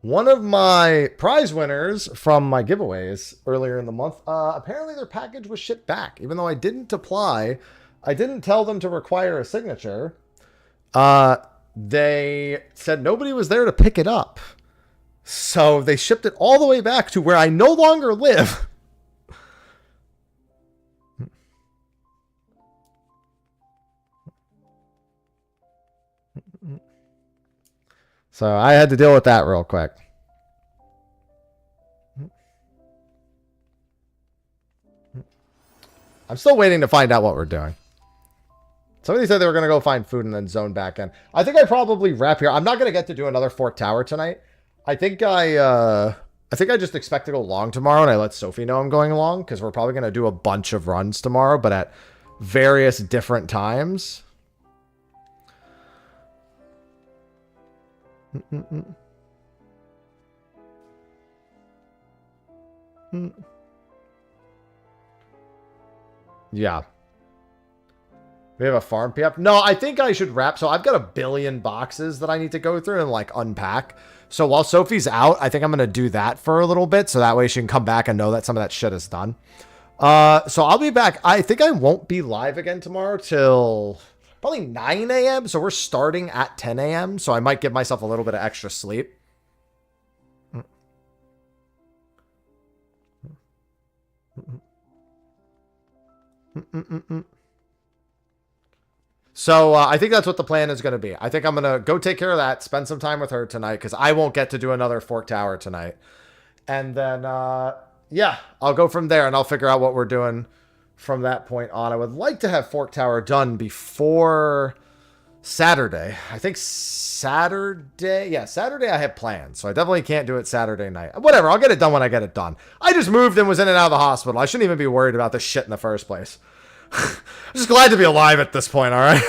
One of my prize winners from my giveaways earlier in the month, apparently their package was shipped back, even though I didn't apply. I didn't tell them to require a signature. They said nobody was there to pick it up. So they shipped it all the way back to where I no longer live. So I had to deal with that real quick. I'm still waiting to find out what we're doing. Somebody said they were going to go find food and then zone back in. I think I probably wrap here. I'm not going to get to do another Fort Tower tonight. I think I just expect to go long tomorrow, and I let Sophie know I'm going long because we're probably going to do a bunch of runs tomorrow, but at various different times. Yeah. We have a farm PF. No, I think I should wrap. So I've got 1 billion boxes that I need to go through and like unpack. So while Sophie's out, I think I'm going to do that for a little bit. So that way she can come back and know that some of that shit is done. So I'll be back. I think I won't be live again tomorrow till probably 9 a.m. So we're starting at 10 a.m. So I might give myself a little bit of extra sleep. So I think that's what the plan is going to be. I think I'm going to go take care of that, spend some time with her tonight, because I won't get to do another Fork Tower tonight. And then, yeah, I'll go from there and I'll figure out what we're doing from that point on. I would like to have Fork Tower done before Saturday. I think Saturday. Yeah, Saturday I have plans. So I definitely can't do it Saturday night. Whatever, I'll get it done when I get it done. I just moved and was in and out of the hospital. I shouldn't even be worried about this shit in the first place. I'm just glad to be alive at this point, all right?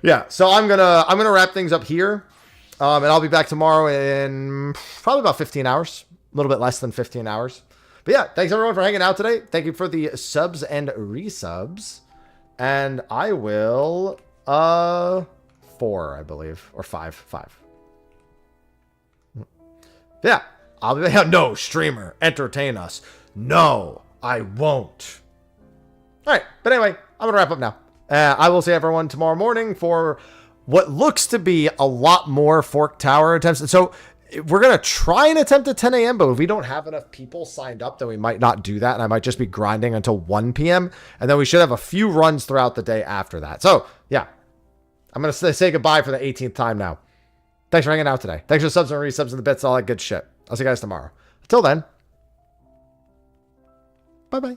Yeah, so I'm gonna wrap things up here. And I'll be back tomorrow in probably about 15 hours. A little bit less than 15 hours. But yeah, thanks everyone for hanging out today. Thank you for the subs and resubs. And I will 4, I believe, or 5. Yeah, I'll be no streamer, entertain us. No, I won't. All right, but anyway, I'm gonna wrap up now. I will see everyone tomorrow morning for what looks to be a lot more Fork Tower attempts. And so we're gonna try and attempt at 10 a.m. But if we don't have enough people signed up, then we might not do that, and I might just be grinding until 1 p.m. And then we should have a few runs throughout the day after that. So yeah, I'm gonna say goodbye for the 18th time now. Thanks for hanging out today. Thanks for the subs and resubs and the bits, all that good shit. I'll see you guys tomorrow. Until then, bye bye.